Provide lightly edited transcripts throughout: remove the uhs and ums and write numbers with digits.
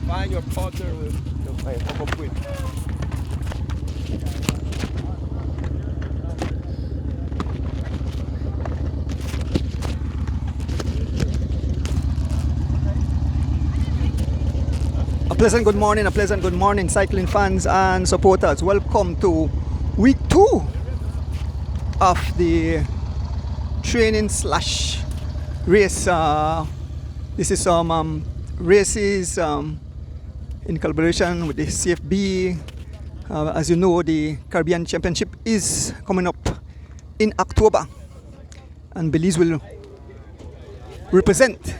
Find your partner will come up with. A pleasant good morning, cycling fans and supporters. Welcome to week 2 of the training slash race. This is some races in collaboration with the CFB. As you know, the Caribbean Championship is coming up in October, and Belize will represent.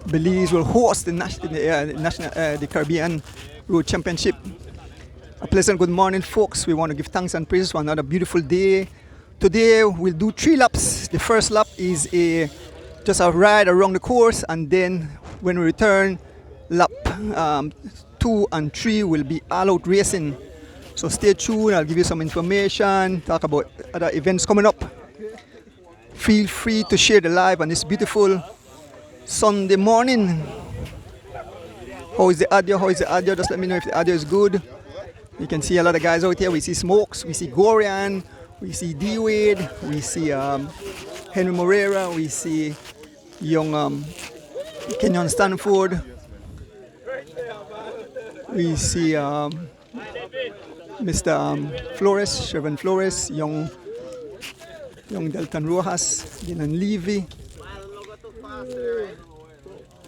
Belize will host the Caribbean Road Championship. A pleasant good morning, folks. We want to give thanks and praise for another beautiful day. Today we'll do 3 laps. The first lap is just a ride around the course, and then when we return, lap 2 and 3 will be all-out racing. So stay tuned. I'll give you some information, talk about other events coming up. Feel free to share the live on this beautiful Sunday morning. How is the audio? Just let me know if the audio is good. You can see a lot of guys out here. We see Smokes, we see Gorian, we see D-Wade, we see Henry Moreira, we see young Kenyon Stanford, we see Mr. Flores, Shervin Flores, young Delton Rojas, Dylan Levy,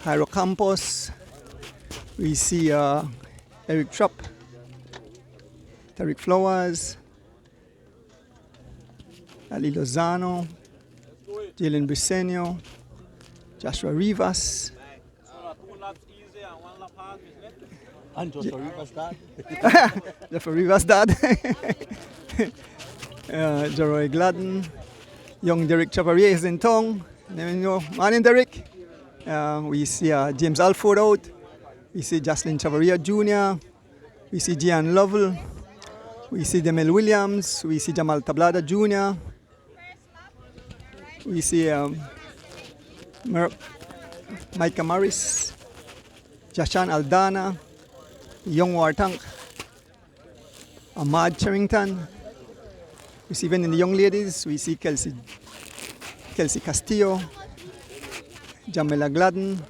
Jairo Campos, we see Eric Trapp, Tariq Flowers, Ali Lozano, Jalen Briseño, Joshua Rivas, And Joshua Rivas' dad. Joshua Rivas' dad, Jeroy Gladden, young Derek Chavaria is in town. Morning, Derek. We see James Alford out. We see Jocelyn Chavaria Jr. We see Gian Lovell. We see Demel Williams. We see Jamal Tablada Jr. We see Micah Morris, Jashan Aldana, Young Wartank, Ahmad Charrington. We see even in the young ladies, we see Kelsey Castillo, Jamila Gladden.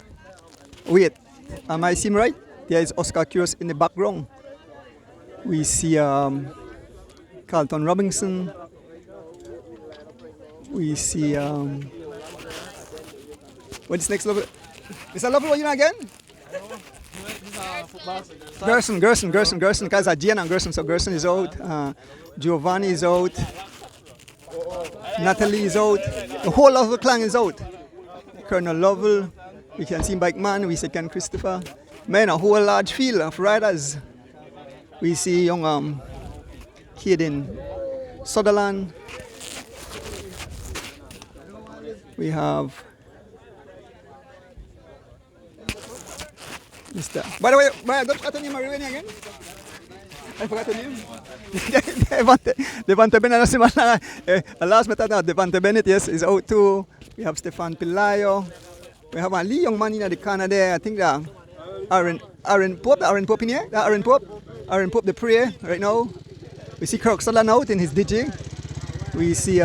Wait, am I seeing right? There is Oscar Curios in the background. We see Carlton Robinson. We see what's next level? Is that level what you know again? Gerson. Guys are Gian and Gerson. So Gerson is out. Giovanni is out. Natalie is out. The whole of the clan is out. Colonel Lovell. We can see Bike Man. We see Ken Christopher. Man, a whole large field of riders. We see young kid in Sutherland. We have Mr. By the way, don't forget to name Mariwini again. I forgot the name. Devante Bennett. Last method now, Devante Bennett, yes, is out too. We have Stefan Pilayo. We have a young man in the corner there. I think that Aaron Pope in here. Aaron Pope the prayer right now. We see Kirk Sutherland out in his DJ. We see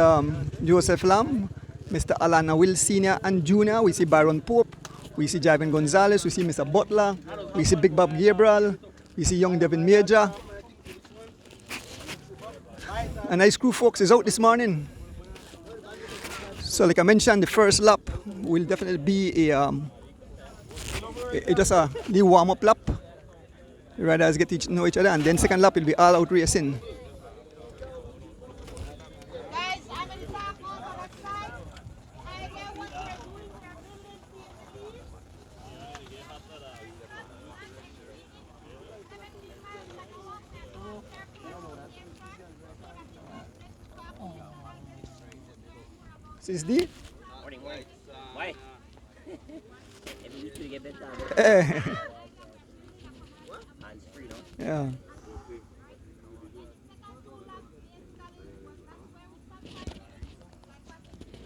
Joseph Lam, Mr. Alana Will Sr. and Jr. We see Byron Pope. We see Javin Gonzalez. We see Mr. Butler. We see Big Bob Gabriel. We see young Devin Major. A nice crew, folks, is out this morning. So like I mentioned, the first lap will definitely be just a little warm-up lap. The riders get to know each other, and then second lap will be all-out racing. Is D? Morning. Why? Maybe we get better. Hands free, no?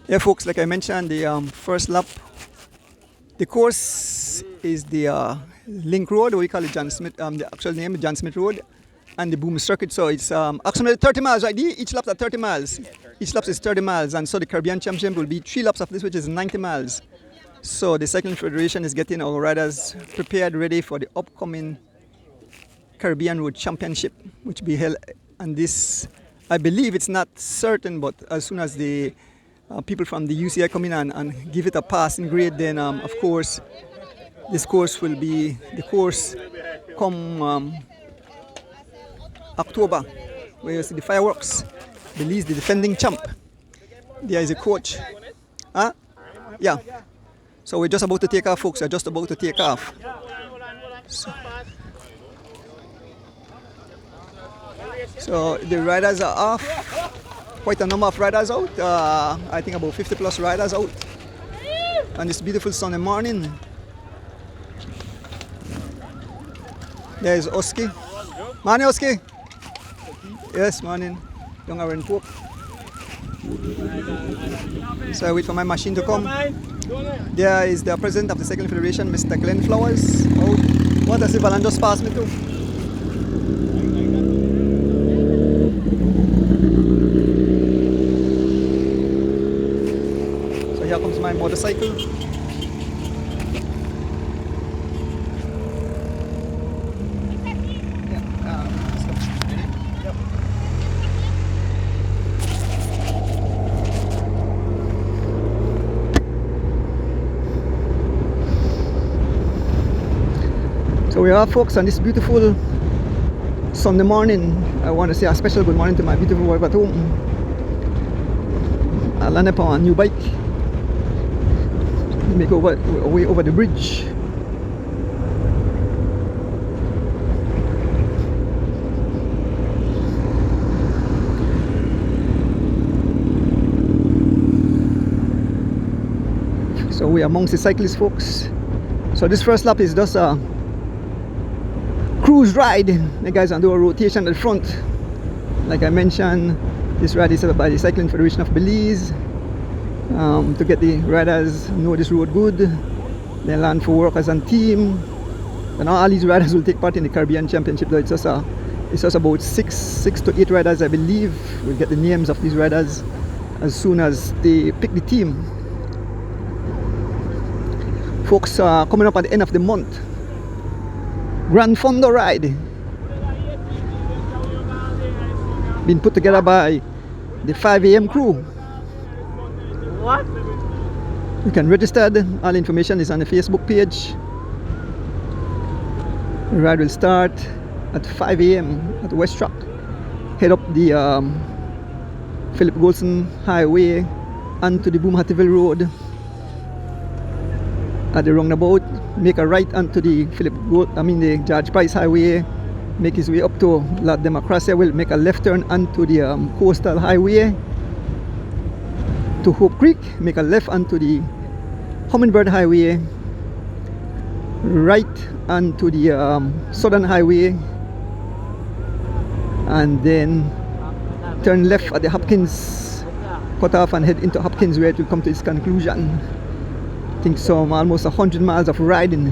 Yeah. Yeah, folks, like I mentioned, the first lap, the course is the Link Road, or we call it John Smith, the actual name is John Smith Road, and the Boom Circuit. So it's actually 30 miles, right? Each lap is 30 miles. Each lap is 30 miles, and so the Caribbean Championship will be 3 laps of this, which is 90 miles. So the Cycling Federation is getting our riders prepared, ready for the upcoming Caribbean Road Championship, which will be held. And this, I believe it's not certain, but as soon as the people from the UCI come in and give it a passing grade, then of course this course will be the course come October, where you see the fireworks. Belize, the defending champ. There is a coach. Huh? Yeah. So we're just about to take off, folks. We're just about to take off. So the riders are off. Quite a number of riders out. I think about 50 plus riders out. And this beautiful sunny morning. There is Oski. Morning, Oski. Yes, morning. Young Aaron Pope. So I wait for my machine to come. There is the president of the Cycling Federation, Mr. Glenn Flowers. Out. What does the Valan just pass me to? So here comes my motorcycle. So we are, folks, on this beautiful Sunday morning. I want to say a special good morning to my beautiful wife at home. I landed upon a new bike. Make our way over the bridge. So we are amongst the cyclists, folks. So this first lap is just a cruise ride. The guys are doing a rotation at the front. Like I mentioned, this ride is set up by the Cycling Federation of Belize to get the riders know this road good. They learn for workers and team. And all these riders will take part in the Caribbean Championship. Though it's just about six to 8 riders, I believe. We'll get the names of these riders as soon as they pick the team. Folks, coming up at the end of the month, Grand Fondo ride been put together by the 5 AM crew. What? You can register. All information is on the Facebook page. The ride will start at 5 AM at West Track. Head up the Philip Golson Highway onto the Boom Hattieville Road. At the roundabout, make a right onto the the George Price Highway, make his way up to La Democracia, will make a left turn onto the Coastal Highway to Hope Creek, make a left onto the Hummingbird Highway, right onto the Southern Highway, and then turn left at the Hopkins cutoff and head into Hopkins, where it will come to its conclusion. I think some almost 100 miles of riding.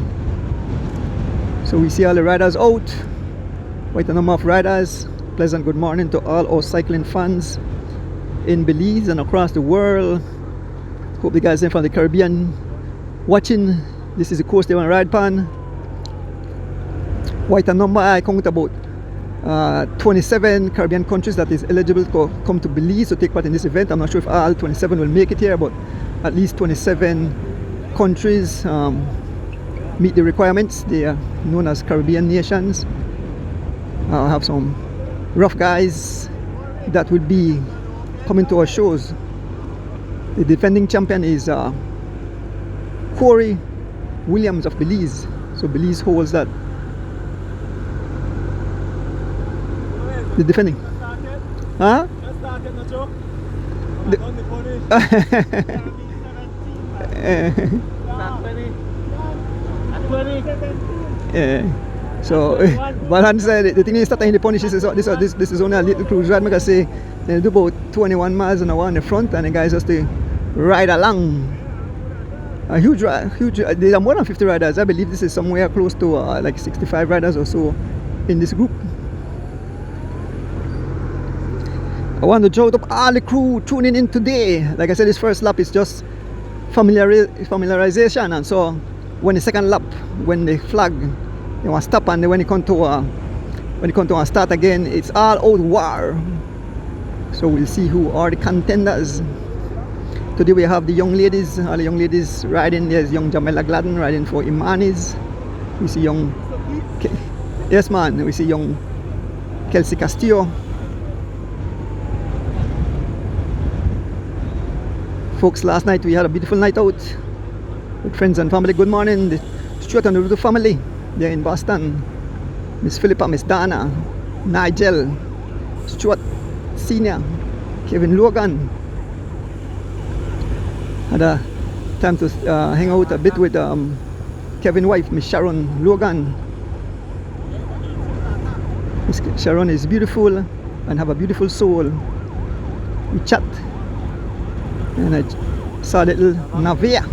So we see all the riders out. Quite a number of riders. Pleasant good morning to all our cycling fans in Belize and across the world. Hope the guys in from the Caribbean watching. This is the course they want to ride upon. Quite a number. I count about 27 Caribbean countries that is eligible to come to Belize to take part in this event. I'm not sure if all 27 will make it here, but at least 27 countries meet the requirements. They are known as Caribbean nations. I'll have some rough guys that will be coming to our shows. The defending champion is Corey Williams of Belize. So Belize holds that. The defending. Huh? So Balan said the thing is starting the punish. This is only a little cruise ride. I say they do about 21 miles an hour on the front, and the guys just to ride along. A huge, there are more than 50 riders. I believe this is somewhere close to like 65 riders or so in this group. I want to shout up all the crew tuning in today. Like I said, this first lap is just familiarization, and so when the second lap, when the flag, they want to stop, and then when it come to start again, it's all out war. So we'll see who are the contenders. Today we have the young ladies, all the young ladies riding. There's young Jamila Gladden riding for Imanis. We see young, yes man, we see young Kelsey Castillo. Folks, last night we had a beautiful night out with friends and family. Good morning, the Stuart and the Rudo family. They're in Boston. Miss Philippa, Miss Dana, Nigel, Stuart Senior, Kevin Logan. Had a time to hang out a bit with Kevin's wife, Miss Sharon Logan. Miss Sharon is beautiful and have a beautiful soul. We chat. And I saw little Navia.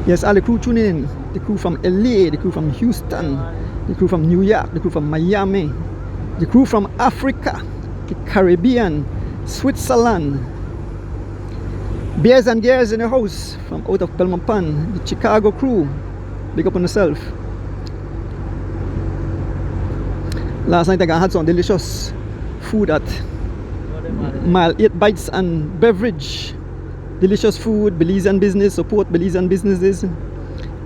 Yes, all the crew tuning in. The crew from LA, the crew from Houston, the crew from New York, the crew from Miami, the crew from Africa, the Caribbean, Switzerland. Bears and Gears in the house from out of Belmont Pond, the Chicago crew. Big up on yourself. Last night I had some delicious food at Mile 8 Bites and Beverage. Delicious food, Belizean business, support Belizean businesses.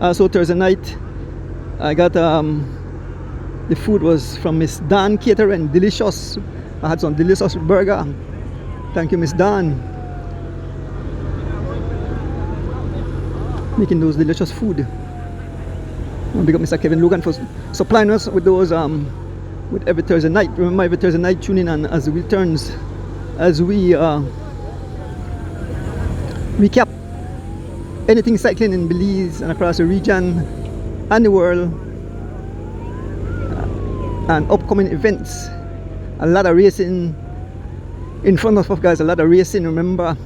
Also Thursday night I got the food was from Miss Dan Catering, delicious. I had some delicious burger. Thank you, Miss Dan, making those delicious food. And big up Mr. Kevin Logan for supplying us with those with every Thursday night. Remember, every Thursday night, tune in, and as we recap anything cycling in Belize and across the region and the world, and upcoming events. A lot of racing in front of us, guys. A lot of racing. Remember,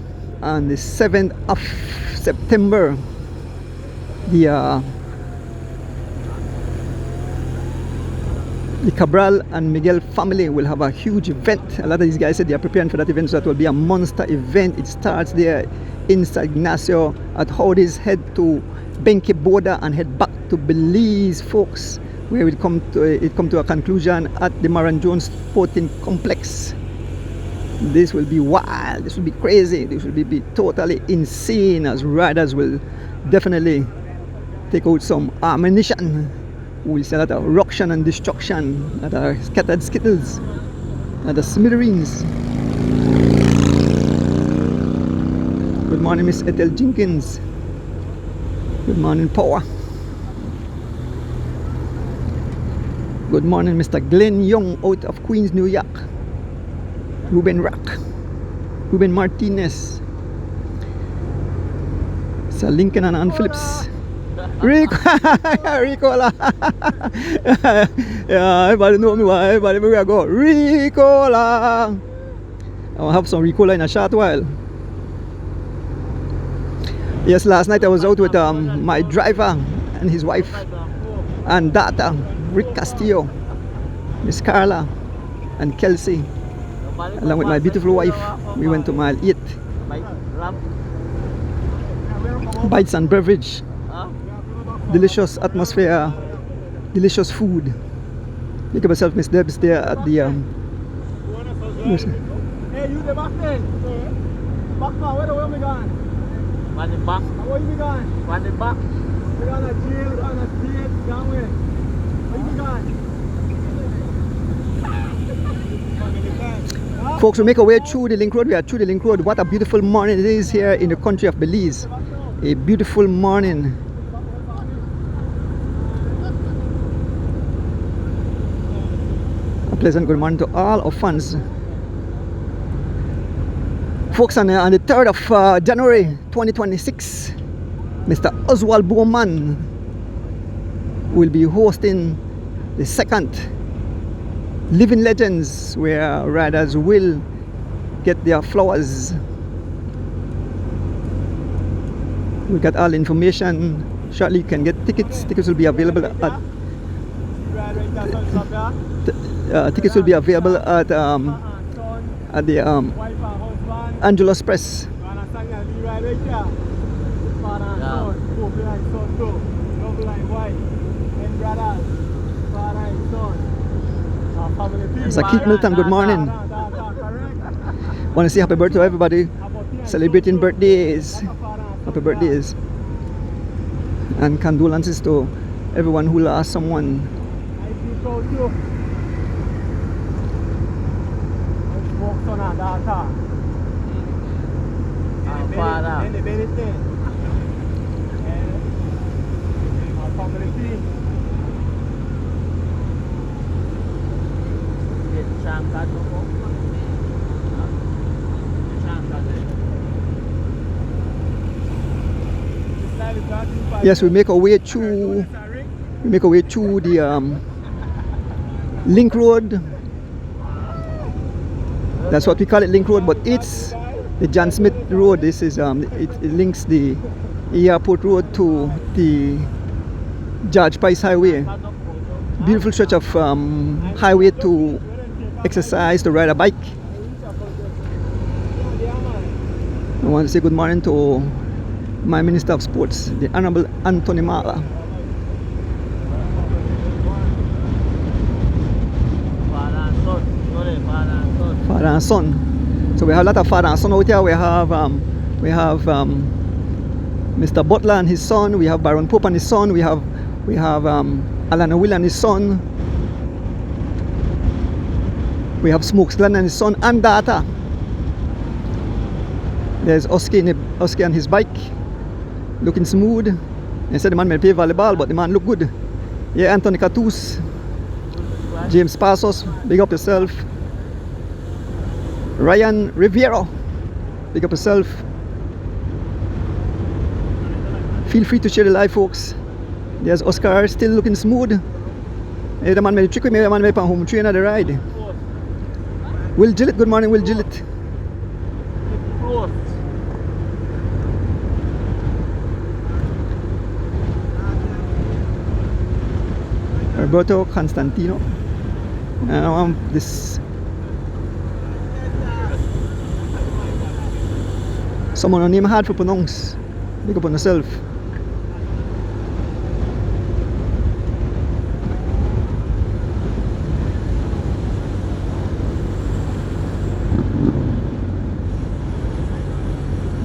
on the 7th of September, the Cabral and Miguel family will have a huge event. A lot of these guys said they are preparing for that event, so that will be a monster event. It starts there in San Ignacio at Howdy's, head to Benke border and head back to Belize, folks, where it come to a conclusion at the Maran Jones Sporting Complex. This will be wild, this will be crazy, this will be totally insane, as riders will definitely take out some ammunition. We'll see a lot of ruction and destruction, a lot of scattered skittles, a lot of smithereens. Good morning, Miss Ethel Jenkins. Good morning, Power. Good morning, Mr. Glenn Young out of Queens, New York. Ruben Rock, Ruben Martinez, Sir Lincoln and Ann Phillips. Rico, Ricola. Yeah, everybody know me. Everybody, where I go, Ricola. I'll have some Ricola in a short while. Yes, last night I was out with my driver and his wife and daughter, Rick Castillo, Miss Carla, and Kelsey, along with my beautiful wife. We went to Mile 8 Bites and Beverage. Delicious atmosphere, delicious food. Look at myself, Miss Deb's there at the Hey, you the back then? Back now, where am I going? One in back. Where you going? One in back. We're on a jail, on a state, down where? Where you going? Folks, we make our way through the link road. We are through the link road. What a beautiful morning it is here in the country of Belize. A beautiful morning. A pleasant good morning to all our fans. Folks, on the 3rd of January 2026, Mr. Oswald Bowman will be hosting the second living legends where riders will get their flowers. We got all the information. Shortly you can get tickets. Tickets will be available at tickets will be available at the Angelus Press. So Keith Milton, good morning. Want to say happy birthday to everybody celebrating birthdays. Happy birthdays. And condolences to everyone who lost someone. Yes, we make our way through the Link Road. That's what we call it, Link Road, but it's the John Smith Road. This is it links the airport road to the George Price Highway. Beautiful stretch of highway to exercise, to ride a bike. I want to say good morning to my Minister of Sports, the Honorable Anthony Mala. Father and son. So we have a lot of father and son out here. We have Mr. Butler and his son. We have Baron Pope and his son. We have Alana Will and his son. We have Smokes Glenn and his son and daughter. There's Oski and his bike, looking smooth. They said the man may play volleyball, but the man look good. Yeah, Anthony Catus, James Passos, big up yourself. Ryan Riviero, big up yourself. Feel free to share the live, folks. There's Oscar, still looking smooth. Hey, the man made a trick with me, the man made a home trainer the ride. Will Gillett, good morning, Will Gillett. Roberto Constantino. This someone on name hard for pronounce. Big up on yourself.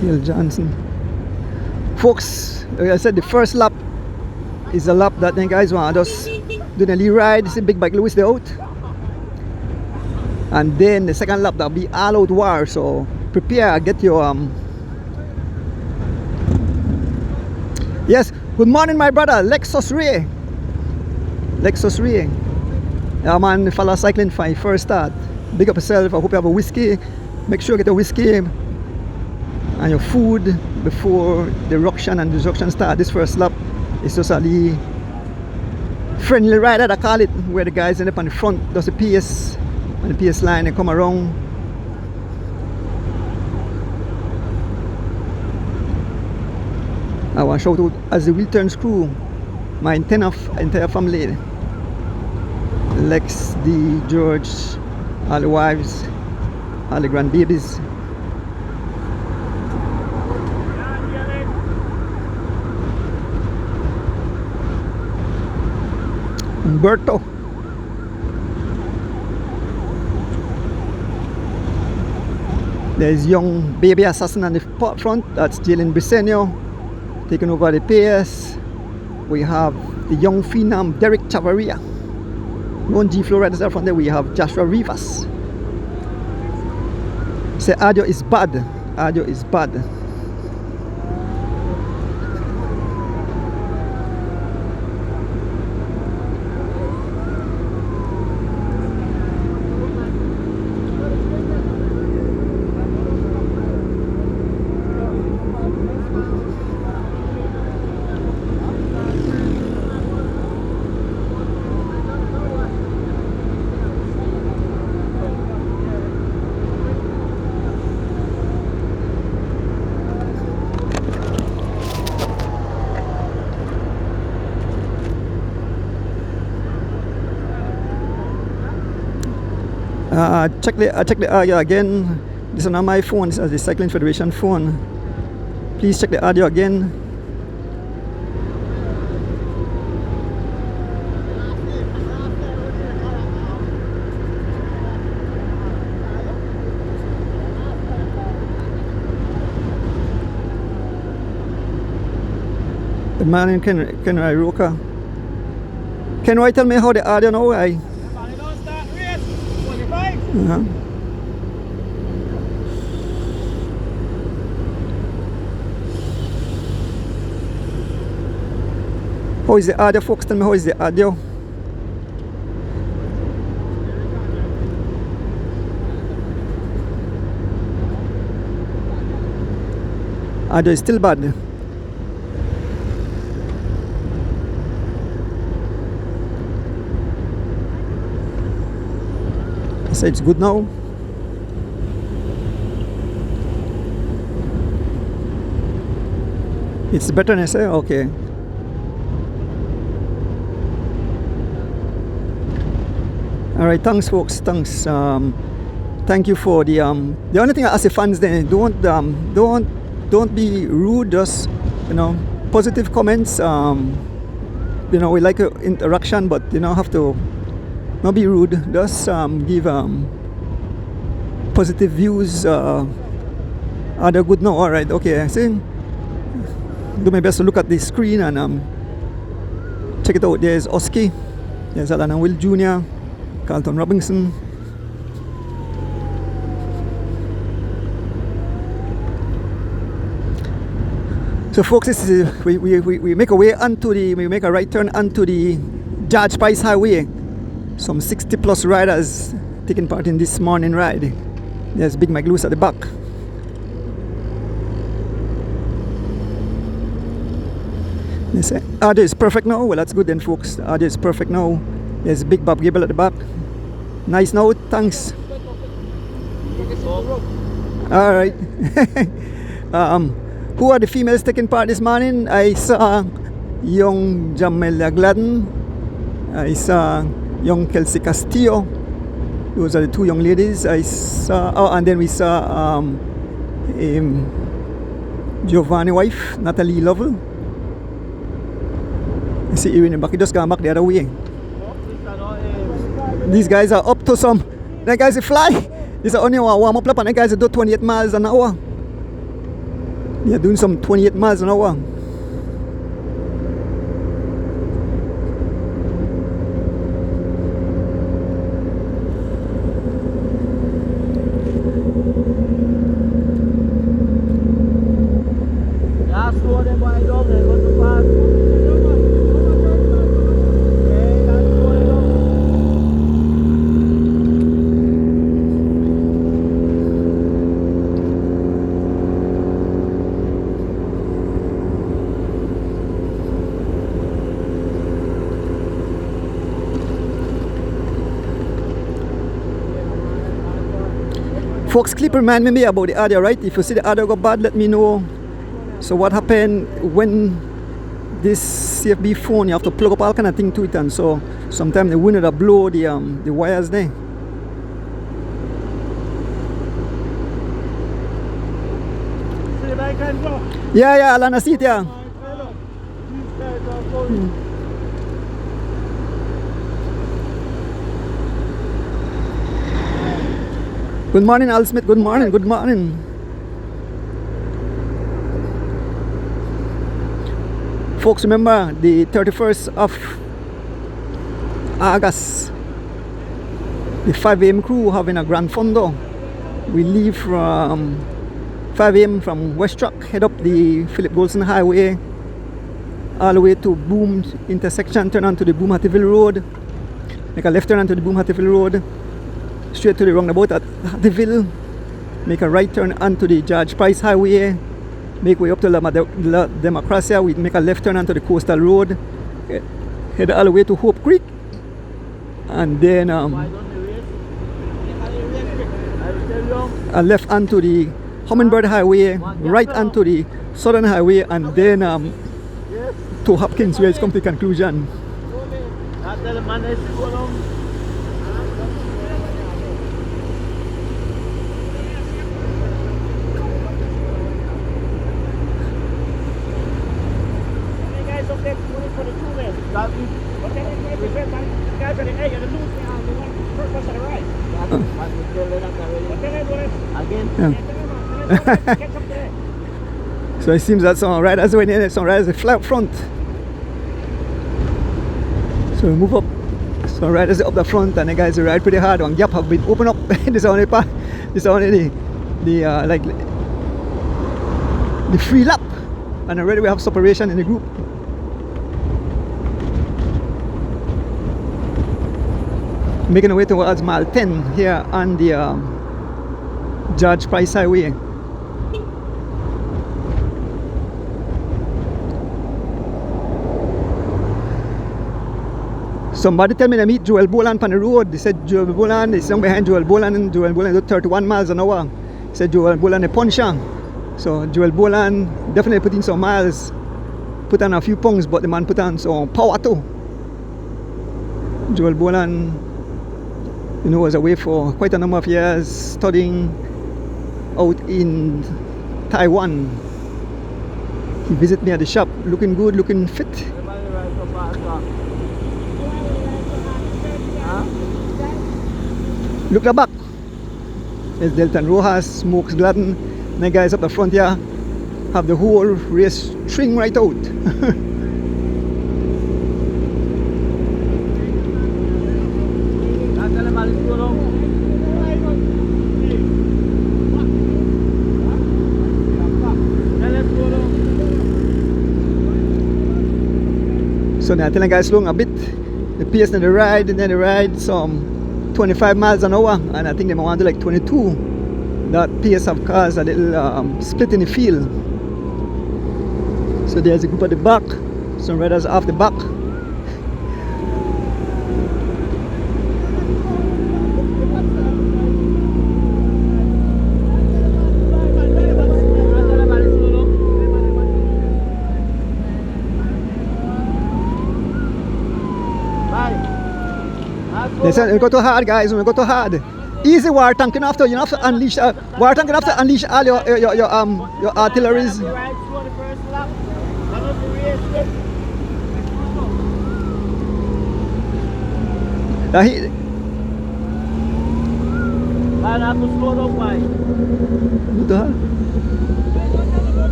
Hill Johnson. Folks, like I said, the first lap is a lap that the guys want to just do the lead ride. See Big Bike Lewis, they out. And then the second lap, that'll be all out war. So prepare, get your yes, good morning my brother, Lexus Ray. Lexus Ray. Yeah man, fellow cycling fine, first start. Big up yourself, I hope you have a whiskey. Make sure you get a whiskey and your food before the ruction and disruption start. This first lap is just a friendly rider, I call it, where the guys end up on the front, does the PS, on the PS line and come around. I want to shout out as the wheel turns crew, my entire family, Lex, D, George, all the wives, all the grandbabies. Umberto. There's young baby assassin on the front, that's Jalen Briseño taking over the pace. We have the young phenom Derek Chavarria. One G Flow riders from there. We have Joshua Rivas. Say audio is bad. Audio is bad. check the audio again. This is not my phone. This is the Cycling Federation phone. Please check the audio again. The man in Kenroy Roca. Kenroy, tell me how the audio now. Don't start race. 45. How is the audio, folks? Tell me how is the audio? Audio is still bad. So it's good now. It's better, I say. Okay. All right, thanks, folks. Thanks. Thank you for the only thing I ask the fans then, don't be rude. Just positive comments. We like interaction, but have to not be rude. Just give positive views. Are they good now? All right, okay. I see. Do my best to look at the screen and check it out. There's Oski. There's Alan and Will Jr. Carlton Robinson. So folks, this is we make a way onto we make a right turn onto the George Price Highway. Some 60 plus riders taking part in this morning ride. There's Big Mike Lewis at the back. They say audio is perfect now. Well, that's good then, folks. The audio is perfect now. There's Big Bob Gable at the back. Nice note, thanks. Alright. Who are the females taking part this morning? I saw young Jamelia Gladden. I saw young Kelsey Castillo. Those are the two young ladies. I saw, and then we saw Giovanni wife, Natalie Lovell. I see Erin in the back. He just got back the other way. These guys are up to some. That guys fly. This is only a warm up lap, and that guys do 28 miles an hour. They're doing some 28 miles an hour. Folks, keep remind me about the audio, right? If you see the audio go bad, let me know. So what happened when this CFB phone, you have to plug up all kind of thing to it, and so sometimes the wind will blow the wires there. Yeah, Alana, see it, yeah. Good morning, Al Smith. Good morning. Good morning. Folks, remember the 31st of August, the 5 a.m. crew having a Grand Fondo. We leave from 5 a.m. from West Track, head up the Philip Golson Highway, all the way to Boom intersection, turn onto the Boom Hattieville Road, make a left turn onto the Boom Hattieville Road, straight to the roundabout at Hattieville, make a right turn onto the George Price Highway, make way up to La Democracia, we make a left turn onto the Coastal Road, head all the way to Hope Creek, and then a left onto the Hummingbird Highway, right onto the Southern Highway, and then to Hopkins, where it's come to conclusion. Again. Yeah. So it seems that some riders went in, some riders fly up front. So we move up. Some riders up the front, and the guys ride pretty hard. One gap have been opened up. This is only the like the free lap, and already we have separation in the group. Making our way towards mile 10 here on the George Price Highway. Somebody tell me they meet Joel Boland on the road. They said Joel Boland is sitting behind Joel Boland, and Joel Boland do 31 miles an hour. They said Joel Boland a puncher. So Joel Boland definitely put in some miles, put on a few pounds, but the man put on some power too. Joel Boland, you know, was away for quite a number of years studying out in Taiwan. He visited me at the shop, looking good, looking fit. Look at the back. There's Delton Rojas, Smokes Gladden. And the guys up the front here have the whole race string right out. So now I tell the guys slow a bit. The pace in the ride, and then the ride some 25 miles an hour, and I think they want to do like 22. That pace have caused a little split in the field. So there's a group at the back, some riders off the back. They said we go too hard, guys. We go too hard. Easy war tank. You don't have to unleash war tank. You have to unleash all your artilleries.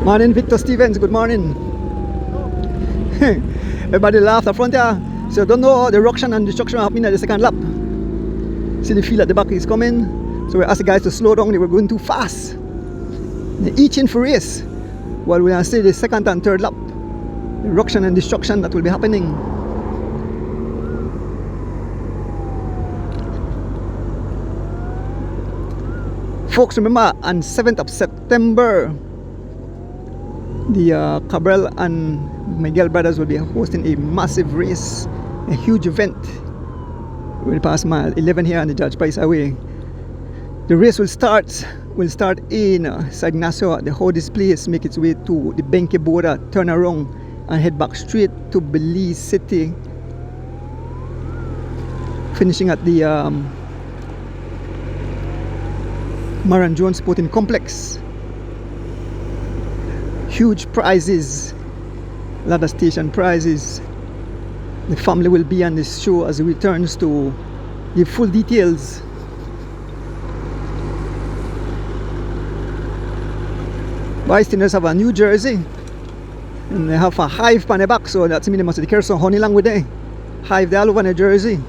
Morning, Victor Stevens. Good morning. Everybody laughed up front here. So don't know the ruction and destruction happening at the second lap. See the field at the back is coming. So we asked the guys to slow down. They were going too fast. They're each in for race. While we are still the second and third lap. The ruction and destruction that will be happening. Folks, remember on 7th of September, the Cabral and Miguel brothers will be hosting a massive race, a huge event. We'll pass mile 11 here on the George Price Highway. The race will start in San Ignacio at the Hodis Place, make its way to the Benke border, turn around and head back straight to Belize City, finishing at the Maran Jones Sporting Complex. Huge prizes, ladder station prizes. The family will be on this show as it returns to give full details. Bystanders have a new jersey and they have a hive on the back, so that's mean they must carry some honey along with them. Hive there all over the jersey.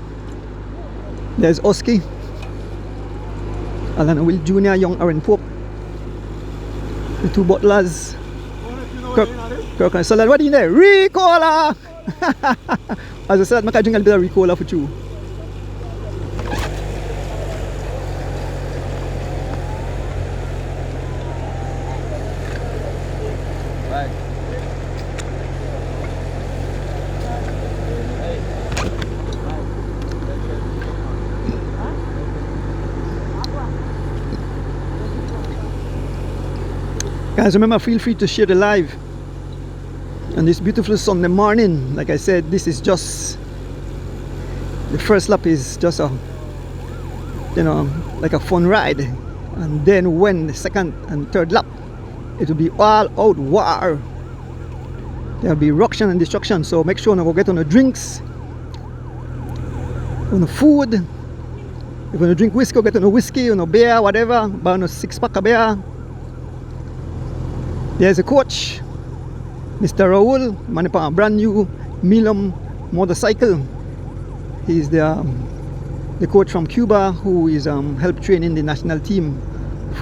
There's Oski, Alan Will Jr., young Aaron Pope, the two butlers. Kirk and Salad, what in there? Ricola! As I said, I can drink a bit of Ricola for you. Right. Guys, remember, feel free to share the live. And this beautiful Sunday morning, like I said, this is just the first lap is just a, you know, like a fun ride, and then when the second and third lap, it will be all out war. There will be ruction and destruction. So make sure to go get on the drinks, On the food. If you want to drink whiskey, get on a whiskey, on a beer, whatever. Buy on a 6-pack of beer. There's a coach, Mr. Raul, man upon a brand new Milam motorcycle. He's the coach from Cuba who is help training the national team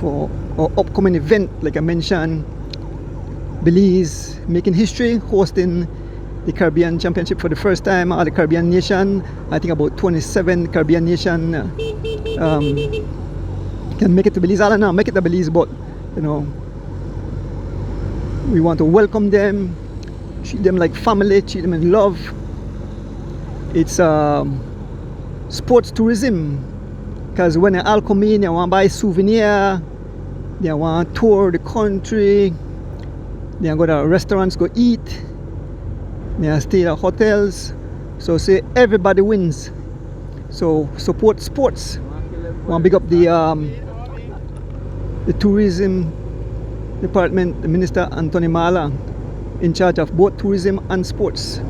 for our upcoming event, like I mentioned. Belize making history, hosting the Caribbean Championship for the first time. All the Caribbean nation, I think about 27 Caribbean nation can make it to Belize. I don't know, make it to Belize, but you know, we want to welcome them, treat them like family, treat them in love. It's sports tourism, because when they all come in, they want to buy souvenir, they want to tour the country, they go to restaurants, go eat, they stay at hotels. So say everybody wins. So support sports. Want to big up the tourism department, the Minister Anthony Mala, in charge of both tourism and sports.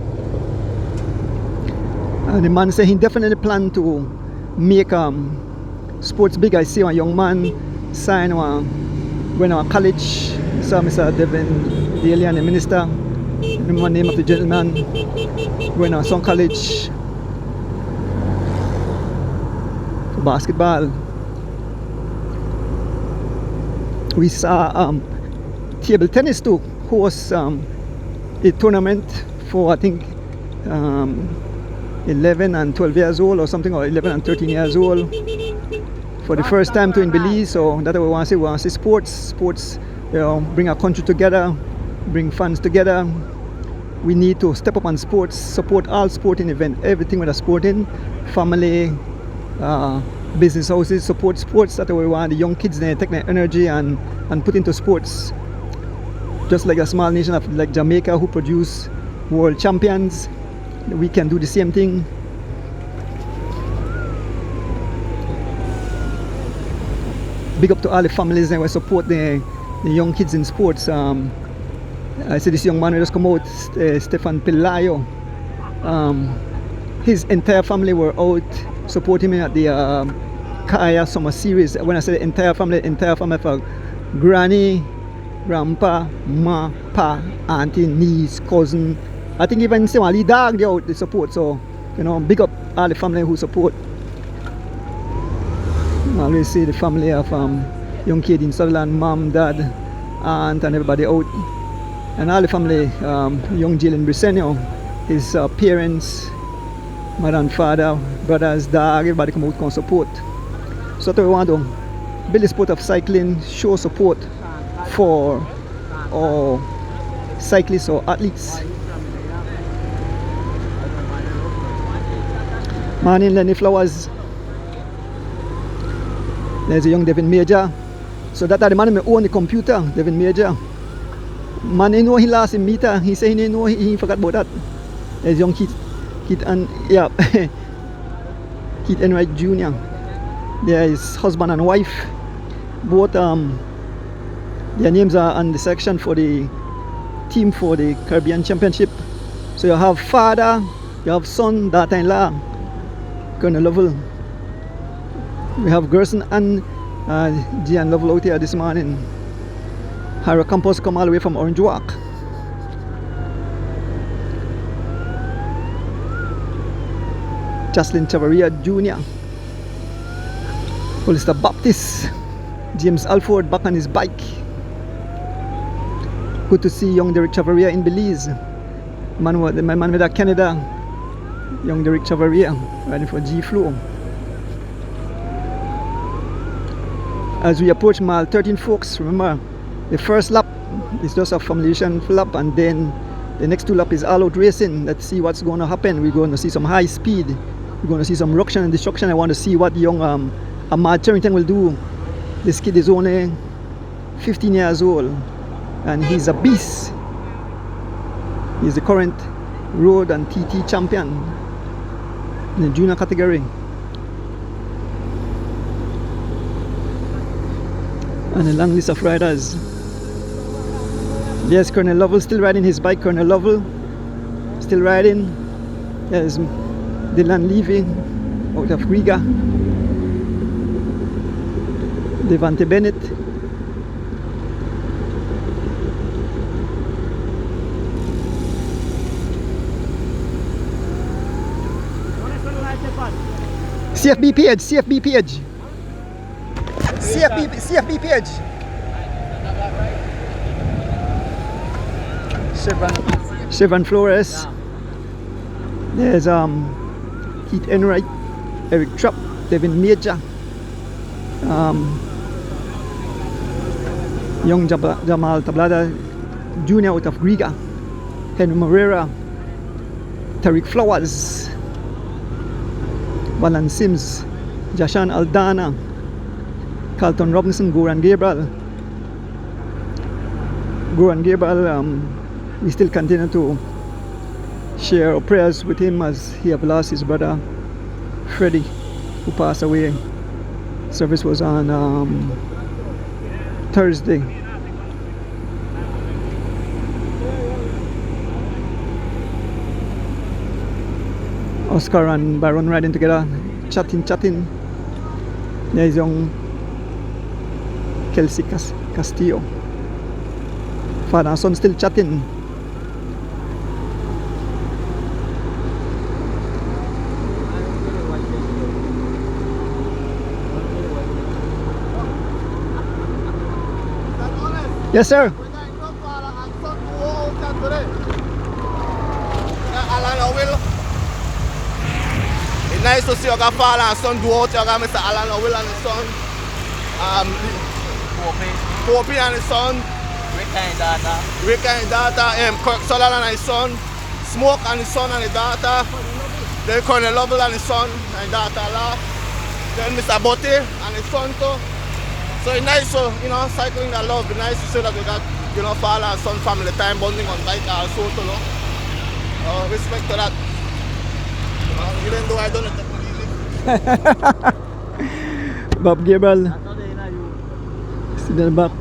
And the man said he definitely plan to make sports big. I see a young man sign when I was college. I saw Mr. Devin Daly and the minister. I remember the name of the gentleman when I was on college for basketball. We saw table tennis to host a tournament for I think 11 and 12 years old or something, or 11 and 13 years old for the first time to in Belize. So that's what we want to say. We want to see sports, you know, bring our country together, bring fans together. We need to step up on sports, support all sporting events, everything with a sporting, family, business houses, support sports. That's what we want the young kids, they take their energy and put into sports. Just like a small nation of like Jamaica who produce world champions, we can do the same thing. Big up to all the families that will support the young kids in sports. I see this young man who just come out, Stefan Pelayo. His entire family were out supporting him at the Kaya Summer Series. When I say entire family for granny, grandpa, ma, pa, auntie, niece, cousin. I think even say one dog they out, they support. So you know, big up all the family who support. I always see the family of young kid in Sutherland, mom, dad, aunt, and everybody out, and all the family. Young Jalen Brisenio, his parents, mother and father, brothers, dog, everybody come out and support. So that's what we want to build the sport of cycling, show support for our cyclists or athletes. Man in Lenny Flowers. There's a young Devin Major. So that the man who own the computer, Devin Major. Man, he know he lost his meter. He said he know he forgot about that. There's young Keith and yeah, Keith Enright Jr. There is husband and wife. Both their names are on the section for the team for the Caribbean Championship. So you have father, you have son, daughter-in-law, Colonel Lovell. We have Gerson and Gian Lovell out here this morning. Hara Campos come all the way from Orange Walk. Jocelyn Chavaria Jr. Hollister Baptist. James Alford back on his bike. Good to see young Derek Chavaria in Belize. My man with Canada. Young Derek Chavaria riding for G Flow. As we approach mile 13, folks, remember the first lap is just a Familiarization lap, and then the next two laps is all out racing. Let's see what's going to happen. We're going to see some high speed. We're going to see some ruction and destruction. I want to see what young Ahmad Charrington will do. This kid is only 15 years old and he's a beast. He's the current road and TT champion in the junior category. And a long list of riders. There's Colonel Lovell still riding his bike. Colonel Lovell still riding. There's Dylan Levy. out of Riga. Devante Bennett. CFB page, CFB page. CFB page. Chevron Flores. There's Keith Enright, Eric Trapp, Devin Major, young Jamal Tablada Jr. out of Riga, Henry Moreira, Tariq Flowers, Valan Sims, Jashan Aldana, Carlton Robinson, Goran Gabriel. We still continue to share our prayers with him as he have lost his brother Freddie, who passed away. Service was on Thursday. Oscar and Baron riding together, chatting. There's young Kelsey Castillo. Father and son still chatting. Yes, sir. It's nice to see your father and son do out. You got Mr. Alan Will and his son. Poppy and his son. Rick and his daughter. Kirk Sutherland and his son. Smoke and his son and his daughter. Then Colonel Lovell and his son and daughter-in-law. Then Mr. Botte and his son too. So it's nice to, cycling that love. It's nice to see that we got, father and son family time bonding on bike also too, respect to that. Even though I don't know. Bob Gabriel. Sit in the back.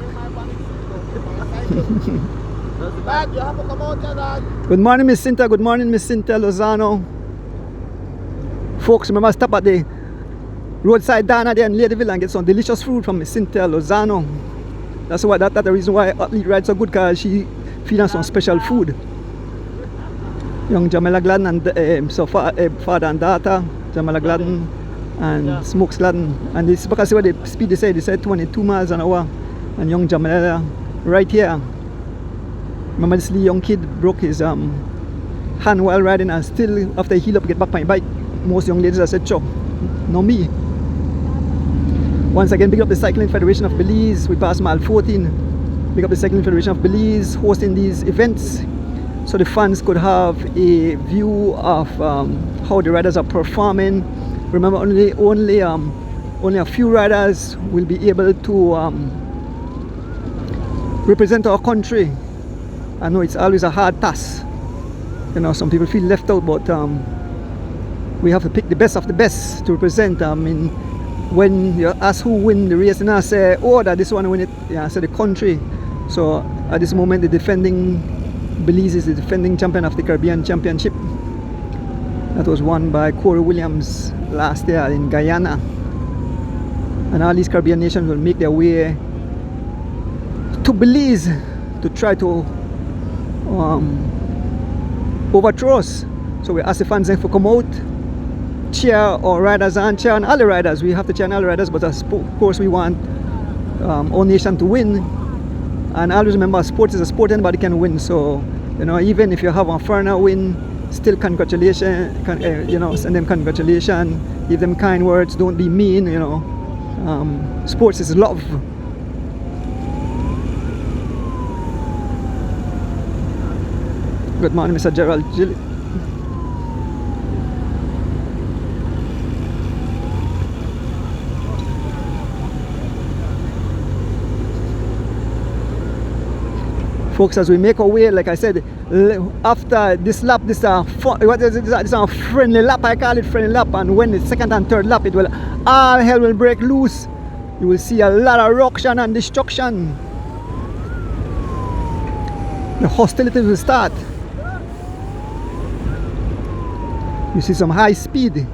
Dad, you have to come out here, Dad. Good morning, Miss Cynthia. Good morning, Miss Cynthia Lozano. Folks, remember stop at the Roadside down there in Ladyville and get some delicious food from Miss Cynthia Lozano. That's the reason why Athlete rides so good, because she feeds us some special food. Young Jamila Gladden and father and daughter, Jamila Gladden and Smokes Gladden. And this because what the speed they said 22 miles an hour. And young Jamila right here. Remember this young kid broke his hand while riding, and still after he healed up get back on my bike. Most young ladies I said, "Chop, no me." Once again, big up the Cycling Federation of Belize. We passed mile 14. Big up the Cycling Federation of Belize hosting these events, so the fans could have a view of how the riders are performing. Remember, only a few riders will be able to represent our country. I know it's always a hard task. Some people feel left out, but we have to pick the best of the best to represent. When you ask who win the race, and I say, "Oh, that this one win it." Yeah, I say the country. So at this moment, Belize is the defending champion of the Caribbean Championship. That was won by Corey Williams last year in Guyana. And all these Caribbean nations will make their way to Belize to try to overthrow us. So we ask the fans to come out, cheer our riders and cheer on all the riders. We have to cheer on all the riders, but of course we want our nation to win. And always remember, sport is a sport, anybody can win. So even if you have a foreigner win, still congratulations. Send them congratulations, give them kind words, don't be mean. Sports is love. Good morning, Mr. Gerald Gillett. Folks, as we make our way, like I said, after this lap, this is a friendly lap. I call it friendly lap. And when the second and third lap, all hell will break loose. You will see a lot of ruction and destruction. The hostilities will start. You see some high speed.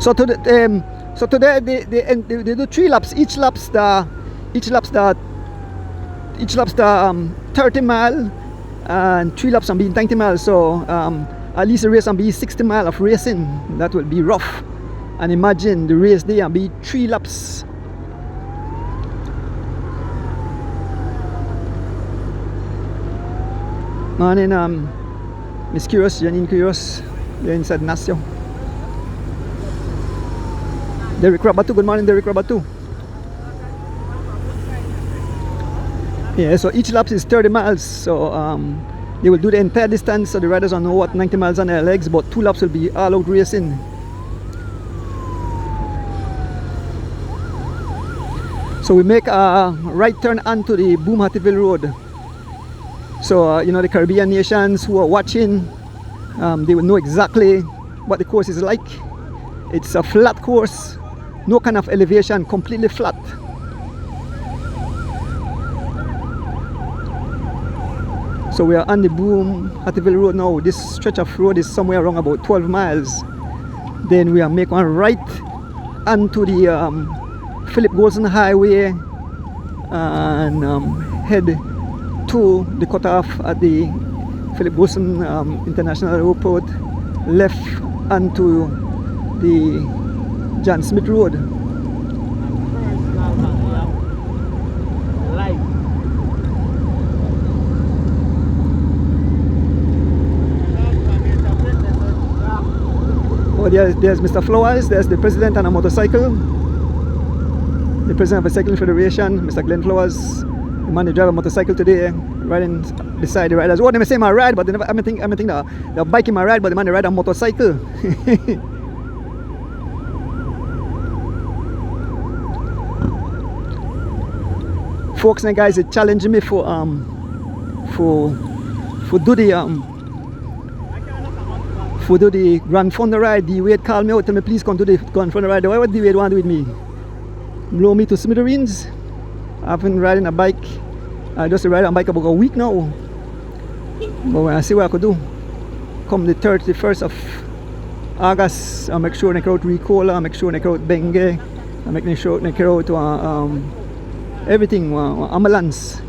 So today they do 3 laps. Each lap's the 30 mile, and 3 laps on being 90 miles. So at least the race on be 60 mile of racing. That will be rough. And imagine the race day and be 3 laps. Morning, Miss Curious, Janine Curious, they're inside Nasio. Derek Rabatu, good morning, Derek Rabatu. Yeah, so each lap is 30 miles, so they will do the entire distance, so the riders will know what 90 miles on their legs, but 2 laps will be all out racing. So we make a right turn onto the Boom Hattieville Road. So you know, the Caribbean nations who are watching, they will know exactly what the course is like. It's a flat course, no kind of elevation, completely flat. So we are on the Boom Hattieville Road now. This stretch of road is somewhere around about 12 miles. Then we are make one right onto the Philip Golson Highway and head to the cutoff at the Philip Golson International Airport, left onto the John Smith Road. Oh, there's Mr. Flowers, there's the president on a motorcycle. The president of the Cycling Federation, Mr. Glenn Flowers, the man who drive a motorcycle today, riding beside the riders. Oh, they may say my ride, but they never, I think they're biking my ride, but the man they ride a motorcycle. Folks and guys, they challenging me for do the Grand Thunder ride. D Wade called me out, tell me please come do the Grand Thunder ride. Why would D Wade want to do with me? Blow me to smithereens. I've been riding a bike. I just ride a bike about a week now. But when I see what I could do, come the 31st of August, I'll make sure I out Ricola, I'll make sure I out Bengue, I'll make sure I out everything, ambulance.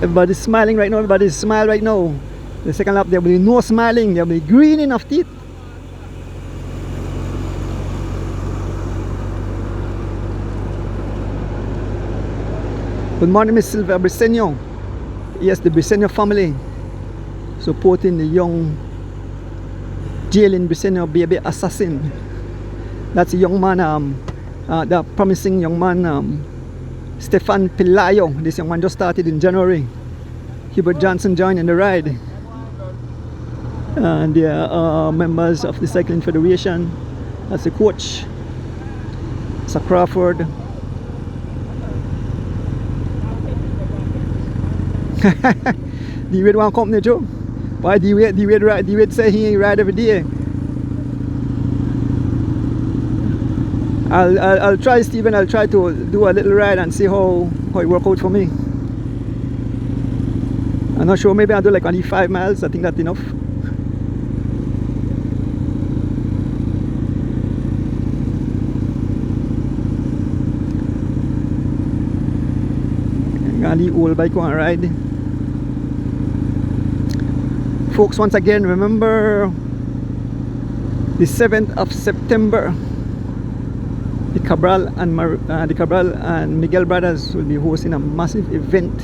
Everybody's smiling right now, everybody's smiling right now. The second lap there will be no smiling, there will be greening of teeth. Good morning, Miss Silvia Briseño. Yes, the Briseño family supporting the young Jalen Briseño baby assassin. That's a young man, the promising young man, Stefan Pelayo. This young man just started in January. Hubert Johnson joined in the ride. And they are members of the Cycling Federation. That's the coach, Sir Crawford. D-Wade want company too? Why D-Wade say he ride every day? I'll try, Stephen. I'll try to do a little ride and see how it work out for me. I'm not sure, maybe I'll do like only 5 miles. I think that's enough. I'm gonna leave old bike on ride. Folks, once again, remember the 7th of September, the Cabral and Miguel brothers will be hosting a massive event.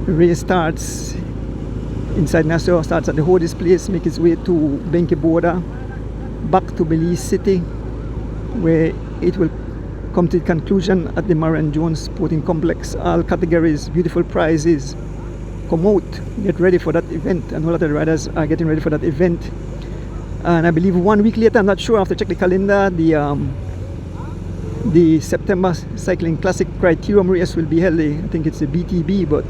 The race starts inside Nassau, starts at the Hodis place, make its way to Benke border, back to Belize City, where it will come to the conclusion at the Marion Jones Sporting Complex. All categories, beautiful prizes. Come out, get ready for that event. I know that the riders are getting ready for that event. And I believe 1 week later, I'm not sure, I have to check the calendar, the September Cycling Classic Criterium race will be held. I think it's the BTB, but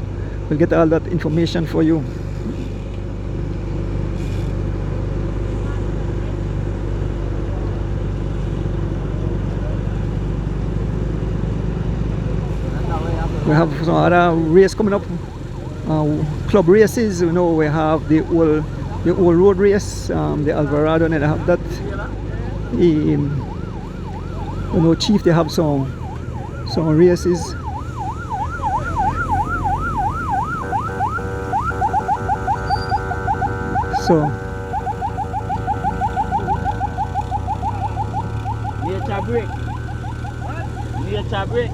we'll get all that information for you. We have some other race coming up. club races. You know, we have the old road race, the Alvarado, and they have that. You know, Chief, they have some races. So nature break. Nature break.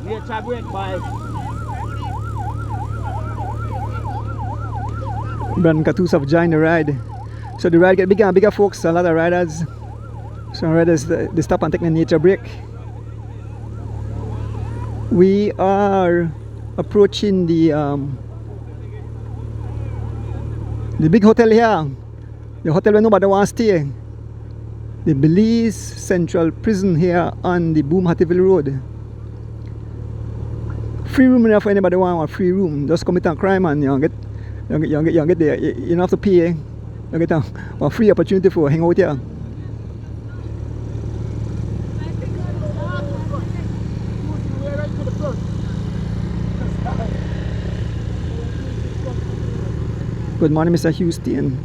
Nature break, boys. Brandon Catus have joined the ride. So the ride get bigger and bigger, folks. A lot of riders. Some riders, they stop and take a nature break. We are approaching the big hotel here. The hotel where nobody wants to stay. The Belize Central Prison here on the Boom Hattieville Road. Free room enough for anybody want a free room. Just commit a crime and you get there. You don't have to pay. You get a free opportunity for hang out here. Good morning, Mr. Houston.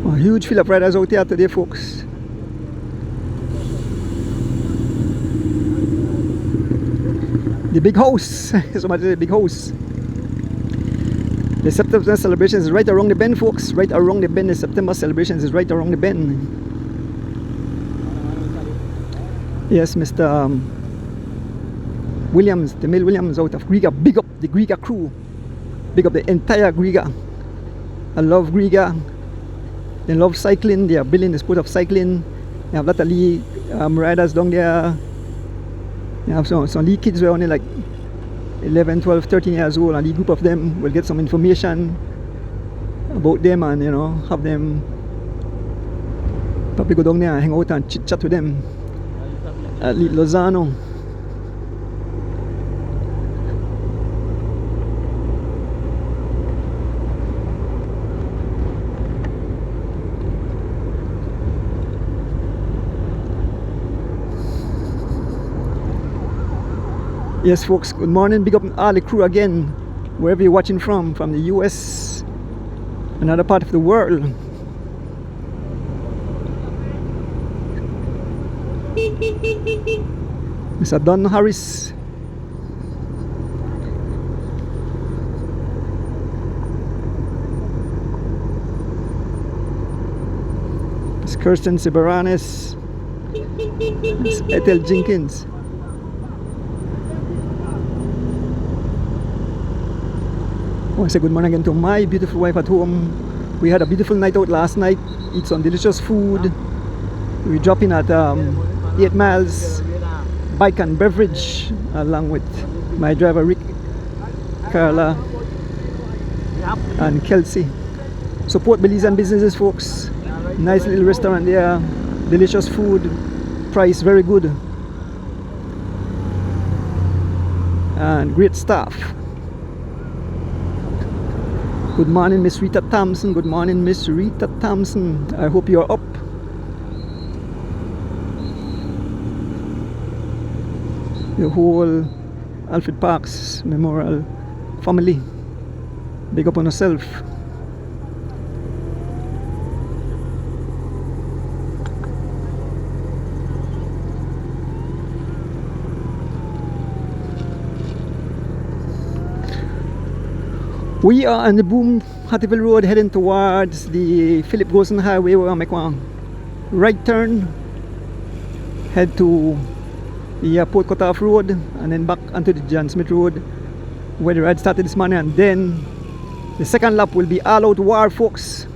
A huge field of riders out here today, folks. The big house. Somebody said the big house. The September celebrations is right around the bend, folks. Right around the bend. The September celebrations is right around the bend. Yes, Mr. Williams, the Mel Williams out of Griga. Big up the Griga crew. Big up the entire Griga. I love Griga. They love cycling. They are building the sport of cycling. They have a lot of league riders down there. They have some league kids who are only like 11, 12, 13 years old, and the group of them will get some information about them and, you know, have them probably go down there and hang out and chit chat with them at Lozano. Yes, folks, good morning. Big up all the crew again, wherever you're watching from the US, another part of the world. Mr. Don Harris. Ms. Kirsten Sibaranes. Ms. Ethel Jenkins. I want to say good morning again to my beautiful wife at home. We had a beautiful night out last night, eat some delicious food. We dropped in at 8 Miles Bike and Beverage along with my driver Rick, Carla and Kelsey. Support Belizean businesses, folks. Nice little restaurant there, delicious food, price very good, and great staff. Good morning, Miss Rita Thompson. Good morning, Miss Rita Thompson. I hope you're up. The whole Alfred Parks Memorial family. Big up on yourself. We are on the Boom Hattieville Road heading towards the Philip Golson Highway. We're going to make one right turn, head to the Port Cutoff Road, and then back onto the John Smith Road where the ride started this morning, and then the second lap will be all out war, folks.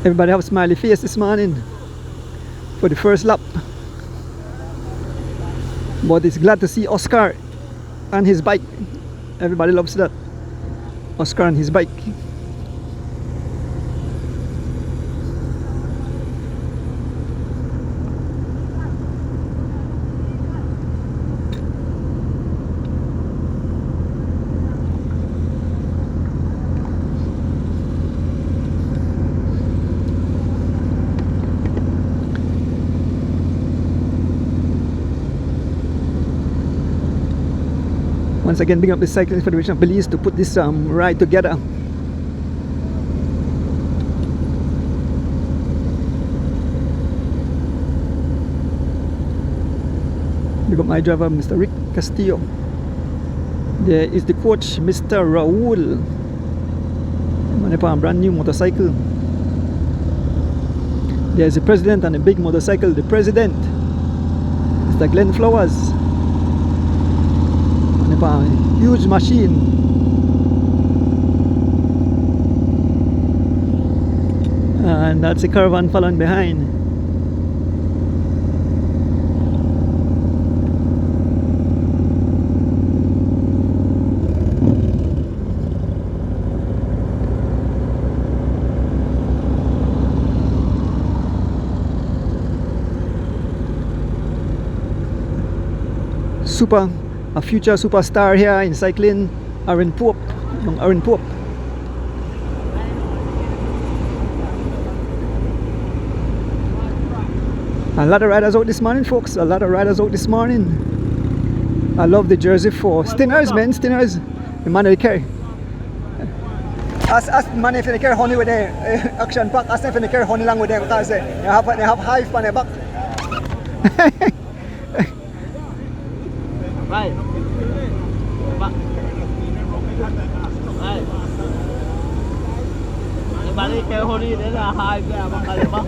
Everybody have a smiley face this morning for the first lap. But it's glad to see Oscar and his bike. Everybody loves that. Oscar and his bike. Once again, big up the Cycling Federation of Belize to put this ride together. Big up my driver, Mr. Rick Castillo. There is the coach, Mr. Raul. On a brand new motorcycle. There's the president on a big motorcycle, the president, Mr. Glenn Flowers. A huge machine. And that's a caravan following behind. A future superstar here in cycling, Aaron Pope. Aaron Pope. A lot of riders out this morning, folks. A lot of riders out this morning. I love the jersey for Stinners, man. Stinners. The man they carry. Ask man if they carry honey with their action pack. Ask if they carry honey along with them because they have hive on their back. Right. Right. Balik kayo huli din na high kaya makalima.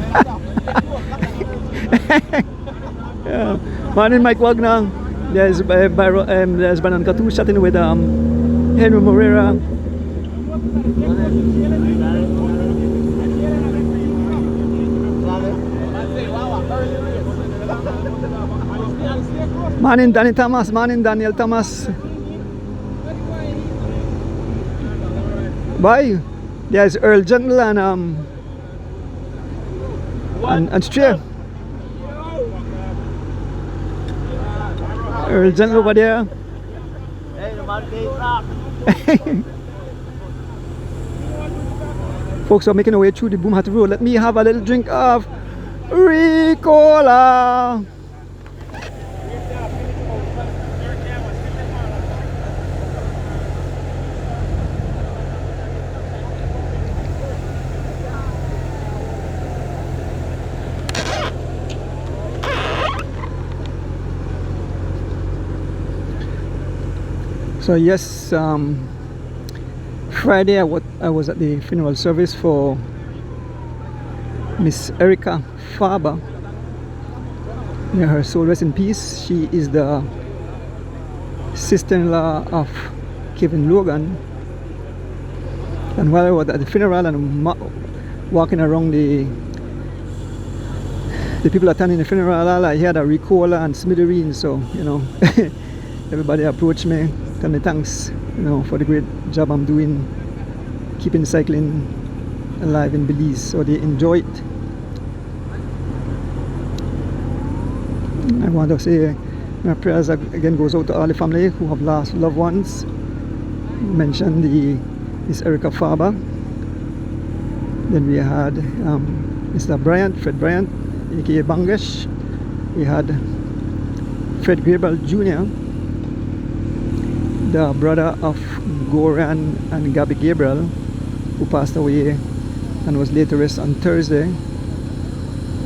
Morning, Mike Wagnang. There's Banan Katu chatting with Henry Morera. Morning, Danny Thomas. Morning, Daniel Thomas. Bye. There's Earl Gentle and Stray. Earl Gentle over there. Folks are making their way through the Boom Hat Road. Let me have a little drink of Ricola. So yes, Friday I was at the funeral service for Miss Erica Faber. May her soul rest in peace. She is the sister-in-law of Kevin Logan. And while I was at the funeral and walking around the people attending the funeral, I heard a Ricola and smithereens. So you know, everybody approached me. Tell me thanks, you know, for the great job I'm doing keeping cycling alive in Belize. So they enjoy it. I want to say my prayers again goes out to all the family who have lost loved ones. Mentioned Miss Erica Faber. Then we had Mr. Fred Bryant, aka Bangesh. We had Fred Gabriel Jr., the brother of Goran and Gabby Gabriel, who passed away and was laid to rest on Thursday.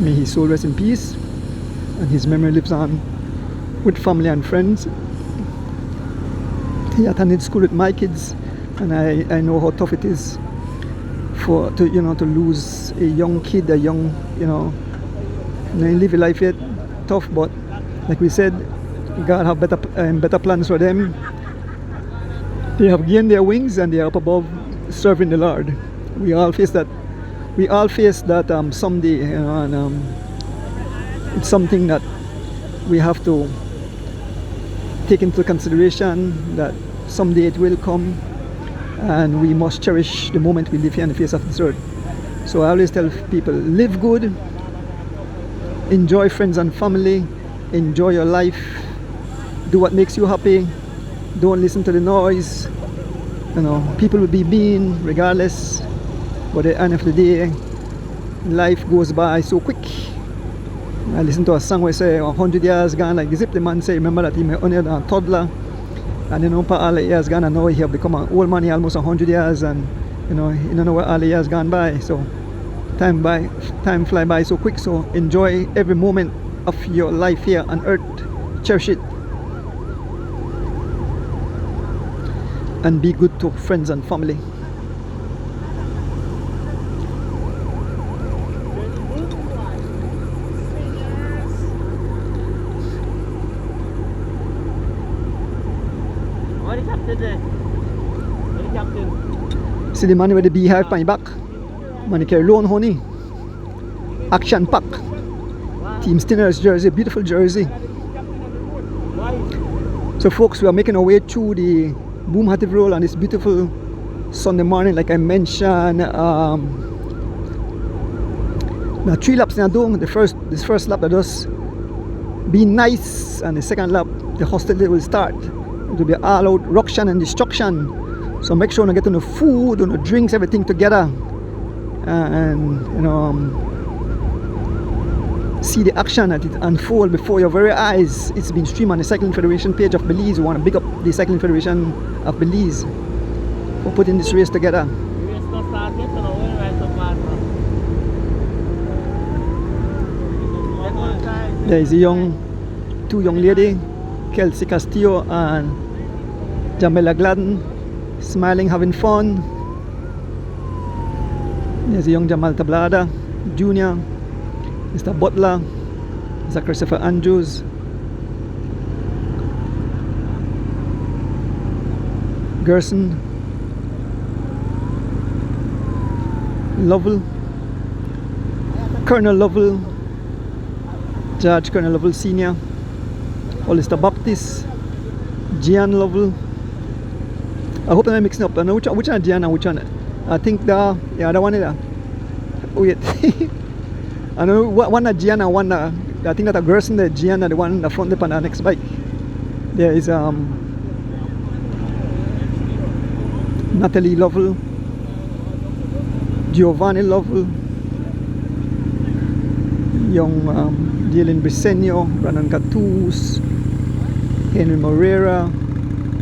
May his soul rest in peace, and his memory lives on with family and friends. He attended school with my kids, and I know how tough it is to lose a young kid, they live a life yet tough, but like we said, God have better plans for them. They have gained their wings and they are up above serving the Lord. We all face that we all face that someday, you know, and it's something that we have to take into consideration, that someday it will come, and we must cherish the moment we live here on the face of this earth. So I always tell people, live good, enjoy friends and family, enjoy your life, do what makes you happy, don't listen to the noise. You know, people will be mean regardless, but at the end of the day, life goes by so quick. I listened to a song where say 100 years gone like the zip. The man say, remember that he may only a toddler, and you know, for all the years gone, and now he have become an old man, he almost 100 years, and you know, you don't know where all the years gone by. So time fly by so quick. So enjoy every moment of your life here on earth, cherish it, and be good to friends and family. What the captain there? What the captain? See the man with the beehive on his back? Man, he carry lone honey. Action pack. Team Stinner's jersey, beautiful jersey. So folks, we are making our way through the Boom Hattie Roll on this beautiful Sunday morning. Like I mentioned, now 3 laps now doing. This first lap that does be nice, and the second lap the hostility will start. It will be all out ruction and destruction. So make sure you get on the food, on the drinks, everything together, and you know, see the action that it unfold before your very eyes. It's been streamed on the Cycling Federation page of Belize. We want to big up the Cycling Federation of Belize for putting this race together. There is two young ladies, Kelsey Castillo and Jamila Gladden, smiling, having fun. There's a young Jamal Tablada Jr., Mr. Butler, Mr. Christopher Andrews, Gerson, Lovell, Colonel Lovell, Judge Colonel Lovell Sr., Hollister Baptist, Gian Lovell. I hope I'm mixing up. I know which one Gian and which one. I think the other one is there. Wait. I know one is Gian and one I think that a Gerson, the Gian and the one in the front lip on the next bike. There is Natalie Lovell, Giovanni Lovell, young Dylan Briseño, Brandon Catus, Henry Morera,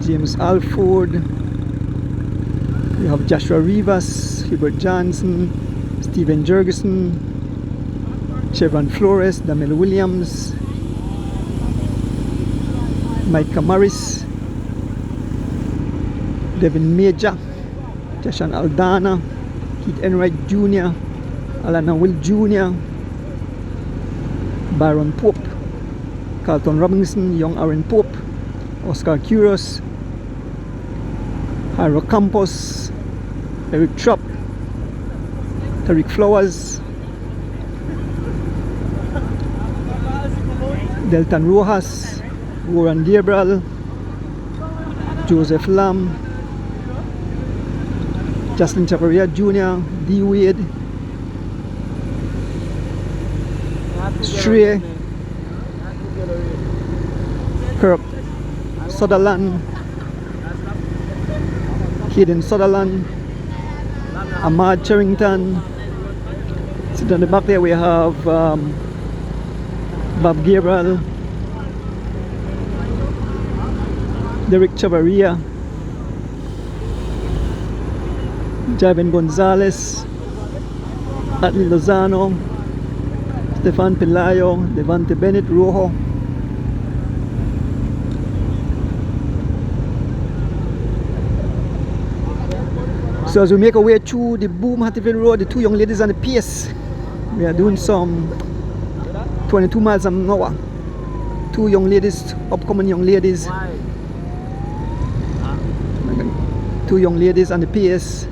James Alford. We have Joshua Rivas, Hubert Johnson, Stephen Jurgensen, Chevron Flores, Damel Williams, Mike Camaris, Devin Major, Jashan Aldana, Keith Enright Jr., Alana Will Jr., Byron Pope, Carlton Robinson, young Aaron Pope, Oscar Kuros, Jairo Campos, Eric Trapp, Tariq Flowers, Delton Rojas, Warren Gabriel, Joseph Lam, Justin Chavarria Jr., D. Wade, Stray, Kirk Sutherland, Hayden Sutherland, Ahmad Charrington. Sitting on the back there we have Bob Gabriel, Derek Chavarria, Javin Gonzalez, Atli Lozano, Stefan Pelayo, Devante Bennett Rojo. So as we make our way through the Boom Hattieville Road, the two young ladies on the pace, we are doing some 22 miles an hour. Two young ladies, upcoming young ladies. Two young ladies on the pace.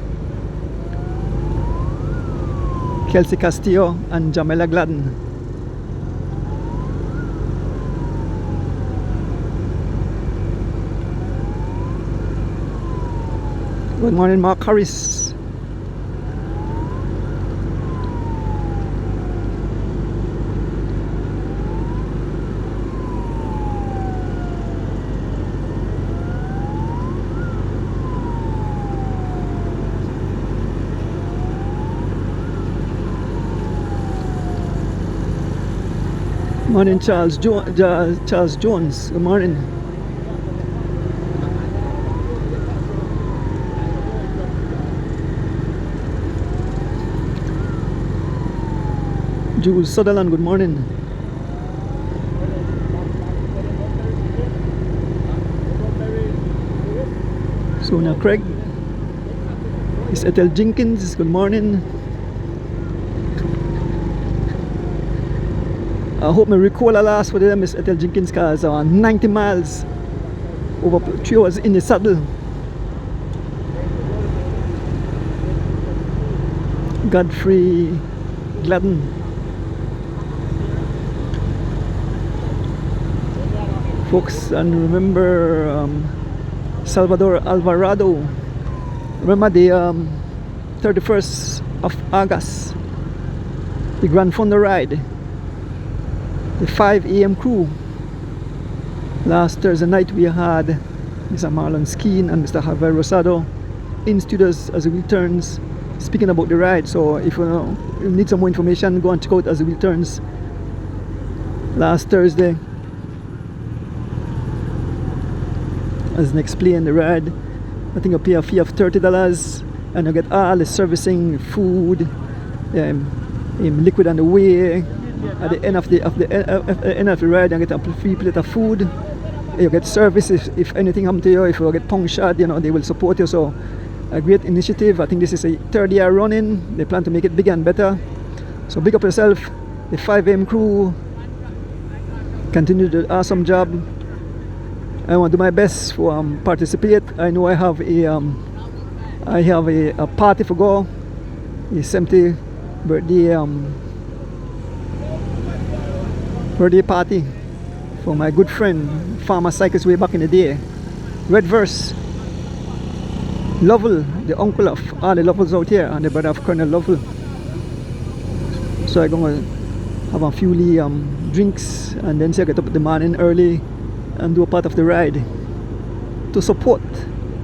Kelsey Castillo and Jamela Gladden. Good morning, Mark Harris. Morning, Charles Jones. Good morning. Jules Sutherland, good morning. Sona Craig. Miss Ethel Jenkins, good morning. I hope my recall last for them, Miss Ethel Jenkins, cause 90 miles over 3 hours in the saddle. Godfrey Gladden. Folks, and remember Salvador Alvarado. Remember the 31st of August, the Grand Fondo ride, the 5 a.m. crew. Last Thursday night we had Mr. Marlon Skeen and Mr. Javier Rosado in studios as the wheel turns, speaking about the ride. So if you need some more information, go and check out as the wheel turns last Thursday. As they explain the ride, I think you pay a fee of $30 and you get all the servicing, food, liquid on the way. At the end of the ride, you get a free plate of food. You get service if anything happens to you. If you get punctured, they will support you. So a great initiative. I think this is a 3rd year running. They plan to make it bigger and better. So big up yourself. The 5 a.m. crew continue the awesome job. I want to do my best to participate. I know I have a party for go, a 70th birthday party for my good friend, Farmer Cyclist way back in the day. Red Verse Lovell, the uncle of all the Lovells out here, and the brother of Colonel Lovell. So I'm going to have a few drinks and then say I get up in the morning early and do a part of the ride to support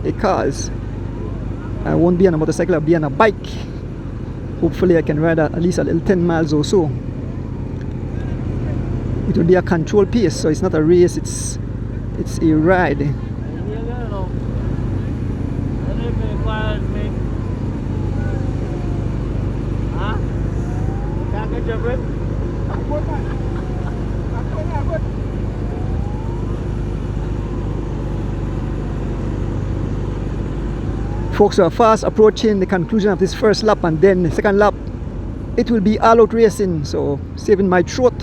a cause. I won't be on a motorcycle, I'll be on a bike. Hopefully I can ride at least a little 10 miles or so. It will be a controlled pace, so it's not a race, it's a ride. Folks are fast approaching the conclusion of this first lap, and then the second lap it will be all out racing. So saving my throat,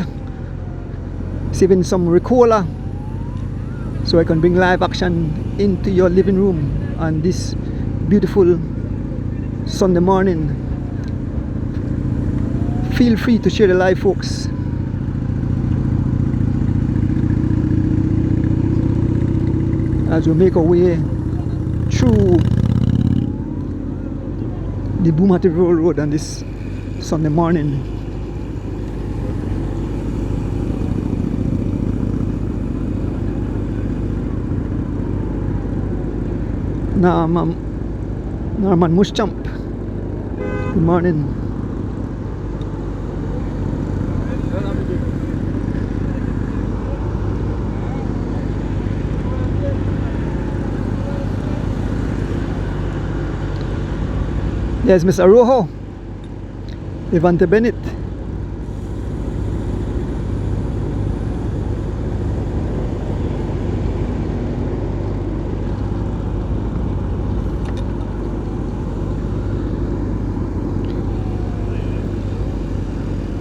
saving some Ricola, so I can bring live action into your living room on this beautiful Sunday morning. Feel free to share the live, folks. As we make our way through the Boomati Road on this Sunday morning. Norman Muschamp, good morning. There's Miss Arojo, Levante Bennett.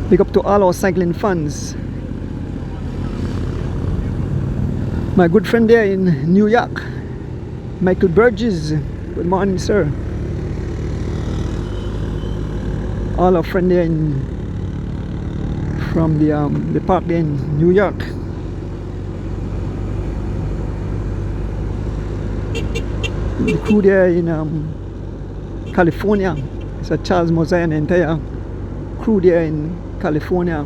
Big up to all our cycling fans. My good friend there in New York, Michael Burgess. Good morning, sir. all our friends there from the park there in New York. The crew there in California. It's a Charles Mosiah and the entire crew there in California.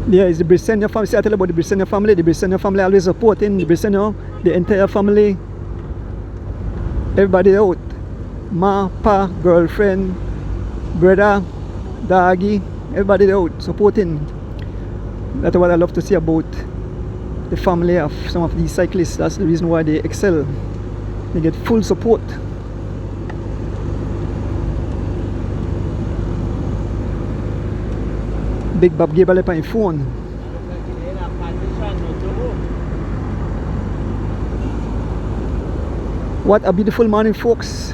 There is the Briseno family. See, I tell you about the Briseno family. The Briseno family always supporting the Briseno, the entire family. Everybody out. Ma, pa, girlfriend, brother, doggy, everybody out supporting. That's what I love to see about the family of some of these cyclists. That's the reason why they excel. They get full support. Big Bob Gabriel up on your phone. What a beautiful morning, folks.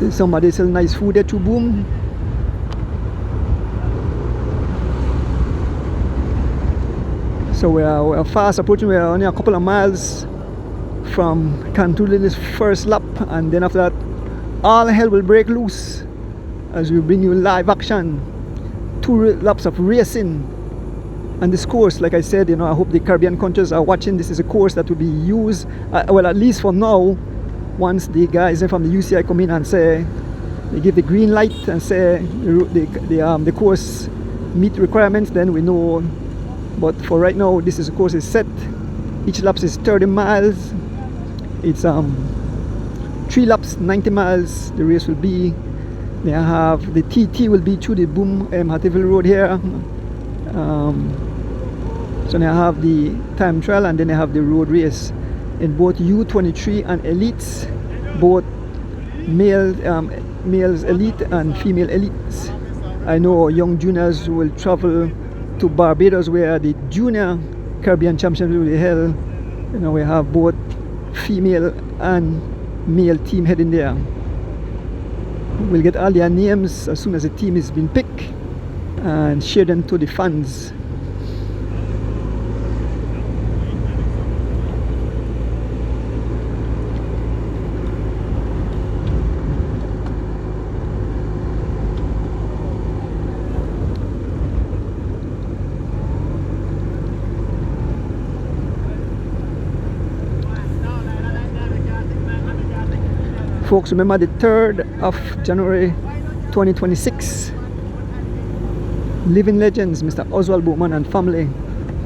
See somebody sell nice food there to boom. So we are fast approaching. We are only a couple of miles from concluding this first lap, and then after that all hell will break loose as we bring you live action. 2 laps of racing on this course. Like I said, I hope the Caribbean countries are watching. This is a course that will be used, well, at least for now. Once the guys from the UCI come in and say, they give the green light and say the course meet requirements, then we know. But for right now, this is, the course is set. Each lap is 30 miles. It's 3 laps, 90 miles. The race will be. They have the TT will be through the Boom Hattieville Road here. So they have the time trial, and then they have the road race in both U23 and elites, both males elite and female elites. I know young juniors will travel to Barbados where the Junior Caribbean Championship will be held. We have both female and male team heading there. We'll get all their names as soon as the team is been picked and share them to the fans. Folks, remember the 3rd of January 2026, living legends Mr. Oswald Bowman and family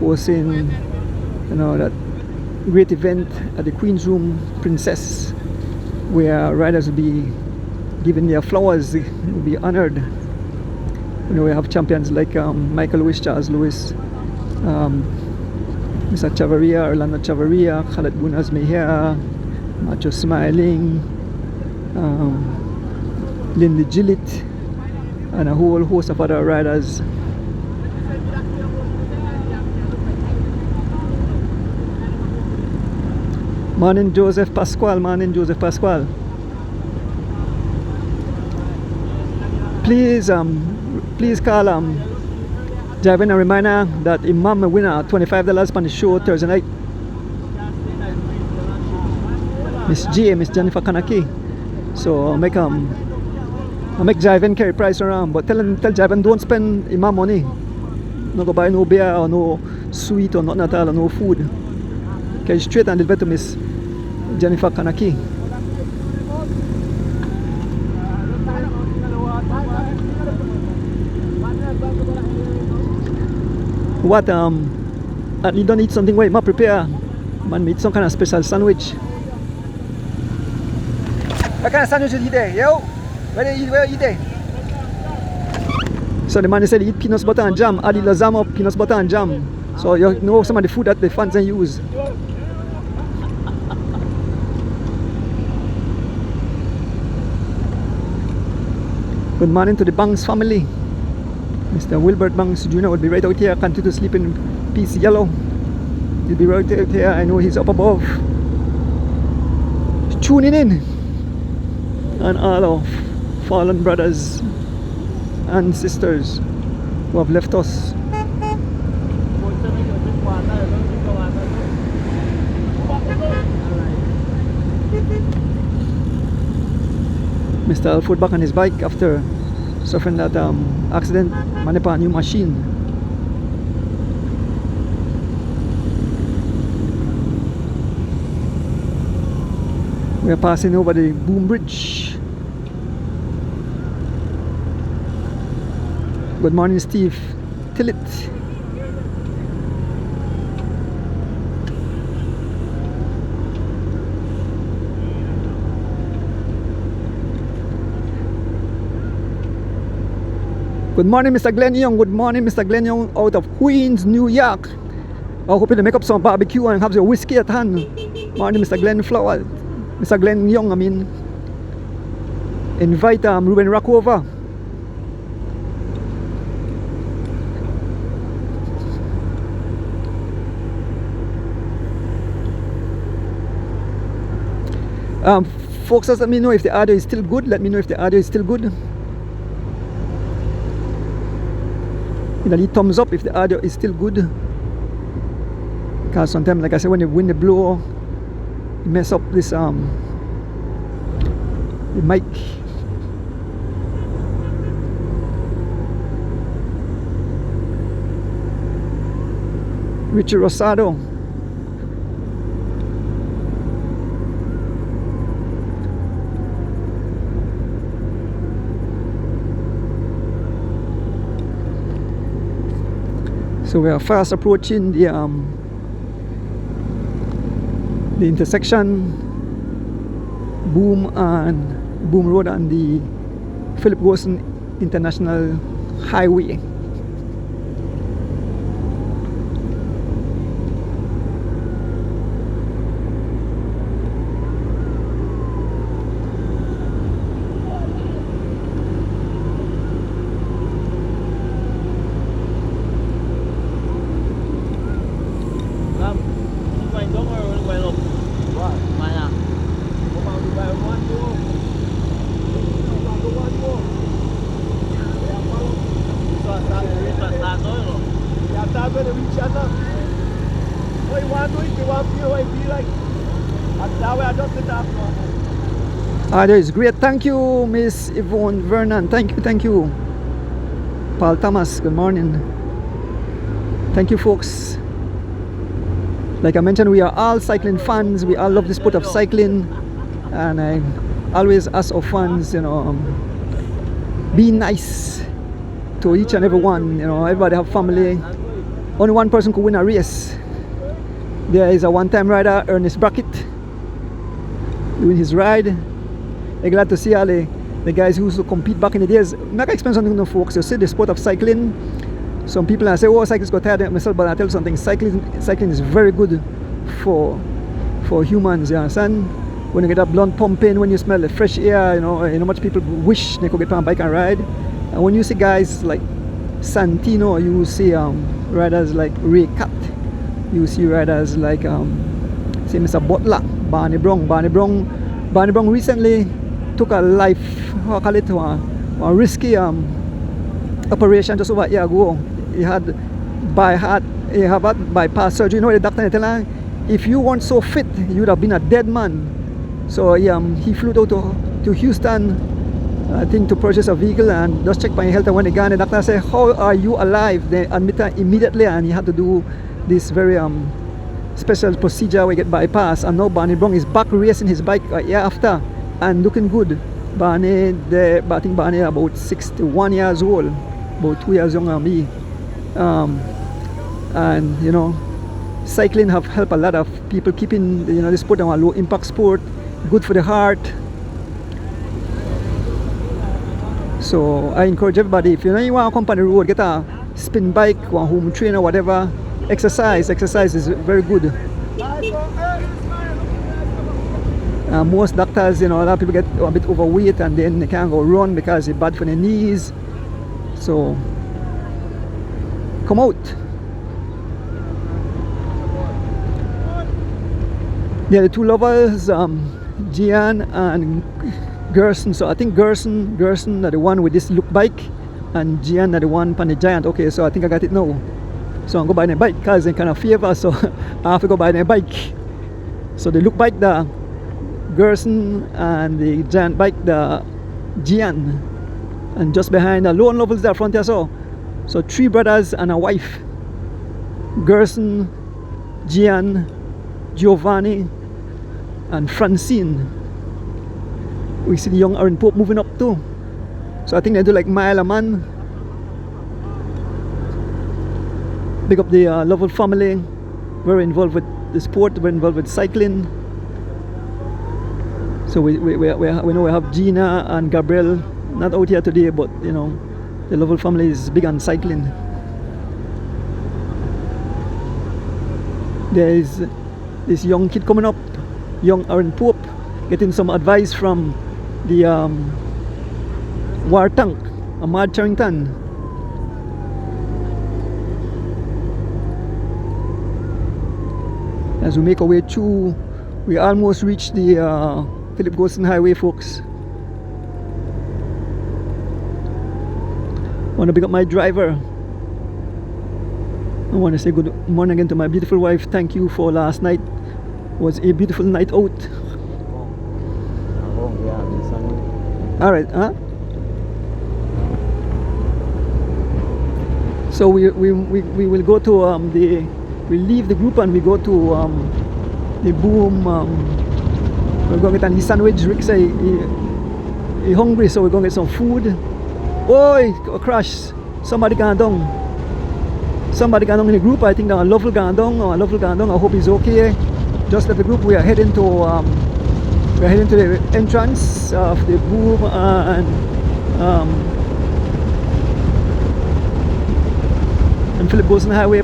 hosting that great event at the Queen's Room Princess, where riders will be given their flowers, will be honored. We have champions like Michael Lewis, Charles Lewis, Mr. Chavarria, Orlando Chavarria, Khaled Bunaz Mejia, Macho Smiling, Lindy Gillett, and a whole host of other riders. Morning Joseph Pascual, morning Joseph Pascual. Please call Javin a reminder that Imam will win $25 on the show Thursday night. Miss Jennifer Kanaki. So I make Javin carry price around, but tell Javin don't spend Imam money. No go buy no beer or no sweet or nothing at all or no food. Okay, straight and deliver to Miss Jennifer Kanaki. What you don't eat something where you prepare. Man, eat some kind of special sandwich. What kind of sandwich you eat there? Yo? Where you eat there? So the man said he eat peanut butter and jam. Adi lasagna, peanut butter and jam. So you know some of the food that the fans use. Good morning to the Banks family. Mr. Wilbert Banks Jr. will be right out here. Continue to sleep in peace, yellow. He'll be right out here. I know he's up above, tuning in. And all our fallen brothers and sisters who have left us. Mr. Alford back on his bike after suffering that accident. Manipa new machine. We are passing over the Boom Bridge. Good morning, Steve Tillett. Good morning, Mr. Glenn Young. Good morning, Mr. Glenn Young out of Queens, New York. I hope you make up some barbecue and have your whiskey at hand. Morning, Mr. Glenn Flower. Mr. Glenn Young, I mean. Invite Ruben Rock over. Folks, just let me know if the audio is still good. Let me know if the audio is still good. You know, leave thumbs up if the audio is still good. Because sometimes, like I said, when the wind blow, you mess up this the mic. Richard Rosado. So we are fast approaching the intersection Boom Road and the Philip Wilson International Highway. That is great. Thank you, Miss Yvonne Vernon. Thank you. Paul Thomas, good morning. Thank you, folks. Like I mentioned, we are all cycling fans. We all love the sport of cycling, and I always ask our fans, you know, be nice to each and every one. You know, everybody have family. Only one person could win a race. There is a one-time rider, Ernest Brackett, doing his ride. I'm glad to see all the guys who used to compete back in the days. I'm not going to explain something to folks. You see the sport of cycling. Some people say, oh, cyclists got tired of myself, but I tell you something, cycling is very good for humans, you understand? When you get that blood pumping, when you smell the fresh air, you know much people wish they could get on a bike and ride. And when you see guys like Santino, you see riders like Ray Cat, you see riders like say Mr. Butler, Barney Brown recently took a life, how I call it, a risky operation just over a year ago. He had bypass surgery. You know the doctor tell him, if you weren't so fit, you would have been a dead man. So he flew out to Houston, I think, to purchase a vehicle and just check my health. And when he got, the doctor said, how are you alive? They admit him immediately, and he had to do this very special procedure where he get bypass. And now Barney Brown is back racing his bike a year after and looking good. I think Barney about 61 years old, about 2 years younger than me. And you know, cycling have helped a lot of people keeping the sport on a low impact sport, good for the heart. So I encourage everybody, if you want to come on the road, get a spin bike, one home trainer, whatever. Exercise is very good. Most doctors, a lot of people get a bit overweight and then they can't go run because it's bad for their knees. So come out. Yeah, the two lovers, Gian and Gerson. So I think Gerson are the one with this look bike, and Gian are the one on the Giant. Okay, so I think I got it now. So I'm going to buy a bike because they kind of favor, so I have to go buy a bike. So the look bike, the Gerson, and the Giant bike, the Gian. And just behind the lone levels there front here, so 3 brothers and a wife. Gerson, Gian, Giovanni, and Francine. We see the young Aaron Pope moving up too. So I think they do like mile a man. Big up the Lovell family. Very involved with the sport, very involved with cycling. So we know we have Gina and Gabriel not out here today, but you know, the Lovell family is big on cycling. There is this young kid coming up, young Aaron Pope, getting some advice from the war tank, Ahmad Charrington. As we make our way through, we almost reach the Philip Golson Highway, folks. I want to pick up my driver. I want to say good morning again to my beautiful wife. Thank you for last night. It was a beautiful night out. All right, huh? So we will go to we leave the group and we go to the Boom. We're going to get a sandwich. Rick say he hungry, so we're going to get some food. Oi, a crash! Somebody gone down. Somebody gone down in the group. I think a Lovell gone down. Or a Lovell gone down. I hope he's okay. Just left the group. We are heading to the entrance of the Boom and Philip Golson Highway.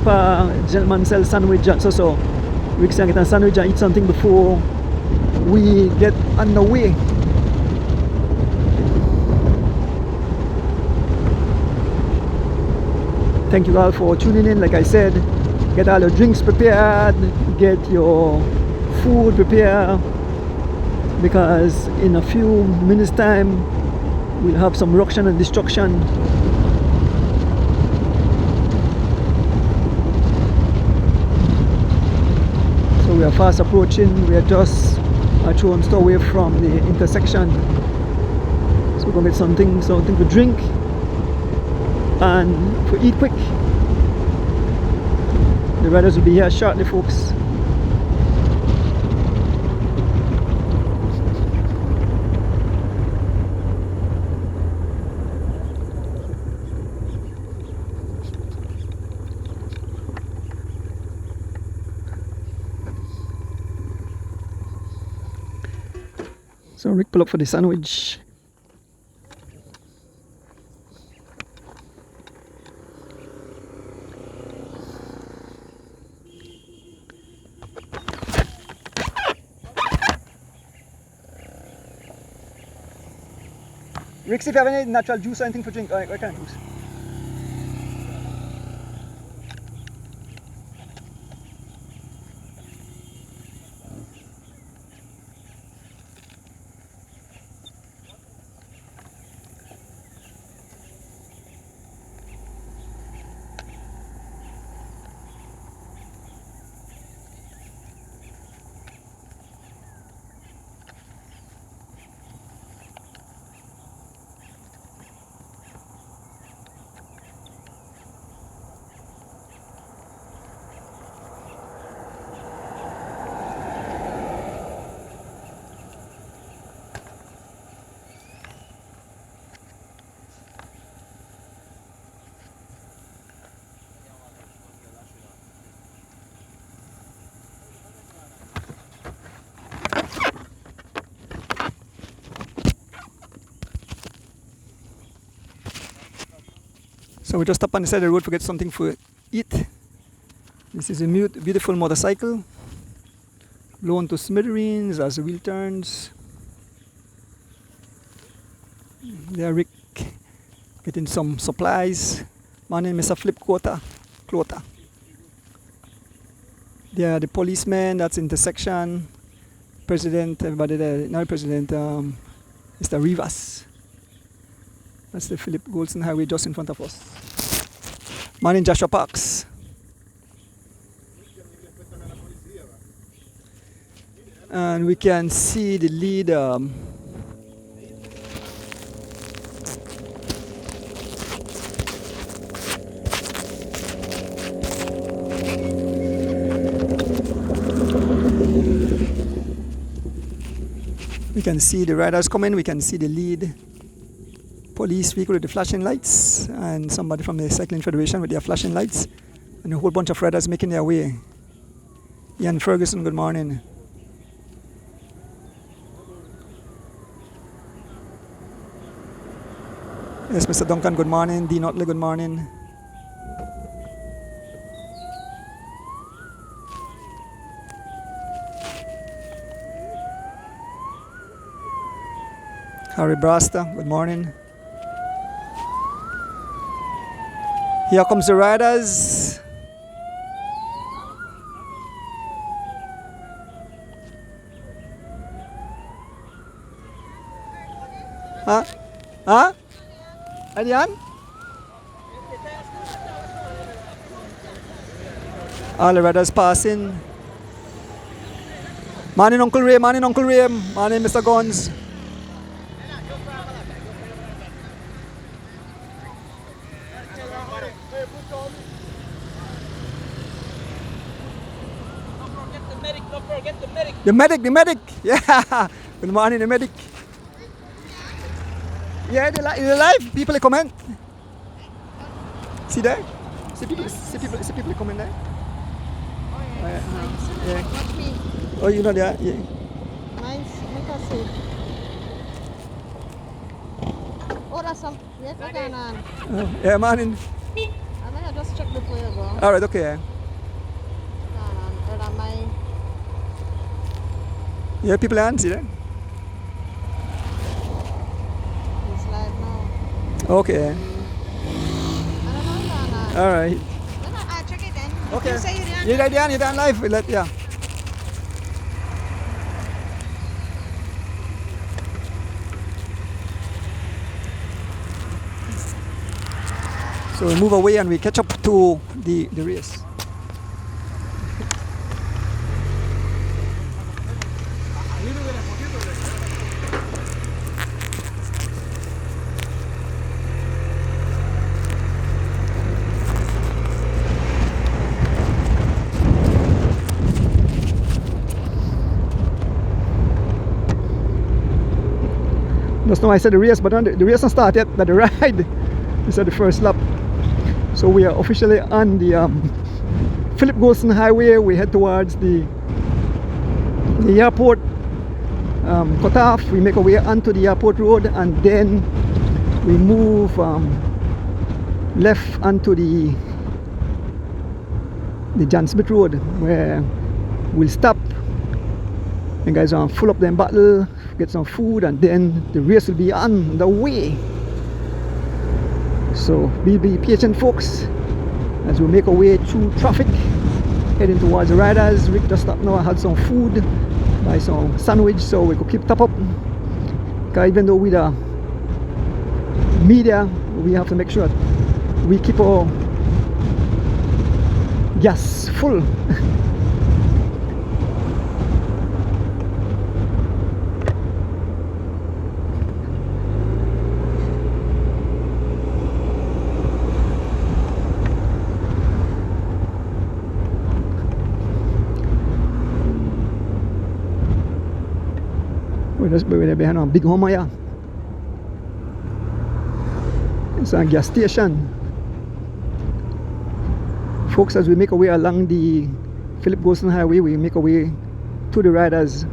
Gentleman sells sandwich, so we can get a sandwich and eat something before we get on the way. Thank you all for tuning in. Like I said, get all your drinks prepared, get your food prepared, because in a few minutes time we'll have some ruction and destruction. So we are fast approaching. We are just a throw store away from the intersection. So we're gonna get something to drink and to eat quick. The riders will be here shortly, folks. So Rick pull up for the sandwich. Rick, if you have any natural juice or anything for drink, what kind of juice? So we just stop on the side of the road to get something to eat. This is a beautiful motorcycle, blown to smithereens as the wheel turns. There Rick getting some supplies. My name is Flip Clota. There are the policemen, that's intersection. President, everybody there, now President Mr. Rivas. That's the Philip Golson Highway just in front of us. My name is Joshua Parks. And we can see the lead can see the riders coming. We can see the lead police vehicle with the flashing lights and somebody from the Cycling Federation with their flashing lights and a whole bunch of riders making their way. Ian Ferguson, good morning. Yes, Mr. Duncan, good morning. Dean Otley, good morning. Harry Brasta, good morning. Here comes the riders. Huh? Huh? Adian? All the riders passing. Morning, Uncle Ray. Morning, Uncle Ray. Morning, Mr. Guns. The medic. Yeah. Good morning, the medic. Yeah, they live. People comment. See there? See people comment there? Oh, yeah. Yeah. Not me. Oh, you know that? Yeah. Mine's Mikasi. Oh, that's some. Yes, I can. Oh, yeah, morning. I mean, I just check before you go. All right, okay. My. Yeah, people are see there? It's live now. Okay. I don't know, Dana. All right. No, I check it then. Okay. You say you're done. You're done live. Yeah. So we move away and we catch up to the race. Just now I said the race, but the race hasn't started yet, but the ride is at the first lap. So we are officially on the Philip Golson Highway. We head towards the airport cut off. We make our way onto the airport road and then we move left onto the John Smith Road, where we'll stop and guys will fill up them bottle, get some food, and then the race will be on the way. So be patient, folks, as we make our way through traffic heading towards the riders. Rick just stopped now, I had some food, buy some sandwich so we could keep top up, because even though with the media we have to make sure we keep our gas full. We're behind a big home here. It's a gas station. Folks, as we make our way along the Philip Golson Highway, we make our way to the riders.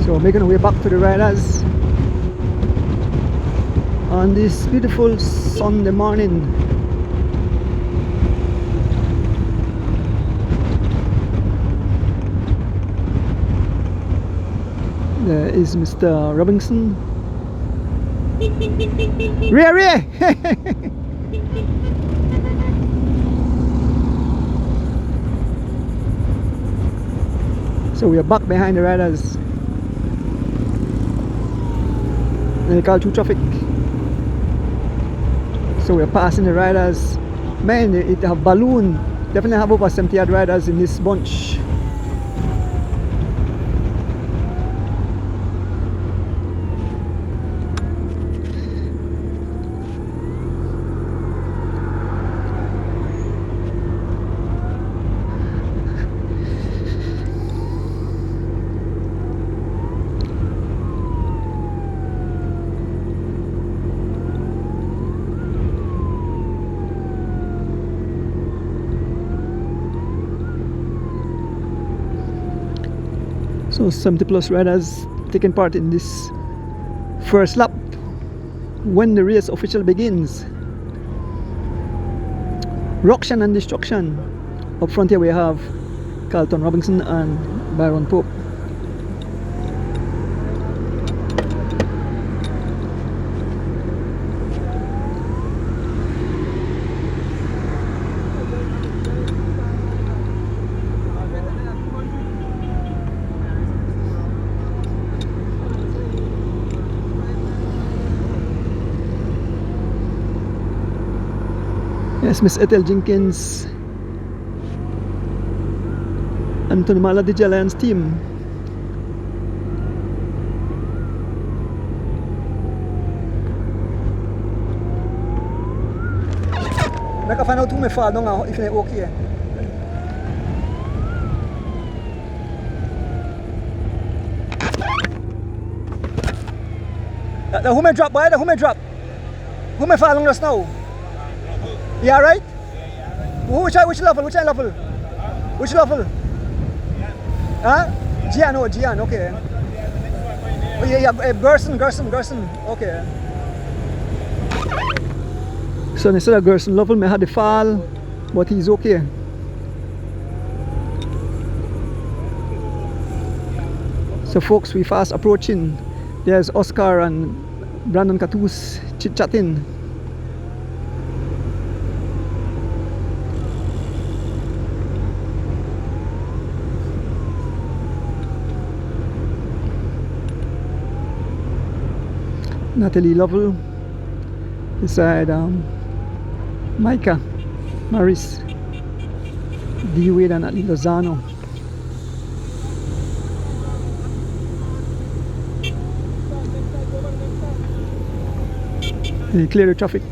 So making our way back to the riders on this beautiful Sunday morning. There is Mr. Robinson. Ray! So we are back behind the riders. Call through traffic. So we're passing the riders. Man, it have balloon. Definitely have over 70 odd riders in this bunch. So 70 plus riders taking part in this first lap when the race officially begins. Ruction and Destruction. Up front here we have Carlton Robinson and Byron Pope. Yes, Miss Ethel Jenkins, Anthony Mala DJ Alliance team. I can find out who may fall down if they're okay. Who may drop, boy? Who may drop? Who may fall down the snow? Yeah, right? Which level? Which level? Which level? Huh? Gian, oh, Gian, okay. Oh, yeah, Gerson, okay. So instead of Gerson level, may have the fall, but he's okay. So folks, we fast approaching. There's Oscar and Brandon Catus chit-chatting. Natalie Lovell beside Micah, Maris, D. Wade and Natalie Lozano. They clear the traffic.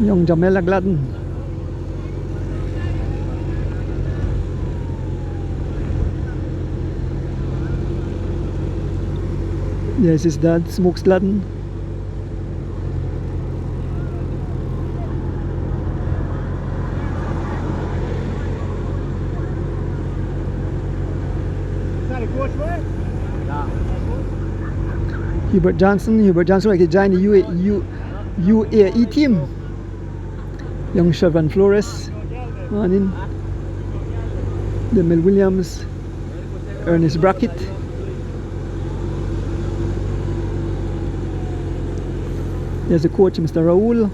Young Jamela Gladden. Yes, his dad, Smokes Gladden. Is that a coach, right? Hubert Johnson like he joined the UAE team. Young Chevron Flores, Manin, Demel Williams, Ernest Brackett. There's the coach, Mr. Raul.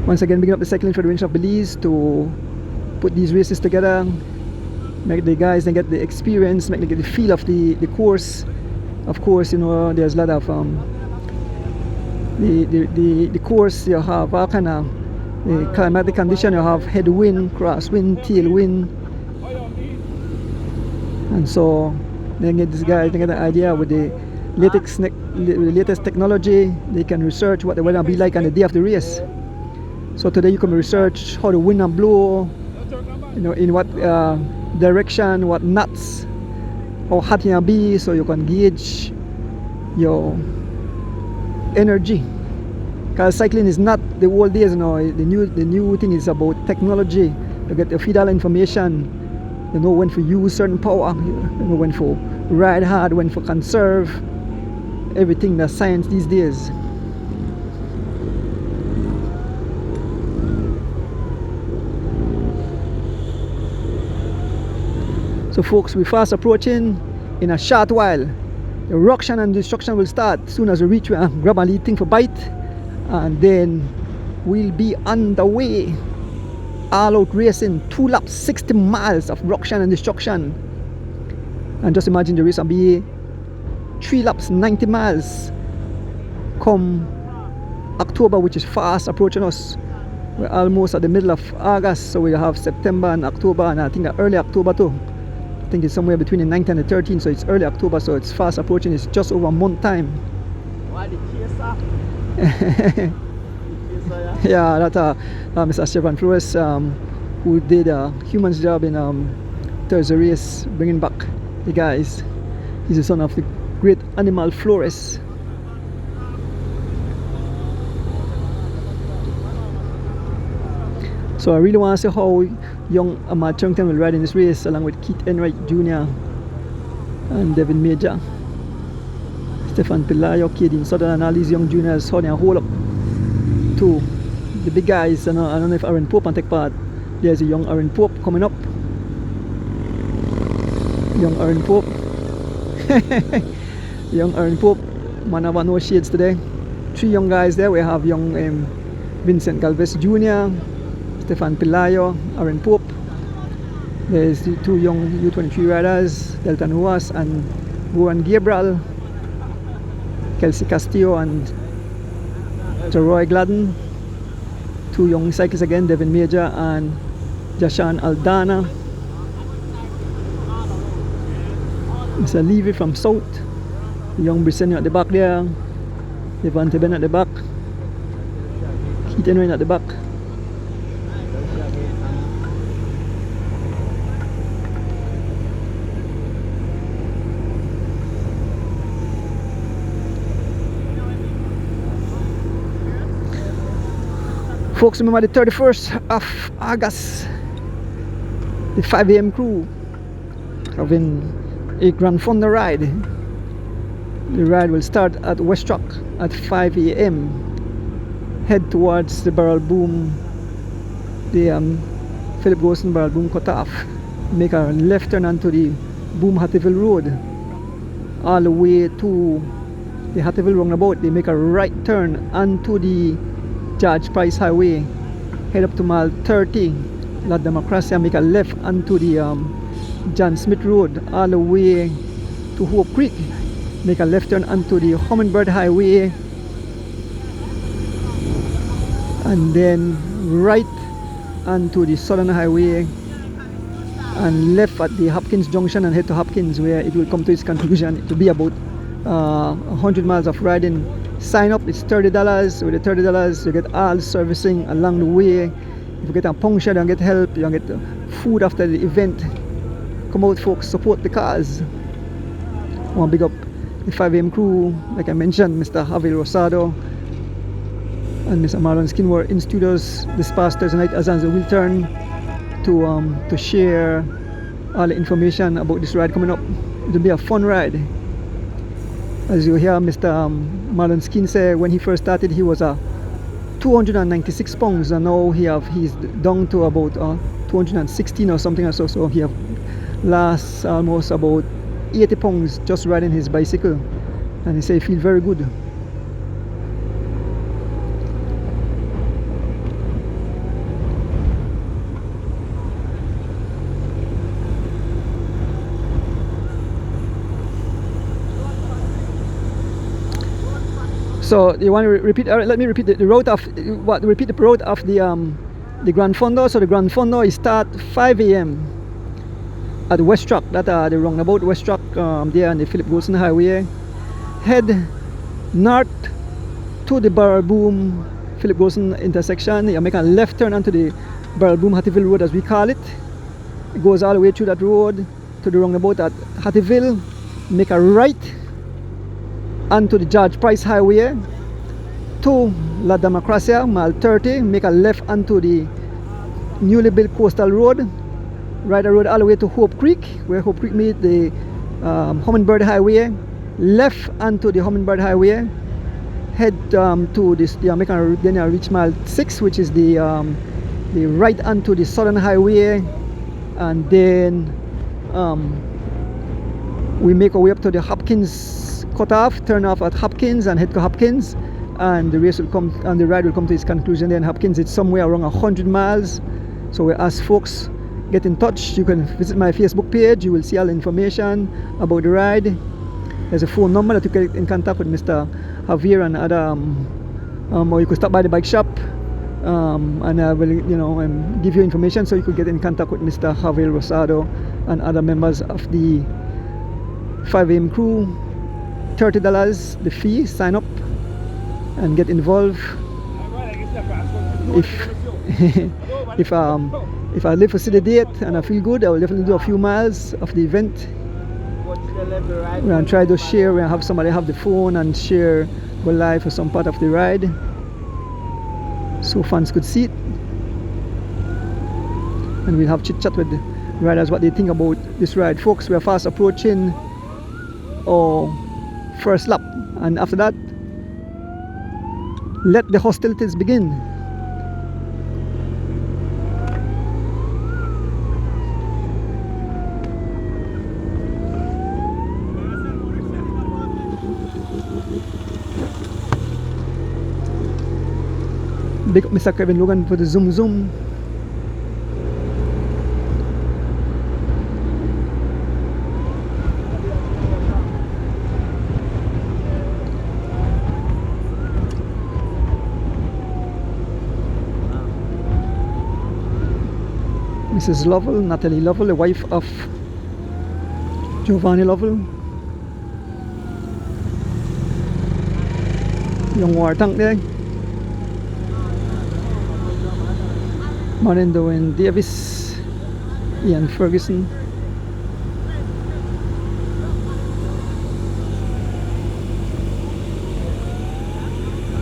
Once again, bigging up the Cycling Federation of Belize to put these races together, make the guys then get the experience, make them get the feel of the course. Of course, you know, there's a lot of the course. You have all kind of climatic condition. You have headwind, crosswind, tailwind, and so then get this guy, they get an idea with the latest technology. They can research what the weather will be like on the day of the race. So today you can research how the wind will blow, you know, in what direction, what knots, how hot it will be, so you can gauge your energy. Because cycling is not the old days, you know. The new thing is about technology. You get to feed all information. You know when to use certain power, you know when to ride hard, when to conserve. Everything that's science these days. So folks, we're fast approaching. In a short while, the ruction and destruction will start. As soon as we reach, we'll grab a lead thing for bite, and then we'll be on the way. All out racing, 2 laps, 60 miles of ruction and destruction. And just imagine the race will be 3 laps, 90 miles come October, which is fast approaching us. We're almost at the middle of August, so we have September and October, and I think that early October too. I think it's somewhere between the 9th and the 13th, so it's early October, so it's fast approaching. It's just over a month time. Why the chaser? Yeah, that's Mr. Chevron Flores, who did a human's job in Thursday race, bringing back the guys. He's the son of the great Animal Flores. So I really want to see how young Ahmad Chungten will ride in this race, along with Keith Enright Jr. and Devin Major, Stefan Pelayo, Kadeen Sutherland, and all these young juniors, how they hold up to the big guys. I don't know if Aaron Pope can take part. There's a young Aaron Pope coming up. Young Aaron Pope. Young Aaron Pope. Man have no shades today. 3 young guys there. We have young Vincent Galvez Jr., Stefan Pelayo, Aaron Pope. There's the 2 young U23 riders, Delta Nuas and Goran Gabriel, Kelsey Castillo and Jeroy Gladden. 2 young cyclists again, Devin Major and Jashan Aldana. Mr. Levy from South, the young Briseno at the back there, Devante Ben at the back, Keith Enright at the back. Folks, remember the 31st of August, the 5 a.m. crew having a Grand Fonda ride. The ride will start at West Rock at 5 a.m. Head towards the Barrel Boom, the Philip Golson Barrel Boom cutoff. Make a left turn onto the Boom Hattieville Road all the way to the Hattieville roundabout. They make a right turn onto the George Price Highway, head up to mile 30, La Democracia, make a left onto the John Smith Road all the way to Hope Creek, make a left turn onto the Hummingbird Highway, and then right onto the Southern Highway and left at the Hopkins Junction and head to Hopkins, where it will come to its conclusion. It will be about 100 miles of riding. Sign up, it's $30. With the $30 you get all servicing along the way. If you get a puncture, you don't get help, you don't get food after the event. Come out folks, support the cause. I want to big up the 5 a.m. crew, like I mentioned, Mr. Javier Rosado and Mr. Marlon Skin were in studios this past Thursday night as they will turn to share all the information about this ride coming up. It will be a fun ride. As you hear Mr. Marlon Skin say, when he first started he was 296 pounds, and now he's down to about 216 or something or so. So he have lost almost about 80 pounds just riding his bicycle, and he say he feel very good. So you want to repeat? Let me repeat the route of what? Repeat the route of the Grand Fondo. So the Grand Fondo is start 5 a.m. at West Rock. That the roundabout West Rock there on the Philip Golson Highway. Head north to the Barrel Boom Philip Golson intersection. You make a left turn onto the Barrel Boom Hattieville Road, as we call it. It goes all the way through that road to the roundabout at Hattieville. Make a right onto the George Price Highway to La Democracia, mile 30, make a left onto the newly built Coastal Road, ride the road all the way to Hope Creek, where Hope Creek meet the Hummingbird Highway, left onto the Hummingbird Highway, head to this, then you reach mile 6, which is the right onto the Southern Highway, and then we make our way up to the Hopkins cutoff, turn off at Hopkins and head to Hopkins, and the race will come and the ride will come to its conclusion. Then Hopkins, it's somewhere around 100 miles. So we ask folks, get in touch. You can visit my Facebook page, you will see all the information about the ride. There's a phone number that you can get in contact with Mr. Javier and other, or you could stop by the bike shop, and I will, give you information so you could get in contact with Mr. Javier Rosado and other members of the 5 AM crew. $30 the fee, sign up and get involved. If I live to see the date and I feel good, I will definitely do a few miles of the event. We're gonna try to share, we're gonna have somebody have the phone and share, go live for some part of the ride so fans could see it, and we'll have chit chat with the riders what they think about this ride. Folks, we are fast approaching our first lap, and after that let the hostilities begin. Big up Mr. Kevin Logan for the zoom. Mrs. Lovell, Natalie Lovell, the wife of Giovanni Lovell. Young war tank there. Marindo and Davis, Ian Ferguson.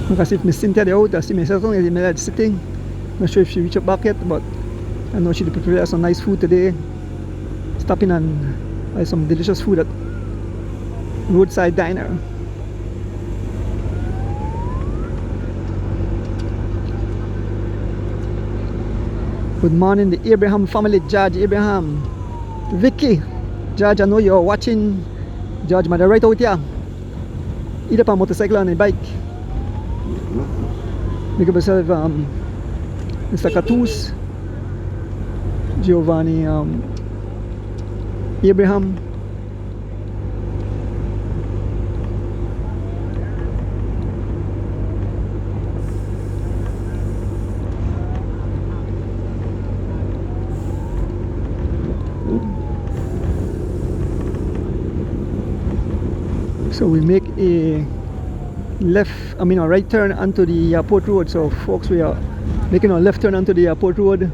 Because if Miss Cynthia the out, I see myself on the sitting. Not sure if she reached up back yet, but I know she prepared some nice food today. Stopping and buy some delicious food at Roadside Diner. Good morning, the Abraham family. Judge Abraham, Vicky, Judge, I know you're watching. Judge, mother right out here, either on a motorcycle or on a bike. Make up yourself, Mr. Catus, Giovanni, Abraham. So we make a a right turn onto the airport road. So folks, we are making a left turn onto the airport road.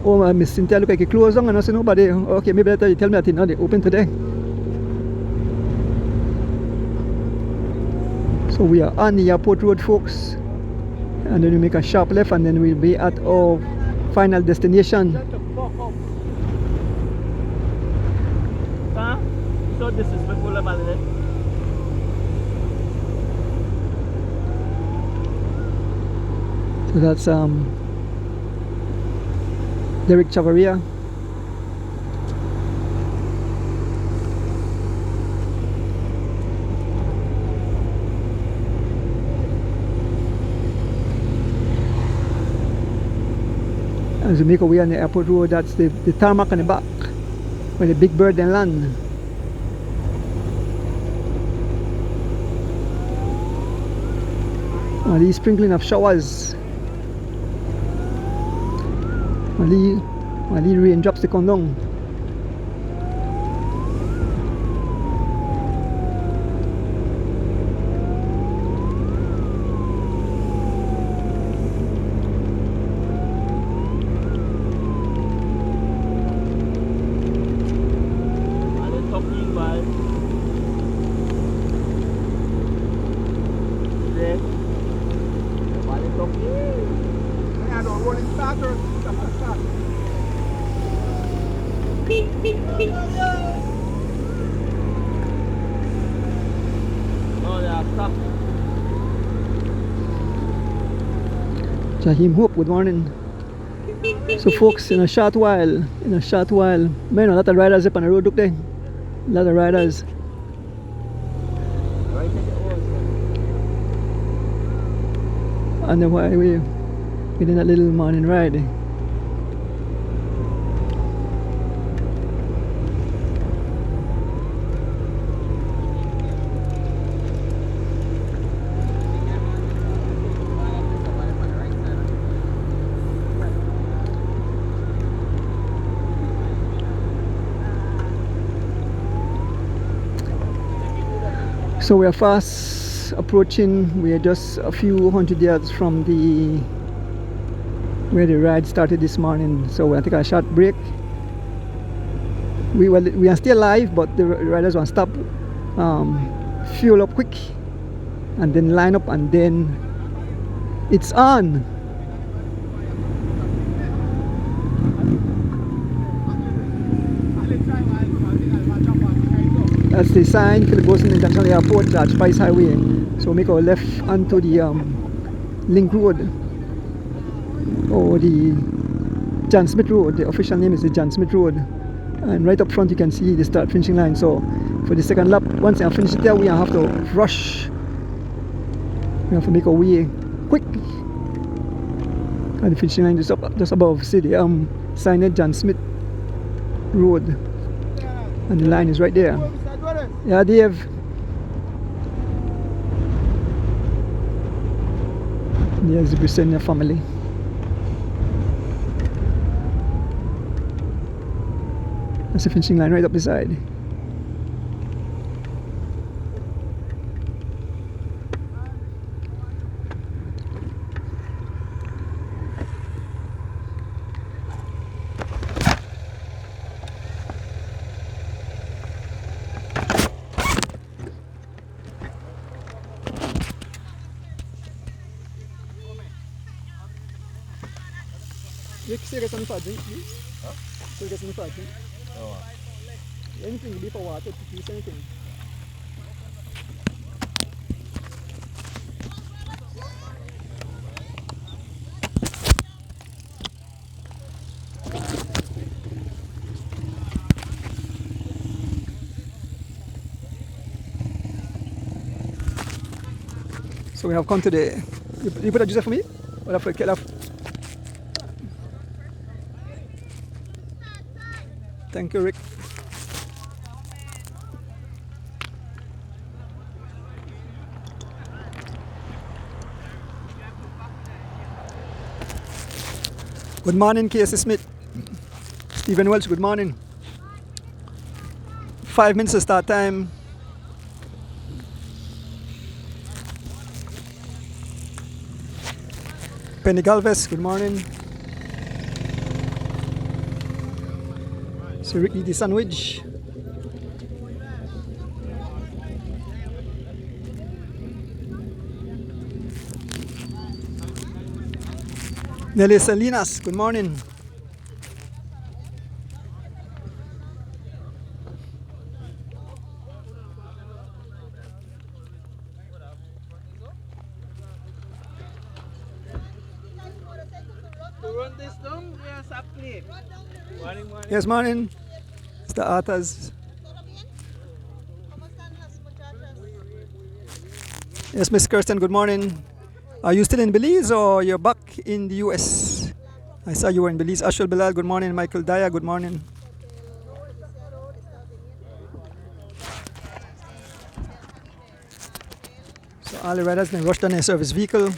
Oh, Miss Cynthia look like it closed down and I said nobody. Okay, maybe later you tell me that it's not open today. So we are on the airport road, folks, and then we make a sharp left and then we'll be at our final destination. So this is before the So that's Derek Chavaria. As we make our way on the airport road, that's the tarmac on the back where the big bird then land. These sprinkling of showers. Mali raindrops to come down. Jahim Hope, good morning. So folks, in a short while, man, a lot of riders up on the road, look there. A lot of riders. And then why we did a little morning ride. So we are fast approaching. We are just a few hundred yards from where the ride started this morning. So we'll take a short break. We are still alive, but the riders want to stop, fuel up quick, and then line up, and then it's on. That's the sign for the Boston International Airport, at Spice Highway. So make our left onto the Link Road, or the John Smith Road. The official name is the John Smith Road. And right up front you can see the start finishing line. So for the second lap, once I finish it there, we have to rush. We have to make our way quick. And the finishing line is up just above. See the signed John Smith Road, and the line is right there. Yeah, Dave. There's the Britannia family. That's the finishing line right up beside. Rick, say get something for a drink, please. Huh? So get something for a drink. Oh. Anything, beef or water, please, anything. So we have come to the. You put a juice for me? Or for Kelaf? Thank you, Rick. Good morning, Casey Smith. Stephen Welch, good morning. 5 minutes to start time. Penny Galvez, good morning. So Rick eat the sandwich. Nelly Salinas, good morning. Yes, morning. It's the Arthurs. Yes, Miss Kirsten, good morning. Are you still in Belize or you're back in the US? I saw you were in Belize. Ashwell Bilal, good morning. Michael Daya, good morning. So all the riders then rushed on their service vehicle.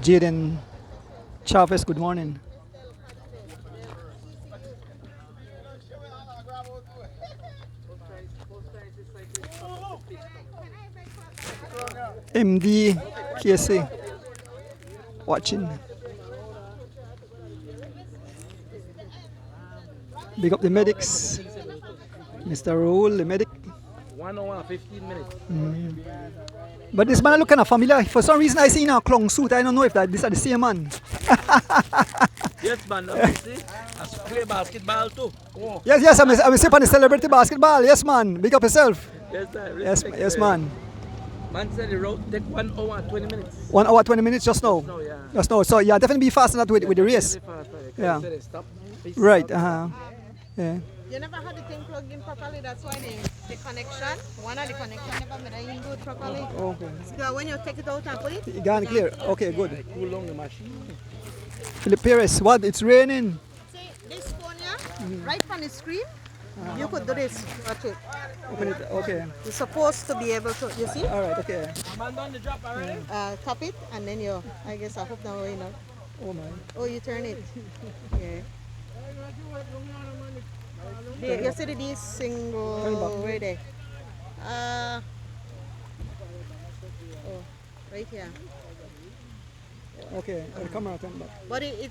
Jaden Chavez, good morning. MD KSA watching. Big up the medics. Mr. Raul, the medic. 1 hour, 15 minutes. But this man look kind of familiar. For some reason I see in a clown suit. I don't know if these are the same man. Yes, man. See? I play basketball too. Oh. Yes, I'm on the celebrity basketball. Yes, man. Big up yourself. Yes, sir. Yes, man. Man said the road take 1 hour, 20 minutes. 1 hour, 20 minutes just now. Yeah. Just now. So yeah, definitely be fast enough with the race. Yeah. Right. Yeah. You never had the thing plugged in properly, that's why the connection, one of the connection never made it good properly. Okay. So when you take it out and put it, You got it clear. Okay, good. Cool down the machine. Philip Perez, what? It's raining. see this phone here, right from the screen, you could do this. Watch it. Open it. Okay. You're supposed to be able to, you see? All right. Okay. Man done the drop already? Tap it and then you, I guess I hope now you know. Oh my. Oh, you turn it. Yeah. You see the single right there. Oh, right here. Okay, the camera turn back. But it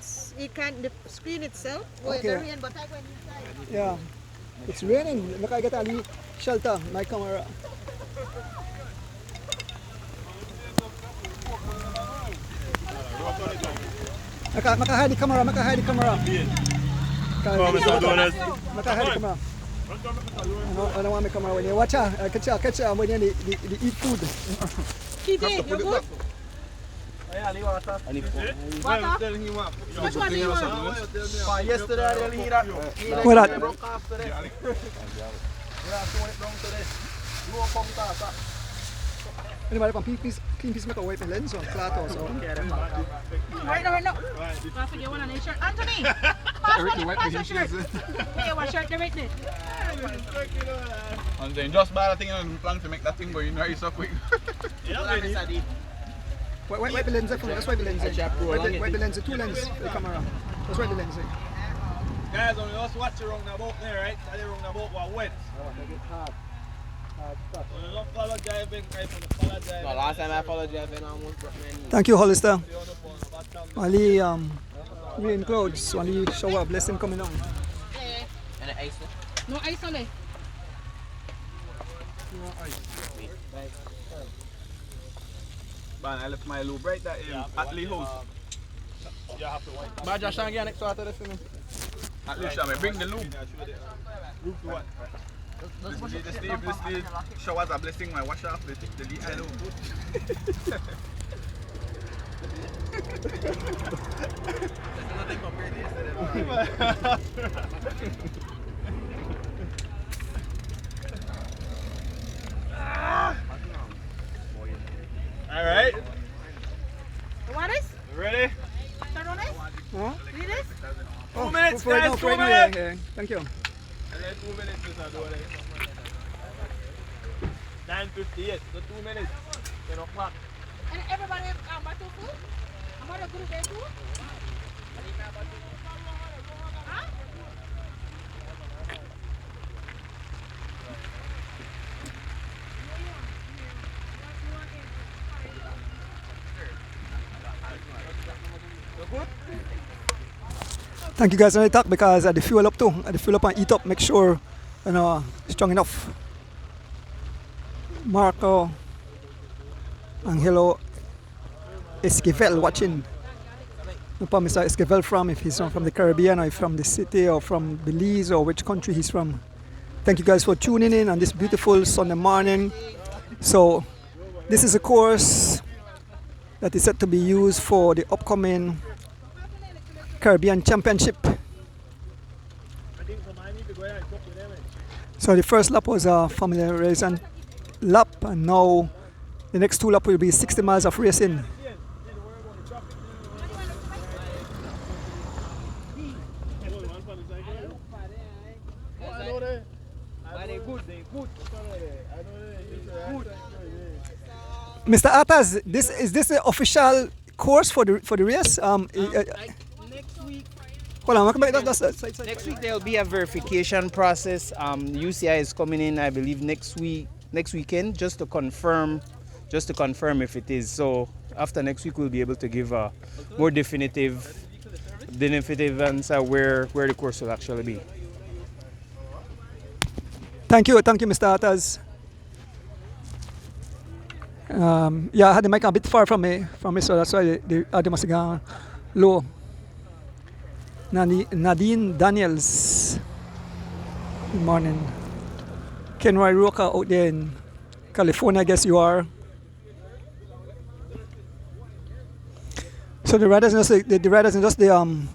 can't, the screen itself, Okay. the rain, but I went inside. Yeah. It's raining. Look, I get a shelter, my camera. Maka hide the camera, maka hide the camera. Maka hide the camera. I don't want my camera when you watch her. Catch her when you eat food. Kitty, you good? Water? Which one do you want? Yesterday I didn't hear that. What that? Broke off today. Yeah, so it down today. You won't come to us. Anybody from clean piece make a wipe and lens or flat or so. Right now. I forget one on his shirt. Anthony! Pass your shirt. Hey, what shirt they right there? And then just buy the thing and plan to make that thing go in very so quick. Wipe the lens for me. Let's wipe the lens. Wipe the lens, two lens for the camera. Let's wipe the lens. Guys, only just watch around the boat there, right? Around the boat was wet. No, last time I followed driving, I almost broke my knee. Thank you, Hollister. Only rain clouds, only shower blessing coming on. And the ice. No ice on it. Man, I left my lube right there at Lee House. But Josh and get next to this thing. At least I may bring the lube. Lube to what? This showers are blessing my wash off the lead I know. All right. What is? Ready? Start on it? Huh? Read this? 2 minutes, for right guys, now, 2 for right now, minutes. yeah. Thank you. 9:58, so 2 minutes. 10 o'clock. And everybody back to food? I'm going to group there too? Huh? Thank you guys on the talk because the fuel up too. The fuel up and eat up, make sure strong enough. Marco Angelo Esquivel watching. No problem, Mr. Esquivel from, if he's from the Caribbean or from the city or from Belize or which country he's from. Thank you guys for tuning in on this beautiful Sunday morning. So this is a course that is set to be used for the upcoming Caribbean Championship. So the first lap was a familiarization lap, and now the next two laps will be 60 miles of racing. Mr. Atas, is this the official course for the race? Next week. Hold on, that's Next week there will be a verification process. UCI is coming in, I believe, next weekend, just to confirm if it is. So after next week, we'll be able to give a more definitive answer where the course will actually be. Thank you, Mr. Atas. Yeah, I had the mic a bit far from me, so that's why the audio must have gone low. Nadine Daniels, good morning. Kenroy Roca out there in California, I guess you are. So the riders just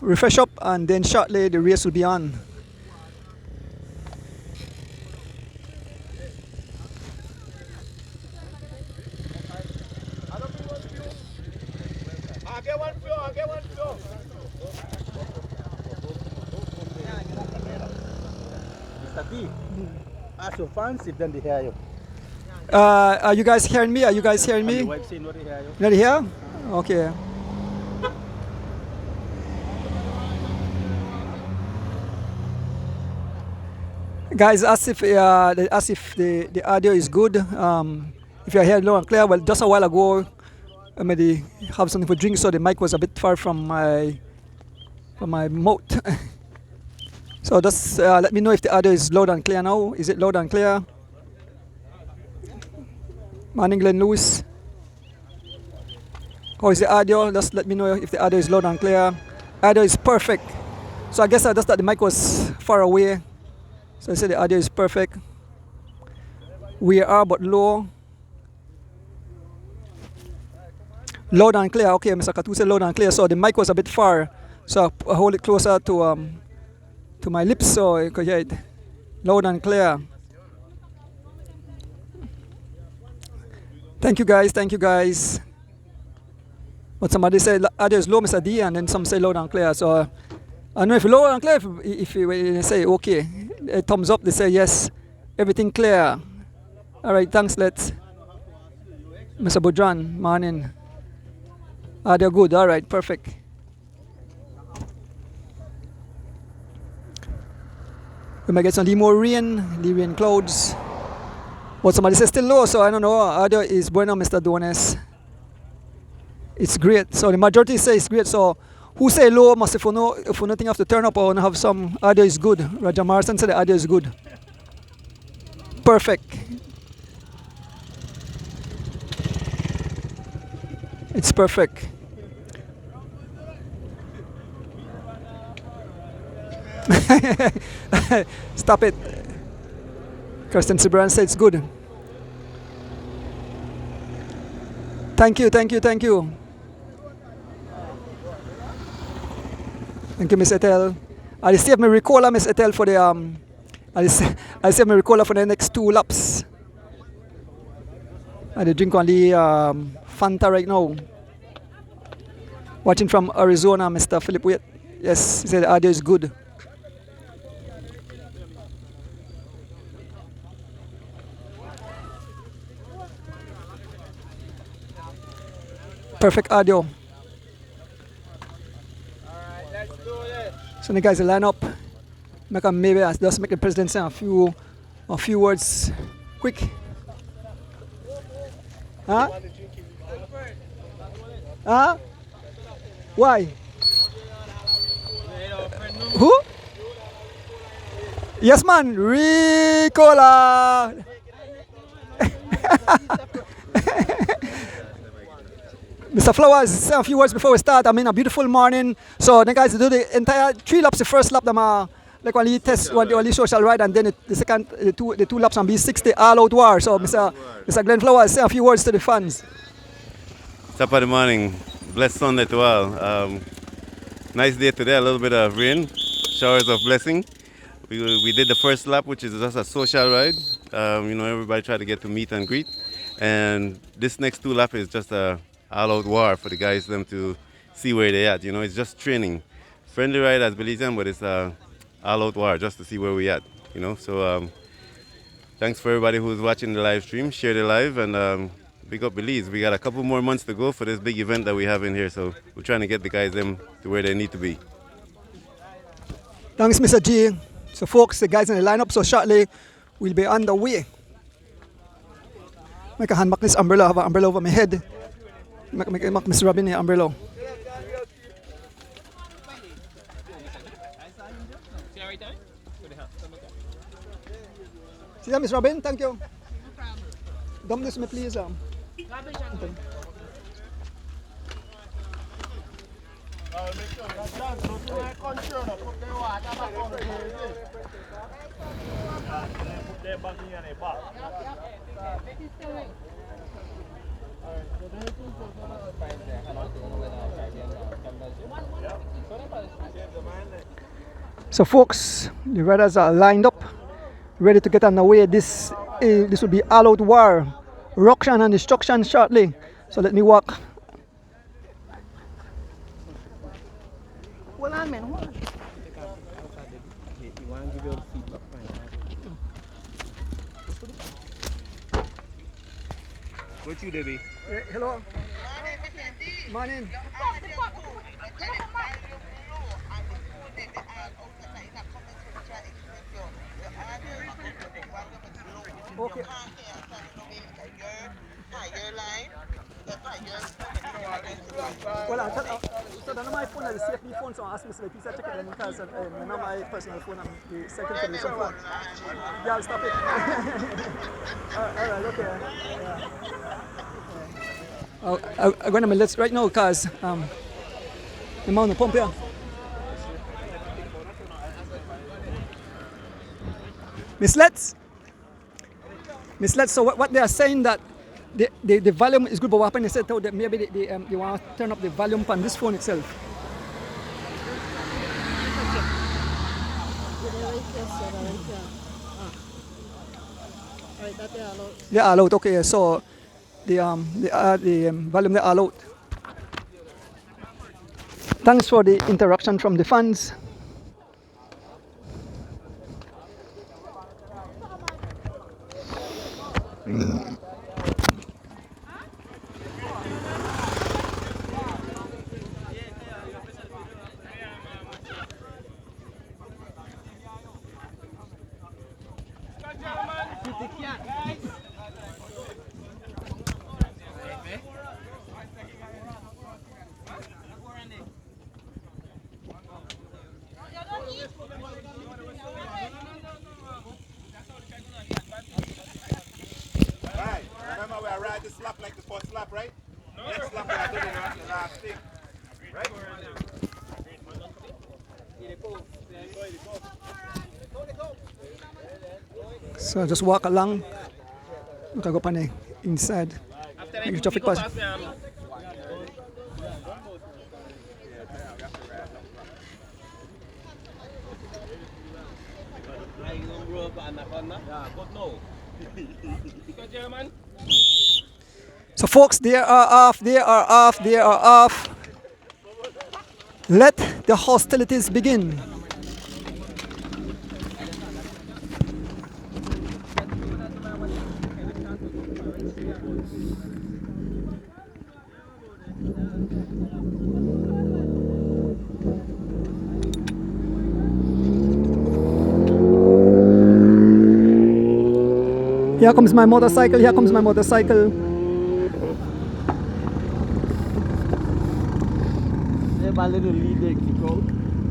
refresh up, and then shortly the race will be on. I'll get one few. Mr. B, ask your fans if then they hear you. Are you guys hearing me? Wife saying what they hear you. Not here? Okay. Guys, ask if the audio is good. If you're here low and clear, well, just a while ago, I maybe have something for drink, so the mic was a bit far from my mouth. So just let me know if the audio is loud and clear now. Is it loud and clear? Morning, Glenn Lewis. How is the audio? Just let me know if the audio is loud and clear. Audio is perfect. So I guess I just thought the mic was far away. So I said the audio is perfect. We are but low. Loud and clear. Okay, Mr. Katu said loud and clear. So the mic was a bit far. So I hold it closer to my lips so I could hear it. Loud and clear. Thank you guys. Thank you guys. But somebody said audio is low, Mr. D, and then some say loud and clear. So I don't know if loud and clear. If you say okay, a thumbs up. They say yes, everything clear. All right, thanks. Let's. Mr. Budran, morning. They're good. All right, perfect. We might get some more rain clouds. But somebody says still low, so I don't know. Audio is bueno, Mr. Dones. It's great. So the majority say it's great. So who say low must if you nothing have to turn up or have some audio is good. Raja Marson said the audio is good. Perfect. It's perfect. Stop it. Kirsten Sibran said it's good. Thank you, thank you, thank you. Thank you, Miss Etel. I'll save my Ricola, Miss Etel, for the I'll save my Ricola for the next 2 laps. I drink only Fanta right now. Watching from Arizona, Mr. Philip Witt. Yes, he said the audio is good. Perfect audio. Alright, let's do this. So the guys will line up. Maybe just make the president say a few words quick. Huh? Huh? Why? Who? Yes, man. Ricola. Mr. Flowers, say a few words before we start. I mean, a beautiful morning. So the guys do the entire 3 laps. The first lap, them are like only test, only social ride, and then the second, the two laps on B60 all out war. So Mr. Glenn Flowers, say a few words to the fans. Top of the morning, blessed Sunday to all. Nice day today, a little bit of rain, showers of blessing. We did the first lap, which is just a social ride. Everybody tried to get to meet and greet. And this next 2 lap is just a all-out war for the guys them to see where they're at. It's just training. Friendly ride as Belizean, but it's a all-out war just to see where we're at. So thanks for everybody who's watching the live stream. Share the live and big up Belize. We got a couple more months to go for this big event that we have in here. So we're trying to get the guys them to where they need to be. Thanks, Mr. G. So folks, the guys in the lineup, so shortly we'll be on the way. Make a hand back this umbrella. I have an umbrella over my head. Make Mr. Robin the umbrella. See that, Miss Robin? Thank you. Dump this me, please. So folks, the riders are lined up, ready to get on the way. This will be all-out war, ruction and destruction shortly. So let me walk. Hold on, man. Hold on. What you, Debbie? Hello. Morning. Okay. Well, so the my phone is a safety phone, so I asked Mr. Leticia to check it in because not my personal phone, I'm the second generation phone. Yeah, I'll stop it. Alright, okay. Yeah. I'm going to my list right now because I'm on the pump here. Miss Letts, so what they are saying that the volume is good, but what happened, they said that maybe they want to turn up the volume on this phone itself. They are allowed, okay, so the volume they are allowed. Thanks for the interaction from the fans. Right. Remember we are riding the slap like the first slap, right? Next slap we are doing the last thing. Right? So just walk along. Look, I go on the inside. Make the traffic pass. So folks, they are off, they are off, they are off. Let the hostilities begin. Here comes my motorcycle, here comes my motorcycle.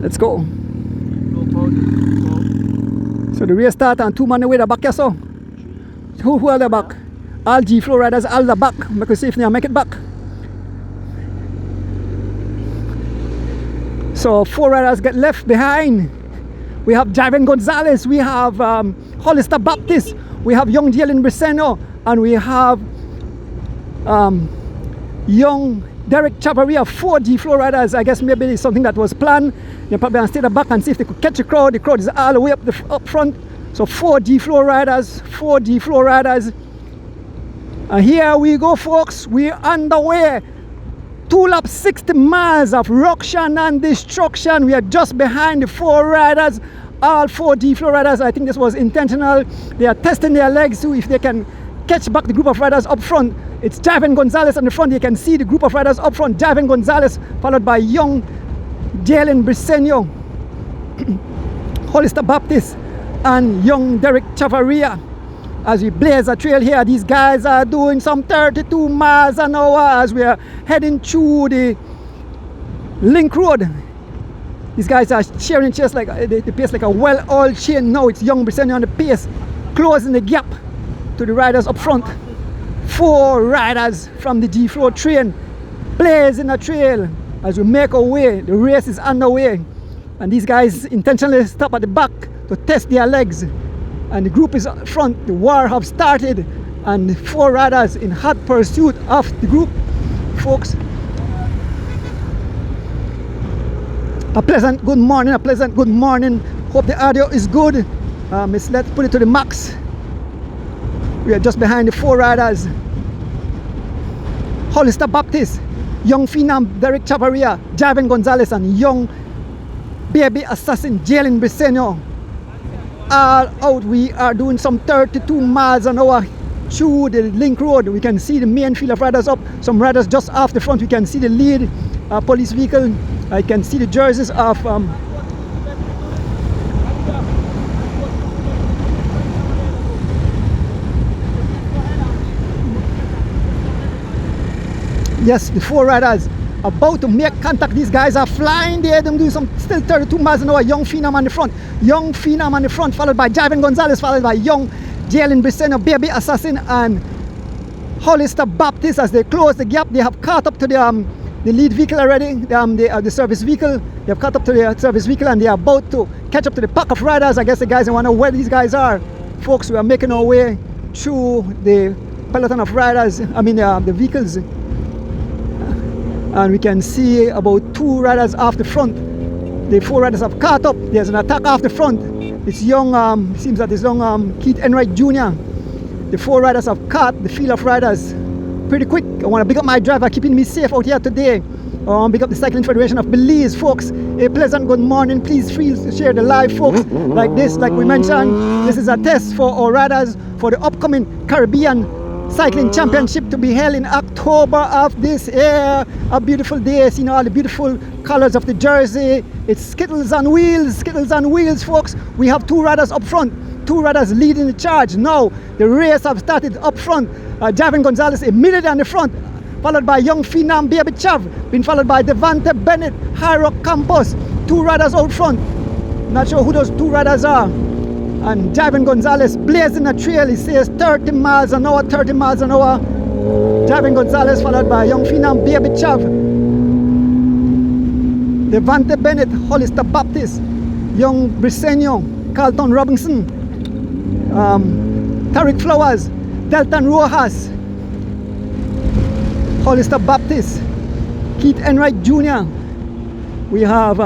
Let's go. So the race start and 2 man away the back here, so. Who are the back? All G-Flow riders, all the back. Make us see if they make it back. So 4 riders get left behind. We have Javen Gonzalez, we have Hollister Baptist, we have young Jalen Briseno, and we have young Derek Chavaria. 4 G-Flow riders. I guess maybe it's something that was planned. They probably gonna stay the back and see if they could catch the crowd. The crowd is all the way up front. So 4 G-Flow riders, 4 G-Flow riders. And here we go, folks. We're underway. 2 laps, 60 miles of ruction and destruction. We are just behind the 4 riders. All 4 G-Flow riders. I think this was intentional. They are testing their legs to see if they can catch back the group of riders up front. It's Javen Gonzalez on the front. You can see the group of riders up front. Javen Gonzalez, followed by young Jalen Briseno, Hollister Baptist, and young Derek Chavaria. As we blaze a trail here, these guys are doing some 32 miles an hour as we are heading through the Link Road. These guys are sharing chase like the pace like a well-oiled chain. Now it's young Briseno on the pace, closing the gap to the riders up front. 4 riders from the G-Flow train blazing a trail as we make our way. The race is underway, and these guys intentionally stop at the back to test their legs, and the group is up front. The war have started, and the 4 riders in hot pursuit of the group, folks. A pleasant good morning, a pleasant good morning. Hope the audio is good. Let's put it to the max. We are just behind the 4 riders. Hollister Baptist, young Phenom Derek Chavaria, Javen Gonzalez, and young baby assassin Jalen Briseno. All out. We are doing some 32 miles an hour through the Link Road. We can see the main field of riders up. Some riders just off the front. We can see the lead police vehicle. I can see the jerseys of Yes, the 4 riders about to make contact. These guys are flying there. Them doing some still 32 miles an hour. Young Phenom on the front. Young Phenom on the front, followed by Javin Gonzalez, followed by Young Jalen Briceño, Baby Assassin, and Hollister Baptist. As they close the gap, they have caught up to the lead vehicle already, the service vehicle. They have caught up to the service vehicle and they are about to catch up to the pack of riders. I guess the guys don't know where these guys are. Folks, we are making our way through the peloton of riders, the vehicles. And we can see about 2 riders off the front. The 4 riders have caught up. There's an attack off the front. It's young, seems that it's young Keith Enright Jr. The 4 riders have caught the field of riders pretty quick. I want to big up my driver, keeping me safe out here today. I want to big up the Cycling Federation of Belize, folks. A pleasant good morning. Please feel to share the live, folks. Like this, like we mentioned, this is a test for our riders for the upcoming Caribbean Cycling Championship to be held in October of this year. A beautiful day, seeing all the beautiful colors of the jersey. It's Skittles on wheels, folks. We have 2 riders up front, 2 riders leading the charge. Now, the race have started up front. Javin Gonzalez immediately on the front, followed by Young Phenom, Baby Chav, been followed by Devante Bennett, High Rock Campos. 2 riders out front. Not sure who those 2 riders are. And Javin Gonzalez blazing a trail. He says 30 miles an hour, 30 miles an hour. Javin Gonzalez followed by Young Phenom, Baby Chav, Devante Bennett, Hollister Baptist, Young Briceño, Carlton Robinson, Tariq Flowers, Delton Rojas, Hollister Baptist, Keith Enright Jr. We have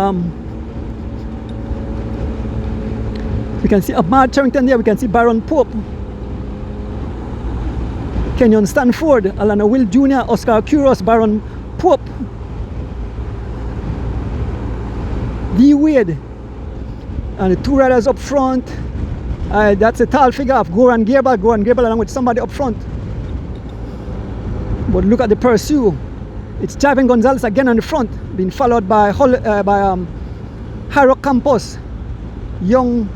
we can see Ahmad Charrington there. We can see Baron Pope, Kenyon Stanford, Alana Will Jr., Oscar Kuros, Baron Pope, D. Wade, and the 2 riders up front. That's a tall figure of Goran Gerbal along with somebody up front. But look at the pursuit. It's Javin Gonzalez again on the front, being followed by Haro Campos, Young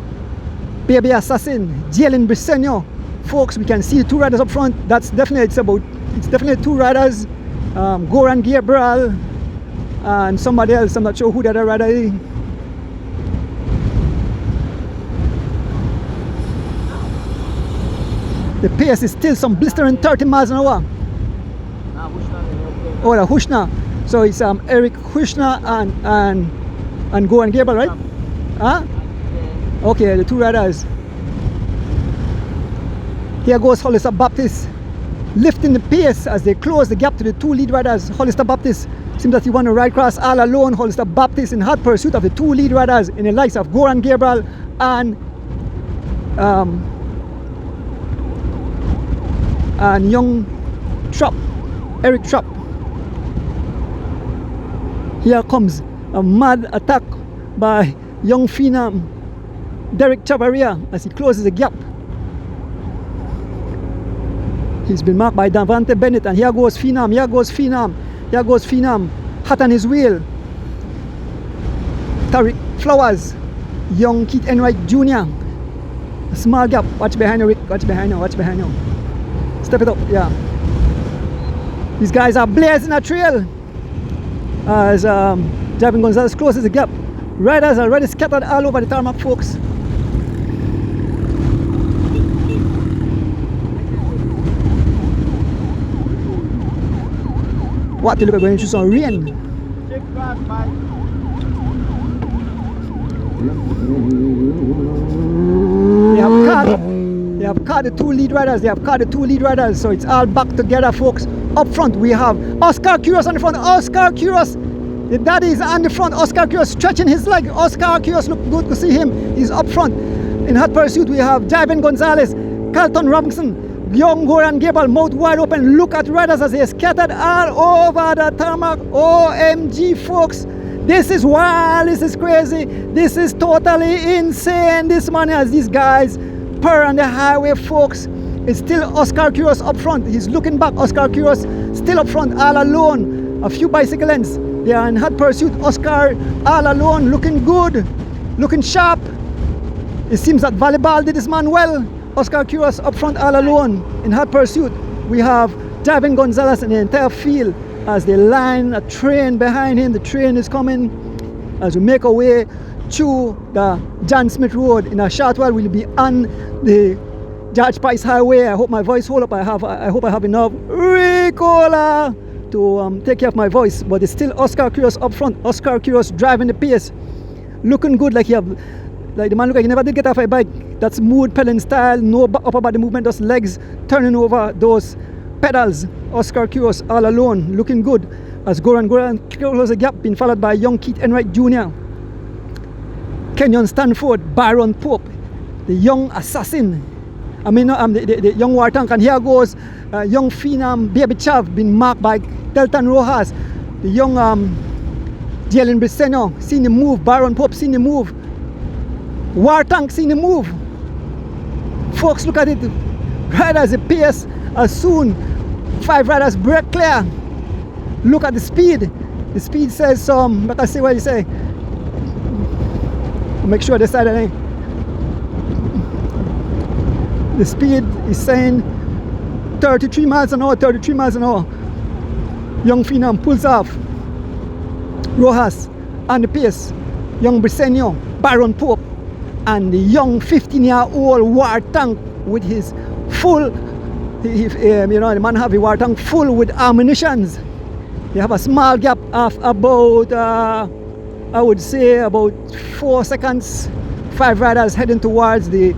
Baby Assassin, Jalen Briceño. Folks, we can see the 2 riders up front. It's definitely 2 riders. Goran Gabriel and somebody else. I'm not sure who the other rider is. The pace is still some blistering 30 miles an hour. Oh, the Hushna. So it's Eric Hushna and Goran Gabriel, right? Huh? Okay, the 2 riders. Here goes Hollister Baptist, lifting the pace as they close the gap to the 2 lead riders. Hollister Baptist seems that he want to ride across all alone. Hollister Baptist in hot pursuit of the 2 lead riders in the likes of Goran Gabriel and Young Eric Trapp. Here comes a mad attack by Young Phenom, Derek Chavarria, as he closes the gap. He's been marked by Devante Bennett, and here goes Phenom, hot on his wheel. Tariq Flowers, Young Keith Enright Jr. A small gap. Watch behind you, Rick. Watch behind you. Step it up, yeah. These guys are blazing a trail as Javin Gonzalez closes the gap. Riders are already scattered all over the tarmac, folks. What to look at going through some rain. They have caught the 2 lead riders. So it's all back together, folks. Up front we have Oscar Kuros on the front. Oscar Kuros, the daddy is on the front. Oscar Kuros stretching his leg. Oscar Kuros, look good to see him. He's up front. In hot pursuit we have Javin Gonzalez, Carlton Robinson, Young Goran Gabriel, mouth wide open. Look at riders as they scattered all over the tarmac. OMG, folks. This is wild. This is crazy. This is totally insane. This morning as these guys purr on the highway, folks. It's still Oscar Kuros up front. He's looking back. Oscar Kuros still up front, all alone. A few bicycle ends. They are in hot pursuit. Oscar all alone, looking good, looking sharp. It seems that volleyball did this man well. Oscar Kuros up front all alone in hot pursuit. We have Javin Gonzalez and the entire field as they line a train behind him. The train is coming as we make our way through the John Smith Road. In a short while we'll be on the George Price Highway. I hope my voice hold up. I hope I have enough Ricola to take care of my voice, but it's still Oscar Curious up front. Oscar Curious driving the pace, looking good, like the man look like he never did get off a bike. That's smooth pedaling style, no upper body movement, just legs turning over those pedals. Oscar Curious all alone, looking good as Goran closes the gap, being followed by young Keith Enright Jr., Kenyon Stanford, Byron Pope, the young assassin. The young war tank, and here goes young Phenom Baby Chav, being marked by Delton Rojas, the young Jalen Briseno, seen the move, Byron Pope seen the move, war tank seen the move. Folks, look at it, riders the pace, as soon 5 riders break clear. Look at the speed says let us see what you say. Make sure they side of the speed is saying 33 miles an hour, 33 miles an hour. Young Phenom pulls off. Rojas on the pace. Young Briseño, Byron Pope, and the young 15-year-old war tank with his full, the man have a war tank full with ammunitions. They have a small gap of about, I would say about 4 seconds. 5 riders heading towards the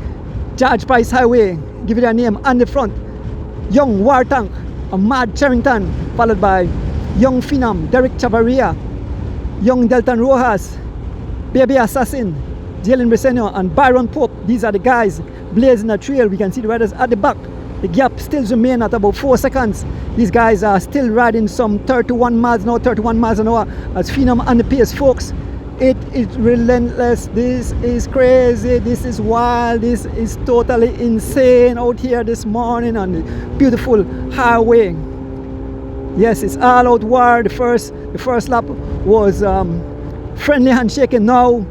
George Price Highway, give it a name, on the front. Young war tank, Ahmad Charrington, followed by young Phenom, Derek Chavarria, young Delton Rojas, Baby Assassin, Jalen Briseno, and Byron Pope. These are the guys blazing the trail. We can see the riders at the back. The gap still remains at about 4 seconds. These guys are still riding some 31 miles an hour, 31 miles an hour as Phenom on the pace, folks. It is relentless. This is crazy. This is wild. This is totally insane out here this morning on the beautiful highway. Yes, it's all out war. The first lap was friendly handshaking. Now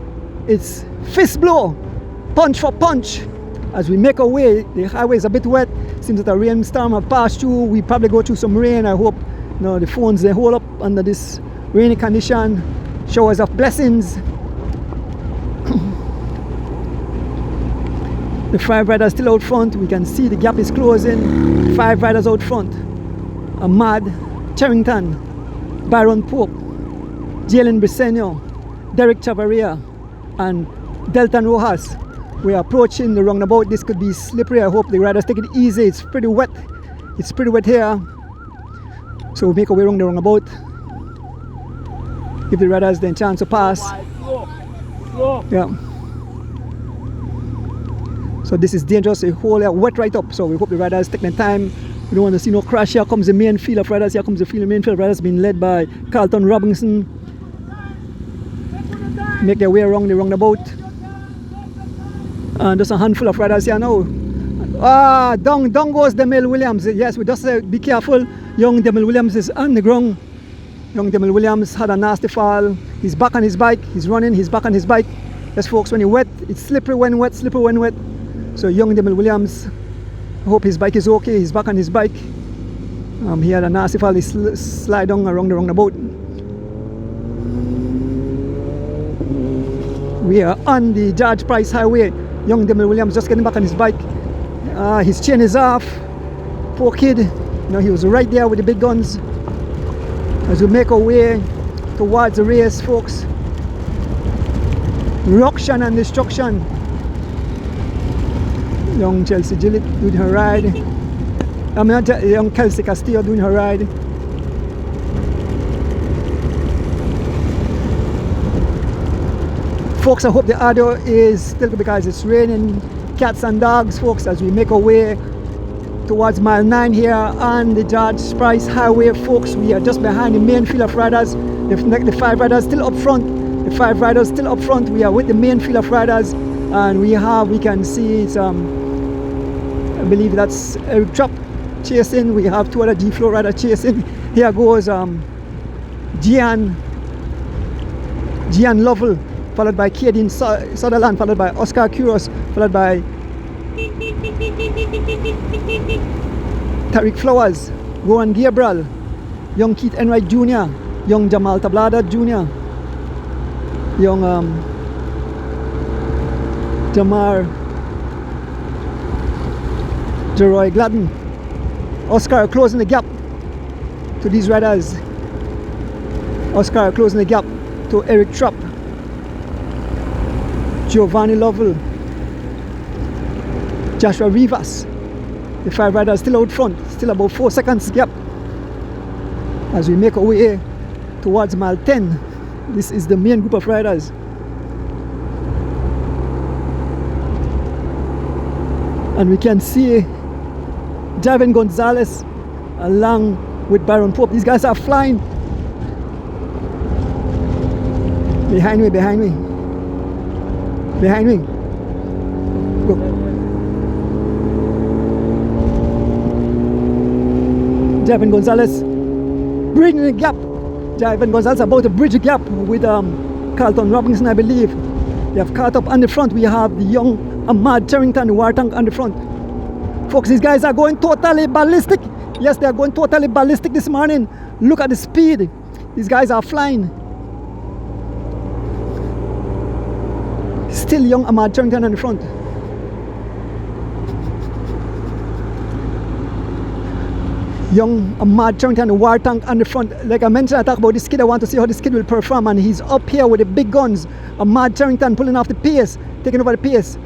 it's fist blow, punch for punch. As we make our way, the highway is a bit wet. Seems that a rainstorm have passed through. We probably go through some rain. I hope the phones they hold up under this rainy condition. Showers of blessings. The 5 riders still out front. We can see the gap is closing. 5 riders out front. Ahmad Charrington, Byron Pope, Jalen Briseno, Derek Chavarria, and Delton Rojas. We are approaching the roundabout. This could be slippery. I hope the riders take it easy. It's pretty wet. It's pretty wet here. So we make our way around the roundabout. Give the riders the chance to pass. Slow. Yeah. So this is dangerous. The whole wet right up. So we hope the riders take their time. We don't want to see no crash. Here comes the main field of riders. Here comes the main field of riders being led by Carlton Robinson. Make their way around the roundabout. And there's a handful of riders here now. Down goes Demel Williams. Yes, we just say be careful. Young Demel Williams is on the ground. Young Demel Williams had a nasty fall. He's back on his bike. He's running. He's back on his bike. Yes, folks, when you're wet, it's slippery when wet, slippery when wet. So young Demel Williams, I hope his bike is okay. He's back on his bike. He had a nasty fall. He slid down around the roundabout. We are on the George Price Highway. Young Demel Williams just getting back on his bike. His chain is off. Poor kid. He was right there with the big guns. As we make our way towards the race, folks. Ruction and destruction. Young Chelsea Gillett doing her ride. Young Kelsey Castillo doing her ride. Folks, I hope the audio is still good because it's raining cats and dogs, folks, as we make our way towards mile 9 here on the George Price Highway, folks. We are just behind the main field of riders. The 5 riders still up front. The 5 riders still up front. We are with the main field of riders, and we can see it's I believe that's Eric Trapp chasing. We have 2 other G-Flow riders chasing. Here goes Gian Lovell, followed by Kaden Sutherland, followed by Oscar Curious, followed by Tariq Flowers, Rowan Gabriel, young Keith Enright Jr., young Jamal Tablada Jr., young Jamar Jeroy Gladden. Oscar closing the gap to these riders. Oscar closing the gap to Eric Trapp, Giovanni Lovell, Joshua Rivas. The 5 riders still out front, still about 4 seconds gap as we make our way towards mile 10. This is the main group of riders. And we can see Javin Gonzalez along with Byron Pope. These guys are flying. Behind me, behind me. Behind me. Go. Javin Gonzalez bridging the gap. Javin Gonzalez about to bridge the gap with Carlton Robinson, I believe. They have caught up on the front. We have the young Ahmad Charrington, the war tank on the front. Folks, these guys are going totally ballistic. Yes, they are going totally ballistic this morning. Look at the speed. These guys are flying. Still young Ahmad Charrington on the front. Young Ahmad Charrington, the war tank on the front. Like I mentioned, I talk about this kid. I want to see how this kid will perform, and he's up here with the big guns. Ahmad Charrington pulling off the pace, taking over the pace.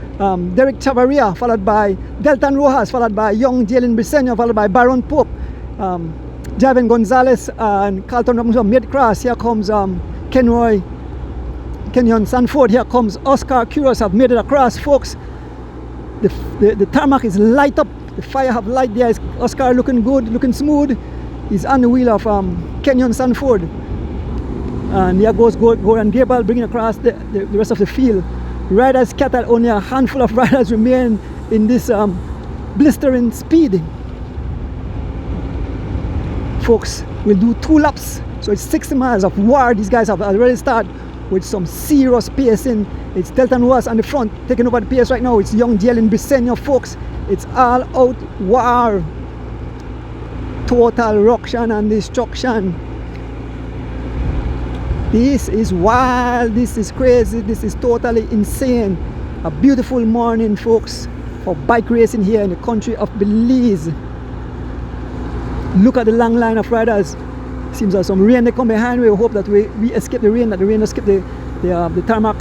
Derek Chavarria, followed by Delton Rojas, folled by young Jalen Briseño, followed by Byron Pope. Javin Gonzalez and Carlton Robinson mid-cross. Here comes Kenyon Sanford. Here comes Oscar Curios, have made it across, folks. The tarmac is light up. The fire have light there. Oscar looking good, looking smooth. He's on the wheel of Kenyon Sanford. And here goes Goran Gabriel bringing across the rest of the field. Riders scattered, only a handful of riders remain in this blistering speed. Folks, we'll do 2 laps. So it's 60 miles of war. These guys have already started with some serious pacing. It's Delton Ross on the front, taking over the pace right now. It's young Jalen Briseño, folks. It's all out war. Total ruction and destruction. This is wild, this is crazy, this is totally insane. A beautiful morning, folks, for bike racing here in the country of Belize. Look at the long line of riders. Seems like some rain they come behind. We hope that we escape the rain, that the rain escape the tarmac.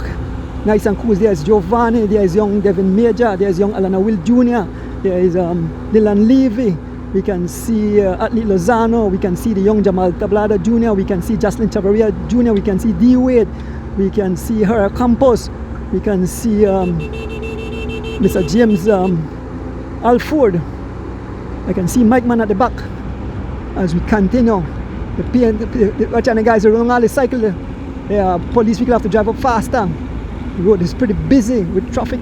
Nice and cool. There's Giovanni, there's young Devin Major, there's young Alana Will Jr., there is Dylan Levy. We can see Athlete Lozano, we can see the young Jamal Tablada Jr., we can see Jocelyn Chavarria Jr., we can see D. Wade, we can see Hera Campos, we can see Mr. James Alford. I can see Mike Man at the back as we continue. The guys are running all the cycle. The police vehicle have to drive up faster. The road is pretty busy with traffic.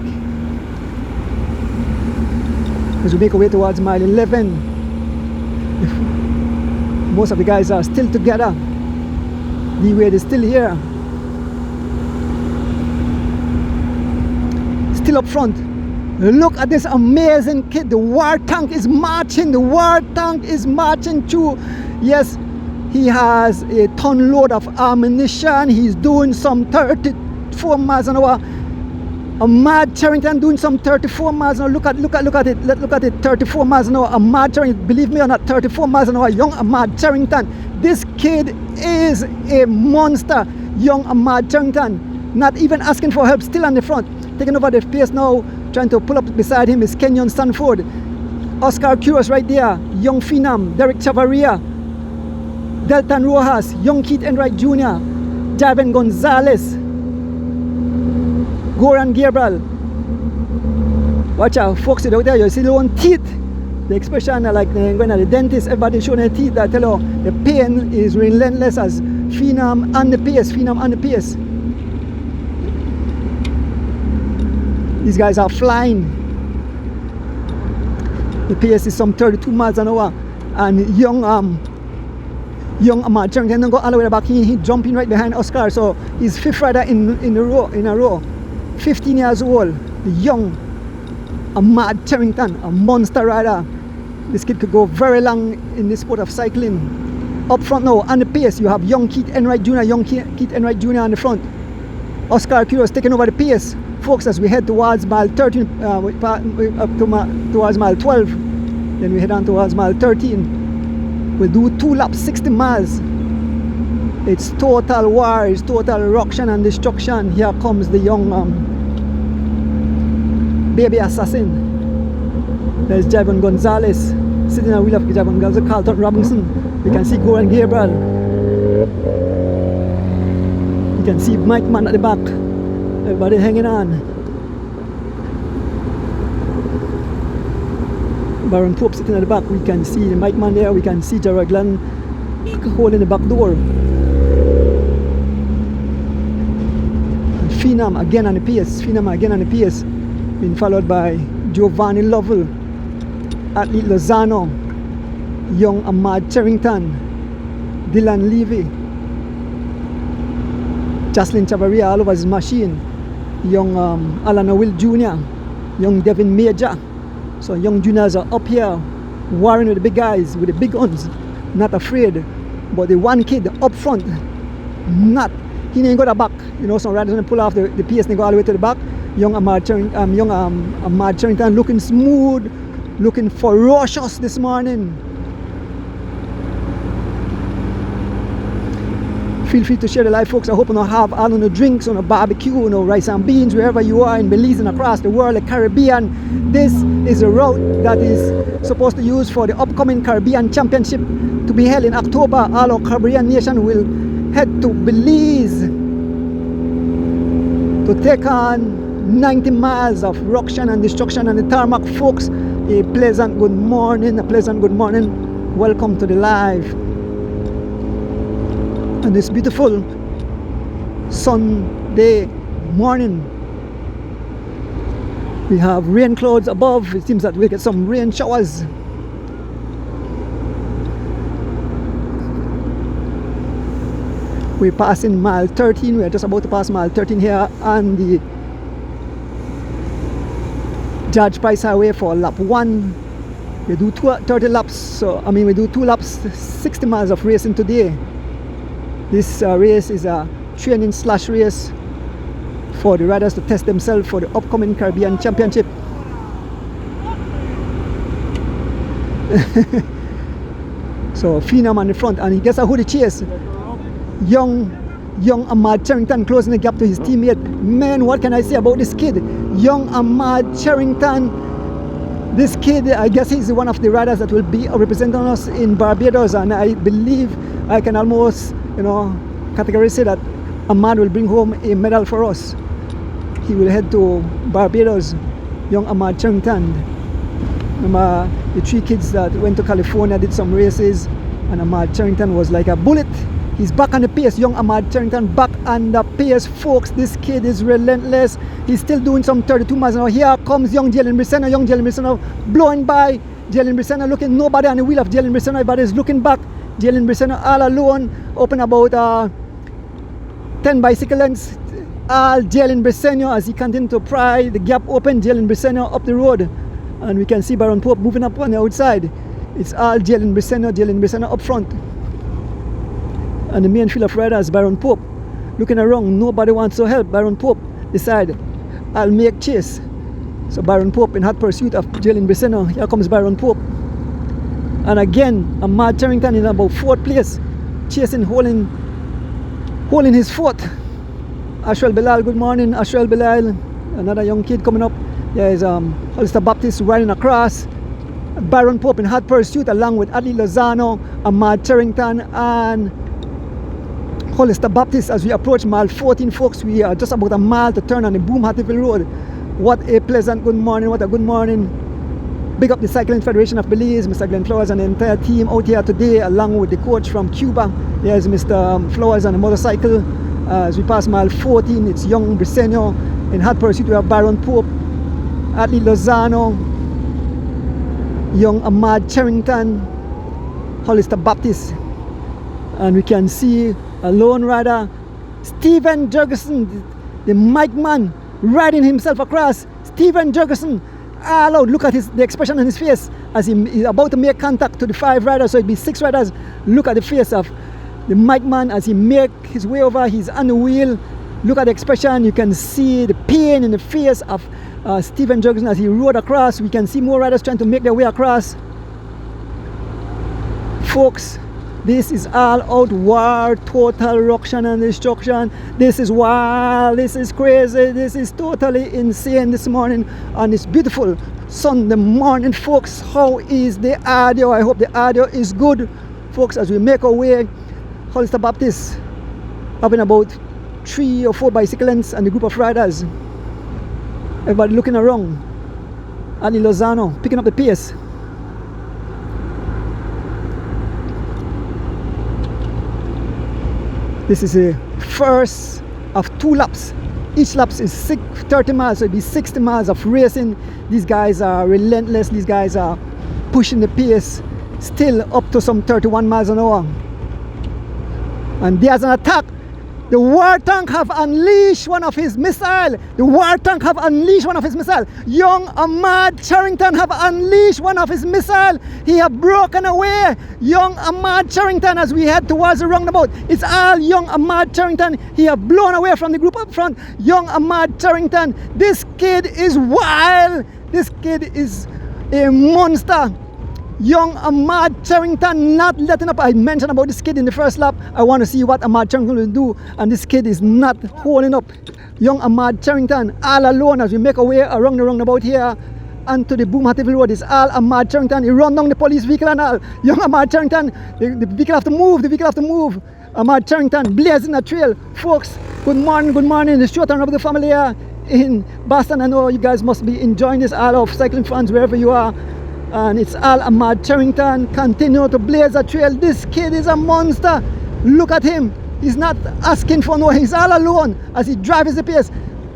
As we make our way towards mile 11. Most of the guys are still together. D-Wade is still here. Still up front. Look at this amazing kid. The war tank is marching. The war tank is marching through. Yes, he has a ton load of ammunition. He's doing some 34 miles an hour. Ahmad Charrington doing some 34 miles an hour. Look at it. Let's look at it. 34 miles an hour. Ahmad Charrington, believe me or not, 34 miles an hour. Young Ahmad Charrington. This kid is a monster. Young Ahmad Charrington, not even asking for help, still on the front. Taking over the pace now, trying to pull up beside him is Kenyon Stanford. Oscar Curios right there. Young Phenom, Derek Chavarria, Delton Rojas, young Keith Enright Jr., Javin Gonzalez, Goran Gabriel. Watch out, folks, out there, you see the one teeth. The expression like when at the dentist, everybody showing their teeth. I tell you, the pain is relentless as Phenom on the pace, Phenom on the pace. These guys are flying. The pace is some 32 miles an hour. And young Ahmad Charrington don't go all the way back. He jumping right behind Oscar. So he's 5th rider in a row. 15 years old. The young Ahmad Charrington, a monster rider. This kid could go very long in the sport of cycling. Up front now, on the pace, you have young Keith Enright Jr., young Keith Enright Jr. on the front. Oscar Quiros taking over the pace. Folks, as we head towards mile 13, towards mile 12, then we head on towards mile 13. We'll do 2 laps, 60 miles. It's total war, it's total ruction and destruction. Here comes the young baby assassin. There's Javon Gonzalez sitting on the wheel of Javon Gonzalez, Carlton Robinson. We can see Goran Gabriel. You can see Mike Mann at the back. Everybody hanging on. Baron Pope sitting at the back. We can see Mike Mann there. We can see Gerard Glenn holding the back door. And Phenom again on the pace. Phenom again on the pace. Being followed by Giovanni Lovell, Athlete Lozano, young Ahmad Charrington, Dylan Levy, Jocelyn Chavaria all over his machine, young Alan Will Jr., young Devin Major. So young juniors are up here warring with the big guys, with the big guns, not afraid. But the one kid up front, he ain't got a back. You know, some riders gonna pull off the pace and go all the way to the back. Young Ahmad Charrington looking smooth, looking ferocious this morning. Feel free to share the live, folks. I hope you have all on the drinks, on a barbecue, rice and beans, wherever you are in Belize and across the world, the Caribbean. This is a route that is supposed to use for the upcoming Caribbean Championship to be held in October. All our Caribbean nation will head to Belize to take on 90 miles of ruction and destruction on the tarmac. Folks, a pleasant good morning, welcome to the live on this beautiful Sunday morning. We have rain clouds above. It seems that we'll get some rain showers. We're passing mile 13. We are just about to pass mile 13 here on the George Price Highway for lap 1. We do 30 laps, we do 2 laps, 60 miles of racing today. This race is a training/race for the riders to test themselves for the upcoming Caribbean Championship. So Phenom on the front, and he gets a hoodie chase. Young Ahmad Charrington closing the gap to his teammate. Man, what can I say about this kid? Young Ahmad Charrington. This kid, I guess he's one of the riders that will be representing us in Barbados, and I believe I can almost, categorically say that Ahmad will bring home a medal for us. He will head to Barbados, young Ahmad Charrington. Remember the 3 kids that went to California, did some races, and Ahmad Charrington was like a bullet. He's back on the pace, young Ahmad Charrington back on the pace, folks. This kid is relentless. He's still doing some 32 miles an hour. Here comes young Jalen Briseno, blowing by. Jalen Briseno looking, nobody on the wheel of Jalen Briseno, everybody's looking back. Jalen Briseno all alone, open about 10 bicycle lengths. All Jalen Briseno as he continues to pry the gap open. Jalen Briseno up the road, and we can see Baron Pope moving up on the outside. It's all Jalen Briseno up front. And the main field of riders, Baron Pope, looking around, nobody wants to help. Baron Pope decided, I'll make chase. So Baron Pope in hot pursuit of Jalen Briseno. Here comes Baron Pope. And again, Ahmad Charrington in about 4th place, chasing, holding his foot. Ashrel Bilal, good morning. Ashrel Bilal, another young kid coming up. There is Hollister Baptist riding across. Baron Pope in hot pursuit along with Adli Lozano, Ahmad Charrington, and Hollister Baptist. As we approach mile 14, folks, we are just about a mile to turn on the Boom Hatfield Road. What a pleasant good morning, what a good morning. Big up the Cycling Federation of Belize, Mr. Glenn Flowers and the entire team out here today, along with the coach from Cuba. There's Mr. Flowers on a motorcycle. As we pass mile 14, it's young Briseno. In hot pursuit, we have Baron Pope, Atli Lozano, young Ahmad Charrington, Hollister Baptist. And we can see a lone rider, Stephen Jurgensen, the mic man, riding himself across. Stephen Jurgensen all out. Look at the expression on his face as he's about to make contact to the 5 riders, so it'd be 6 riders. Look at the face of the mic man as he make his way over. He's on the wheel. Look at the expression. You can see the pain in the face of Stephen Jurgensen as he rode across. We can see more riders trying to make their way across. Folks, this is all out war, total ruction and destruction. This is wild, this is crazy, this is totally insane this morning on this beautiful Sunday morning, folks. How is the audio? I hope the audio is good, folks, as we make our way. Hollister Baptist having about 3 or 4 bicyclists and a group of riders. Everybody looking around. Ali Lozano picking up the pace. This is a first of 2 laps. Each lap is 30 miles, so it'll be 60 miles of racing. These guys are relentless. These guys are pushing the pace, still up to some 31 miles an hour. And there's an attack. The war tank have unleashed one of his missiles. The war tank have unleashed one of his missiles. Young Ahmad Charrington have unleashed one of his missiles. He have broken away. Young Ahmad Charrington as we head towards the roundabout. It's all young Ahmad Charrington. He have blown away from the group up front. Young Ahmad Charrington. This kid is wild. This kid is a monster. Young Ahmad Charrington not letting up. I mentioned about this kid in the first lap. I want to see what Ahmad Charrington will do, and this kid is not holding up. Young Ahmad Charrington all alone as we make our way around the roundabout here onto the Boom Hatfield Road. It's all Ahmad Charrington. He run down the police vehicle and all. Young Ahmad Charrington, the vehicle have to move, the vehicle have to move. Ahmad Charrington blazing a trail. Folks, good morning, good morning. The short and of the family here in Boston. I know you guys must be enjoying this, all of cycling fans wherever you are. And it's all Ahmad Charrington continue to blaze a trail. This kid is a monster. Look at him. He's not asking for no. He's all alone as he drives the pace.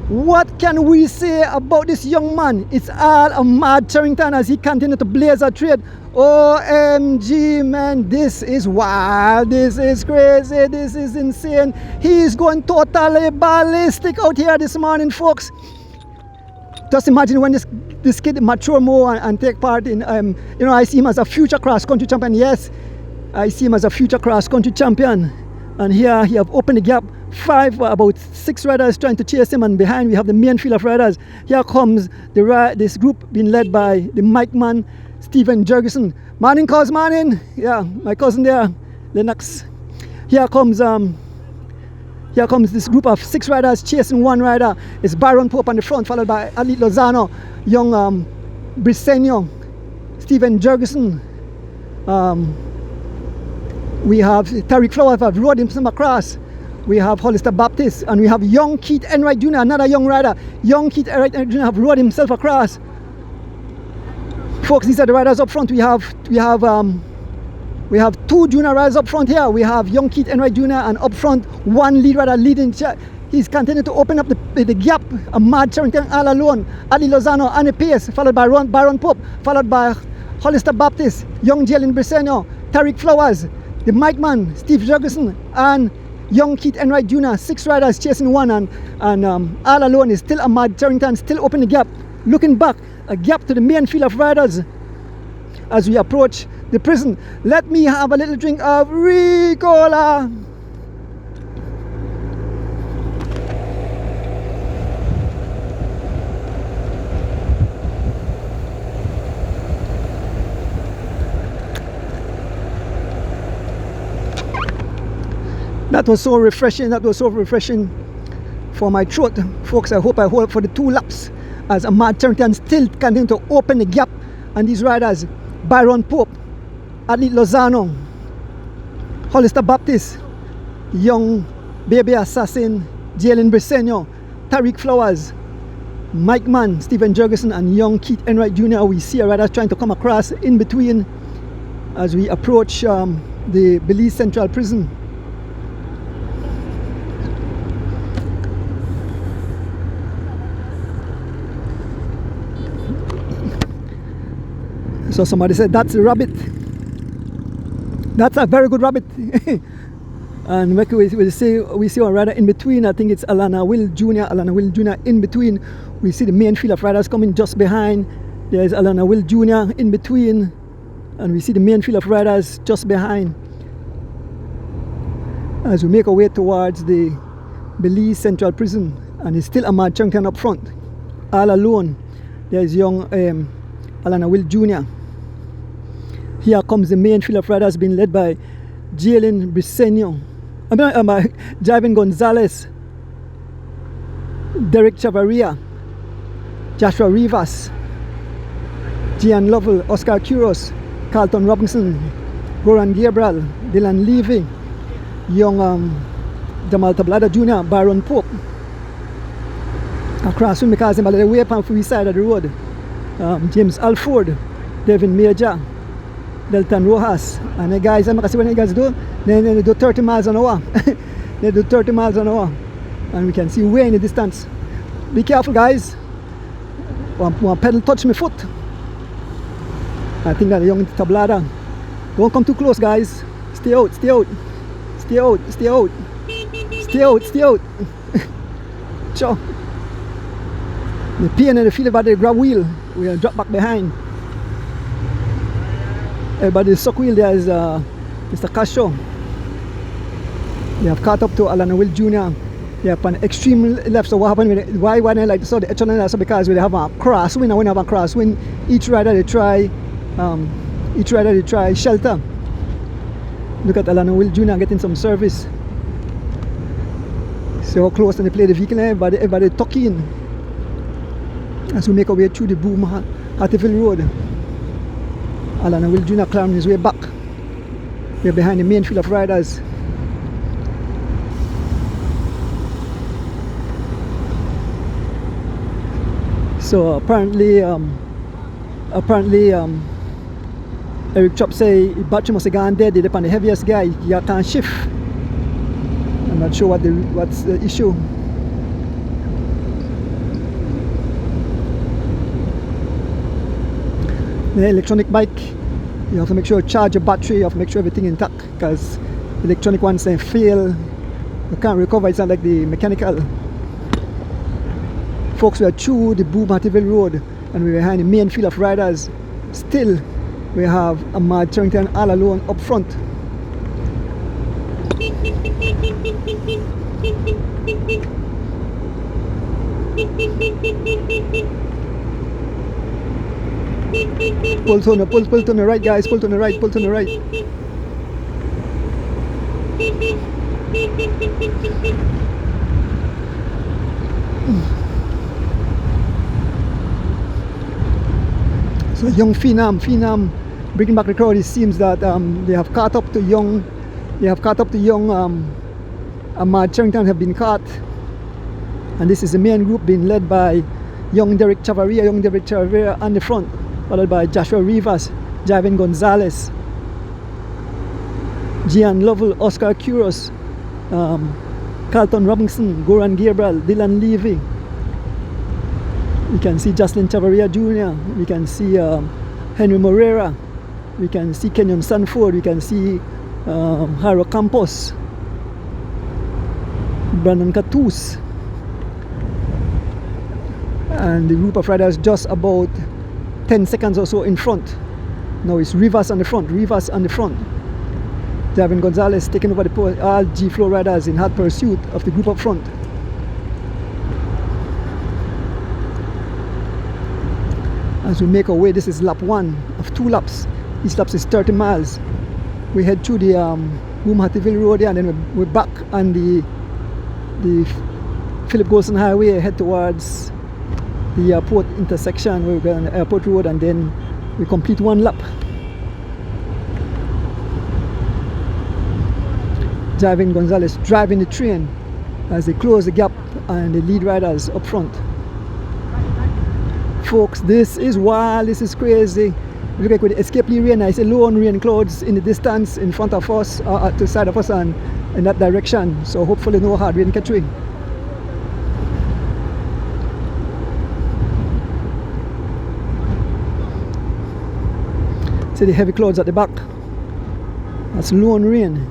What can we say about this young man? It's all Ahmad Charrington as he continues to blaze a trail. OMG, man, this is wild. This is crazy. This is insane. He is going totally ballistic out here this morning, folks. Just imagine when this kid mature more and take part in, I see him as a future cross-country champion. Yes, I see him as a future cross-country champion. And here he have opened the gap. About 6 riders trying to chase him, and behind we have the main field of riders. Here comes this group being led by the mic man, Stephen Jurgensen. Morning, cuz, morning. Yeah, my cousin there, Lennox. Here comes this group of 6 riders chasing 1 rider. It's Byron Pope on the front, followed by Ali Lozano, young Briseño, Stephen Jurgensen. We have Tariq Flowers have rode him across. We have Hollister Baptist, and we have young Keith Enright Jr., another young rider. Young Keith Enright Jr. have rode himself across. Folks, these are the riders up front. We have 2 junior riders up front here. We have young Keith Enright Jr. and up front 1 lead rider leading. He's continuing to open up the gap. Ahmad Charrington all alone. Ali Lozano on the pace, followed by Byron Pope, followed by Hollister Baptist, young Jalen Briseño, Tariq Flowers, the mic man, Steve Jurgensen, and young Keith Enright Jr. 6 riders chasing 1, and all alone is still Ahmad Charrington, still opening the gap. Looking back, a gap to the main field of riders as we approach the prison. Let me have a little drink of Ricola. That was so refreshing. That was so refreshing for my throat. Folks, I hope I hold for the 2 laps as Ahmad Charrington still continuing to open the gap. And these riders, Byron Pope, Ali Lozano, Hollister Baptist, young baby assassin, Jalen Briseño, Tariq Flowers, Mike Mann, Stephen Jurgensen, and young Keith Enright Jr. We see a rider trying to come across in between as we approach the Belize Central Prison. So somebody said, that's a rabbit. That's a very good rabbit. And we see a rider in between. I think it's Alana Will Jr. in between. We see the main field of riders coming just behind. There's Alana Will Jr. in between, and we see the main field of riders just behind. As we make our way towards the Belize Central Prison, and it's still Ahmad Changtan up front. All alone, there's young Alana Will Jr. Here comes the main field of riders being led by Jalen Briseño, Javen Gonzalez, Derek Chavarria, Joshua Rivas, Gian Lovell, Oscar Quiros, Carlton Robinson, Goran Gabriel, Dylan Levy, young Jamal Tablada Jr., Byron Pope. Across from because I'm a little way up on the side of the road. James Alford, Devin Major, Delton Rojas, and the guys, I'm see what you guys do. Then they do 30 miles an hour. They do 30 miles an hour, and we can see way in the distance. Be careful, guys. One pedal touch my foot. I think that the young Tablada. Don't come too close, guys. Stay out, stay out, stay out, stay out, stay out, stay out. Sure. The pain and the feel about the grab wheel. We are drop back behind. But the suck wheel there is Mr. Castro. They have caught up to Alana Will Jr. They have an extreme left. So what happened with it? Why I like to saw the echelon also because we have a crosswind, and when they have a crosswind, each rider they try shelter. Look at Alana Will Jr. getting some service. So how close and they play the vehicle, everybody tuck in as we make our way through the Boom Hattieville Road. Alana Will Jr. climbing his way back. We're behind the main field of riders. So apparently Eric Chop say battery must have gone dead. They're upon the heaviest guy. You can't shift. I'm not sure what's the issue. The electronic bike, you have to make sure you charge your battery. You have to make sure everything intact, because electronic ones they fail, you can't recover. It's not like the mechanical. Folks, we are through the Boom Hattieville Road, and we're behind the main field of riders. Still, we have Ahmad Charrington all alone up front. Pull to the right, guys. Pull to the right. Pull to the right. So young Phenom bringing back the crowd. It seems that they have caught up to young. Ahmad Charrington have been caught, and this is the main group being led by young Derek Chavarria on the front, followed by Joshua Rivas, Javen Gonzalez, Gian Lovell, Oscar Quiros, Carlton Robinson, Goran Gabriel, Dylan Levy. We can see Jocelyn Chavarria Jr. We can see Henry Moreira. We can see Kenyon Sanford. We can see Haro Campos, Brandon Catus. And the group of riders just about 10 seconds or so in front. Now it's Rivas on the front. Javen Gonzalez taking over the pole. All G-Flow riders in hot pursuit of the group up front. As we make our way, this is lap 1 of 2 laps. Each lap is 30 miles. We head through the Boom Hattieville Road here, and then we're back on the Philip Golson Highway, head towards the airport intersection where we go on the airport road, and then we complete 1 lap. Javen Gonzalez driving the train as they close the gap and the lead riders up front. Folks, this is wild, this is crazy. Look like with the escapely rain, I see lone rain clouds in the distance in front of us, to the side of us, and in that direction. So hopefully no hard rain catch we. See the heavy clouds at the back. That's lone rain.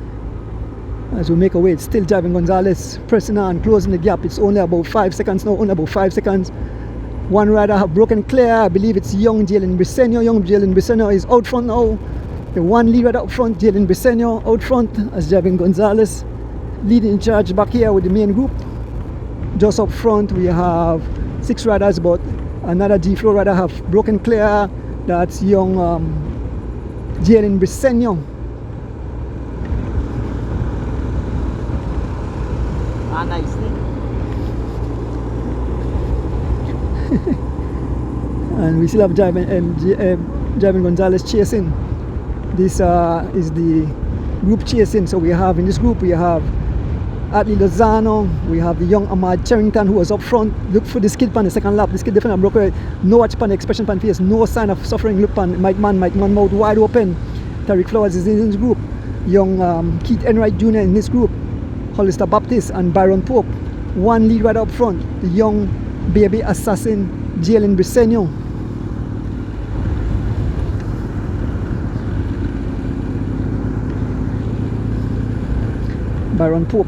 As we make our way, it's still Javen Gonzalez pressing on, closing the gap. It's only about 5 seconds now, only about 5 seconds. One rider have broken clear. I believe it's young Jalen Briseño. Young Jalen Briseño is out front now. The one lead rider up front, Jalen Briseño, out front as Javin Gonzalez leading in charge back here with the main group. Just up front we have 6 riders, but another G-Flow rider have broken clear. That's young Jalen Briseño. Nicely. And we still have Javin Gonzalez chasing. This is the group chasing. So we have in this group we have Atlee Lozano, we have the young Ahmad Charrington who was up front. Look for the skid pan the second lap. The skid definitely broke away. No watch pan, expression pan face, no sign of suffering. Look pan, Mike Man mouth wide open. Tariq Flowers is in this group. Young Keith Enright Jr. in this group. Hollister Baptist and Byron Pope. One lead right up front, the young baby assassin Jalen Briseño. Byron Pope,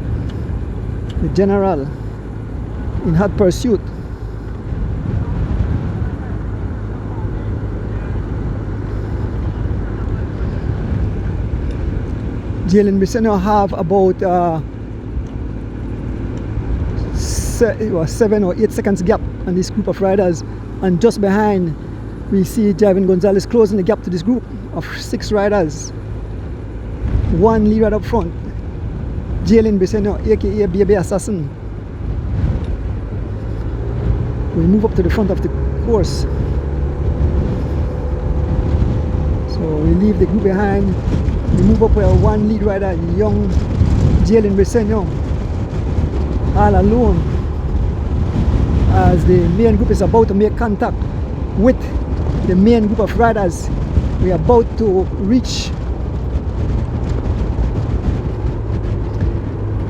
the general in hot pursuit. Jalen Briseño have about 7 or 8 seconds gap on this group of riders, and just behind we see Javin Gonzalez closing the gap to this group of 6 riders. One lead right up front, Jalen Briseño, aka Baby Assassin. We move up to the front of the course. So we leave the group behind. We move up with one lead rider, young Jalen Briseño, all alone, as the main group is about to make contact with the main group of riders. We are about to reach.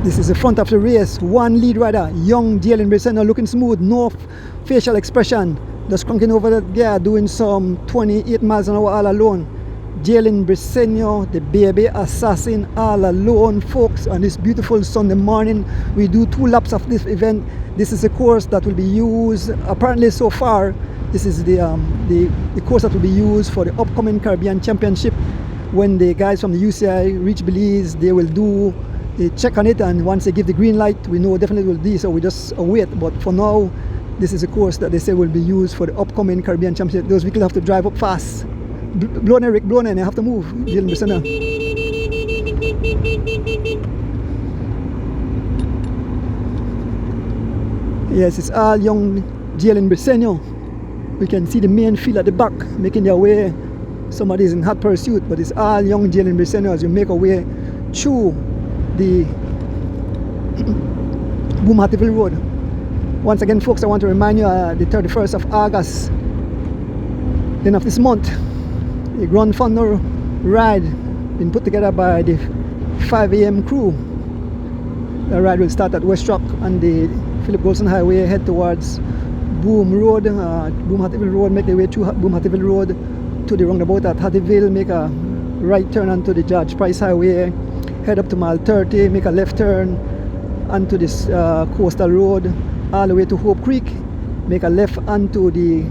This is the front of the race. One lead rider, young Jalen Briseño, looking smooth, no facial expression, just cranking over the gear, doing some 28 miles an hour all alone. Jalen Briseño, the baby assassin, all alone, folks, on this beautiful Sunday morning. We do 2 laps of this event. This is a course that will be used, apparently so far, this is the course that will be used for the upcoming Caribbean Championship. When the guys from the UCI reach Belize, they will do a check on it, and once they give the green light, we know definitely will be, so we just await. But for now, this is a course that they say will be used for the upcoming Caribbean Championship. Those vehicles have to drive up fast. Blow in, Rick, blow in, I have to move. Jalen Briseño. Yes, it's all young Jalen Briseño. We can see the main field at the back making their way. Somebody's in hot pursuit, but it's all young Jalen Briseño as we make our way through the Boom Hattieville Road. Once again, folks, I want to remind you the 31st of August, then of this month, a Grand Thunder ride been put together by the 5 a.m. crew. The ride will start at West Rock on the Philip Golson Highway, head towards Boom Road, Boom Hattieville Road, make their way through Boom Hattieville Road to the roundabout at Hattieville, make a right turn onto the George Price Highway, head up to mile 30, make a left turn onto this coastal road all the way to Hope Creek, make a left onto the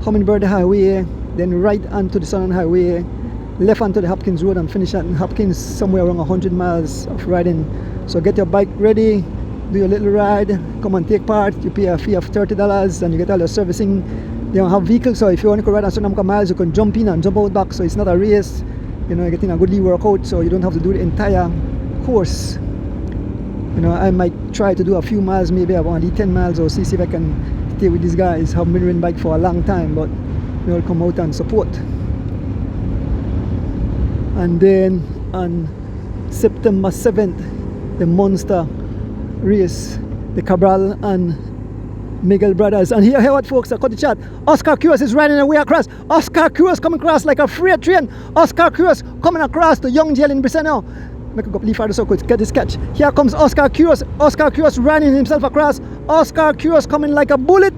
Hummingbird Highway, then right onto the Southern Highway, left onto the Hopkins Road, and finish at Hopkins somewhere around 100 miles of riding. So get your bike ready, do your little ride, come and take part. You pay a fee of $30 and you get all your servicing. They don't have vehicles, so if you want to ride a certain number of miles, you can jump in and jump out back. So it's not a race, you know, you're getting a goodly workout, so you don't have to do the entire course. You know, I might try to do a few miles, maybe I want to do 10 miles or see if I can stay with these guys. Haven't been riding bike for a long time, but we will come out and support. And then on September 7th, the monster race, the Cabral and Miguel brothers. And here what, folks, I cut the chat. Oscar Curious is riding away across. Oscar Curious coming across like a freight train. Oscar Curious coming across to young Jalen Briseño. Make a go leave farther so quick, get this catch. Here comes Oscar Curious. Oscar Curious running himself across. Oscar Curious coming like a bullet,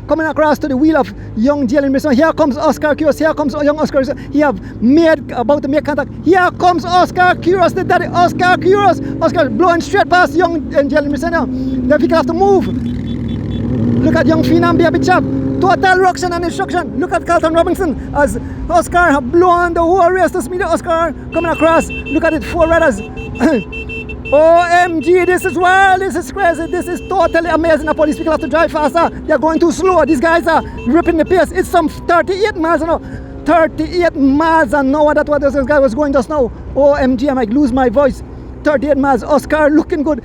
coming across to the wheel of young Jalen Briseño. Here comes Oscar Curious. Here comes young Oscar Curious. He have made about to make contact. Here comes Oscar Curious, the daddy. Oscar Curious. Oscar blowing straight past young Jalen Briseño. The vehicle have to move. Look at young Phenom Baby Chap total ruction and destruction. Look at Carlton Robinson as Oscar have blown the whole race to speed. Oscar coming across. Look at it, 4 riders. OMG, this is wild, this is crazy, this is totally amazing. The police people have to drive faster. They're going too slow. These guys are ripping the pace. It's some 38 miles an hour. 38 miles an hour. That's what this guy was going just now. OMG, I might lose my voice. 38 miles. Oscar looking good.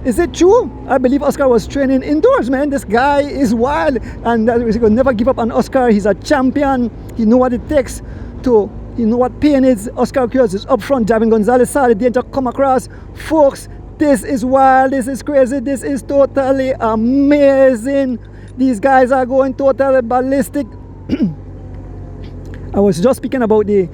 Is it true? I believe Oscar was training indoors, man. This guy is wild, and he will never give up on Oscar. He's a champion. He knows what it takes to, you know what pain is. Oscar Quiros is up front. Javin Gonzalez saw the danger come across. Folks, this is wild. This is crazy. This is totally amazing. These guys are going totally ballistic. I was just speaking about the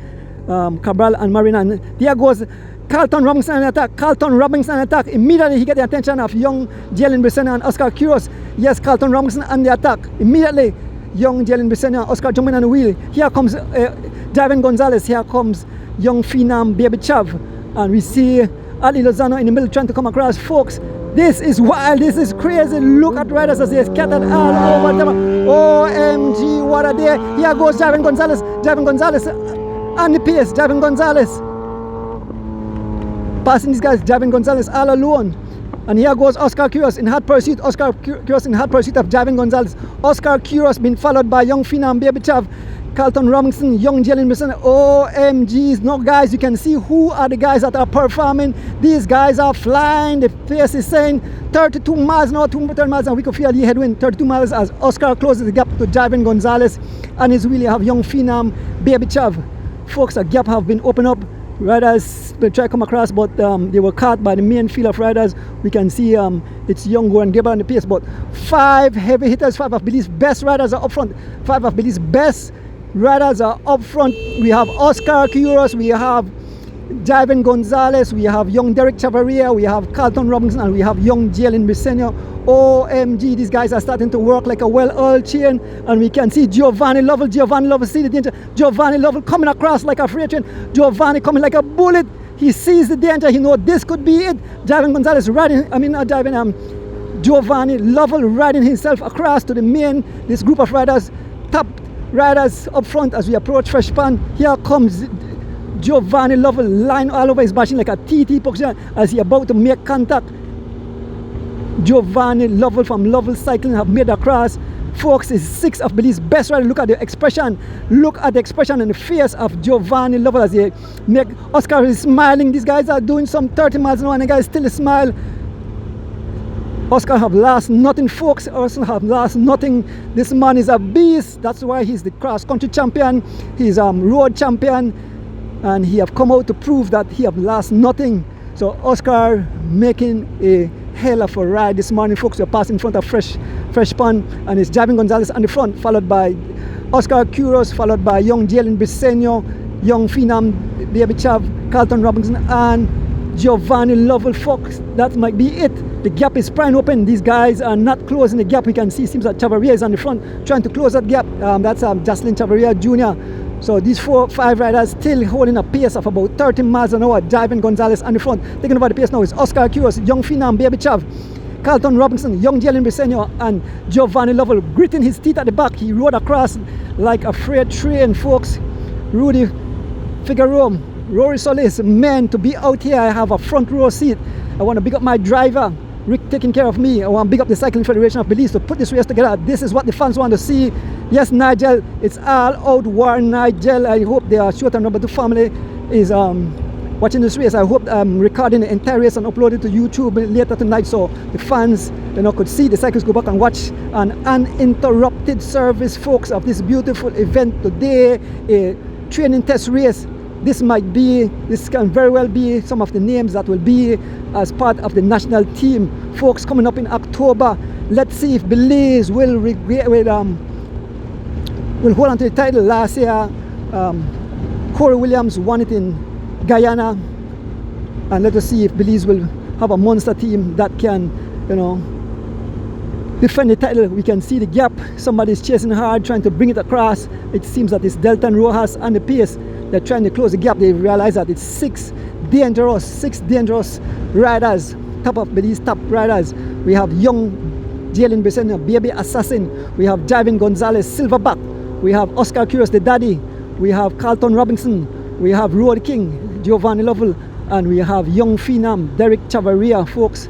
Cabral and Marina, and there goes Carlton Robinson on attack. Carlton Robinson on attack. Immediately he get the attention of young Jalen Briseno and Oscar Quiros. Yes, Carlton Robinson on the attack. Immediately, young Jalen Briseno and Oscar jumping on the wheel. Here comes Javin Gonzalez. Here comes young Phenom Baby Chav. And we see Ali Lozano in the middle trying to come across. Folks, this is wild. This is crazy. Look at riders as they scattered all over. OMG, what a day. Here goes Javin Gonzalez. Javin Gonzalez on the pace. Javin Gonzalez passing these guys. Javin Gonzalez all alone. And here goes Oscar Quiros in hot pursuit. Oscar Quiros in hot pursuit of Javin Gonzalez. Oscar Quiros being followed by young Phenom Baby Chav, Carlton Robinson, young Jalen Briseno. OMGs. No, guys, you can see who are the guys that are performing. These guys are flying. The pace is saying 32 miles now, 230 miles, and we could feel the headwind. 32 miles as Oscar closes the gap to Javin Gonzalez, and his really have young Phenom Baby Chav. Folks, a gap have been opened up. Riders will try to come across, but they were caught by the main field of riders. We can see it's young Goran Gabriel on the pace, but 5 heavy hitters, 5 of Billy's best riders are up front. 5 of Billy's best riders are up front. We have Oscar Quiros, we have Javin Gonzalez, we have young Derek Chavarria, we have Carlton Robinson, and we have young Jalen Briseno. OMG, these guys are starting to work like a well-oiled chain, and we can see Giovanni Lovell. Giovanni Lovell see the danger. Giovanni Lovell coming across like a freight train. Giovanni coming like a bullet. He sees the danger. He knows this could be it. Javin Gonzalez riding, Giovanni Lovell riding himself across to the main, this group of riders, top riders up front as we approach Fresh Pan. Here comes Giovanni Lovell, line all over his bashing like a TT position as he about to make contact. Giovanni Lovell from Lovell Cycling have made a cross. Folks, is 6 of Billy's best riders. Look at the expression. Look at the expression and the face of Giovanni Lovell as they make. Oscar is smiling. These guys are doing some 30 miles an hour and the guys still smile. Oscar have lost nothing, folks. Oscar have lost nothing. This man is a beast. That's why he's the cross-country champion. He's road champion. And he have come out to prove that he have lost nothing. So Oscar making a hell of a ride this morning, folks. We're passing in front of Fresh Pan, and it's Javin Gonzalez on the front, followed by Oscar Quiros, followed by young Jalen Briseno, young Phenom Baby Chav, Carlton Robinson, and Giovanni Lovell. Folks, that might be it. The gap is prying open. These guys are not closing the gap. We can see, seems that Chavarria is on the front trying to close that gap. That's Jocelyn Chavarria Jr. So these 4-5 riders still holding a pace of about 30 miles an hour. Javin Gonzalez on the front. Taking over the pace now is Oscar Quiros, young Phenom Baby Chav, Carlton Robinson, young Jalen Briseno, and Giovanni Lovell gritting his teeth at the back. He rode across like a freight train, folks. Rudy Figueroa, Rory Solis, man, to be out here. I have a front row seat. I want to big up my driver, Rick, taking care of me. I want to big up the Cycling Federation of Belize to put this race together. This is what the fans want to see. Yes, Nigel, it's all out war, Nigel. I hope the short and number 2 family is watching this race. I hope I'm recording the entire race and upload it to YouTube later tonight so the fans could see the cyclists go back and watch an uninterrupted service, folks, of this beautiful event today, a training test race. This can very well be some of the names that will be as part of the national team, folks, coming up in October. Let's see if Belize will hold on to the title. Last year, Corey Williams won it in Guyana, and let us see if Belize will have a monster team that can, defend the title. We can see the gap. Somebody's chasing hard, trying to bring it across. It seems that it's Delton Rojas on the pace. They're trying to close the gap. They realize that it's 6 dangerous riders, top of Belize top riders. We have young Jalen Briseño, Baby Assassin. We have Javin Gonzalez, Silverback. We have Oscar Curious, the Daddy. We have Carlton Robinson. We have Road King, Giovanni Lovell. And we have Young Phenom, Derek Chavarria, folks.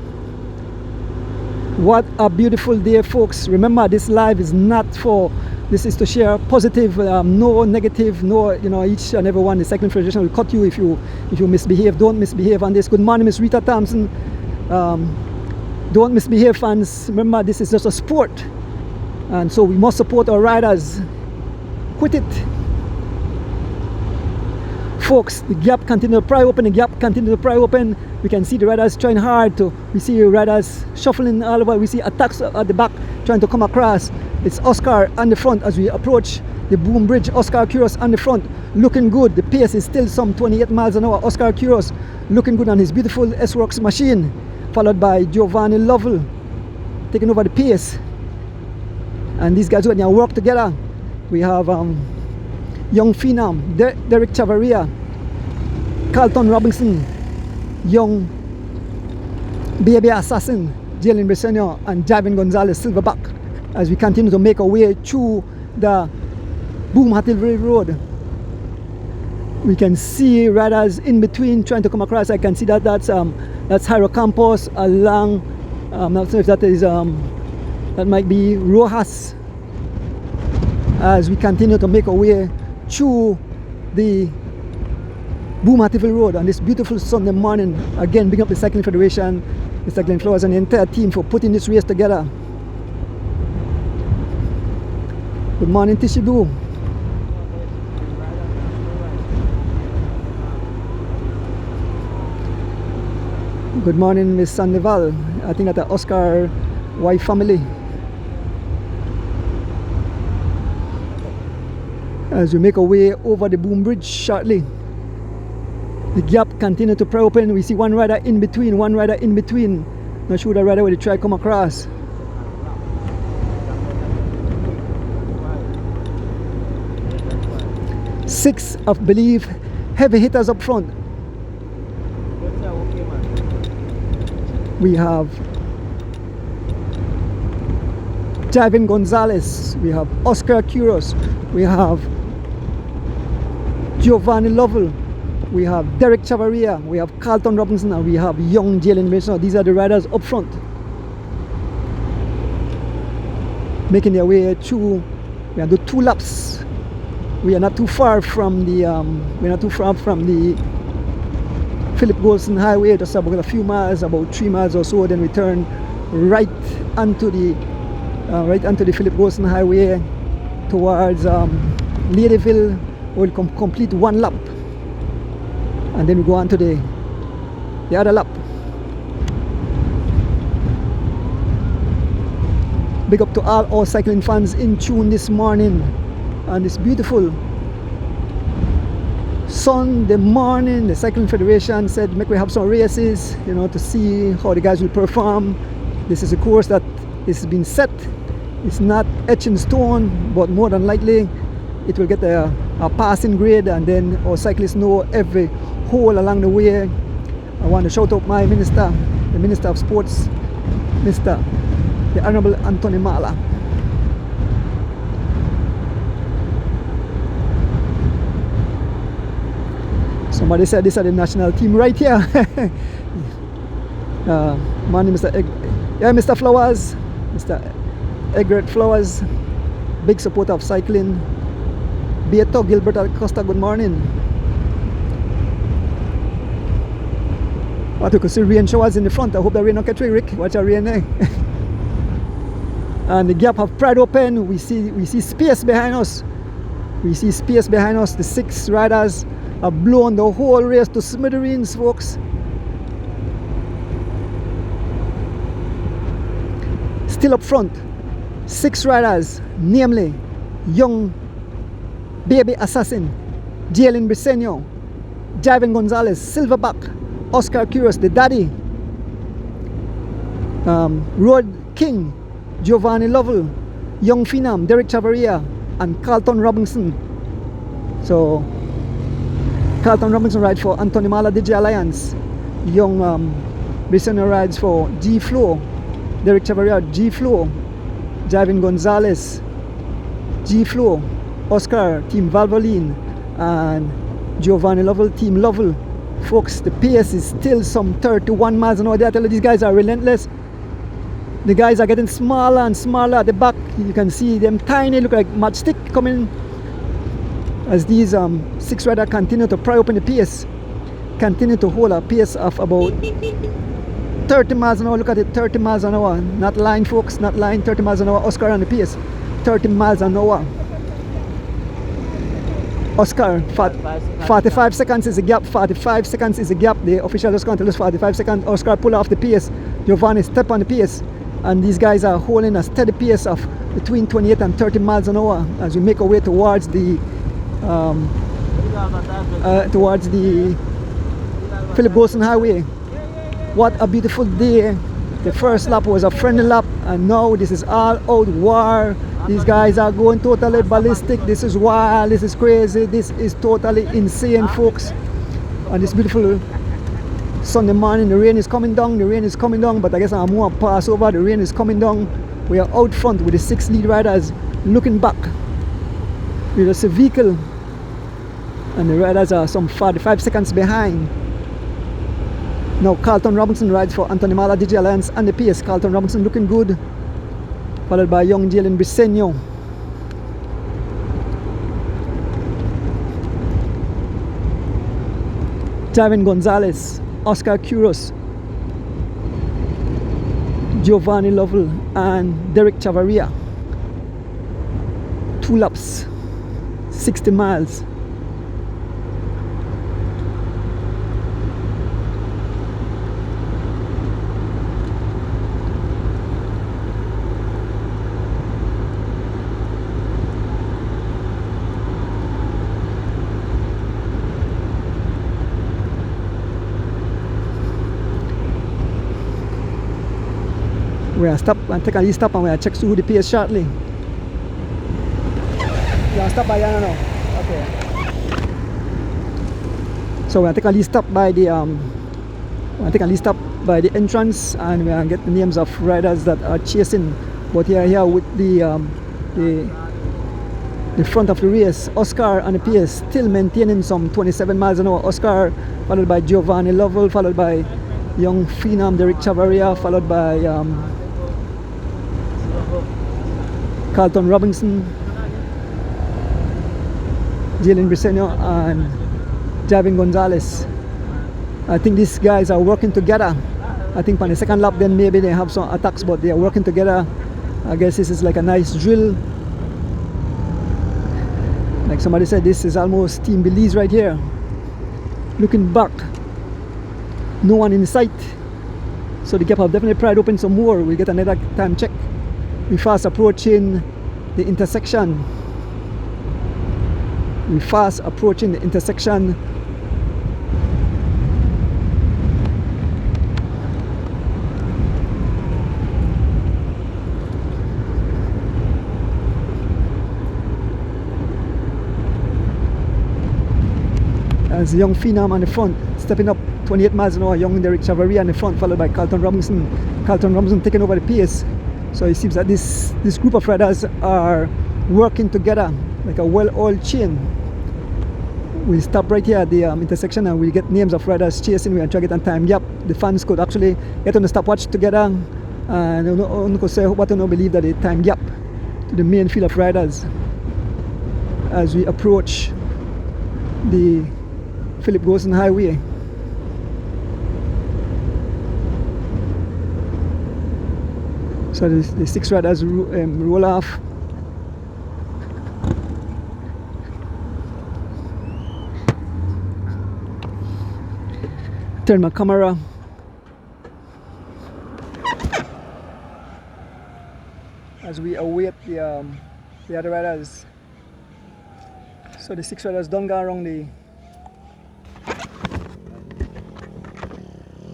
What a beautiful day, folks. Remember, this live is not for, this is to share positive, no negative, no, each and every one. The Cycling Federation will cut you if you misbehave. Don't misbehave on this. Good morning, Miss Rita Thompson. Don't misbehave, fans. Remember, this is just a sport. And so we must support our riders. Quit it. Folks, the gap continue to pry open, We can see the riders trying hard we see riders shuffling all over. We see attacks at the back trying to come across. It's Oscar on the front as we approach the boom bridge. Oscar Curious on the front, looking good. The pace is still some 28 miles an hour. Oscar Curious looking good on his beautiful S-Works machine, followed by Giovanni Lovell taking over the pace. And these guys when they work together, we have Young Phenom, Derek Chavarria, Carlton Robinson, Young Baby Assassin, Jalen Briseño, and Javin Gonzalez, Silverback, as we continue to make our way through the Boom Artillery Road. We can see riders in between trying to come across. I can see that's Jairo Campos along. I'm not sure if that is that might be Rojas. As we continue to make our way through the Boom Artillery Road on this beautiful Sunday morning. Again, big up the Cycling Federation, the Cycling Flowers, and the entire team for putting this race together. Good morning, Tishibu. Good morning, Miss Sandoval. I think at the Oscar wife family. As we make our way over the boom bridge shortly, the gap continues to pry open. We see one rider in between. Not sure the rider will try to come across. Six of believe heavy hitters up front. We have Javin Gonzalez, we have Oscar Curious, we have Giovanni Lovell, we have Derek Chavarria, we have Carlton Robinson, and we have young Jalen Briseño. These are the riders up front, making their way through. We have the 2 laps. We are not too far from the Philip Golson Highway, just about a few miles, about 3 miles or so. Then we turn right onto the Philip Golson Highway towards Ladyville. We'll complete 1 lap, and then we go on to the other lap. Big up to all our cycling fans in tune this morning on this beautiful Sunday morning. The Cycling Federation said make we have some races, to see how the guys will perform. This is a course that has been set. It's not etched in stone, but more than likely it will get a passing grade, and then our cyclists know every hole along the way. I want to shout out my minister, the Minister of Sports, the Honorable Anthony Mala. Somebody said this is the national team right here. Morning, Mr. Mr. Flowers, Mr. Egret Flowers, big supporter of cycling. Beto Gilbert Acosta, good morning. What, you could see rain showers in the front. I hope the rain don't catch you, Rick. Watch our rain there. And the gap have pried open. We see space behind us. The 6 riders have blown the whole race to smithereens, folks. Still up front, 6 riders, namely young Baby Assassin, Jalen Briseño, Javin Gonzalez, Silverback, Oscar Curious, the Daddy, Road King, Giovanni Lovell, Young Phenom, Derek Chavarria, and Carlton Robinson. So Carlton Robinson rides for Anthony Mala DJ Alliance. Young Briseño rides for G Flow. Derek Chavarria, G-Flow, Javin Gonzalez, G-Flow, Oscar, Team Valvoline, and Giovanni Lovell, Team Lovell. Folks, the pace is still some 31 miles an hour. I tell you, these guys are relentless. The guys are getting smaller and smaller at the back. You can see them tiny, look like matchstick coming as these 6 riders continue to pry open the pace, continue to hold a pace of about 30 miles an hour. Look at it, 30 miles an hour. Not line, folks, not line. 30 miles an hour. Oscar on the pace, 30 miles an hour. Oscar, 45 seconds is a gap. 45 seconds is a gap. The official just going to lose 45 seconds. Oscar pull off the pace. Giovanni step on the pace. And these guys are holding a steady pace of between 28 and 30 miles an hour as we make our way towards the Philip Golson Highway. What a beautiful day. The first lap was a friendly lap, and now this is all out war. These guys are going totally ballistic. This is wild, this is crazy, this is totally insane, folks. On this beautiful Sunday morning, the rain is coming down, but I guess I'm more pass over. The rain is coming down. We are out front with the 6 lead riders looking back. We just a vehicle, and the riders are some 45 seconds behind. Now Carlton Robinson rides for Anthony Mala DJ Alliance and the pace. Carlton Robinson looking good, followed by young Jalen Briseño. Javin Gonzalez, Oscar Kuros, Giovanni Lovell, and Derek Chavarria. 2 laps, 60 miles. We'll stop and take a lead stop, and we'll check through the pace shortly. Yeah, stop by Yana now. Okay. So we'll take a lead stop by the entrance, and we'll get the names of riders that are chasing. But here with the front of the race, Oscar on the pace, still maintaining some 27 miles an hour. Oscar, followed by Giovanni Lovell, followed by young phenom Derek Chavarria, followed by Carlton Robinson, Jalen Briseño, and Javin Gonzalez. I think these guys are working together. I think on the second lap then maybe they have some attacks, but they are working together. I guess this is like a nice drill. Like somebody said, this is almost Team Belize right here. Looking back, no one in sight. So the gap have definitely pried open some more. We'll get another time check. We fast approaching the intersection. As young phenom on the front, stepping up 28 miles an hour, young Derek Chavarria on the front, followed by Carlton Robinson. Carlton Robinson taking over the pace. So it seems that this group of riders are working together like a well-oiled chain. We'll stop right here at the intersection, and we'll get names of riders chasing. We'll try to get on time. Yep, the fans could actually get on the stopwatch together, and I could say what I don't believe that the time gap to the main field of riders as we approach the Philip Golson Highway. So the 6 riders roll off. Turn my camera. As we await the other riders. So the 6 riders don't go around the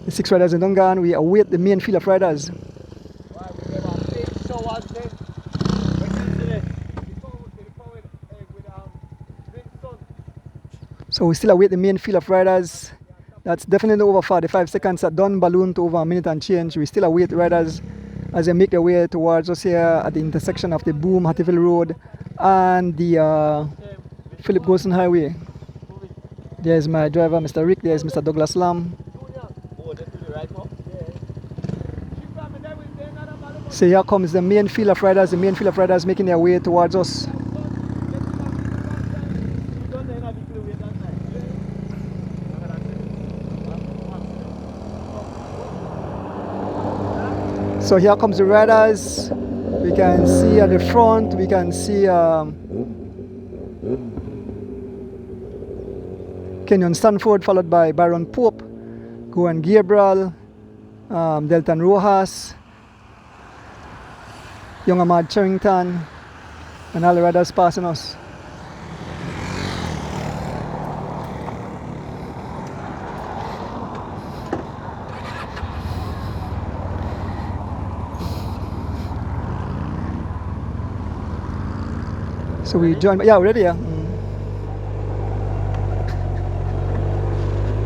6 riders in Dungan. We await the main field of riders. So we still await the main field of riders. That's definitely over 45 seconds. At done balloon to over a minute and change. We still await riders as they make their way towards us here at the intersection of the Boom Hattieville Road and the Philip Golson Highway. There's my driver, Mr. Rick. There's Mr. Douglas Lam. So here comes the main field of riders. The main field of riders making their way towards us. So here comes the riders. We can see at the front, we can see Kenyon Stanford, followed by Byron Pope, Gowan Gabriel, Delton Rojas, Young Ahmad Charrington, and all the riders passing us. So we join, yeah, we're ready, yeah.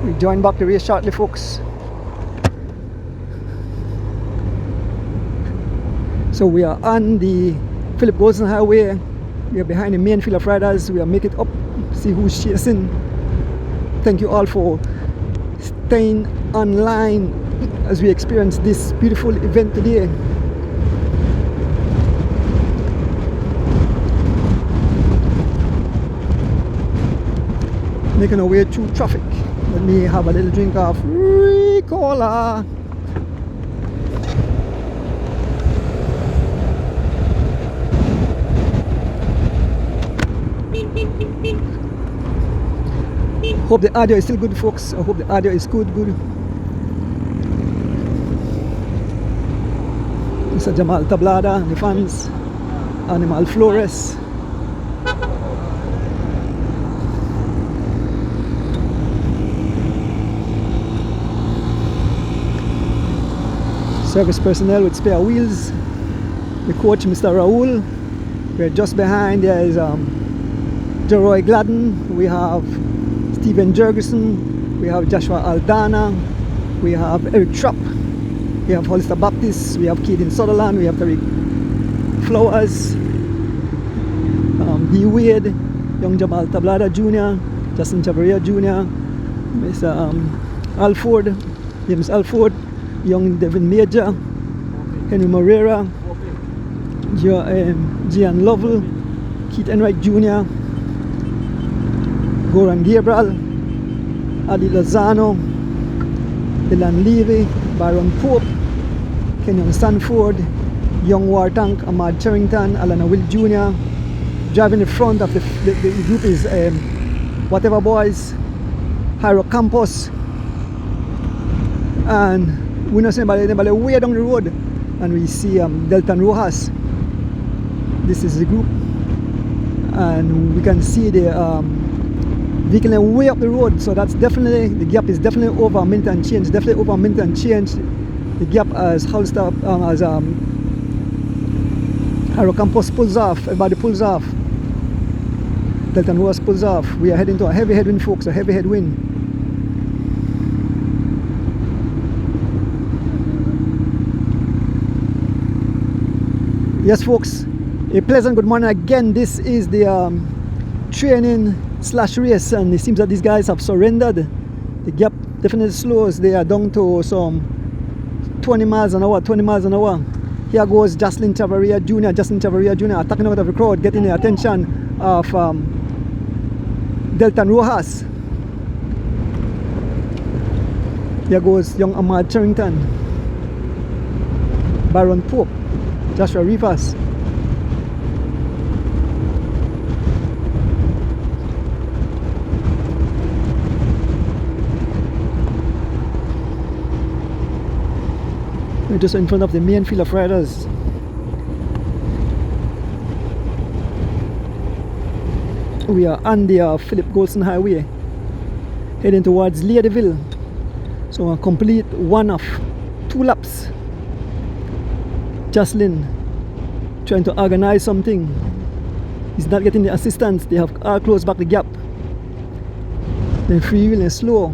We join back the race shortly, folks. So we are on the Philip Golson Highway. We are behind the main field of riders. We are making it up, see who's chasing. Thank you all for staying online as we experience this beautiful event today. Making our way through traffic. Let me have a little drink of Ricola. Hope the audio is still good, folks. I hope the audio is good. Mr. Jamal Tablada, the fans, Animal Flores. Service personnel with spare wheels. The coach, Mr. Raul. We're just behind. There is Jeroy Gladden. We have Stephen Jurgensen. We have Joshua Aldana. We have Eric Trapp. We have Hollister Baptist. We have Kaden Sutherland. We have Tariq Flowers. D. Wade. Young Jamal Tablada Jr. Justin Chavaria Jr. Mr. Alford. James Alford. Young Devin Major, Henry Moreira, Gian Lovell, Keith Enright Jr., Goran Gabriel, Adi Lozano, Dylan Levy, Byron Pope, Kenyon Stanford, Young War Tank, Ahmad Charrington, Alana Will Jr. Driving the front of the group is Whatever Boys, Hyro Campos, and we don't see anybody way down the road, and we see Delton Rojas. This is the group, and we can see the vehicle way up the road. So that's definitely, the gap is definitely over a minute and change. Definitely over a minute and change. The gap as Hollister, as Hyro Campos pulls off. Everybody pulls off. Delton Rojas pulls off. We are heading to a heavy headwind, folks. A heavy headwind. Yes, folks, a pleasant good morning again. This is the training / race, and it seems that these guys have surrendered. The gap definitely slows. They are down to some 20 miles an hour. Here goes Justin Chavaria Jr. Attacking out of the crowd, getting the attention of Delton Rojas. Here goes young Ahmad Charrington, Byron Pope, Joshua Rivas. We're just in front of the main field of riders. We are on the Philip Golson Highway, heading towards Ladyville. So we'll complete one of 2 laps. Jocelyn trying to organize something. He's not getting the assistance. They have all closed back the gap. Then freewheeling slow.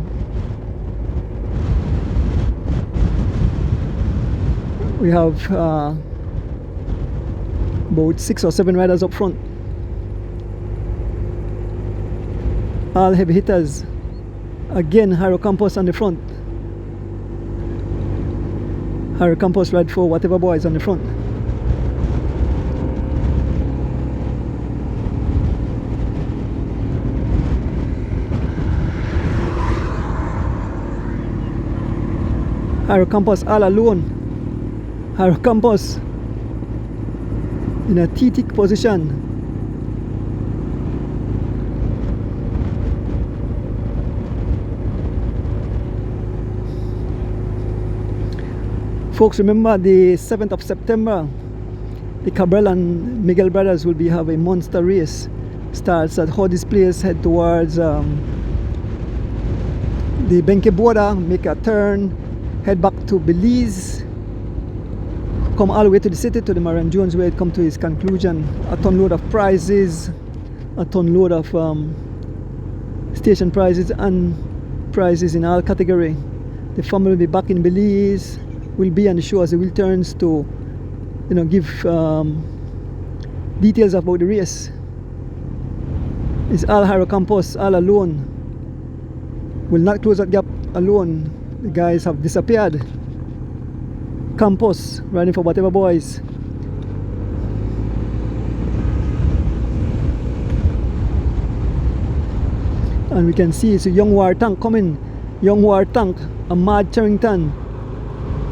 We have about 6 or 7 riders up front. All heavy hitters. Again, Harrow Campus on the front. Harrow Campus ride for whatever boys on the front. Harrow Campus all alone. Harrow Campus in a T-tick position. Folks, remember the 7th of September, the Cabral and Miguel brothers will be have a monster race. Starts at Hody's Place, head towards the Benke border, make a turn, head back to Belize, come all the way to the city, to the Marion Jones, where it come to its conclusion. A ton load of prizes, a ton load of station prizes and prizes in all category. The family will be back in Belize, will be on the show as the wheel turns to, you know, give details about the race. It's all Harrow Campus, all alone. Will not close that gap alone. The guys have disappeared. Campus riding for whatever boys. And we can see it's a young war tank coming. Young war tank, a Mad Charrington.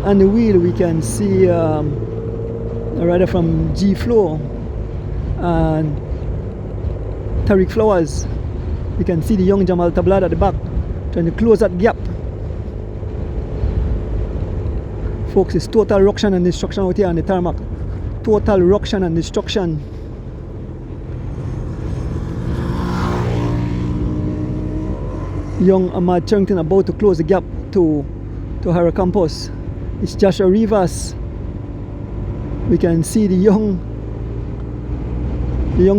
On the wheel we can see a rider from G Flow and Tariq Flowers. We can see the young Jamal Tablad at the back trying to close that gap. Folks, it's total ruction and destruction out here on the tarmac. Total ruction and destruction. Young Ahmad Charrington about to close the gap to Harrow Campus. It's Joshua Rivas. We can see the young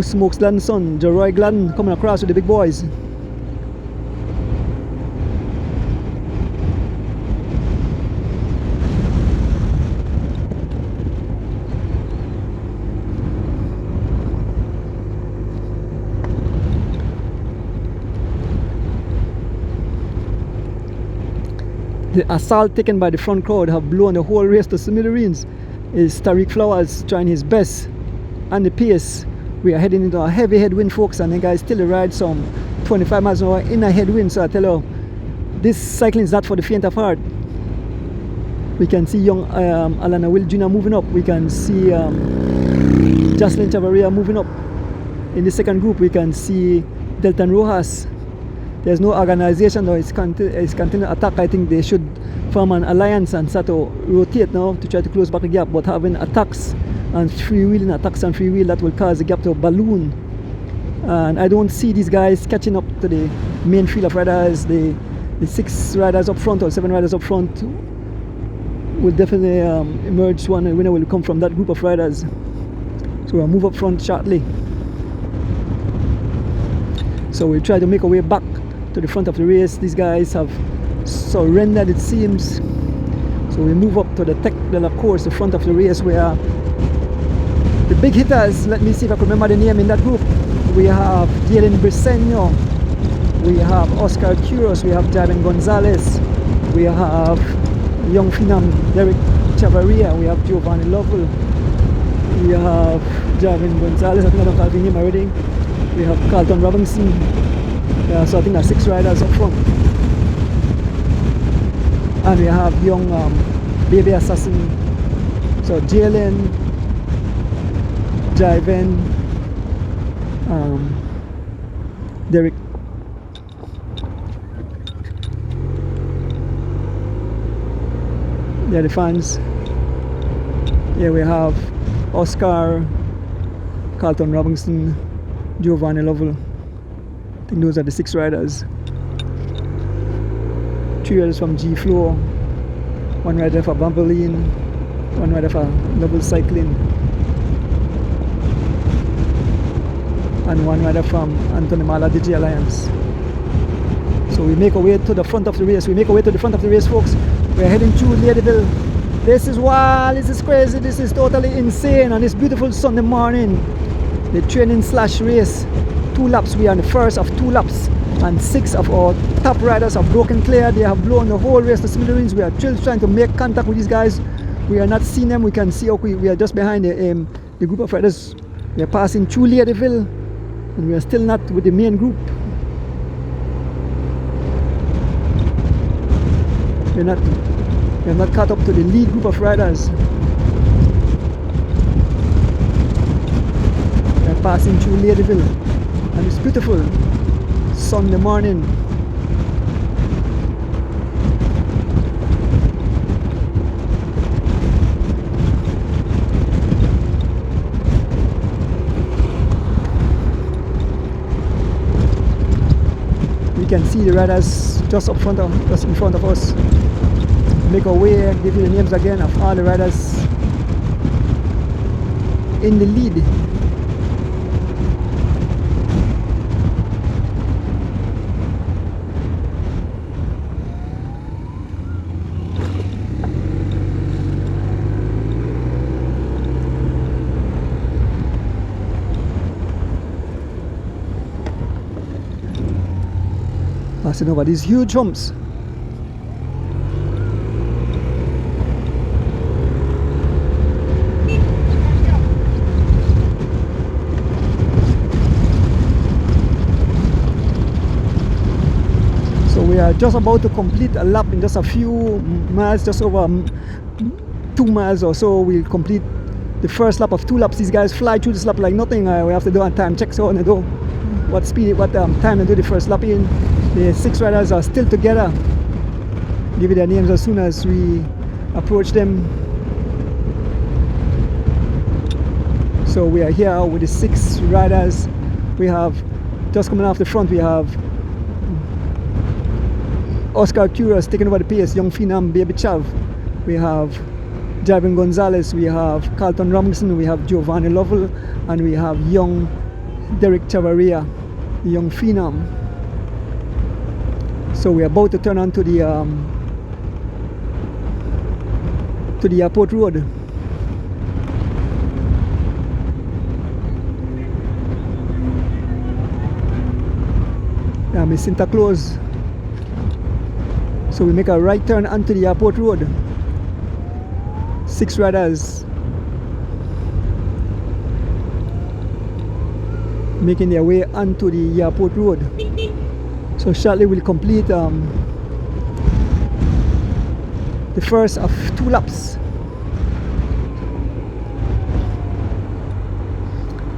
Smokes Gladden's son, Jeroy Gladden, coming across with the big boys. The assault taken by the front crowd have blown the whole race to smithereens. Is Tariq Flowers trying his best and the pace. We are heading into a heavy headwind, folks, and the guys still ride some 25 miles an hour in a headwind. So I tell you, this cycling is not for the faint of heart. We can see young Alana Will Jr. moving up. We can see Jocelyn Chavaria moving up. In the second group, we can see Delton Rojas. There's no organization though, it's continuing attack. I think they should form an alliance and start to rotate now to try to close back the gap, but having attacks and freewheeling, attacks and freewheel, that will cause the gap to balloon. And I don't see these guys catching up to the main field of riders. The 6 riders up front or 7 riders up front will definitely emerge. One winner will come from that group of riders. So we'll move up front shortly. So we'll try to make our way back to the front of the race. These guys have surrendered, it seems. So we move up to the Tech de la Course, the front of the race, where the big hitters, let me see if I can remember the name in that group. We have Jalen Briseño, we have Oscar Quiros, we have Jaden Gonzalez, we have young phenom Derek Chavaria, we have Giovanni Lovell, we have Jaden Gonzalez, I think I don't have him already. We have Carlton Robinson. So I think there are 6 riders up front. And we have young Baby Assassin. So Jalen, Jiven, Derek. They're the fans. Here we have Oscar, Carlton Robinson, Giovanni Lovell. I think those are the 6 riders. 3 riders from G Flow, 1 rider for Bamboline, 1 rider for Lovell Cycling, and 1 rider from Anthony Mala Digi Alliance. So we make our way to the front of the race. We make our way to the front of the race, folks. We're heading through Ladyville. This is wild, this is crazy, this is totally insane on this beautiful Sunday morning. The training slash race. 2 laps, we are on the first of 2 laps. And 6 of our top riders have broken clear. They have blown the whole race to smithereens. We are still trying to make contact with these guys. We are not seeing them. We can see we are just behind the group of riders. We are passing through Ladyville. And we are still not with the main group. We are not caught up to the lead group of riders. We are passing through Ladyville. And it's beautiful. Sunday morning. We can see the riders just in front of us. Make our way, give you the names again of all the riders in the lead. Passing over these huge humps. So we are just about to complete a lap in just a few miles, just over 2 miles or so. We'll complete the first lap of 2 laps. These guys fly through this lap like nothing. We have to do a time check so on the door. What time to do the first lap in. The 6 riders are still together. Give you their names as soon as we approach them. So we are here with the 6 riders. We have, just coming off the front, we have Oscar Curious taking over the pace, Young Phenom, Baby Chav. We have Javin Gonzalez, we have Carlton Robinson, we have Giovanni Lovell, and we have young Derek Chavaria, the Young Phenom. So we're about to turn onto the airport road. I'm in Santa Claus. So we make a right turn onto the airport road. 6 riders making their way onto the airport road. So shortly we'll complete the first of 2 laps.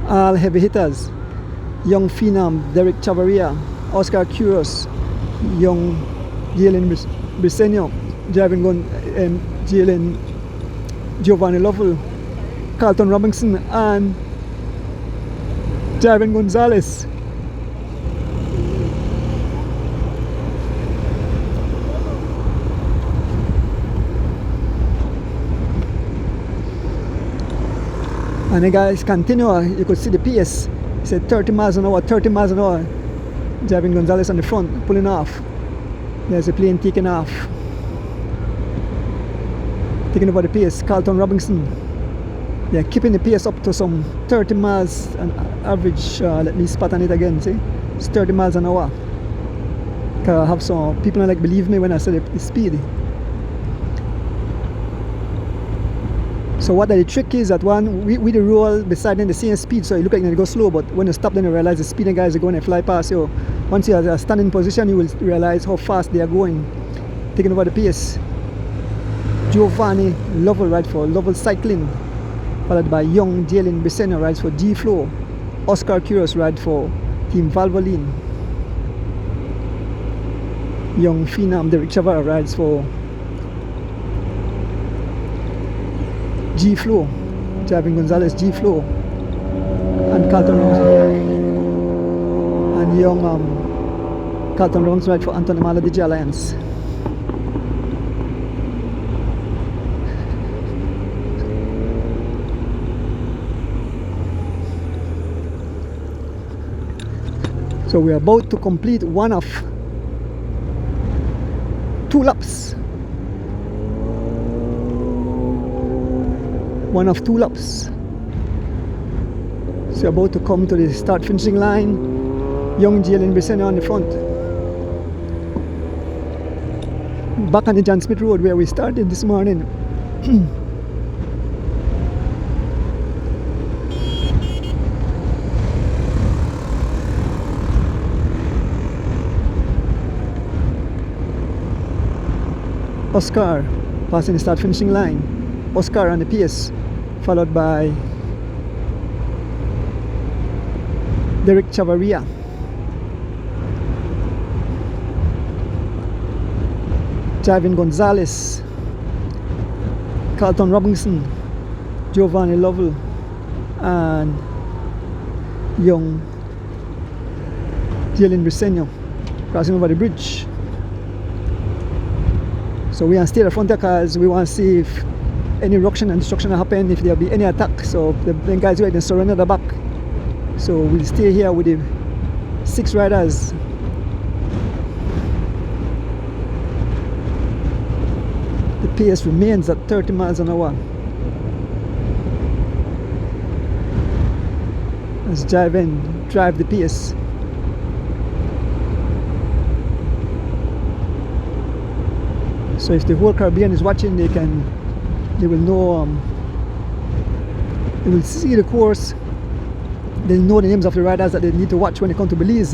All heavy hitters: Young Phenom, Derek Chavaria, Oscar Curious, Young Jalen Briseño, Jalen Giovanni Lovell, Carlton Robinson, and Javin Gonzalez. And the guys continue, you could see the pace. He said 30 miles an hour, 30 miles an hour. Javin Gonzalez on the front, pulling off. There's a plane taking off. Taking over the pace, Carlton Robinson. They're keeping the pace up to some 30 miles an average. Let me spot on it again, see? It's 30 miles an hour. I have some people like believe me when I say the speed. So what the trick is that we the roll beside them the same speed, so it look like they go slow, but when you stop then you realize the speeding guys are going to fly past you. Once you are at a standing position, you will realize how fast they are going, taking over the pace. Giovanni Lovell rides for Lovell Cycling, followed by Young Jalen Briseño rides for G-Flow. Oscar Curious rides for Team Valvoline. Young Phenom Derek Chavara rides for G-Flow, Javin Gonzalez G-Flow, and Carlton Robinson, and young Carlton Robinson ride for Anthony Mala DJ Alliance. So we are about to complete one of 2 laps. one of 2 laps. So we're about to come to the start finishing line. Young Jalen Briseno on the front. Back on the John Smith Road where we started this morning. Oscar passing the start finishing line. Oscar on the pace, followed by Derek Chavaria. Javin Gonzalez, Carlton Robinson, Giovanni Lovell, and young Jalen Briseno crossing over the bridge. So we want to stay at the front because we want to see if any ruction and destruction happen, if there will be any attack. So the guys who can surrender the back. So we'll stay here with the 6 riders. The pace remains at 30 miles an hour. As Javin drive the pace. So if the whole Caribbean is watching, they will know, they will see the course, they know the names of the riders that they need to watch when they come to Belize.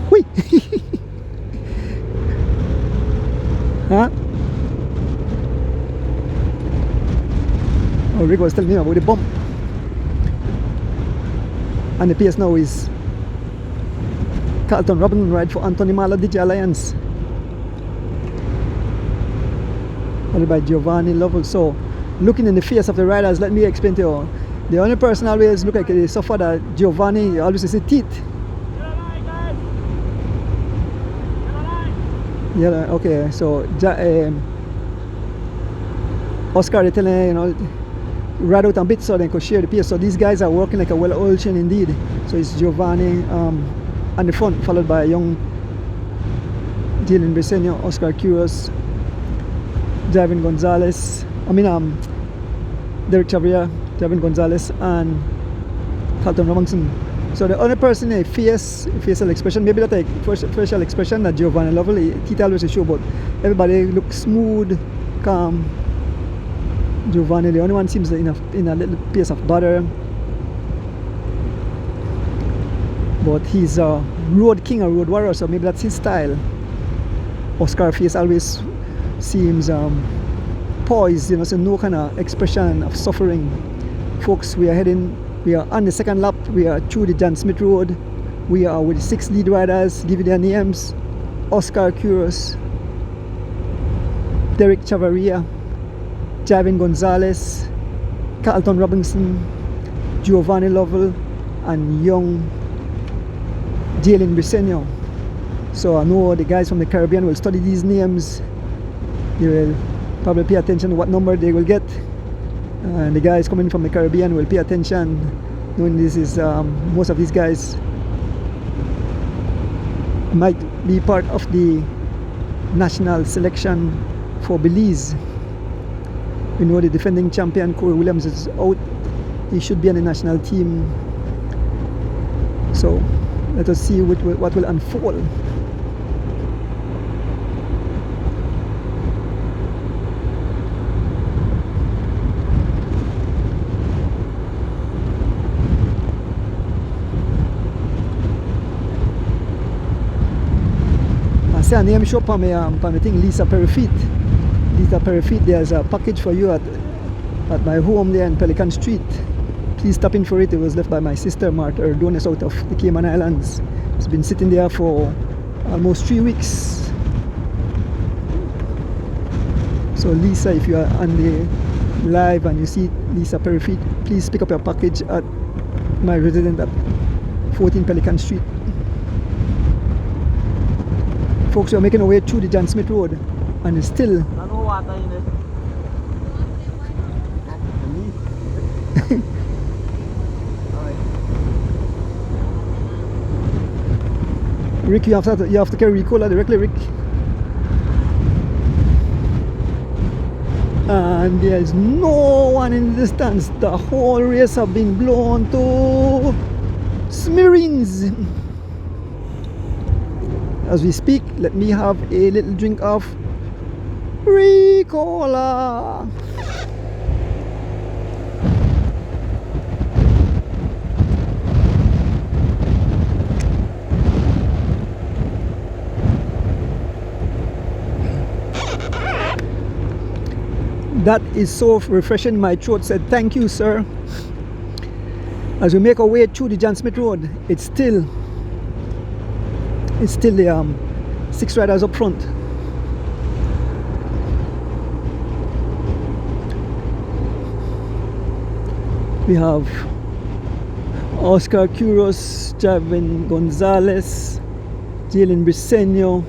Whee! Huh? Oh, Rick was telling me about the bump. And the pace now is Carlton Robinson ride for Anthony Mala DJ Alliance. Followed by Giovanni Lovell. So, looking in the face of the riders, let me explain to you. The only person always look like they suffer that Giovanni, you always see teeth. Yeah, okay, so Oscar is telling, you know, ride out a bit so they could share the pace. So these guys are working like a well-oiled chain indeed. So it's Giovanni on the front, followed by young Jalen Briseno, Oscar Curios, Javin Gonzalez, Derek Chavria, Javin Gonzalez, and Carlton Robinson. So the only person a facial expression, maybe not a facial expression that Giovanni Lovell, teeth always show, but everybody looks smooth, calm. Giovanni, the only one seems in a little piece of butter. But he's a road king, a road warrior, so maybe that's his style. Oscar face always seems poised, you know, so no kind of expression of suffering. Folks, we are on the second lap, we are through the John Smith Road. We are with the 6 lead riders, give you their names: Oscar Curios, Derek Chavaria, Javin Gonzalez, Carlton Robinson, Giovanni Lovell, and young Jalen Briseno. So I know the guys from the Caribbean will study these names. They will probably pay attention to what number they will get. And the guys coming from the Caribbean will pay attention, knowing this is most of these guys might be part of the national selection for Belize. We know the defending champion Corey Williams is out. He should be on the national team. So let us see what will unfold. I see a name show on my thing, Lisa Perifit. Lisa Perifit, there's a package for you at my home there in Pelican Street. Please stop in for it. It was left by my sister Martha Erdonis out of the Cayman Islands. It's been sitting there for almost 3 weeks. So Lisa, if you are on the live and you see Lisa Perifit, please pick up your package at my residence at 14 Pelican Street. Folks, we are making our way through the John Smith Road, and it's still Rick, you have to carry Ricola directly, Rick. And there is no one in the distance. The whole race have been blown to smithereens. As we speak, let me have a little drink of Ricola. That is so refreshing. My throat said thank you, sir. As we make our way through the John Smith Road, it's still the 6 riders up front. We have Oscar Quiros, Javin Gonzalez, Jalen Briseño,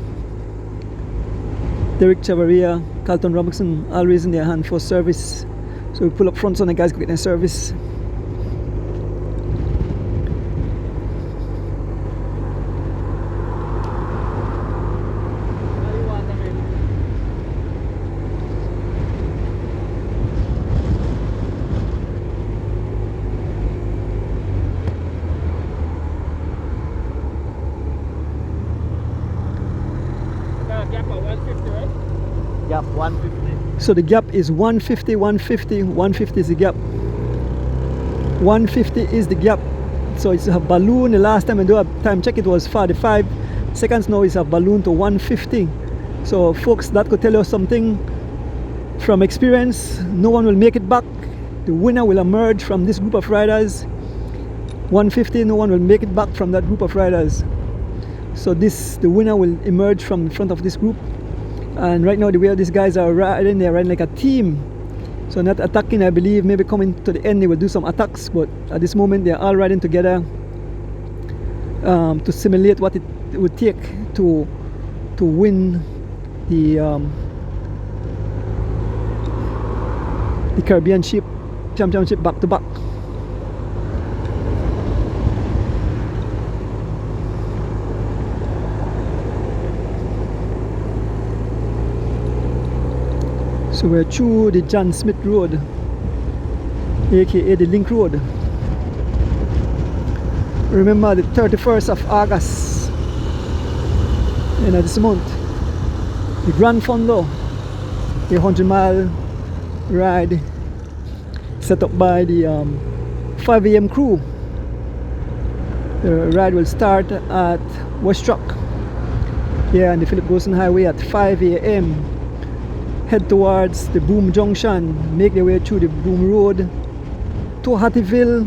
Derek Chavarria, Carlton Robinson, all raising their hand for service. So we pull up front so the guys can get their service. Gap 150. So the gap is 150, 150, 150 is the gap. 150 is the gap. So it's a balloon. The last time I do a time check, it was 45 seconds. Now it's a balloon to 150. So folks, that could tell you something from experience. No one will make it back. The winner will emerge from this group of riders. 150, no one will make it back from that group of riders. So the winner will emerge from in front of this group. And right now the way these guys are riding, they're riding like a team. So not attacking, I believe. Maybe coming to the end they will do some attacks, but at this moment they're all riding together to simulate what it would take to win the Caribbean Ship Championship back to back. So we're through the John Smith Road, aka the Link Road. Remember the 31st of August, this month, the Grand Fondo, the 100-mile ride set up by the 5 a.m. crew. The ride will start at West Truck here on the Philip Golson Highway at 5 a.m. Head towards the Boom Junction, make their way through the Boom Road to Hattieville,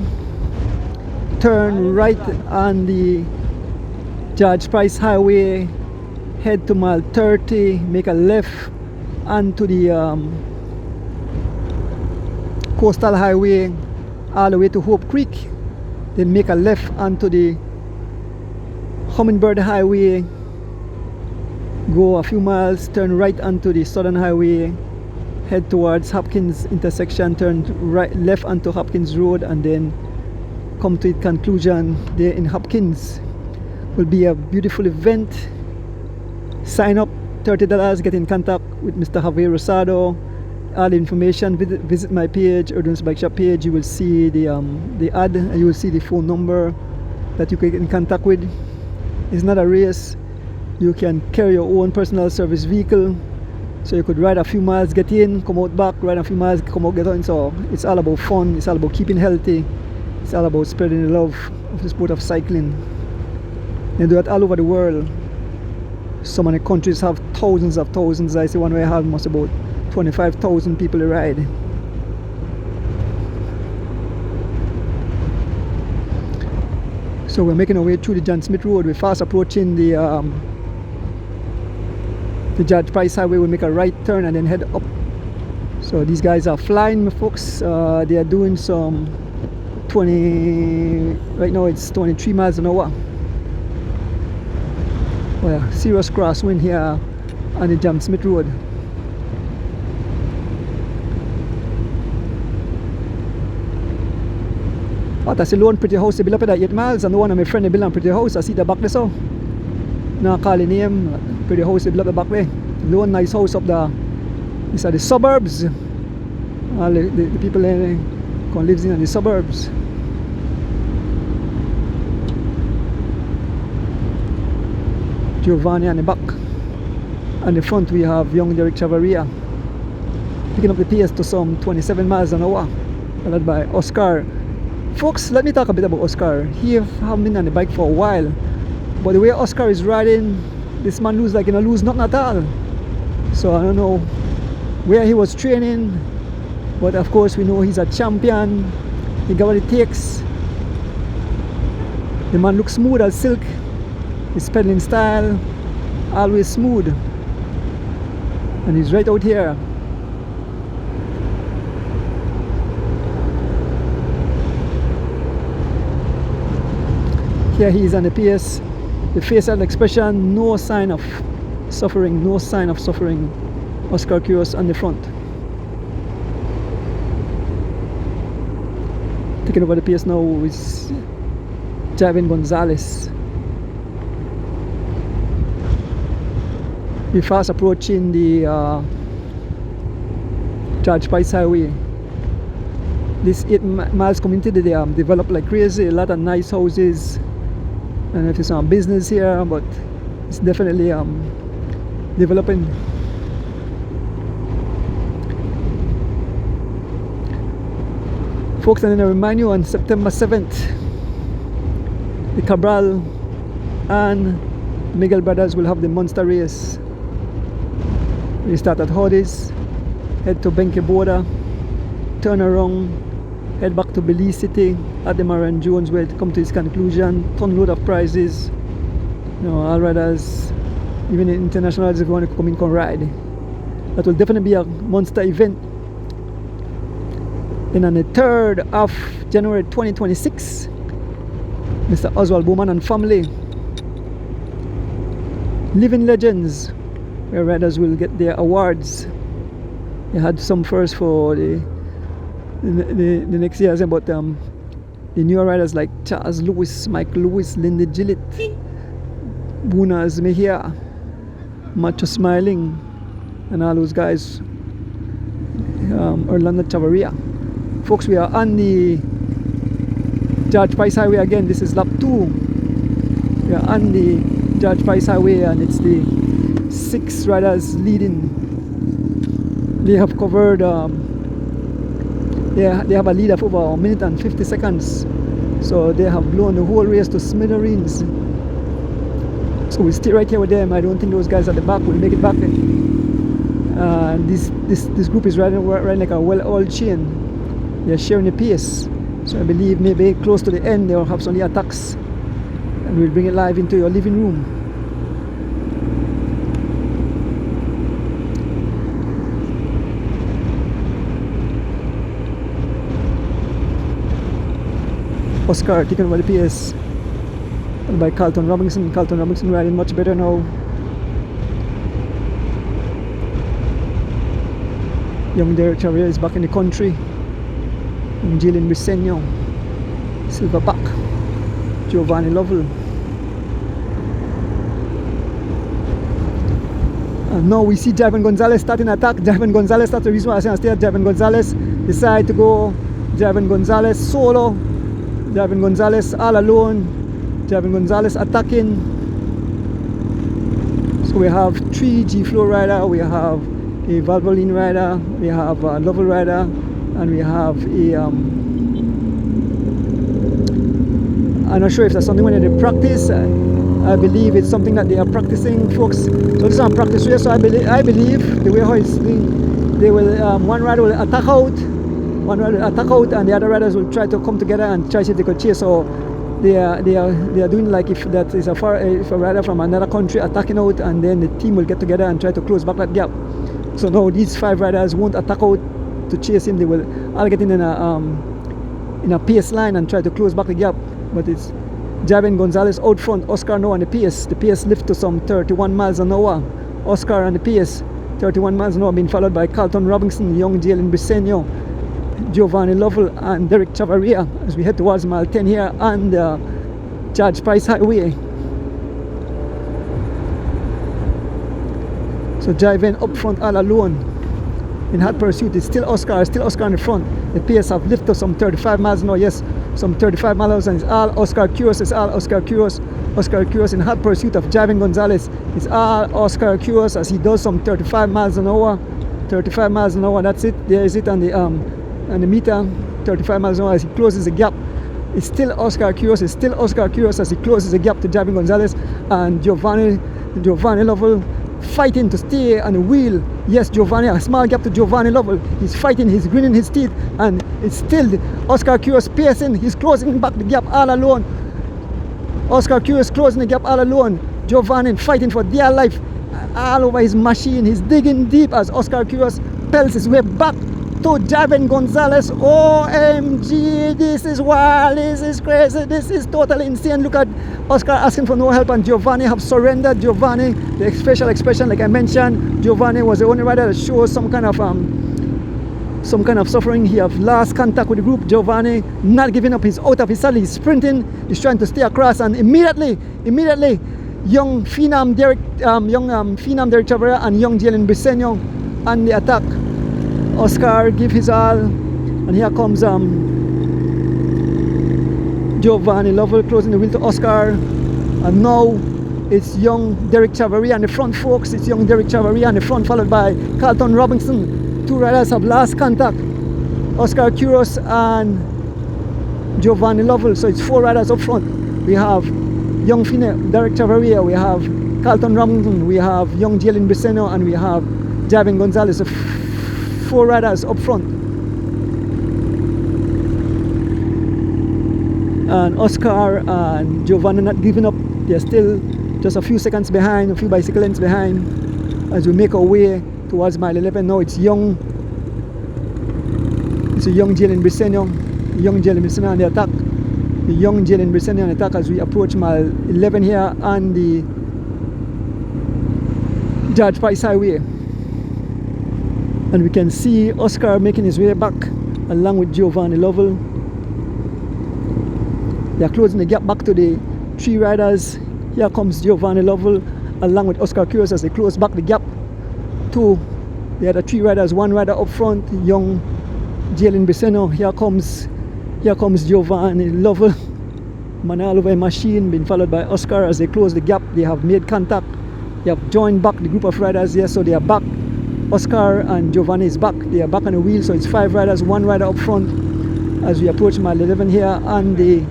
turn right on the George Price Highway, head to mile 30, make a left onto the Coastal Highway all the way to Hope Creek, then make a left onto the Hummingbird Highway, go a few miles, turn right onto the Southern Highway, head towards Hopkins intersection, turn right left onto Hopkins Road, and then come to its conclusion there in Hopkins. Will be a beautiful event. Sign up, $30, get in contact with Mr. Javier Rosado. All the information, visit my page, Erdon's Bike Shop page. You will see the ad, and you will see the phone number that you can get in contact with. It's not a race. You can carry your own personal service vehicle, so you could ride a few miles, get in, come out back, ride a few miles, come out, get on. So it's all about fun, it's all about keeping healthy, it's all about spreading the love of the sport of cycling. They do that all over the world. So many countries have thousands of thousands. I see one where I have almost about 25,000 people to ride. So we're making our way through the John Smith Road. We're fast approaching the George Price Highway. We'll make a right turn and then head up. So these guys are flying, folks. They are doing some 20, right now it's 23 miles an hour. Well, serious crosswind here on the John Smith Road. Oh, that's a lone pretty house they built up at 8 miles, and the one of my friend they built a pretty house. I see the back there, so now call the name, pretty house they built up the back there. Lone nice house up there. These are the suburbs. All the people there can live in the suburbs. Giovanni on the back. On the front we have young Derek Chavarria picking up the pace to some 27 miles an hour, followed by Oscar. Folks, let me talk a bit about Oscar. He hasn't been on the bike for a while, but the way Oscar is riding, this man lose like lose nothing at all. So I don't know where he was training, but of course we know he's a champion. He got what it takes. The man looks smooth as silk. His pedaling style always smooth, and he's right out here. Here he is on the pace. The facial expression, no sign of suffering, no sign of suffering. Oscar Quiros on the front, taking over the pace now is Javin Gonzalez. We're fast approaching the George Price Highway. This 8 miles community, they developed like crazy. A lot of nice houses, and if it's some business here, but it's definitely developing. Folks, and then I remind you, on September 7th, the Cabral and Miguel brothers will have the monster race. We start at Hodis, head to Benke border, turn around, head back to Belize City at the Marion Jones, where it come to its conclusion. Ton load of prizes. All riders, even the internationals, if you want to come in, can ride. That will definitely be a monster event. Then on the 3rd of January 2026, Mr. Oswald Bowman and family, Living Legends, where riders will get their awards. They had some first for the next year, but the newer riders like Charles Lewis, Mike Lewis, Lindy Gillett, Bunas Mejia, Macho Smiling, and all those guys, Orlando Chavarria. Folks, we are on the George Price Highway again. This is lap 2. We are on the George Price Highway, and it's the 6 riders leading. They have covered they have a lead of over 1 minute and 50 seconds, so they have blown the whole race to smithereens. So we stay right here with them. I don't think those guys at the back will make it back. This group is riding like a well-oiled chain. They're sharing the pace, so I believe maybe close to the end they will have some attacks, and we'll bring it live into your living room. Oscar taken over the pace by Carlton Robinson. Carlton Robinson riding much better now. Young Derek Chavarria is back in the country. And Jalen Briseño, Silverback, Giovanni Lovell. And now we see Javin Gonzalez starting attack. Javin Gonzalez, that's the reason why I say I stay at Javin Gonzalez. Decide to go Javin Gonzalez solo. Javin Gonzalez all alone. Javin Gonzalez attacking. So we have 3 G-Flow rider, we have a Valvoline rider, we have a Lovell rider, and we have a I'm not sure if that's something when they practice. I believe it's something that they are practicing, folks. So this is a practice race, so I believe the way how it's doing, they will one rider will attack out, and the other riders will try to come together and try to see if they could chase. So they are doing like if that is if a rider from another country attacking out, and then the team will get together and try to close back that gap. So now these 5 riders won't attack out to chase him. They will all get in a pace line and try to close back the gap. But it's Javin Gonzalez out front, Oscar now on the pace. The pace lift to some 31 miles an hour. Oscar on the pace, 31 miles an hour, being followed by Carlton Robinson, young Jalen Briseño, Giovanni Lovell and Derek Chavaria as we head towards mile 10 here on the Judge Price Highway. So driving up front all alone in hot pursuit is still Oscar in the front. The pace have lifted to some 35 miles an hour, yes, some 35 miles an hour, and it's all Oscar Curious, Oscar Curious in hot pursuit of Javin Gonzalez. It's all Oscar Curious as he does some 35 miles an hour, that's it, there is it on the meter, 35 miles an hour as he closes the gap. It's still Oscar Curious, as he closes the gap to Javin Gonzalez, and Giovanni Lovell fighting to stay on the wheel. Yes, Giovanni, a small gap to Giovanni Lovell. He's fighting, he's grinning his teeth, and it's still Oscar Curious pacing. He's closing back the gap all alone. Oscar Curious closing the gap all alone. Giovanni fighting for dear life all over his machine. He's digging deep as Oscar Curious pelts his way back to Javin Gonzalez. OMG, this is wild, this is crazy, this is totally insane. Look at Oscar asking for no help, and Giovanni have surrendered. Giovanni, the facial expression, like I mentioned, Giovanni was the only rider that shows some kind of suffering. He have lost contact with the group. Giovanni not giving up, he's out of his saddle, he's sprinting, he's trying to stay across, and immediately young Phenom Derek Chavera and young Jalen Briseño on the attack. Oscar give his all, and here comes Giovanni Lovell closing the wheel to Oscar, and now it's young Derek Chavaria on the front, folks. It's young Derek Chavaria on the front, followed by Carlton Robinson. Two riders have lost contact, Oscar Curious and Giovanni Lovell. So it's four riders up front. We have young Derek Chavaria, we have Carlton Robinson, we have young Jalen Briseño, and we have Javin Gonzalez. So four riders up front, and Oscar and Giovanni not giving up. They're still just a few seconds behind, a few bicycle lengths behind as we make our way towards mile 11. Now it's a young Jalen Briseño on the attack. The young Jalen Briseño on the attack as we approach mile 11 here on the Judge Price Highway. And we can see Oscar making his way back along with Giovanni Lovell. They are closing the gap back to the three riders. Here comes Giovanni Lovell along with Oscar Curious as they close back the gap to the other three riders. One rider up front, young Jalen Briseño. Here comes Giovanni Lovell, man all over a machine, being followed by Oscar as they close the gap. They have made contact. They have joined back the group of riders here, so they are back. Oscar and Giovanni is back. They are back on the wheel, so it's five riders, one rider up front as we approach mile 11 here on the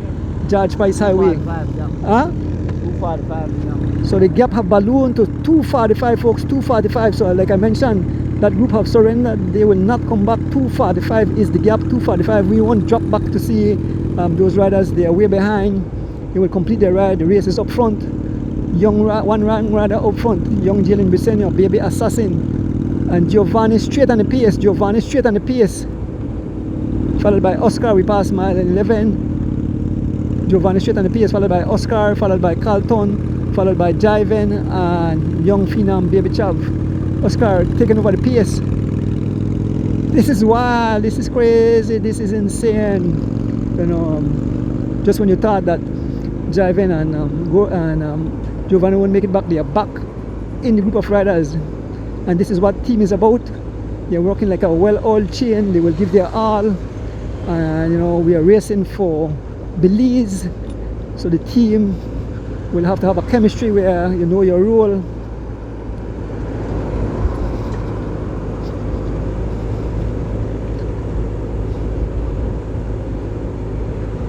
Judge Price Highway. 245. So the gap have ballooned to 245, folks. 245. So like I mentioned, that group have surrendered. They will not come back. 245 is the gap. 245. We won't drop back to see those riders. They are way behind. They will complete their ride. The race is up front. One rider up front, young Jalen Briseño, Baby Assassin. And Giovanni straight on the pace. Followed by Oscar. We pass mile 11. Giovanni straight on the pace, followed by Oscar, followed by Carlton, followed by Javin and young Phenom Baby Chav. Oscar taking over the pace. This is wild. This is crazy. This is insane. You know, just when you thought that Javin and Giovanni won't make it back, they are back in the group of riders. And this is what team is about. They're working like a well-oiled chain. They will give their all. And you know, we are racing for Belize. So the team will have to have a chemistry where you know your role.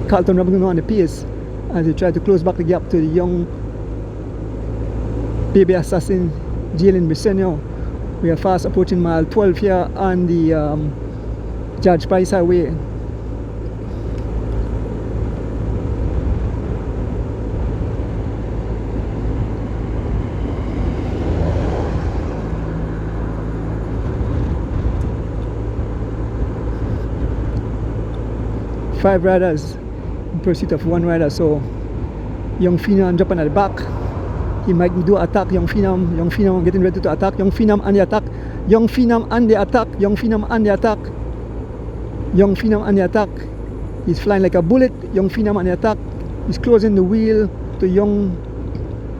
Carlton Robinson on the pace as they try to close back the gap to the young Baby Assassin Jalen Briseño. We are fast approaching mile 12 here on the Judge Price Highway. Five riders in pursuit of one rider, so young Phenom jumping at the back. He might do attack. Young Phenom getting ready to attack. Young Phenom on the attack. Young Phenom on the attack. He's flying like a bullet. Young Phenom on the attack. He's closing the wheel to young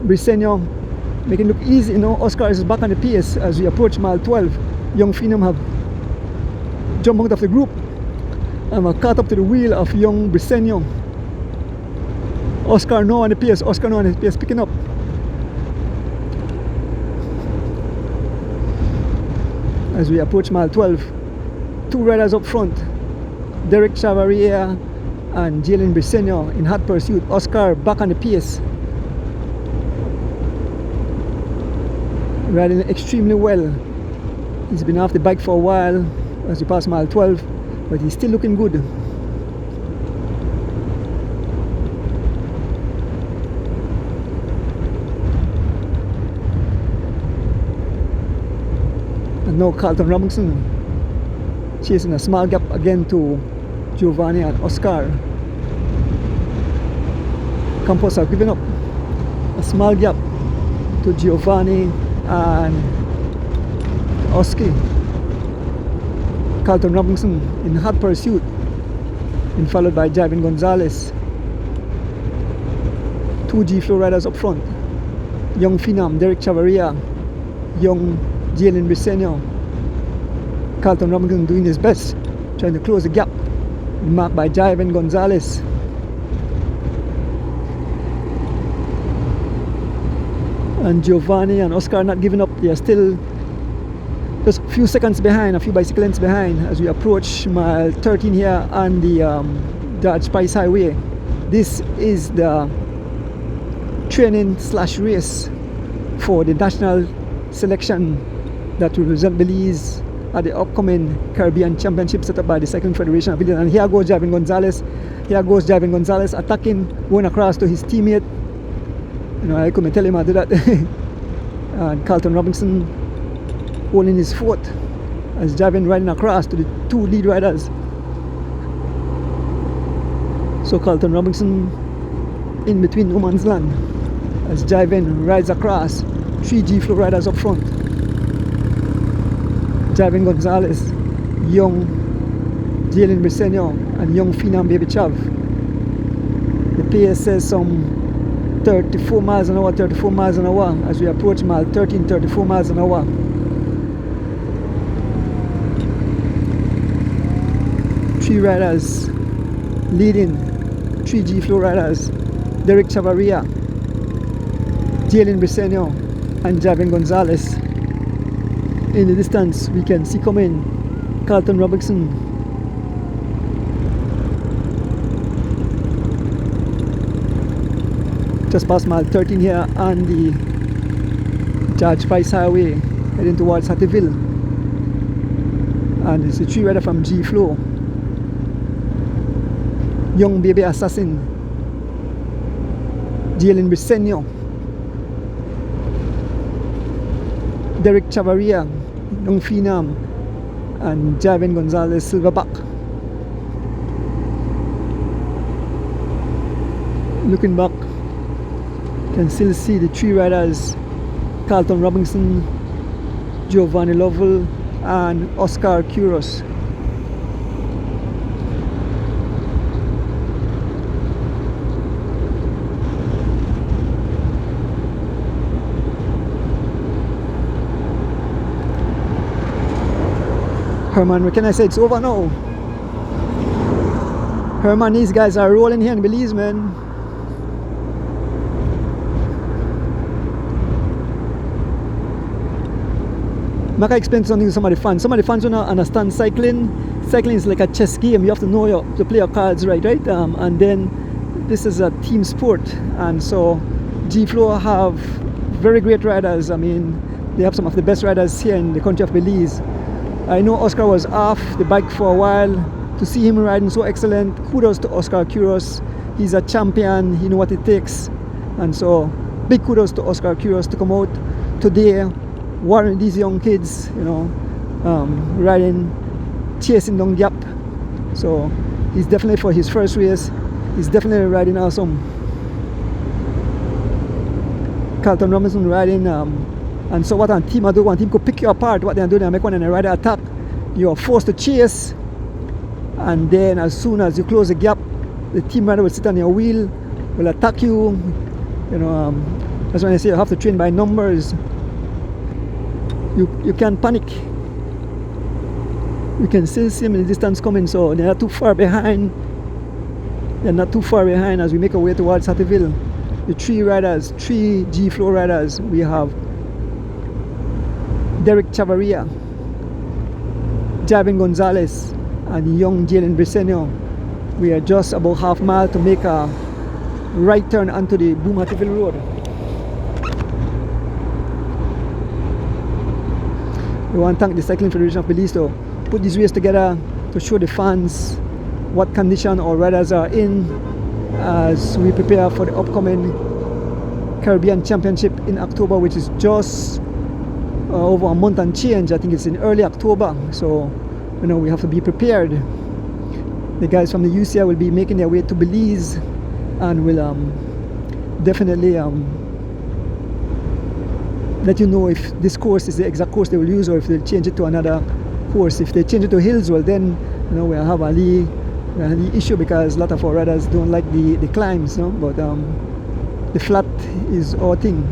Briseño, making it look easy. You know, Oscar is back on the pace as we approach mile 12. Young Phenom have jumped out of the group and are caught up to the wheel of young Briseño. Oscar now on the pace. Oscar now on the pace, picking up. As we approach mile 12, two riders up front, Derek Chavaria and Jalen Briseño in hot pursuit. Oscar back on the pace, riding extremely well. He's been off the bike for a while as we pass mile 12, but he's still looking good. And now Carlton Robinson chasing a small gap again to Giovanni and Oscar. Campos have given up a small gap to Giovanni and Oski. Carlton Robinson in hot pursuit, and followed by Javin Gonzalez. Two G-Flow riders up front. Young Phenom, Derek Chavaria, young Jalen Briseño. Carlton Robinson doing his best, trying to close the gap, marked by Javin Gonzalez. And Giovanni and Oscar not giving up. They are still just a few seconds behind, a few bicycle lengths behind as we approach mile 13 here on the Dodge Spice Highway. This is the training / race for the national selection that will represent Belize at the upcoming Caribbean Championship set up by the Cycling Federation of Belize. And here goes Javin Gonzalez. Here goes Javin Gonzalez attacking, going across to his teammate. You know, I couldn't tell him how to do that. And Carlton Robinson holding his foot as Javin riding across to the two lead riders. So Carlton Robinson in between no man's land as Javin rides across. Three G-Flow riders up front. Javin Gonzalez, young Jalen Briseño, and young Phenom Baby Chav. The pace says some 34 miles an hour as we approach mile 13, 34 miles an hour. Three riders leading, three G-Flow riders, Derek Chavaria, Jalen Briseño, and Javin Gonzalez. In the distance we can see coming Carlton Robinson. Just past mile 13 here on the Dodge Spice Highway heading towards Hattieville. And it's a three rider from G-Flow. Young Baby Assassin, Jalen Briseño, Derek Chavaria, young Phenom, and Javin Gonzalez Silverback. Looking back, you can still see the three riders, Carlton Robinson, Giovanni Lovell, and Oscar Quiros. Herman, what can I say? It's over now. Herman, these guys are rolling here in Belize, man. I can explain something to some of the fans. Some of the fans don't understand cycling. Cycling is like a chess game. You have to know to play your cards right? And then this is a team sport. And so G-Flow have very great riders. I mean, they have some of the best riders here in the country of Belize. I know Oscar was off the bike for a while. To see him riding so excellent, kudos to Oscar Quiros. He's a champion, he knows what it takes. And so big kudos to Oscar Quiros to come out today, warning these young kids, you know, riding, chasing down gap. So he's definitely, for his first race, he's definitely riding awesome. Carlton Robinson riding, and so what a team do, one team could pick you apart. What they're doing, they make one and a rider attack. You are forced to chase. and then as soon as you close the gap, the team rider will sit on your wheel, will attack you. You know, that's when I say you have to train by numbers. You can't panic. You can still see them in the distance coming, so they're not too far behind. They're not too far behind as we make our way towards Hattieville. The three G Flow riders. We have Derek Chavarria, Javin Gonzalez, and young Jalen Briseño. We are just about half mile to make a right turn onto the Boom Hattieville Road. We want to thank the Cycling Federation of Belize to put these races together to show the fans what condition our riders are in as we prepare for the upcoming Caribbean Championship in October, which is just over a month and change. I think it's in early October, so you know we have to be prepared. The guys from the UCI will be making their way to Belize and will definitely let you know if this course is the exact course they will use or if they'll change it to another course. If they change it to hills, well then you know we'll have a issue because a lot of our riders don't like the climbs, no? But the flat is our thing.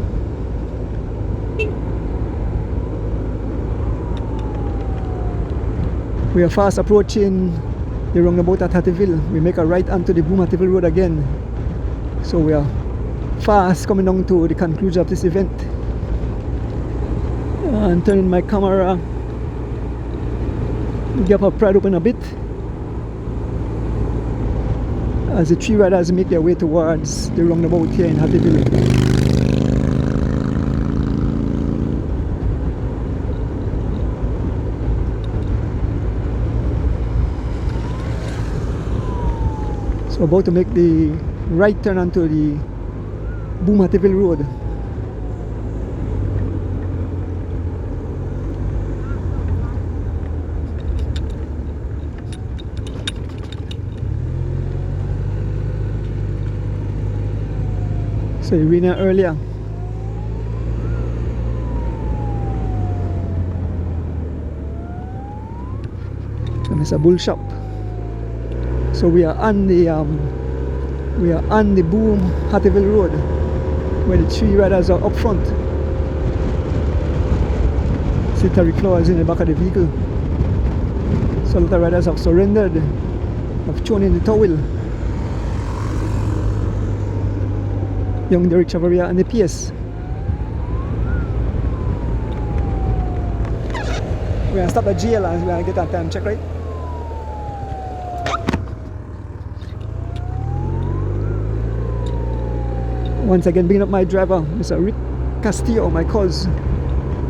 We are fast approaching the roundabout at Hattieville. We make a right onto the Boom Hattieville Road again. So we are fast coming down to the conclusion of this event. And turning my camera, get our pride open a bit as the three riders make their way towards the roundabout here in Hattieville. So about to make the right turn onto the Boom Hattieville Road. So Irina earlier. And it's a bull shop. So we are on the Boom Hattieville Road, where the three riders are up front. See Terry Claus in the back of the vehicle. So a lot of riders have surrendered, have thrown in the towel. Young Derek Chavarria and the PS. We're gonna stop at GL and we're gonna get that time check, right? Once again, bringing up my driver, Mr. Rick Castillo, my cuz,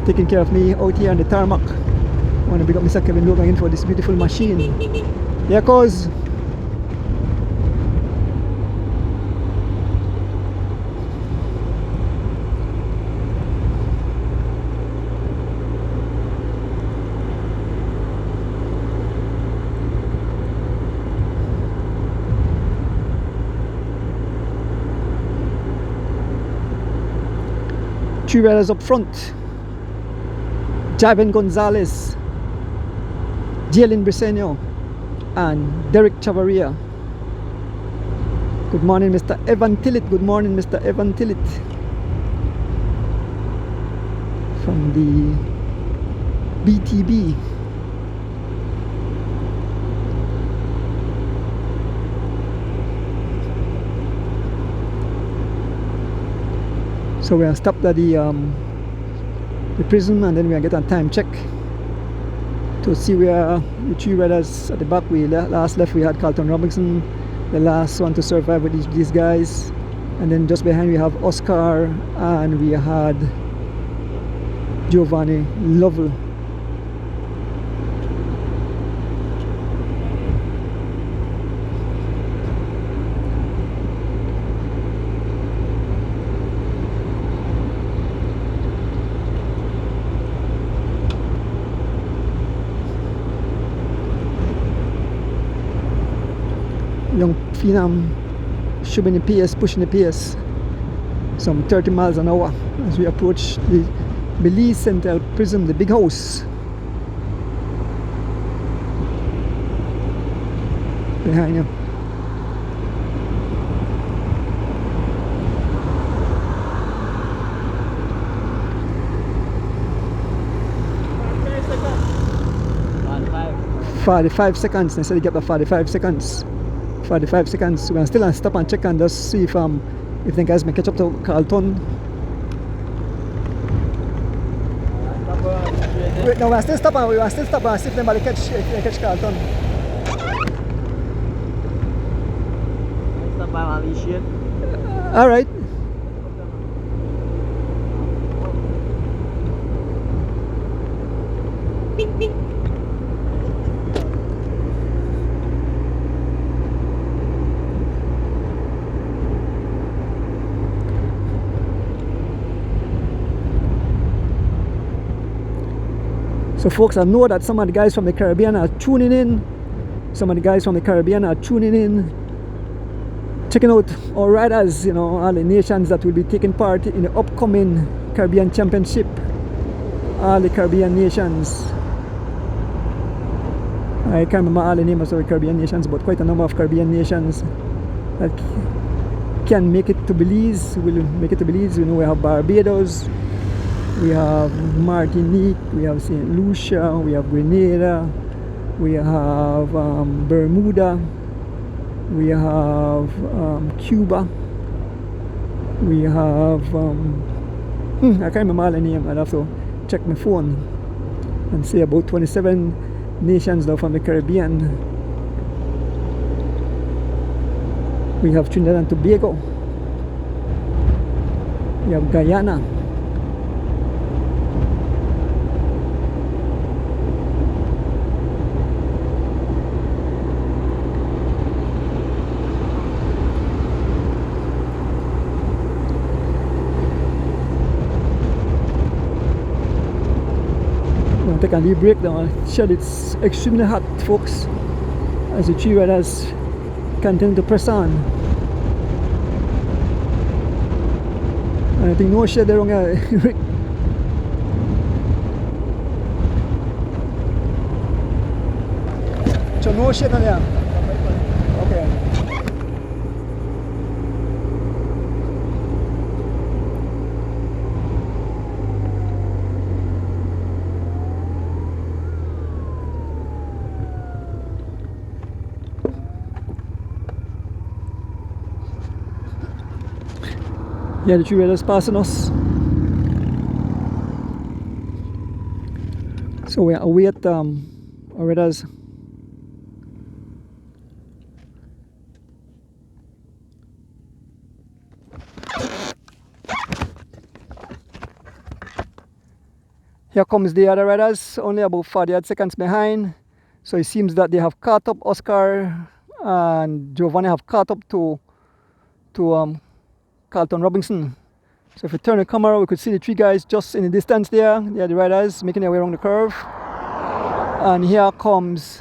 taking care of me out here on the tarmac. I want to bring up Mr. Kevin Logan in for this beautiful machine. Yeah, cuz. Three riders up front: Javin Gonzalez, Jalen Briseño, and Derek Chavarria. Good morning, Mr. Evan Tillett. Good morning, Mr. Evan Tillett. From the BTB. So we are stopped at the prison, and then we are get a time check to see where the three riders at the back. We last left, we had Carlton Robinson, the last one to survive with these guys, and then just behind we have Oscar, and we had Giovanni Lovell. Young phenom shoving the PS, pushing the PS, some 30 miles an hour as we approach the Belize Central Prison, the big house. behind you. Five. 45 seconds. They said they get the 45 seconds. 45 seconds. We're gonna still stop and check and just see if the guys may catch up to Carlton. Wait, no, we're still stopping. We are still stopping and see if they catch Carlton. Stop by Malaysia. All right. So folks, I know that some of the guys from the Caribbean are tuning in. Some of the guys from the Caribbean are tuning in, checking out our riders, you know, all the nations that will be taking part in the upcoming Caribbean Championship. All the Caribbean nations. I can't remember all the names of the Caribbean nations, but quite a number of Caribbean nations that can make it to Belize, will make it to Belize. You know, we have Barbados, we have Martinique, we have St. Lucia, we have Grenada, we have Bermuda, we have Cuba, we have I can't remember all the names. I'd have to check my phone and see about 27 nations now from the Caribbean. We have Trinidad and Tobago, we have Guyana, take a little break now. Shed, it's extremely hot, folks, as the three riders continue to press on. And I think no shade there wrong here. So no shade on there. Okay. Yeah, the three riders passing us. So we await our riders. Here comes the other riders, only about 40 odd seconds behind. So it seems that they have caught up. Oscar and Giovanni have caught up to Carlton Robinson. So if we turn the camera, we could see the three guys just in the distance there. They are the riders making their way around the curve. And here comes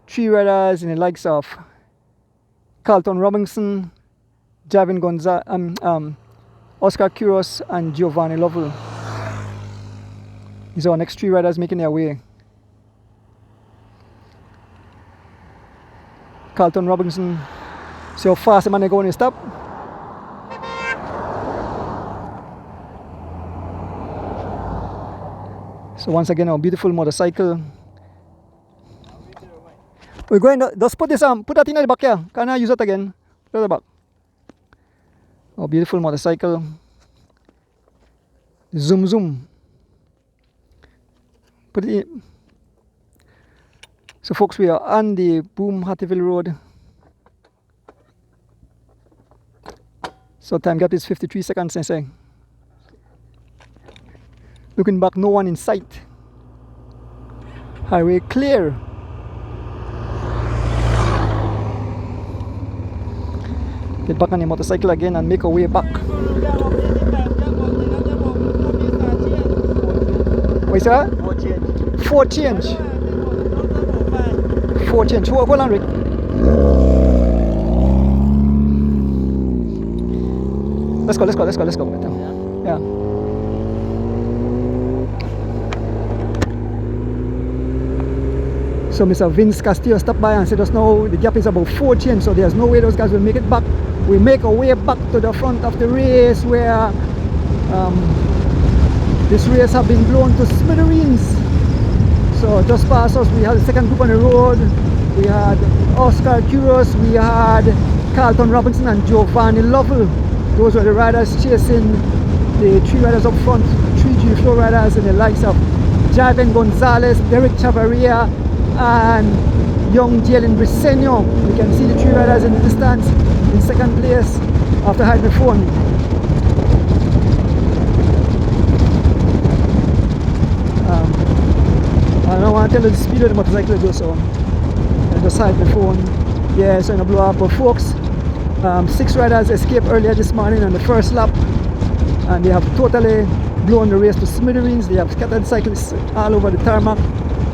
three riders in the likes of Carlton Robinson, Javin Gonzalez, Oscar Quiros, and Giovanni Lovell. These are our next three riders making their way. Carlton Robinson. See how fast the man is going to stop. So once again, our beautiful motorcycle. We're going to just put this put that in the back here. Can I use it again? Put it in the back. Our beautiful motorcycle. Zoom zoom. Put it in. So folks, we are on the Boom Hattieville Road. So time gap is 53 seconds, I say. Looking back, no one in sight. Highway clear. Get back on the motorcycle again and make our way back. What is that? 4 change. 4 change. Hold on, Rick. Let's go. Yeah. So Mr. Vince Castillo stopped by and said us now the gap is about 4 chains, so there's no way those guys will make it back. We make our way back to the front of the race where this race have been blown to smithereens. So just past us we had the second group on the road. We had Oscar Curios, we had Carlton Robinson and Giovanni Lovell. Those were the riders chasing the 3 riders up front, 3 G-Flow riders, and the likes of Javen Gonzalez, Derek Chavarria, and young Jalen Briseño. We can see the 3 riders in the distance in second place after hiding the phone. I don't want to tell you the speed of the motorcycle though, so I just hide the phone. Yeah, so in a blow up. But folks, 6 riders escaped earlier this morning on the first lap, and they have totally blown the race to smithereens. They have scattered cyclists all over the tarmac.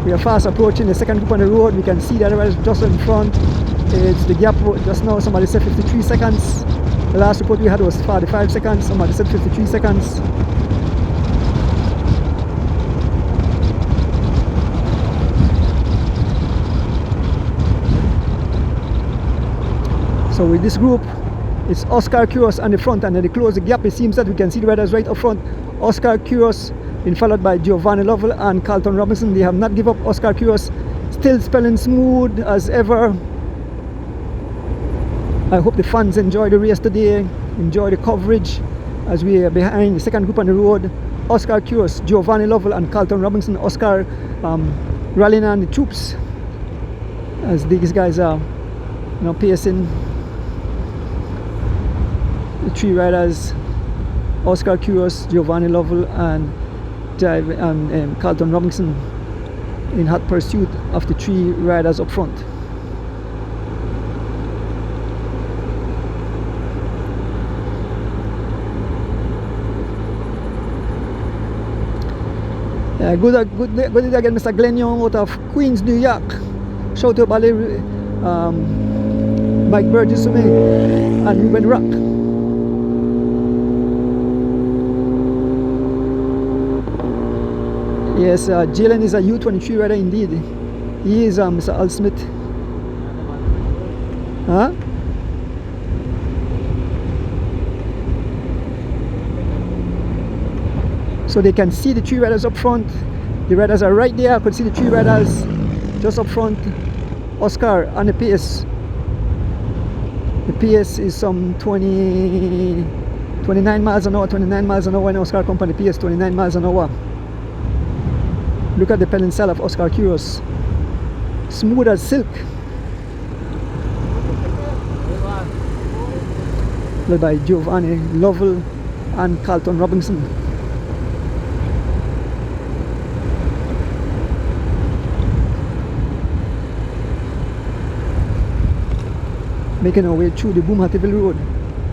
We are fast approaching the second group on the road. We can see the other riders just in front. It's the gap just now. Somebody said 53 seconds. The last report we had was 45 seconds. Somebody said 53 seconds. So with this group, it's Oscar Curios on the front, and then they close the gap. It seems that we can see the riders right up front. Oscar Curios been followed by Giovanni Lovell and Carlton Robinson. They have not given up. Oscar Curios still spelling smooth as ever. I hope the fans enjoy the race today, enjoy the coverage as we are behind the second group on the road. Oscar Curios, Giovanni Lovell and Carlton Robinson. Oscar rallying on the troops as these guys are pacing the 3 riders, Oscar Curios, Giovanni Lovell and Carlton Robinson, in hot pursuit of the 3 riders up front. Good day again, Mr. Glenn Young out of Queens, New York. Shout out to Mike Burgess and Ruben Rock. Yes, Jalen is a U23 rider indeed. He is Mr. Al Smith. Huh? So they can see the 3 riders up front. The riders are right there. I could see the 3 riders just up front. Oscar on the pace. The pace is some 29 miles an hour. 29 miles an hour when Oscar comes on the pace. 29 miles an hour. Look at the pedal cell of Oscar Curios. Smooth as silk. Led by Giovanni Lovell and Carlton Robinson. Making our way through the Boom Hattieville Road.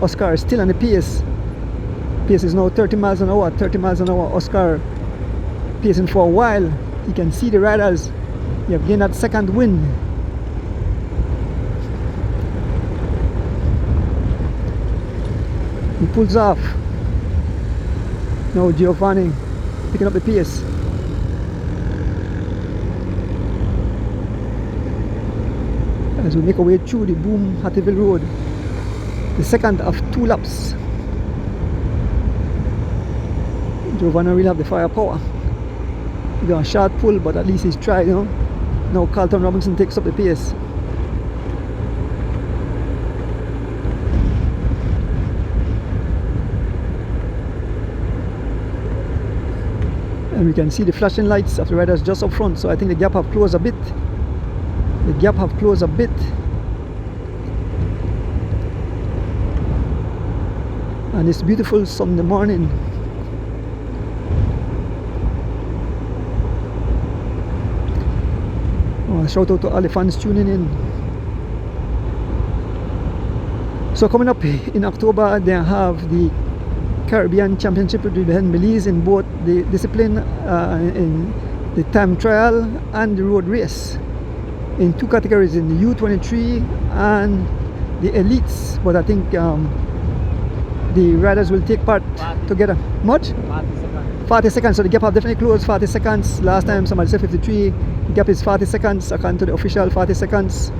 Oscar is still on the pace. Pace is now 30 miles an hour. 30 miles an hour. Oscar pacing for a while. You can see the riders. You have gained that second win. He pulls off. Now Giovanni picking up the pace. As we make our way through the Boom Hattieville Road, the second of 2 laps. Giovanni will have the firepower. He's got a short pull, but at least he's tried, Now Carlton Robinson takes up the pace. And we can see the flashing lights of the riders just up front, so I think the gap have closed a bit. The gap have closed a bit. And it's beautiful Sunday morning. Shout out to all the fans tuning in. So coming up in October, they have the Caribbean Championship will be held in Belize in both the discipline, in the time trial and the road race, in 2 categories, in the U23 and the elites. But I think the riders will take part together. Much? 40 seconds. So the gap have definitely closed. 40 seconds. Last time somebody said 53. The gap is 40 seconds according to the official 40 seconds.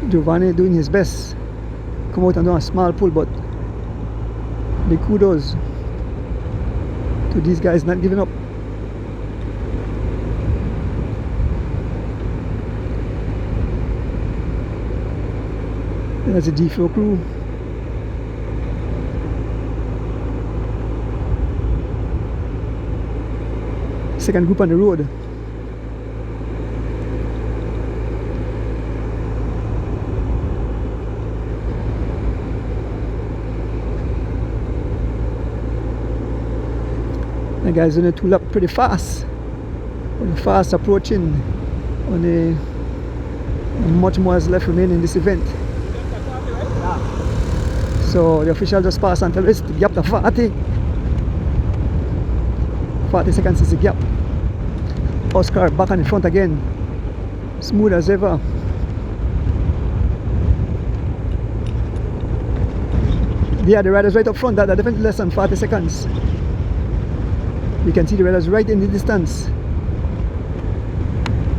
Giovanni doing his best. Come out and do a small pull, but big kudos to these guys not giving up. There's a G-Flow crew. Second group on the road. The guys on the 2 lap pretty fast. Fast approaching on a much more is left remaining in this event. So the official just passed until it's the gap to 40. 40 seconds is the gap. Oscar back on the front again. Smooth as ever. Yeah, the riders right up front, that are definitely less than 40 seconds. You can see the riders right in the distance.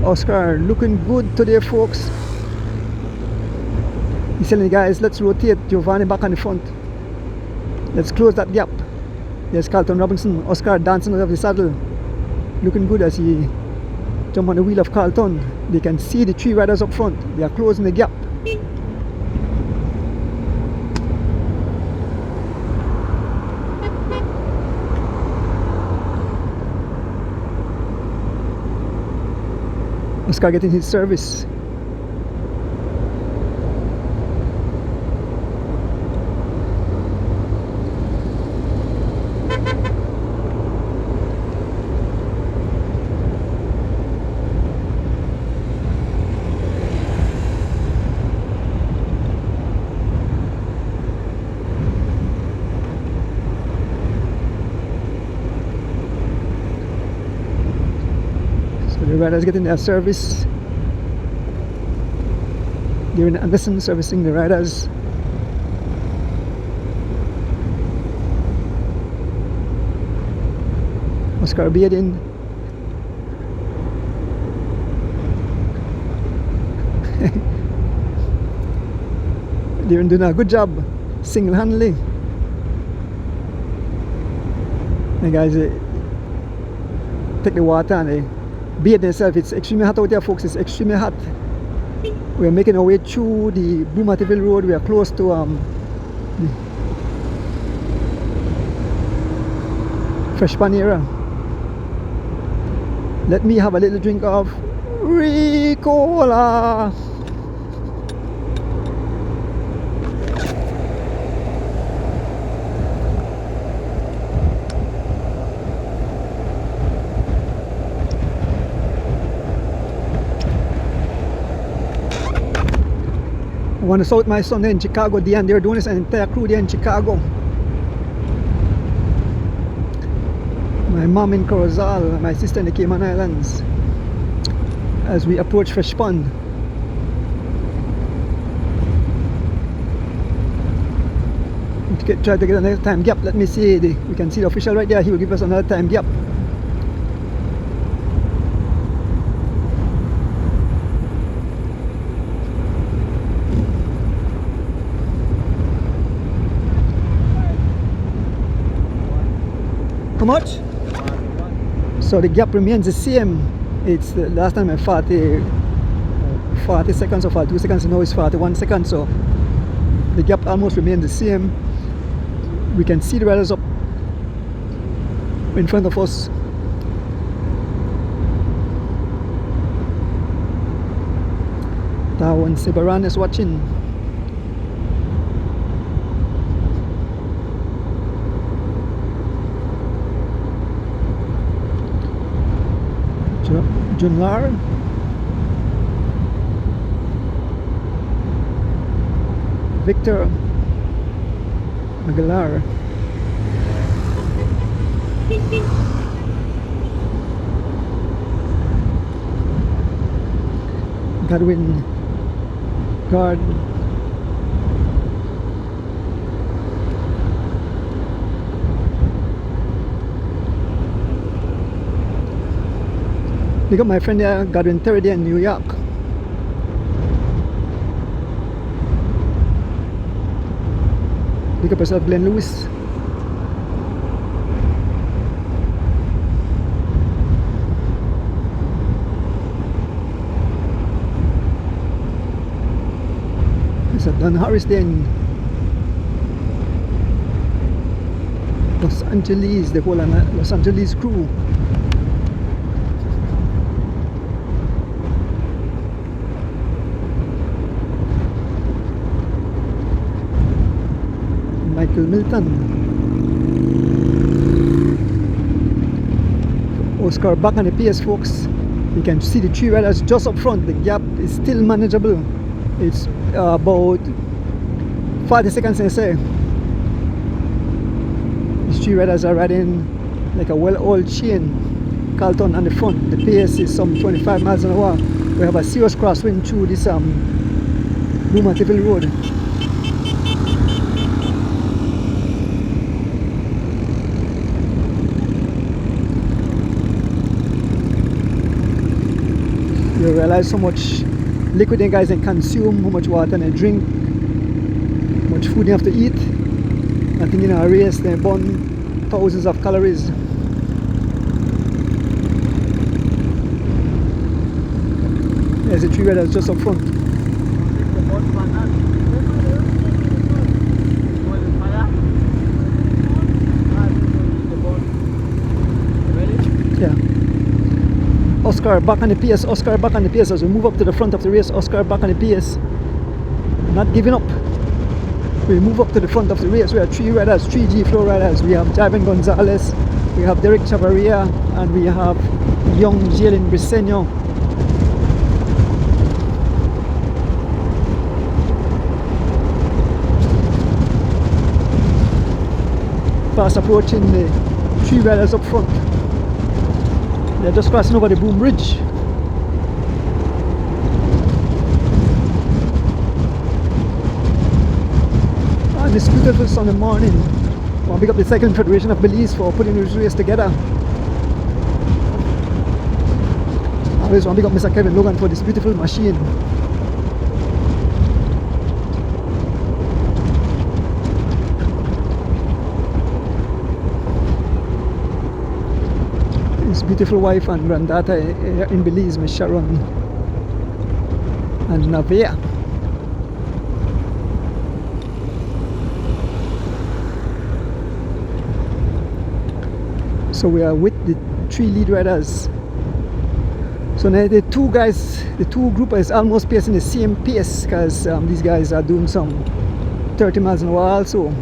Oscar looking good today, folks. He's telling the guys, let's rotate Giovanni back on the front. Let's close that gap. There's Carlton Robinson, Oscar dancing out of the saddle. Looking good as he jump on the wheel of Carlton. They can see the 3 riders up front. They are closing the gap. Oscar getting his service. The riders getting their service. Darren Anderson servicing the riders. Oscar Biedin. Darren doing a good job single-handedly. And guys, take the water and they bathe themselves. It's extremely hot out there, folks. It's extremely hot. We are making our way through the Blue Matterville Road. We are close to the Fresh Pan area. Let me have a little drink of Ricola. I want to salute my son there in Chicago, Diane. They're doing this, an entire crew there in Chicago. My mom in Corozal, and my sister in the Cayman Islands. As we approach Fresh Pond. Try to get another time gap. Let me see. We can see the official right there. He will give us another time gap. How much? So the gap remains the same. It's the last time I 40 seconds or 42 seconds, now it's 41 seconds, so the gap almost remains the same. We can see the riders up in front of us. Tawan Sibaran is watching. Junlar, Victor Magalar, Godwin Guard, We got my friend there, Godwin Terry there in New York. Pick up yourself, Glenn Lewis. There's a Don Harris there in Los Angeles, the whole Los Angeles crew. Michael Milton, Oscar back on the PS, folks. You can see the three riders just up front. The gap is still manageable. It's about 40 seconds, I say. These three riders are riding like a well-oiled chain. Carlton on the front. The pace is some 25 miles an hour. We have a serious crosswind through this Boomativille Road. You realize how much liquid you guys can consume, how much water they drink, how much food you have to eat. I think in a race they burn thousands of calories. There's a tree riders just up front. Yeah. Oscar back on the pace, Oscar back on the pace as we move up to the front of the race. Oscar back on the pace, not giving up. We move up to the front of the race. We have three riders, three G flow riders. We have Javin Gonzalez, we have Derek Chavarria, and we have young Jalen Briseño. Fast approaching the three riders up front. They're just crossing over the Boom Bridge. And this beautiful Sunday morning. I want to pick up the Cycling Federation of Belize for putting this race together. I always want to pick up Mr. Kevin Logan for this beautiful machine. His beautiful wife and granddaughter in Belize, Miss Sharon and Navea. So we are with the three lead riders. So now the two guys, the two group is almost pacing the same pace because these guys are doing some 30 miles an hour also.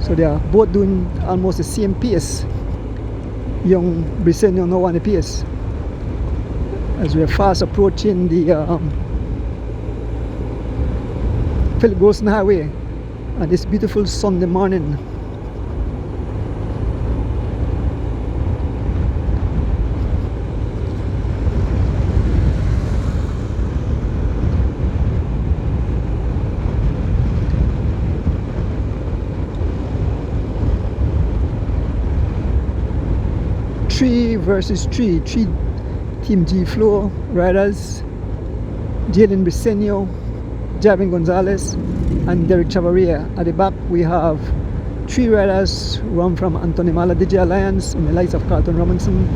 So they are both doing almost the same pace. Young Briseño now on the pace as we are fast approaching the Philip Wilson Highway on this beautiful Sunday morning. Three versus three Team G Flow riders, Jalen Briseño, Javin Gonzalez and Derek Chavarria. At the back we have three riders, one from Anthony Mala DJ Alliance in the likes of Carlton Robinson,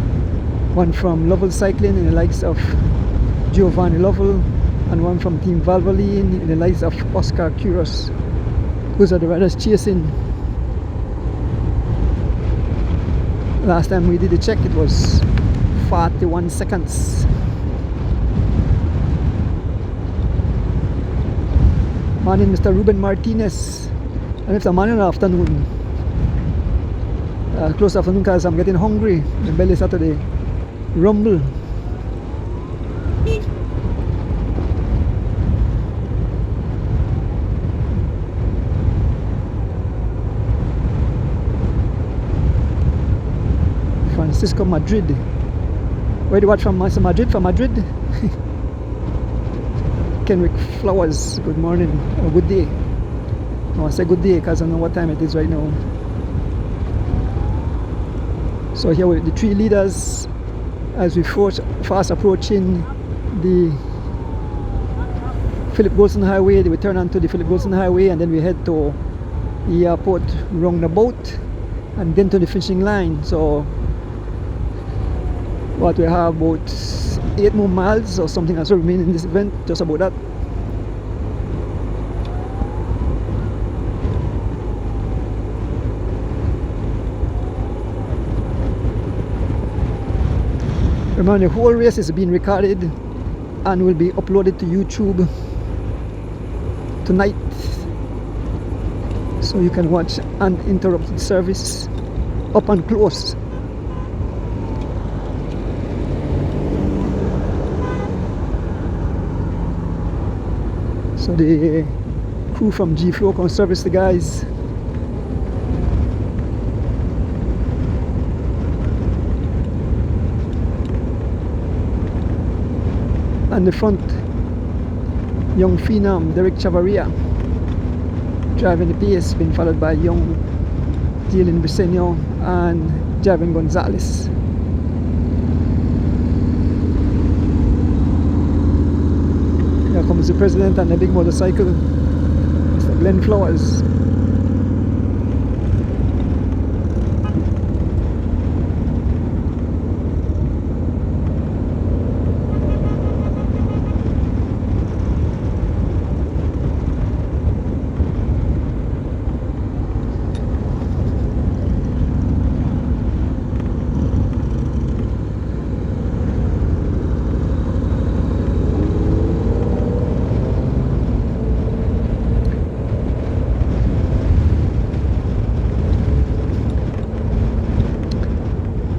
one from Lovell Cycling in the likes of Giovanni Lovell, and one from Team Valvoline in the likes of Oscar Quiros. Those are the riders chasing. Last time we did the check, it was 41 seconds. Morning, Mr. Ruben Martinez. And it's a morning or afternoon? Close afternoon because I'm getting hungry. The belly Saturday rumble. Francisco Madrid. Where do you watch from? Madrid? From Madrid? Kenrick Flowers, good morning or good day. No, I say good day because I know what time it is right now. So here with the three leaders, as we fast approaching the Philip Golson Highway. We turn onto the Philip Golson Highway and then we head to the airport roundabout and then to the finishing line. So what we have about 8 more miles or something else remaining in this event, just about that. Remember, the whole race is being recorded and will be uploaded to YouTube tonight, so you can watch uninterrupted service up and close. So the crew from G-Flow can service the guys. And the front, young phenom Derek Chavarria driving the pace, being followed by young Dylan Briseño and Javin Gonzalez. Here comes the president on a big motorcycle, Mr. Glenn Flowers.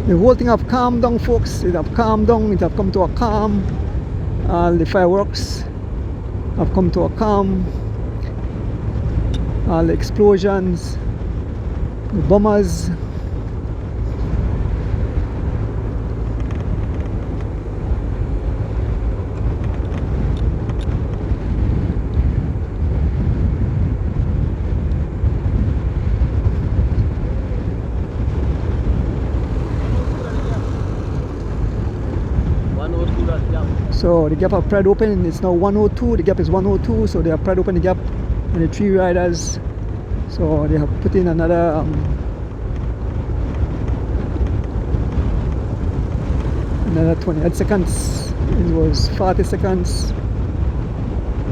The whole thing have calmed down, folks. It have calmed down. It have come to a calm. All the fireworks have come to a calm. All the explosions, the bombers. So the gap have pried open. It's now 102. The gap is 102. So they have pried open the gap, and the 3 riders. So they have put in another another 28 seconds. It was 40 seconds.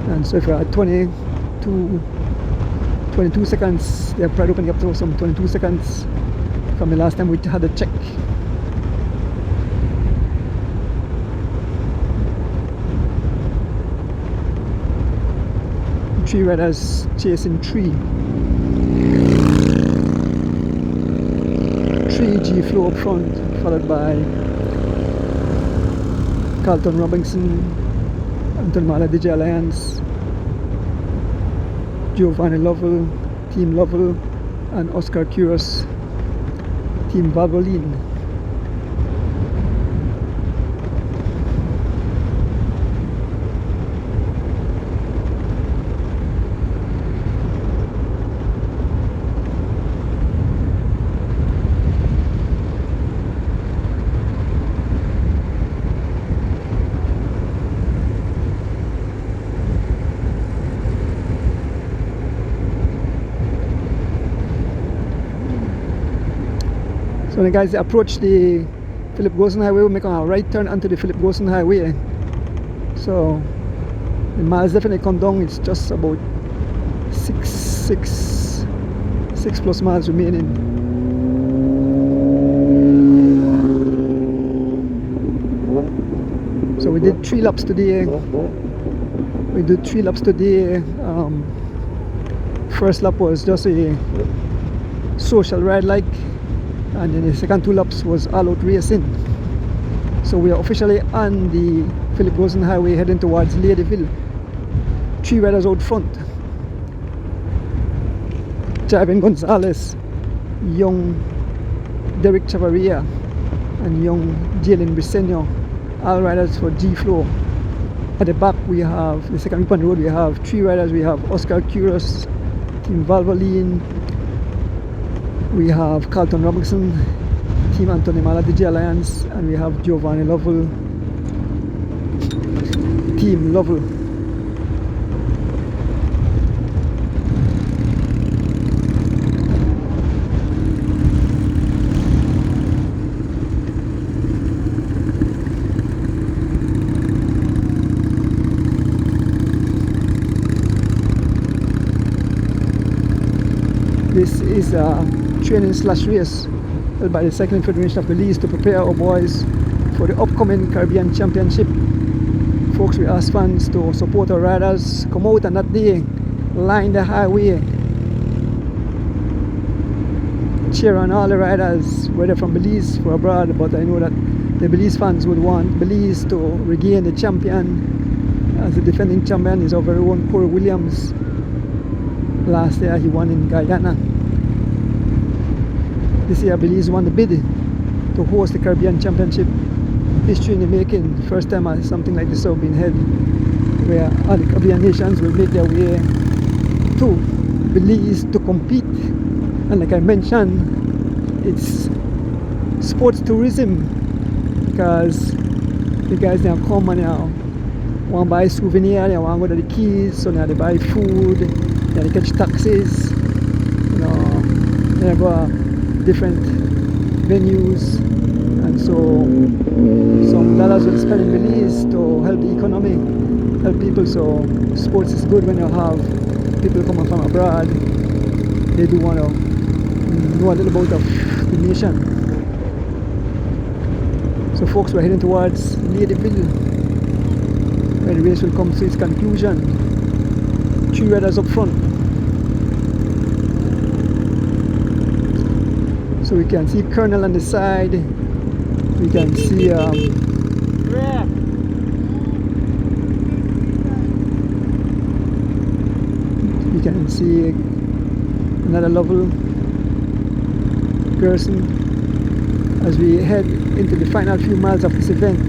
And so if you're at 22 seconds, they have pried open the gap to some 22 seconds from the last time we had a check. Three riders chasing 3 G-Flow up front, followed by Carlton Robinson, Anton Mala DJ Alliance, Giovanni Lovell, Team Lovell, and Oscar Curios, Team Valvoline. So then guys, approach the Philip Golson Highway. We're making a right turn onto the Philip Golson Highway. So the miles definitely come down. It's just about 6 plus miles remaining. So we did 3 laps today. First lap was just a social ride like, and then the second 2 laps was all out racing. So we are officially on the Philip Golson Highway heading towards Ladyville. 3 riders out front: Javin Gonzalez, young Derek Chavarria, and young Jalen Briseño, all riders for G-Flow. At the back we have the second group on the road. We have 3 riders. We have Oscar Curios, Team Valvoline. We have Carlton Robinson, Team Anthony Mala DJ Alliance, and we have Giovanni Lovell, Team Lovell. This is a training slash race held by the Cycling Federation of Belize to prepare our boys for the upcoming Caribbean Championship. Folks, we ask fans to support our riders, come out on that day, line the highway, cheer on all the riders, whether from Belize or abroad. But I know that the Belize fans would want Belize to regain the champion. As the defending champion is our very own Corey Williams. Last year he won in Guyana. This year Belize won the bid to host the Caribbean Championship. History in the making. First time something like this has been held, where all the Caribbean nations will make their way to Belize to compete. And like I mentioned, it's sports tourism, because the guys now come and now want to buy souvenir, they want to go to the Keys, so now they buy food, then they catch taxis, you know, they go different venues, and so some dollars will spend in Belize to help the economy, help people. So sports is good when you have people coming from abroad. They do want to know a little bit of the nation. So folks, we're heading towards Ladyville, where the race will come to its conclusion. 3 riders up front. So we can see Colonel on the side. We can see we can see another Lovell, Gerson. As we head into the final few miles of this event,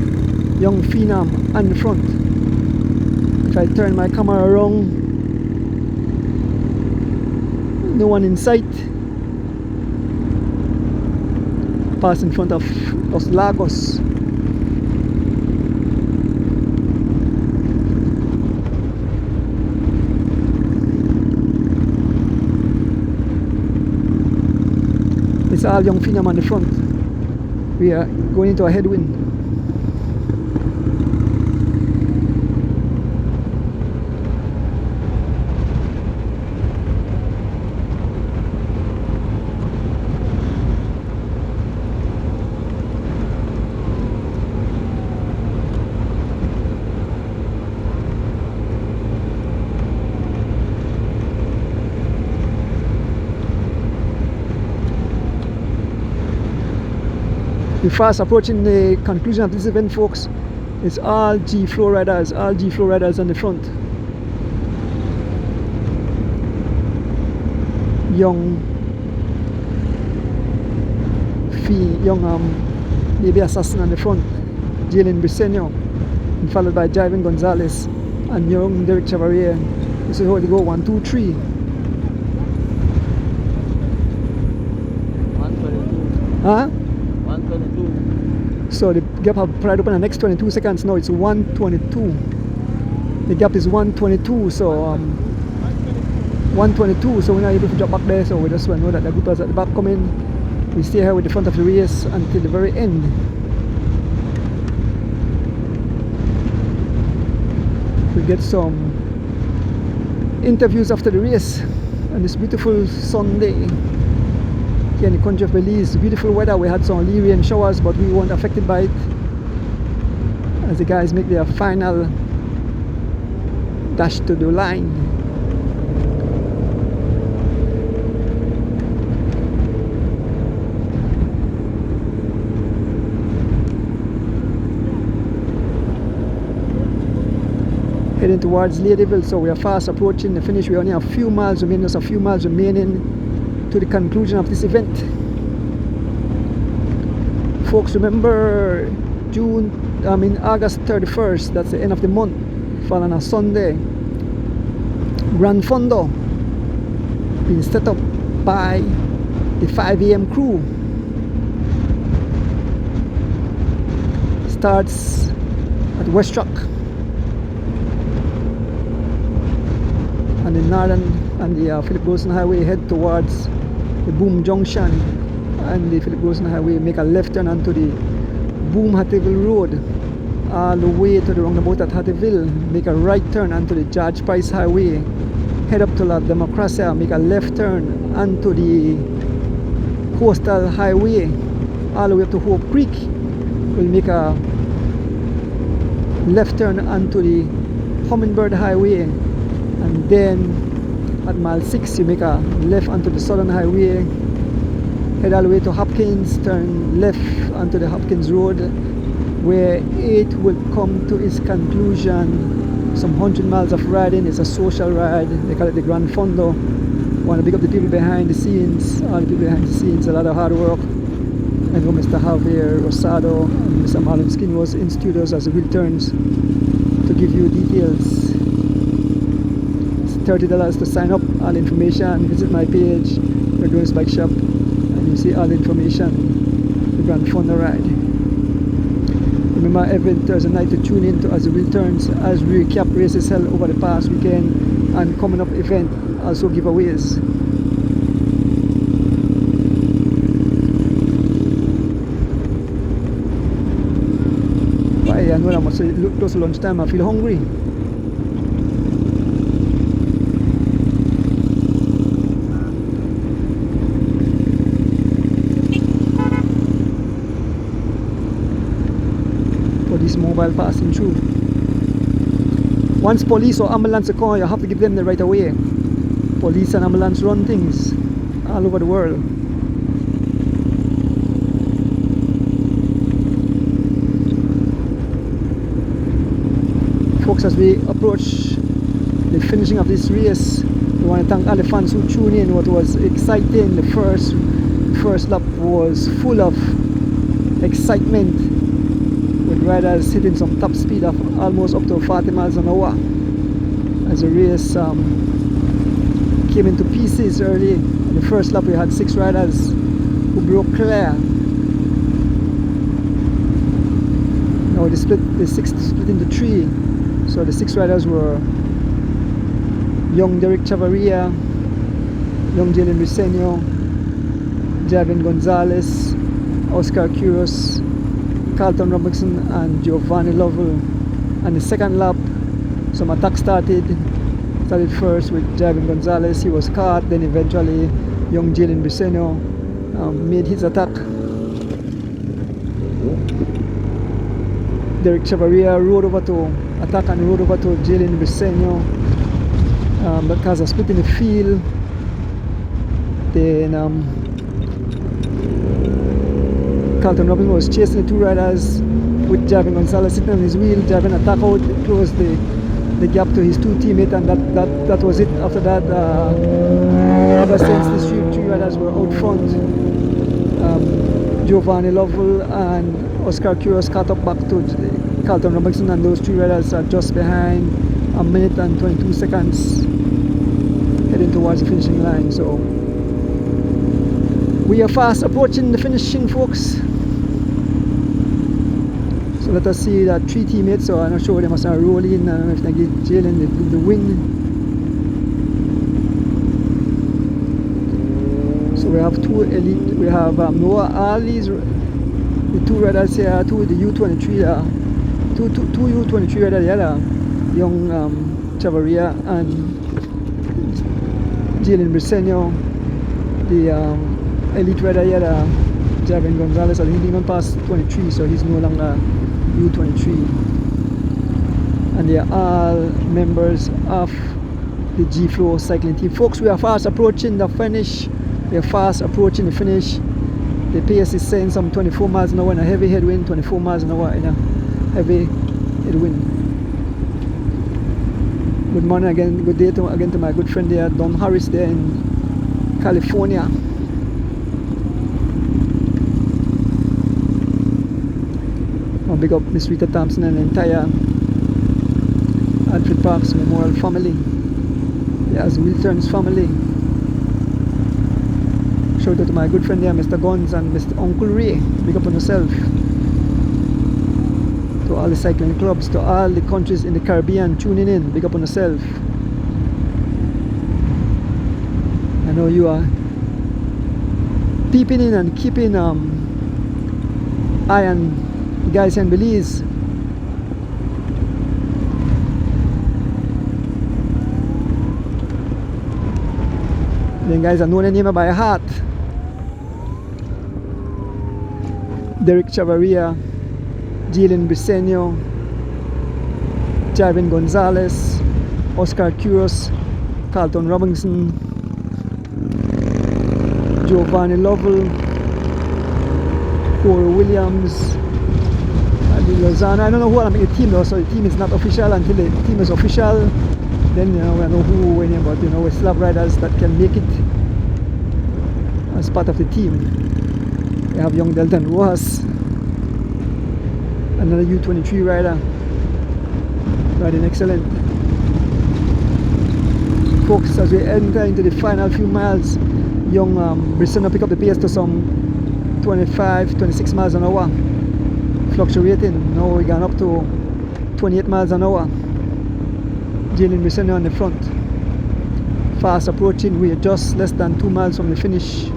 young phenom on the front. If I turn my camera around, no one in sight. Pass in front of Los Lagos. It's all young phenom on the front. We are going into a headwind. We're fast approaching the conclusion of this event, folks. It's all G-Flow riders, on the front. Young baby assassin on the front, Jalen Briseño, and followed by Jivin Gonzalez and young Derek Chevalier. This is how they go, 1, 2, 3. 122. Huh? 122. So the gap have pried up in the next 22 seconds. Now it's 122. The gap is 122. So 122. So we're not able to drop back there. So we just want to know that the group is at the back coming. We stay here with the front of the race until the very end. We get some interviews after the race on this beautiful Sunday here in the country of Belize. Beautiful weather. We had some early rain showers, but we weren't affected by it as the guys make their final dash to the line. Heading towards Ladyville, so we are fast approaching the finish. We only have a few miles remaining, just a few miles remaining to the conclusion of this event. Folks, remember August 31st, that's the end of the month, fall on a Sunday. Grand Fondo being set up by the 5 AM crew. starts at West Rock and the northern and the Philip Wilson Highway head towards the Boom Junction, and the Philip Wilson Highway make a left turn onto the Boom Hattieville Road all the way to the roundabout at Hattieville, make a right turn onto the George Price Highway, head up to La Democracia, make a left turn onto the Coastal Highway all the way up to Hope Creek. We'll make a left turn onto the Hummingbird Highway, and then at mile 6 you make a left onto the Southern Highway, head all the way to Hopkins, turn left onto the Hopkins Road, where it will come to its conclusion. Some 100 miles of riding. It's a social ride. They call it the Grand Fondo. Want to pick up the people behind the scenes, all the people behind the scenes, a lot of hard work. I know Mr. Javier Rosado and Mr. Marlon Skin was in studios as the wheel turns to give you details. It's $30 to sign up. All information, visit my page, Redonis Bike Shop, and you see all the information, the Grand Fondo ride. Remember every Thursday night to tune in to As the Wheel Turns as we recap races held over the past weekend and coming up event, also giveaways. Why, I know I'm close to lunchtime, I feel hungry. This mobile passing through. Once police or ambulance come, you have to give them the right of way. Police and ambulance run things all over the world. Folks, as we approach the finishing of this race, we want to thank all the fans who tuned in. What was exciting, the first lap was full of excitement, with riders hitting some top speed of almost up to 40 miles an hour as the race came into pieces early. In the first lap we had 6 riders who broke clear. Now the 6 split into 3, so the 6 riders were young Derek Chavarria, young Jalen Briseño, Javin Gonzalez, Oscar Quiros, Carlton Robinson and Giovanni Lovell. And the second lap, some attack started first with Javin Gonzalez. He was caught, then eventually young Jalen Briseño made his attack. Derek Chavarria rode over to attack and rode over to Jalen Briseño. That caused a split in the field. Then Carlton Robinson was chasing the 2 riders with Javin Gonzalez sitting on his wheel. Javin attacked out, closed the gap to his 2 teammates, and that was it. After that, ever since the 3 riders were out front, Giovanni Lovell and Oscar Quiros caught up back to Carlton Robinson, and those 3 riders are just behind, 1 minute and 22 seconds heading towards the finishing line. So we are fast approaching the finishing, folks. So let us see that 3 teammates, so I'm not sure they must have rolled in. I don't know if they give Jalen the win. So we have 2 elite, we have Noah Ali's, the 2 riders here, 2 the U23, 2 U23 riders here, young Chavarria and Jalen Briseño, the elite rider here, Javin Gonzalez. He didn't even pass 23, so he's no longer U23. And they are all members of the G-Flow cycling team. Folks, we are fast approaching the finish. We are fast approaching the finish. The pace is saying some 24 miles an hour in a heavy headwind, 24 miles an hour in a heavy headwind. Good morning again, good day again to my good friend there, Don Harris there in California. I'll big up Miss Rita Thompson and the entire Alfred Parks Memorial family. Yes, Wheel Turns family. Shout out to my good friend there, Mr. Guns and Mr. Uncle Ray. Big up on yourself. all the cycling clubs, to all the countries in the Caribbean tuning in. Big up on yourself. I know you are peeping in and keeping eye on the guys in Belize. Then guys are known their name by heart. Derek Chavarria, Jalen Briseño, Javin Gonzalez, Oscar Quiros, Carlton Robinson, Giovanni Lovell, Corey Williams, Adi Lozano. I don't know who will make the team though, so the team is not official. Until the team is official, then we know who will win, but we still have riders that can make it as part of the team. We have young Delton Rojas, another U23 rider, riding excellent. Folks, as we enter into the final few miles, young Briseño pick up the pace to some 25, 26 miles an hour, fluctuating. Now we gone up to 28 miles an hour. Jalen Briseño on the front, fast approaching. We are just less than 2 miles from the finish.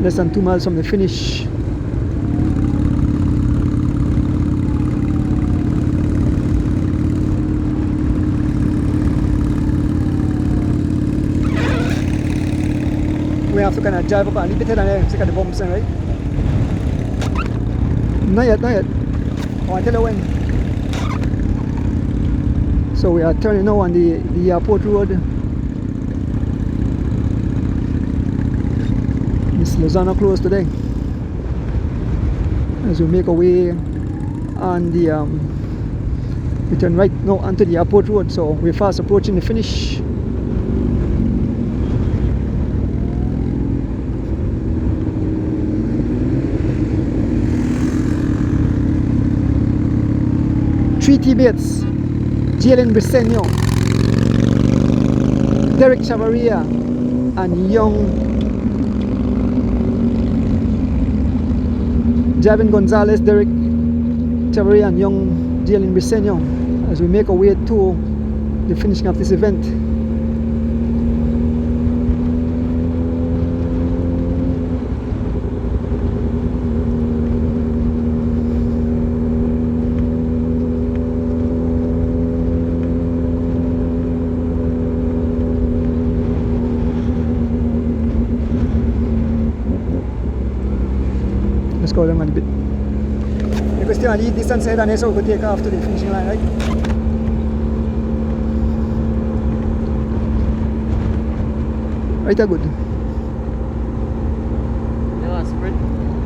Less than 2 miles from the finish. We have to kind of drive up a little bit and then check out the bumps, right? Not yet, not yet. Oh, until I when. So we are turning now on the airport road. Miss Lozano closed today. As we make our way on the we turn right now onto the airport road, so we're fast approaching the finish. Three teammates: Jalen Briseño, Derek Chavarria, and young Javin Gonzalez, Derek Chavarria, and young Jalen Briseño, as we make our way to the finishing of this event. Let's go down a bit. You can still lead distance ahead and so we could take off to the finishing line, right? Right, good. They want sprint?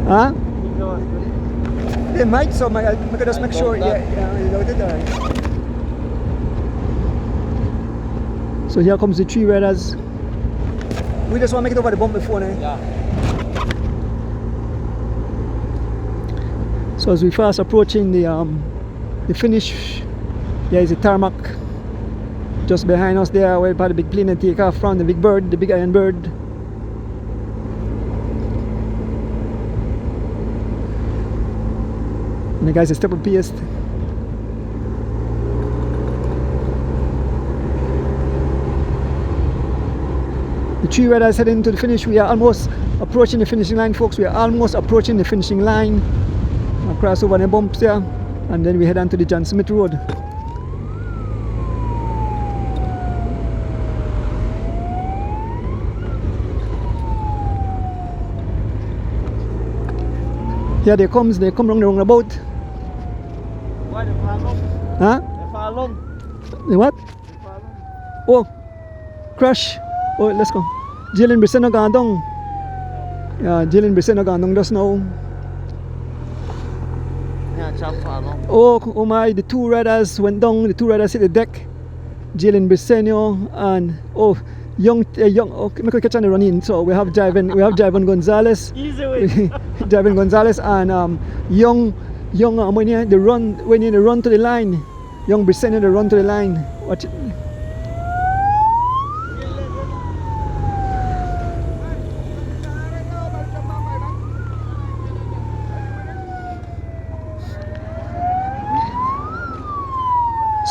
Huh? They want sprint? They might, so I could just make sure. Yeah, you loaded that. So here comes the three riders. We just want to make it over the bump before now. Yeah. So as we fast approaching the finish, there is a tarmac just behind us there, where the big plane and take off from the big bird, the big iron bird. And the guys are step up pace. The three riders heading to the finish. We are almost approaching the finishing line, folks. We are almost approaching the finishing line. Cross over the bumps there, and then we head on to the John Smith Road. Here they come round the roundabout. Why they fall long? Huh? They fall long. The what? They fall long. Oh, crash. Oh, let's go. Jalen Briseño gone down. Yeah, Jalen Briseño gone down just now. Oh my, the two riders went down, the two riders hit the deck. Jalen Briseño and young okay, we could catch on the run in. So we have Javin Gonzalez. Easy way. Javin Gonzalez and young when you run to the line. Young Briseño the run to the line. Watch it.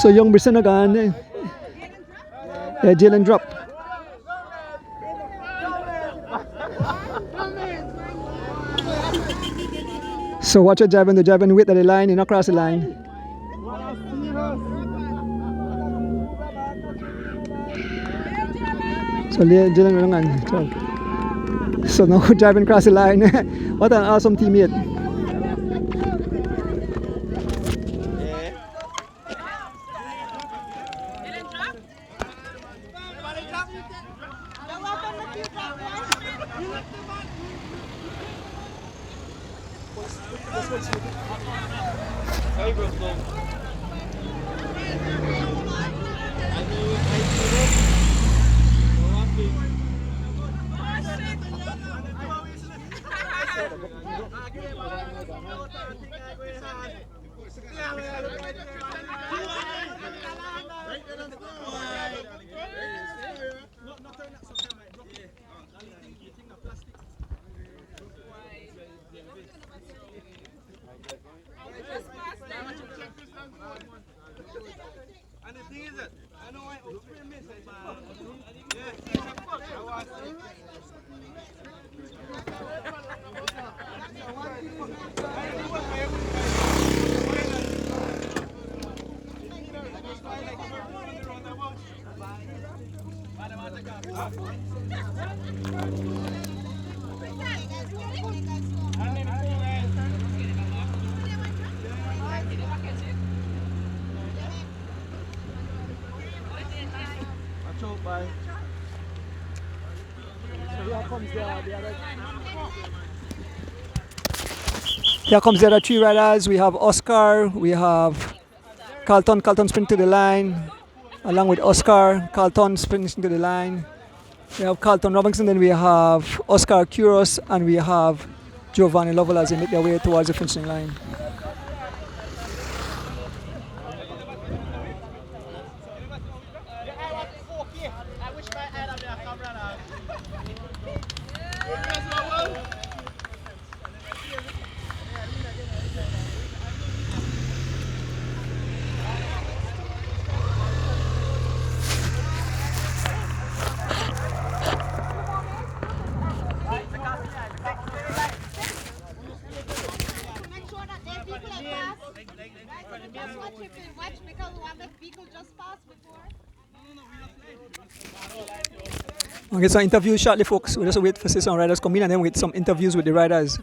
So young Brisson again. Yeah, Jalen drop. So watch your driving, the driving width of the line, you know, cross the line. So Jalen, so now driving across the line. What an awesome teammate. Here comes the other three riders. We have Oscar, we have Carlton. Carlton sprint to the line, along with Oscar. Carlton sprints to the line. We have Carlton Robinson, then we have Oscar Kuros, and we have Giovanni Lovell as they make their way towards the finishing line. We'll get some interviews shortly, folks. We'll just wait for some riders come in and then we'll get some interviews with the riders.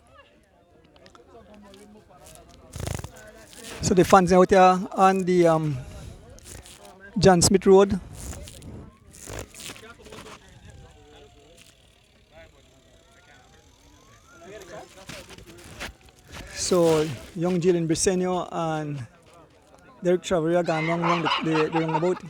So the fans out here on the John Smith Road. So young Jalen Briseño and Derek Traveria gone along the roundabout.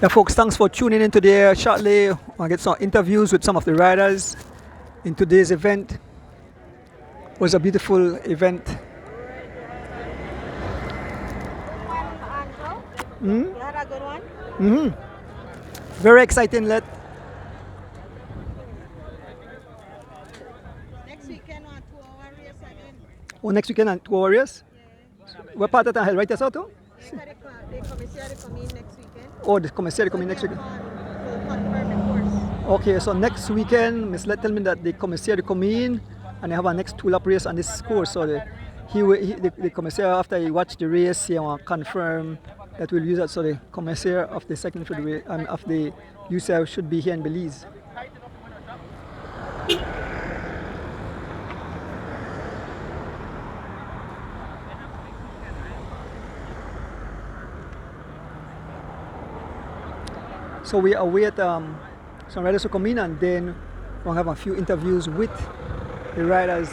Yeah, folks, thanks for tuning in today. Shortly, I'll get some interviews with some of the riders in today's event. It was a beautiful event. You had a good one? Very exciting. Next weekend on 2-hour race again. Oh, next weekend on 2-hour race? Yeah. What part of the hell? Right us out too? The commissary come in next weekend. Oh, the commissary come in next weekend. We'll confirm the course. Okay, so next weekend, Miss Let tell me that the commissary come in and they have a next 2-lap race on this course. So the commissary, after he watch the race, he will confirm that we'll use that. So the commissary of the second of the UCI should be here in Belize. So we await some riders to come in and then we'll have a few interviews with the riders.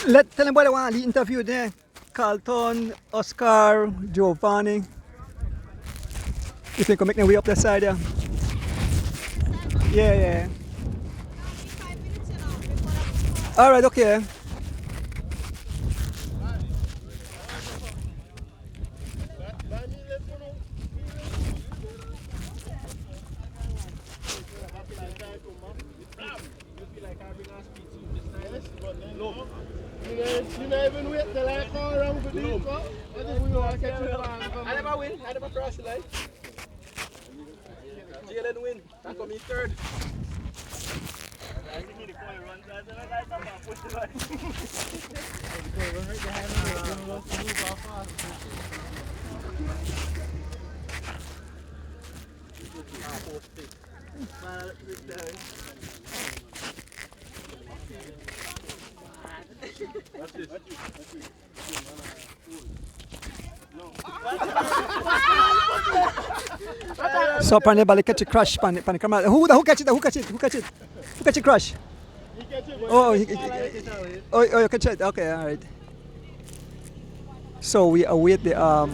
Tell them what I want to interview there. Carlton, Oscar, Giovanni. If they can make their way up the side there. Yeah. All right, okay. You never even wait till I come around for this, bro. I think we want to catch you. I never win. I never cross the line. Jalen win. I come in third. So apparently Bali catch a crash pan camera. Who catch it? Who catch it crash? Oh, you catch it. Okay, all right. So we await the I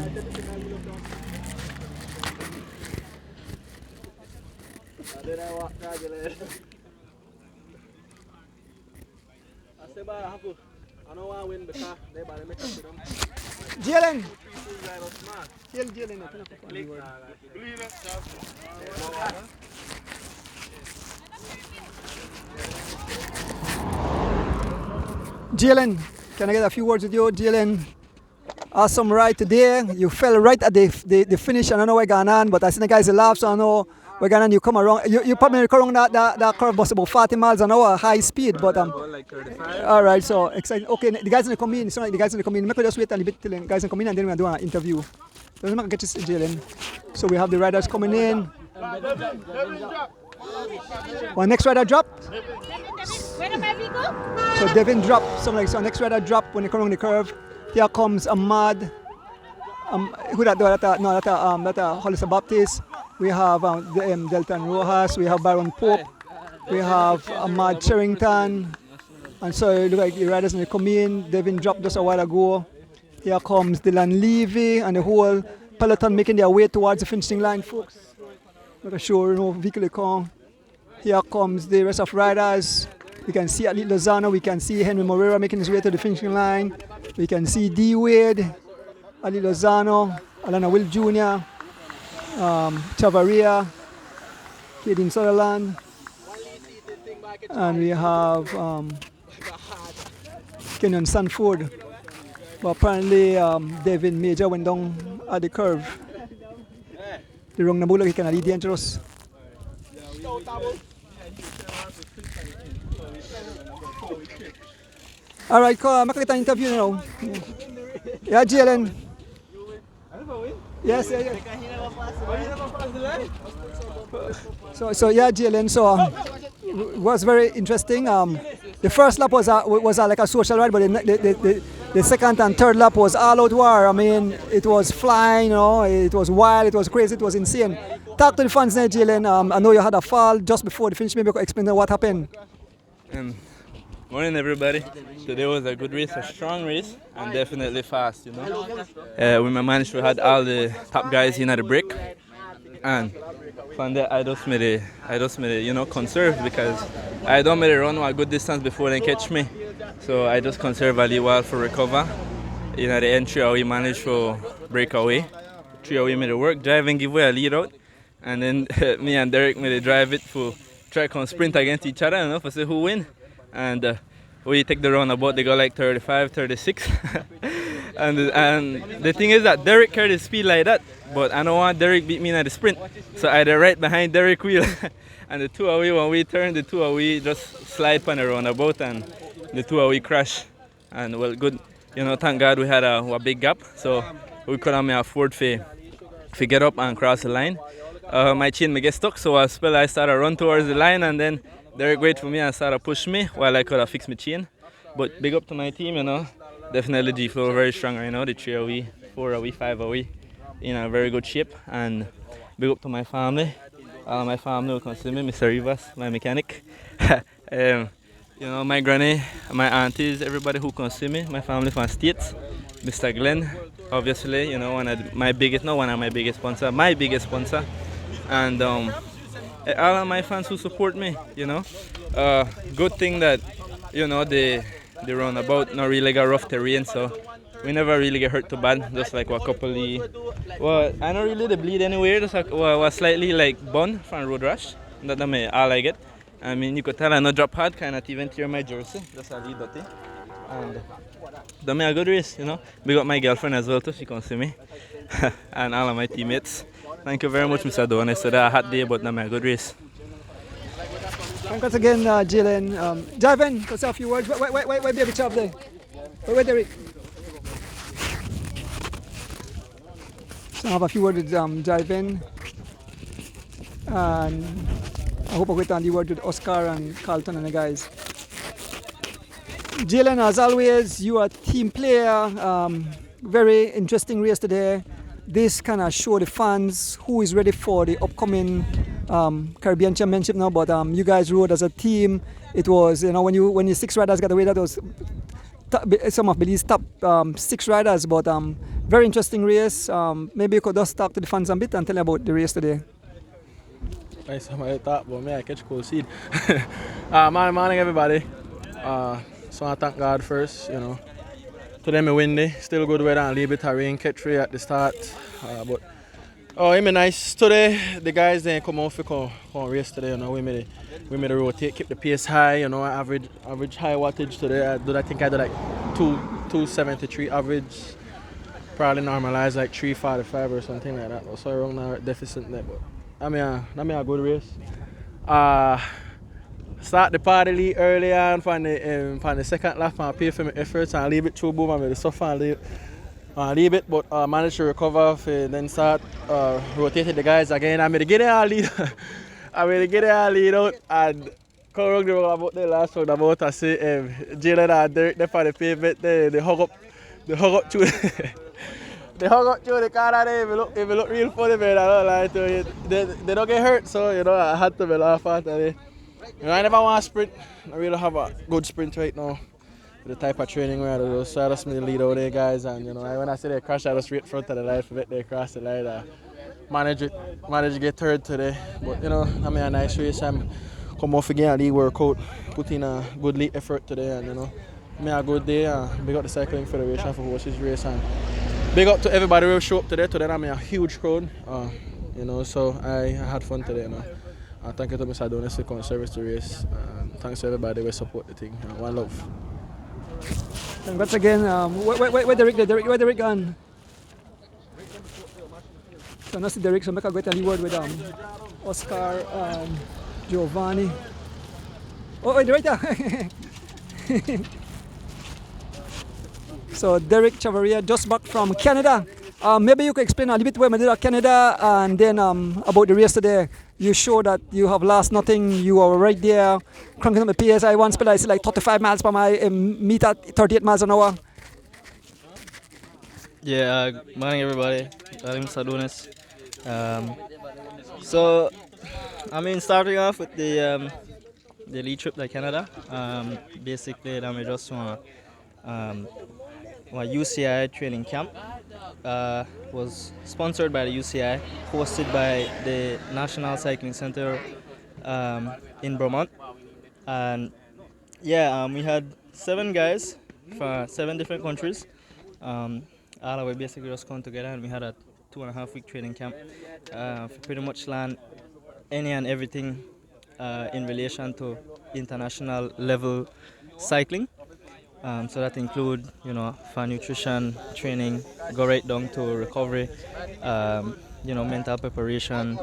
don't want to win because they better make us to them. Jalen. Jalen, can I get a few words with you, Jalen? Awesome ride today. You fell right at the finish. I don't know where going on, but I see the guys laugh, so I know where going on. You come around. You probably come around that curve bus about 40 miles an hour, high speed, but Like 35. all right, so exciting. Okay, the guys gonna come in. It's not like the guys gonna come in. Make us just wait a little bit till the guys come in, and then we're gonna do an interview. Doesn't matter, get to Jalen. So we have the riders coming in. Well, next rider drop. Where am I vehicle? So Devin drop. Something like so. Next rider drop when they come around the curve. Here comes Ahmad. Who that? Hollister Baptist. We have Delton Rojas. We have Baron Pope. We have Ahmad Cherrington. And so it look like the riders when they come in. Devin dropped just a while ago. Here comes Dylan Levy and the whole peloton making their way towards the finishing line, folks. Make sure vehicle come. Here comes the rest of riders. We can see Ali Lozano. We can see Henry Moreira making his way to the finishing line. We can see D Wade, Ali Lozano, Alana Will Jr., Chavaria, Kaden Sutherland, and we have Kenyon Sanford. But apparently Devin Major went down at the curve. The wrong number look kind of dangerous. All right, make an interview now. Yeah, Jalen. Yes, yeah. So yeah, Jalen. So it was very interesting. The first lap was like a social ride, but the second and third lap was all out war. I mean, it was flying, it was wild, it was crazy, it was insane. Talk to the fans now, Jalen. I know you had a fall just before the finish. Maybe you could explain what happened. Morning, everybody. Today was a good race, a strong race, and definitely fast. We managed to have all the top guys in at the break, and from there I just made it, conserve, because I don't make a run a good distance before they catch me. So I just conserve a little while for recover. The entry we managed for breakaway. 3 away made it work, drive and give away a lead out, and then me and Derek made it drive it for try to sprint against each other, for see who win. And we take the roundabout, they go like 35, 36. and the thing is that Derek carried his speed like that, but I don't want Derek beat me in the sprint. So I had right behind Derek wheel. And the 2 away, when we turn, the 2 away just slide on the roundabout, and the 2 away crash. And well, good, thank God we had a big gap, so we could have afford to get up and cross the line. My chain may get stuck, so I started run towards the line, and then Derek waited for me and started push me while I could have fixed my chain. But big up to my team, definitely G-Flow very strong right now, the 3 away, 4 away, 5 away, in a very good shape. And big up to my family. My family will consider me Mr. Rivas, my mechanic. You know, my granny, my aunties, everybody who can see me, my family from States, Mr. Glenn, obviously, you know, one of my biggest sponsor, and all of my fans who support me, you know. Good thing that, you know, the roundabout not really got rough terrain, so we never really get hurt too bad. Just like a couple well, I don't really bleed anywhere. Just like was slightly like bun from road rash. That's all I get. I mean, you could tell I no drop hard, kind of even tear my jersey. That's a lead dirty. And done me a good race, you know. We got my girlfriend as well too. She can see me, and all of my teammates. Thank you very much, Mr. Doan. So that a hot day, but done me a good race. Congrats again, Jalen. Javin, can say a few words. Wait, baby chop there. Wait, Derek. So I have a few words with Javin. And I hope I get on the word with Oscar and Carlton and the guys. Jalen, as always, you are a team player. Very interesting race today. This kind of show the fans who is ready for the upcoming Caribbean Championship now. But you guys rode as a team. It was, you know, when you 6 riders got away, that was some of Belize's top 6 riders. But very interesting race. Maybe you could just talk to the fans a bit and tell them about the race today. Nice, somebody thought about me, I catch cool seed. Morning everybody. So I thank God first, you know. Today me windy, still good weather and a little bit of rain, catch rain at the start. But it be nice. Today the guys didn't come off for come race today, you know. We made a rotate, keep the pace high, you know, average high wattage today. I think I did like 273 average. Probably normalized like 345 or something like that. So around that deficit there, but I mean a good race. Start the party lead early on from the second lap and pay for my efforts and leave it through boom and suffer and leave it, but managed to recover then start rotated the guys again. I made to get a lead. Lead out and come around about the last round about I say Jalen and Derek there for the pavement they hug up through they hug up through the car and if you look real funny, man, I don't lie to you. They don't get hurt, so you know I had to be laugh at it. You know, I never want to sprint. I really have a good sprint right now. The type of training where I do. So I just me lead out there guys, and you know when I see they crash I just straight front of the line for they cross the line. Manage to get third today. But you know, I mean a nice race. I'm come off again a league workout, put in a good lead effort today, and you know, I mean a good day. Big up the Cycling Federation for horses race, and big up to everybody who showed up today. Today I mean a huge crowd. You know, so I had fun today. You know. Thank you to Mr. Donis for coming service the race. Thanks to everybody who support the thing. One love. Congrats again. Where Derek gone? So now see Derek, so make a great word with Oscar and Giovanni. Oh, wait, right there. So Derek Chavaria just back from Canada. Maybe you could explain a little bit where we did at Canada and then about the race today. You show that you have lost nothing. You are right there, cranking up the PSI. One spell I see like 35 miles per mile, meet at 38 miles an hour. Yeah, morning everybody. I'm Mr. Donis. So, I mean, starting off with the lead trip to Canada. Basically, we just want UCI training camp. Was sponsored by the UCI, hosted by the National Cycling Center in Vermont. And yeah, we had 7 guys from 7 different countries. All of us basically just come together and we had a 2.5-week training camp. Pretty much learn any and everything in relation to international level cycling. So that include, you know, for nutrition, training, go right down to recovery, you know, mental preparation,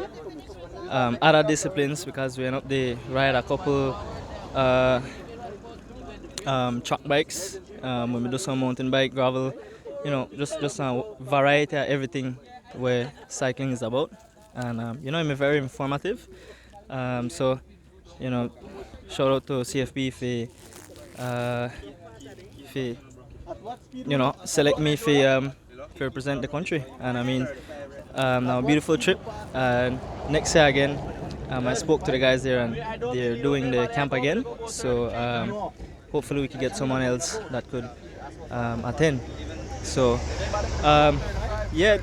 other disciplines because we end up they ride a couple track bikes, when we do some mountain bike, gravel, you know, just a variety of everything where cycling is about. And you know, I'm very informative. So, you know, shout out to CFP for you know, select me to represent the country. And I mean, now beautiful trip. And next year again, I spoke to the guys there, and they're doing the camp again. So hopefully we could get someone else that could attend. So yeah,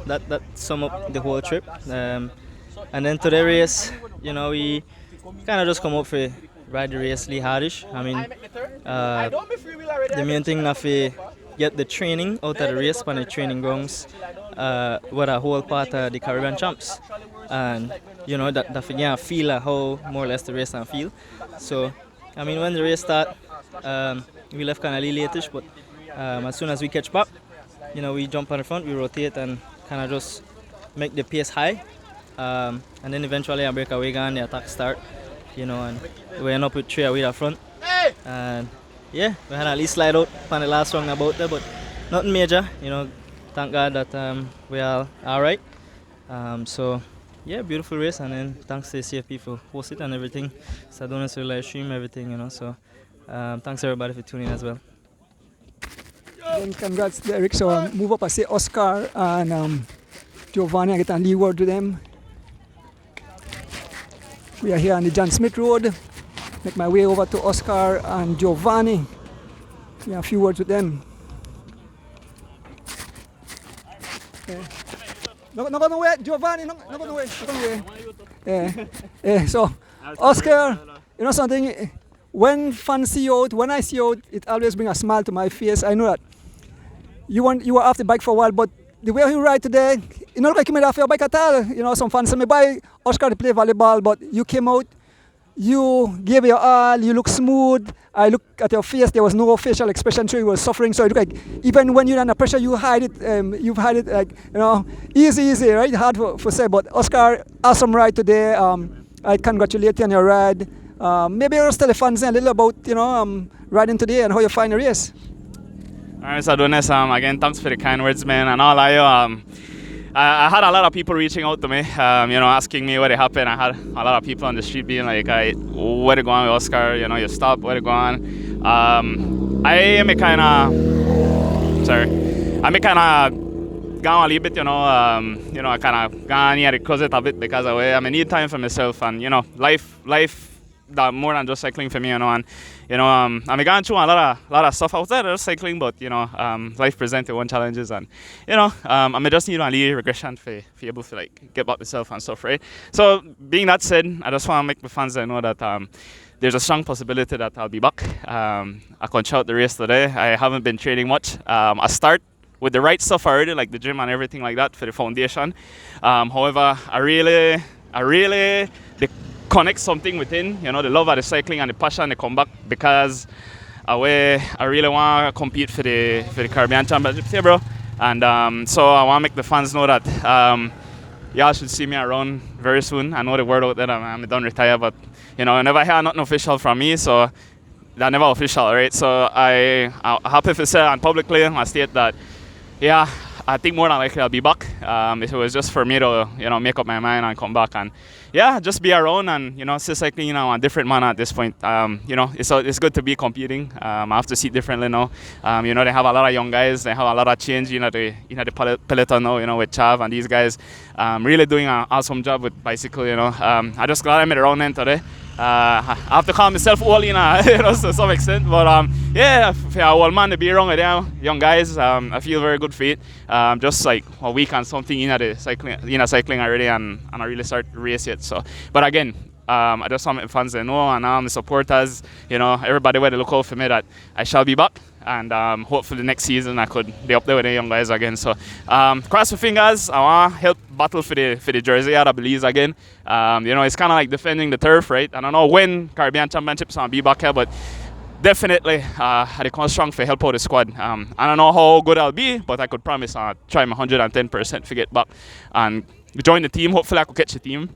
that sum up the whole trip. And then to the race, you know, we kind of just come up for ride the race Lee hardish. I mean, the main thing na fi get the training out of the race on the training grounds, what a whole part of the Caribbean champs, and you know that fi get a feel of how more or less the race and feel. So I mean, when the race start, we left kind of late-ish, but as soon as we catch back, you know, we jump on the front, we rotate and kind of just make the pace high, and then eventually a breakaway gone, the attack start, you know, and we end up with 3 away at front. And yeah, we had at least slide out on the last round about there, but nothing major, you know. Thank God that we are all right. So yeah, beautiful race, and then thanks to the CFP for host it and everything. So I don't necessarily live stream everything, you know. So thanks everybody for tuning in as well. Then congrats, Derek. So move up, I say Oscar and Giovanni. I get a lead word to them. We are here on the John Smith Road. Make my way over to Oscar and Giovanni. We have a few words with them. Okay. No go nowhere, Giovanni. No go nowhere. So Oscar, you know something? When fans see you out, when I see you out, it always brings a smile to my face. I know that you were off the bike for a while, but the way you ride today, you don't look like you made off your bike at all. You know, some fans say me buy Oscar to play volleyball, but you came out, you gave your all, you look smooth. I look at your face, there was no facial expression, so you were suffering. So it looked like even when you're under pressure, you hide it. You've hide it like, you know, easy, right? Hard for say, but Oscar, awesome ride today. I congratulate you on your ride. Maybe you'll tell the fans a little about, you know, riding today and how you find the race. Alright, so Adonis, again, thanks for the kind words, man. And all I had a lot of people reaching out to me, you know, asking me what happened. I had a lot of people on the street being like, where they going with Oscar? You know, you stop, where they going? I am kind of gone a little bit, you know, I kind of gone near the closet a bit because I need time for myself, and you know, life that more than just cycling for me, you know, and you know, I'm going through a lot of stuff outside of cycling, but you know, life presented one challenges, and you know, I just need a little regression for able to like get back myself and stuff, right? So being that said, I just want to make my fans know that there's a strong possibility that I'll be back. I can shout the race today. I haven't been training much. I start with the right stuff already, like the gym and everything like that for the foundation. However, I really connect something within, you know, the love of the cycling and the passion to come back, because I really want to compete for the Caribbean Championships here, bro. And so I want to make the fans know that y'all should see me around very soon. I know the word out there that I'm done retire, but you know, I never hear nothing official from me, so that never official, right? So I'm happy to say and publicly I state that, yeah, I think more than likely I'll be back. If it was just for me to, you know, make up my mind and come back and, yeah, just be around and, you know, still cycling, you know, a different manner at this point. You know, it's good to be competing. I have to see differently now. You know, they have a lot of young guys. They have a lot of change, you know, the peloton now, you know, with Chav and these guys really doing an awesome job with bicycle, you know. I just glad I made a round end today. I have to call myself old, you know, to some extent, but yeah, for a old man to be around with them young guys, I feel very good for it. Just like a week and something in cycling already, and I really start to race it. So, but again, I just want my fans to know, and the supporters, you know, everybody where they look out for me, that I shall be back, and hopefully next season I could be up there with the young guys again. So cross my fingers. I want to help battle for the jersey out of Belize again. You know, it's kind of like defending the turf, right? I don't know when Caribbean Championships I'll be back here, but definitely I come strong for help out the squad. I don't know how good I'll be, but I could promise I'll try my 110% to get back and join the team. Hopefully I could catch the team.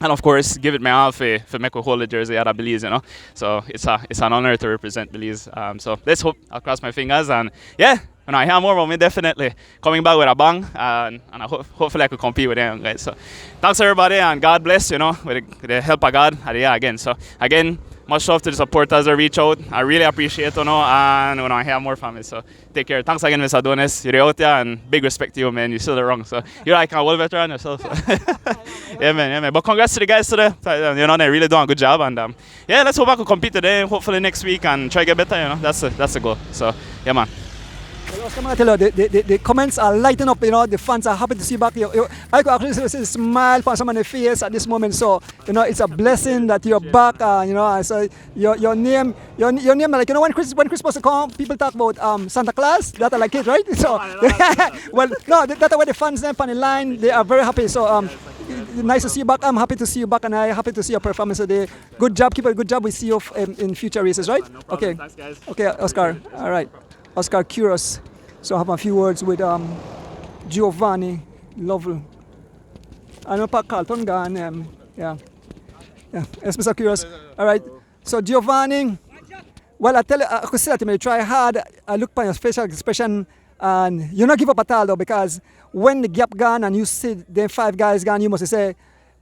And of course, give it my all for make a hold the jersey out of Belize, you know. So it's an honor to represent Belize. So let's hope. I'll cross my fingers, and yeah, when I hear more about me, definitely coming back with a bang, and hopefully I could compete with them, guys. So thanks everybody, and God bless, you know, with the help of God. Yeah, again. So again, much love to the supporters that reach out. I really appreciate it, and when I hear more from it. So take care. Thanks again, Mr. Adonis. You're out there, and big respect to you, man. You still the wrong. So you're like a world veteran yourself. So. Yeah, man. But congrats to the guys today. They're really doing a good job, and let's hope I can compete today. Hopefully next week and try to get better. That's the goal. So yeah, man. Well, Oscar, I tell you, the comments are lighting up. The fans are happy to see you back. I could actually see a smile on someone's face at this moment. So it's a blessing that you're back. So your name, like when Christmas come, people talk about Santa Claus. That I like it, right? So well, no, that's why the fans them on the line. They are very happy. So nice to see you back. I'm happy to see you back, and I'm happy to see your performance today. Good job, keep a good job. We see you in future races, right? No problem. Okay. Thanks, guys. Okay, Oscar. All right. Oscar Curious. So I have a few words with Giovanni Lovell. I know Pat Carlton gone. Yeah. Yes, Mr. Curious. All right. So Giovanni, well, I tell you, I could say that you may try hard. I look at your facial expression, and you not give up at all though, because when the gap gone and you see the 5 guys gone, you must say,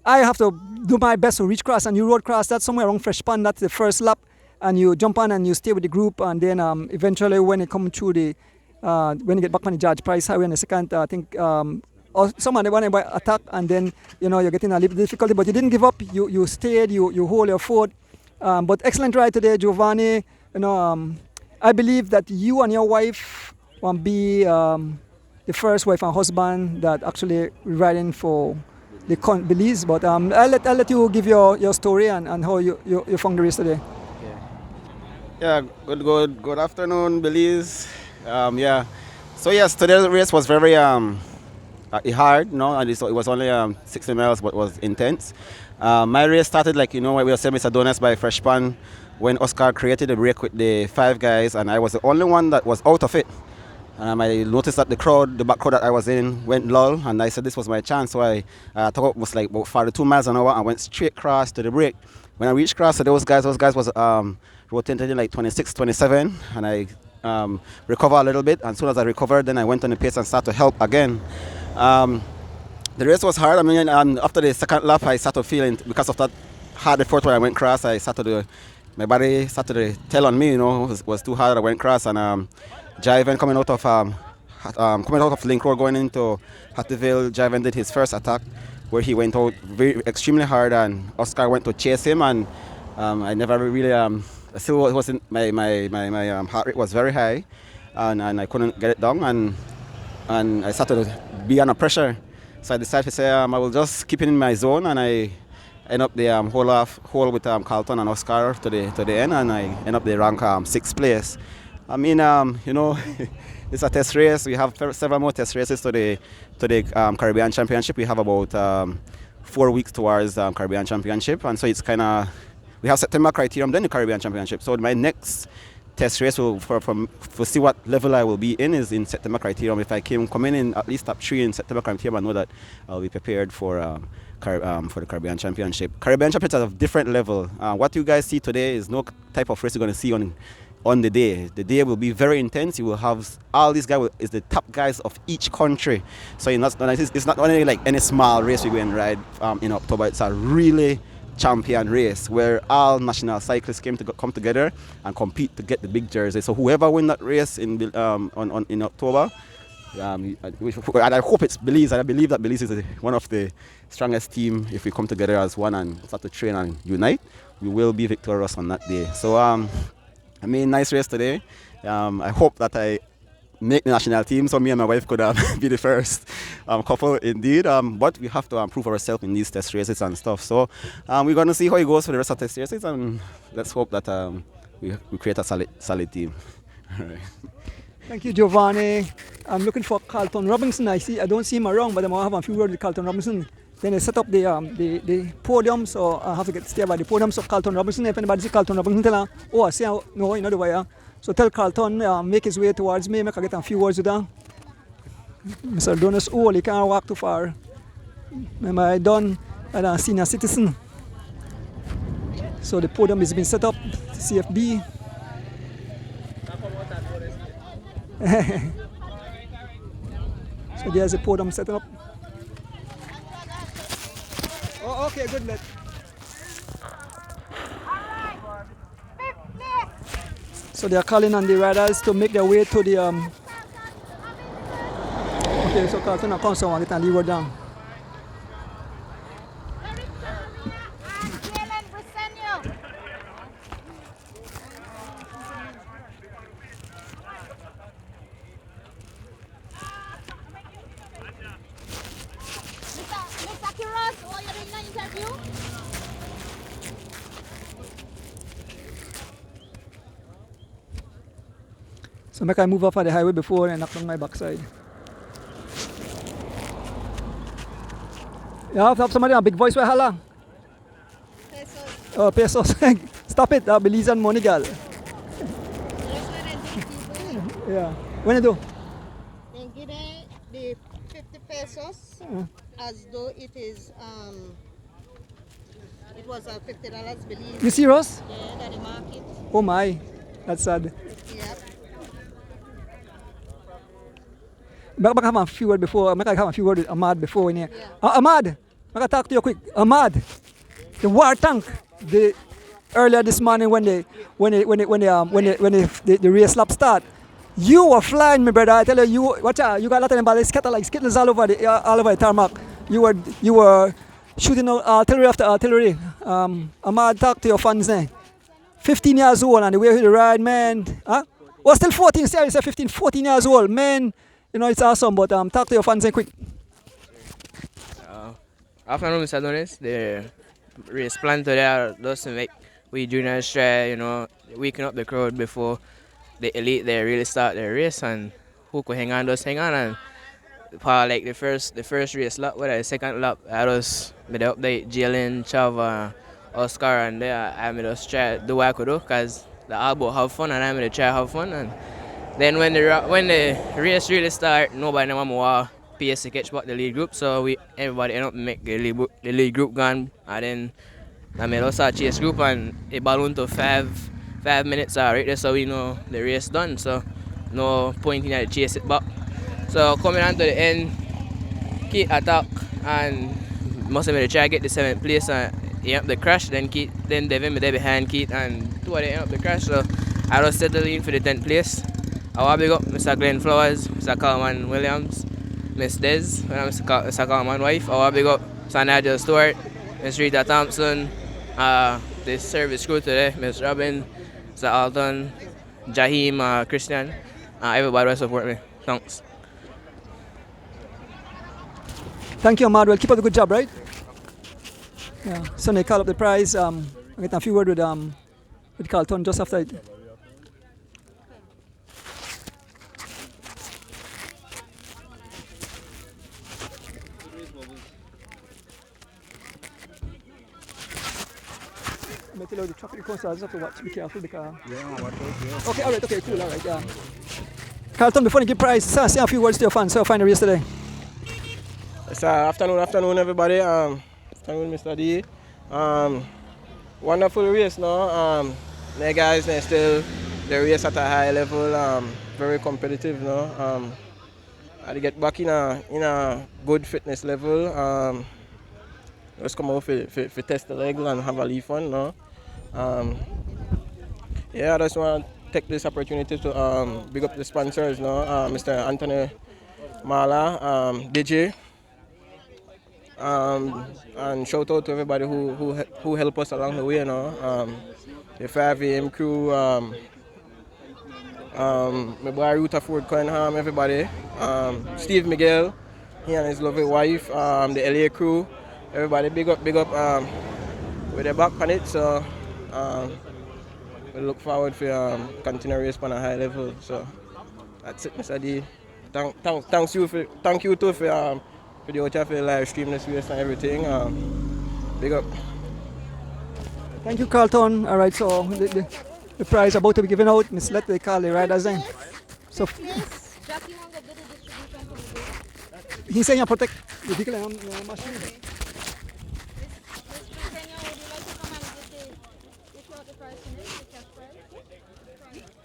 I have to do my best to reach cross, and you road cross that somewhere around Fresh Pond. That's the first lap. And you jump on and you stay with the group, and then eventually when you come through when you get back on the Judge Price Highway in the second, I think someone they want to attack, and then you're getting a little difficulty, but you didn't give up. You stayed. You hold your fort. But excellent ride today, Giovanni. I believe that you and your wife will be the first wife and husband that actually riding for the Belize. But I'll let you give your story and how you found the race today. Yeah, good afternoon, Belize. So yes, today's race was very hard, and it was only 60 miles, but was intense. My race started like, we were saying Mr. Donuts by Fresh Pan when Oscar created a break with the 5 guys, and I was the only one that was out of it. I noticed that the back crowd that I was in went lull, and I said this was my chance. So I took almost like about 42 miles an hour and went straight across to the break. When I reached cross, those guys was rotating like 26, 27, and I recovered a little bit. And as soon as I recovered, then I went on the pace and started to help again. The race was hard. After the second lap, I started feeling, because of that hard effort when I went cross, my body started to tell on me, it was too hard. I went cross, and Jiven coming out of Link Road going into Hattieville, Jiven did his first attack, where he went out extremely hard, and Oscar went to chase him, and I never really still wasn't my heart rate was very high, and I couldn't get it down, and I started to be under pressure. So I decided to say I will just keep it in my zone, and I end up the whole with Carlton and Oscar to the end, and I end up the rank 6th place. It's a test race. We have several more test races to the Caribbean Championship. We have about 4 weeks towards Caribbean Championship, and so it's kind of, we have September criterium, then the Caribbean Championship. So my next test race for see what level I will be in is in September criterium. If I come in at least top 3 in September criterium, I know that I'll be prepared for the Caribbean Championship. Caribbean Championship is a different level. What you guys see today is no type of race you're going to see on the day. The day will be very intense. You will have all these guys is the top guys of each country. So it's not only like any small race we go and ride in October. It's a really champion race where all national cyclists come together and compete to get the big jersey. So whoever win that race in October, and I hope it's Belize, and I believe that Belize is one of the strongest team. If we come together as one and start to train and unite, we will be victorious on that day. So nice race today. I hope that I make the national team, so me and my wife could be the first couple indeed. But we have to improve ourselves in these test races and stuff. So we're going to see how it goes for the rest of the test races, and let's hope that we create a solid team. All right. Thank you, Giovanni. I'm looking for Carlton Robinson. I don't see him around, but I'm going to have a few words with Carlton Robinson. Then they set up the podium, so I have to stay by the podium. So Carlton Robinson, if anybody see Carlton Robinson, tell him, I see, no, you know the way. So tell Carlton, make his way towards me, make I get a few words with him. Mr. Donis, he can't walk too far. Remember, I done as a senior citizen. So the podium is being set up, CFB. So there's a podium set up. Oh, okay, good. So they are calling on the riders to make their way to the okay, so Carlton comes so get and leave her down. So make I move off of the highway before and knock on my backside. You have to have somebody in a big voice with holla. Oh, pesos. Stop it, Belize and money girl. Yeah. When you do? Then give them the 50 pesos as though it is it was a $50 Belize. You serious? Yeah, that the market. Oh my, that's sad. Yep. I have a few words before. I have a few words with Ahmad before in here. Ahmad, I can talk to you quick. Ahmad, the war tank. Earlier this morning when the race lap start, you were flying, my brother. I tell you, watch out. You got a lot of them balls scatter like skittles all over the tarmac. You were shooting artillery after artillery. Ahmad, talk to your fans now. 15 years old and the way you ride, man. Huh? Well, still 14. Say 15, 14 years old, man. You know, it's awesome, but talk to your fans quick. Afternoon, Mr. Donis. The race plan today just to make we juniors try, you know, waking up the crowd before the elite they really start their race, and who could hang on, just hang on. And like the first race lap, whether the second lap, I was made the update Jalen, Chava, Oscar, and there I made us try do what I could do, because the album have fun and I made try have fun. And then when the race really start, nobody no more pace to catch back the lead group, so everybody end up make the lead group gone, and then I made us a chase group and it ballooned to 5 minutes right there, so we know the race done, so no point in to chase it back. So coming on to the end, Keith attack and must have made a try to get the 7th place and he ended up the crash, then Devin made behind Keith and two of them ended up the crash, so I was settling for the 10th place. I want to big up Mr. Glenn Flowers, Mr. Coleman Williams, Miss Des, Mr. Coleman wife. I want to big up Mr. Nigel Stewart, Miss Rita Thompson, the service crew today, Miss Robin, Mr. Alton, Jaheem, Christian, everybody will support me. Thanks. Thank you, Ahmad. Well, keep up the good job, right? Yeah. So they call up the prize. I get a few words with Carlton just after it. I'm tell you the traffic course, I just have to watch, be careful because. Yeah, okay, alright, okay, cool, alright, yeah. Carlton, before you give prize, say a few words to your fans. So find the race today. It's afternoon, everybody. Afternoon, Mr. D. Wonderful race, no. The guys, they still the race at a high level, very competitive, no. I get back in a good fitness level. Just come out for test the leg and have a leaf fun, no. Yeah, I just want to take this opportunity to big up the sponsors, no. Mr. Anthony Mala, DJ. And shout out to everybody who helped us along the way, you know. The 5 AM crew, my boy Ruta Ford Coinham, everybody. Steve Miguel, he and his lovely wife, the LA crew, everybody big up with their back on it. So we look forward for continue race on a high level. So that's it, Mr. D. Thank you too for the watch for the live stream this race and everything. Big up. Thank you, Carlton. All right, so the prize about to be given out. Miss Let they call the riders then. So he's saying protect the vehicle and machine.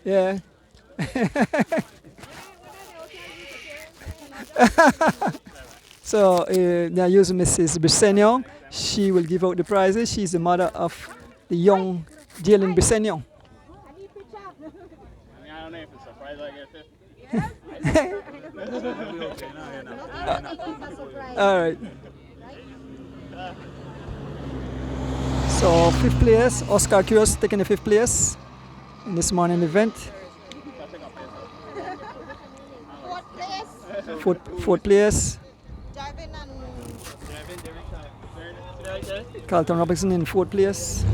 Yeah. So now using Mrs. Briseño, she will give out the prizes. She's the mother of the young Jalen Briseño. All right. So 5th place, Oscar Curios taking the 5th place in this morning event. Fourth place. Carlton Robinson in 4th place.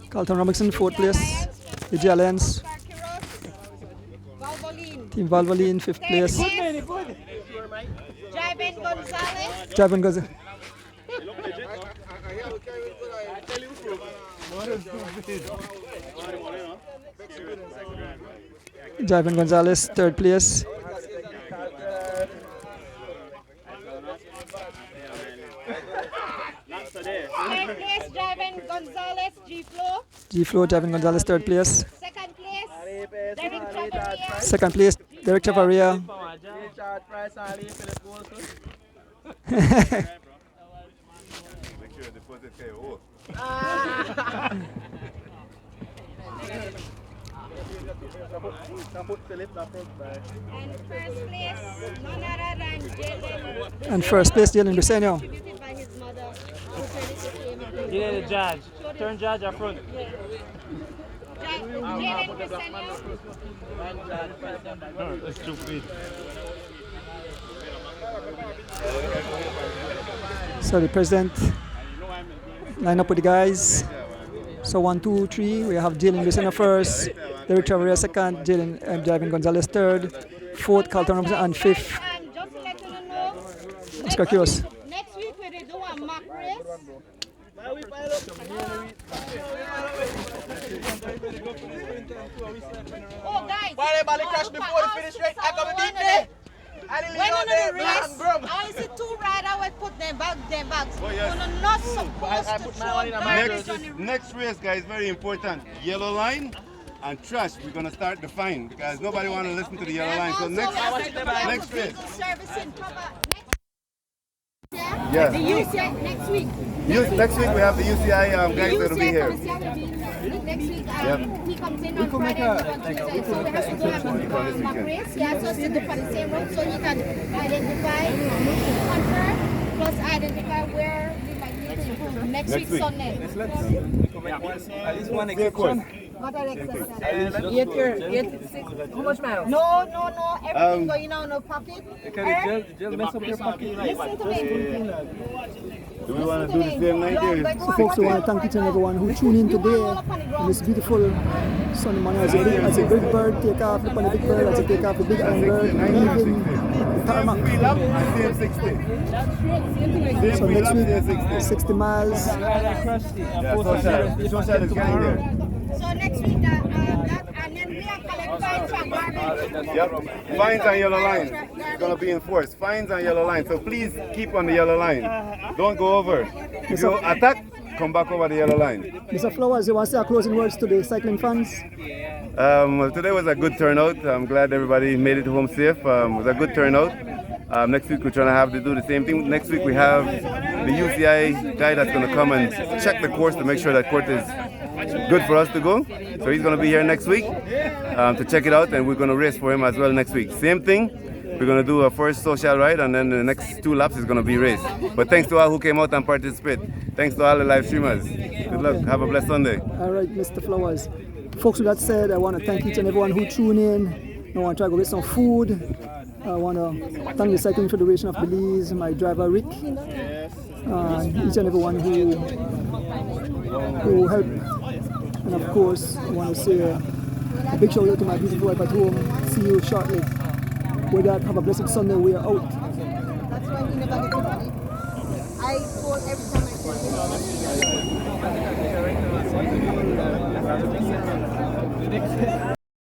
Carlton Robinson 4th place. The Giants. Team Valvoline 5th place. Javen Gonzalez. Javen Gonzalez 3rd place. Javen Gonzalez, G-Flow, Javen Gonzalez 3rd place. Second place, Derek Chavaria. 2nd place, Derek Chavaria. And first place, Jalen Briseño. Jalen the judge. Turn judge up front. Jalen Briseño. That's stupid. So the president line up with the guys. So 1, 2, 3. We have Jalen Briseño first, Derek Chavaria second, Javen Gonzalez third, fourth Carlton Robinson, and fifth Just to let you know, Oscar Curios. next week when they do a mock race, oh guys, Why they bally crash before the finish straight? I come beat there. I didn't when leave on out there, the race, bro. I see two riders will put them back. You're not supposed to throw garbage on the Next race, guys, very important. Yellow line and trash. We're gonna start the fine because nobody want to listen to the yellow line. So next race. Servicing cover. Yes. The UCI next week. Next week we have the UCI guys that will be here. Next week, Yep. he comes in on Friday and on Tuesday, so we have to do a mock race. Yeah, so to do for the same road, so you can identify, confirm, plus identify where we might need to improve next week Sunday. At least one exception. What are exceptions? How much miles? No, everything going on in the pocket. Just mess up your pocket. Listen to me. Do we want to do the same night here? So folks, we want to thank each and everyone who tuned in today in this beautiful Sunday morning as a big bird take off, upon the big bird, as a take off the big iron bird, leaving the tarmac. So next week, 60 miles. Social is getting there. So next week, and then we are collecting fines from garbage. Yep. Fines on yellow line. It's going to be enforced. Fines on yellow line. So please keep on the yellow line. Don't go over. If you attack, come back over the yellow line. Mr. Flowers, you want to say our closing words to the cycling fans? Well, today was a good turnout. I'm glad everybody made it home safe. It was a good turnout. Next week we're trying to do the same thing. Next week we have the UCI guy that's going to come and check the course to make sure that court is good for us to go. So he's going to be here next week to check it out, and we're going to race for him as well next week. Same thing. We're going to do a first social ride, and then the next 2 laps is going to be race. But thanks to all who came out and participated. Thanks to all the live streamers. Good luck. Have a blessed Sunday. All right, Mr. Flowers. Folks, with that said, I want to thank each and everyone who tuned in. I want to try to go get some food. I want to thank the Cycling Federation of Belize, my driver Rick, and each and everyone who helped. And of course, I want to say a big shout out to my beautiful wife at home. See you shortly. With that, have a blessed Sunday. We are out. That's why he never get money. I told every time I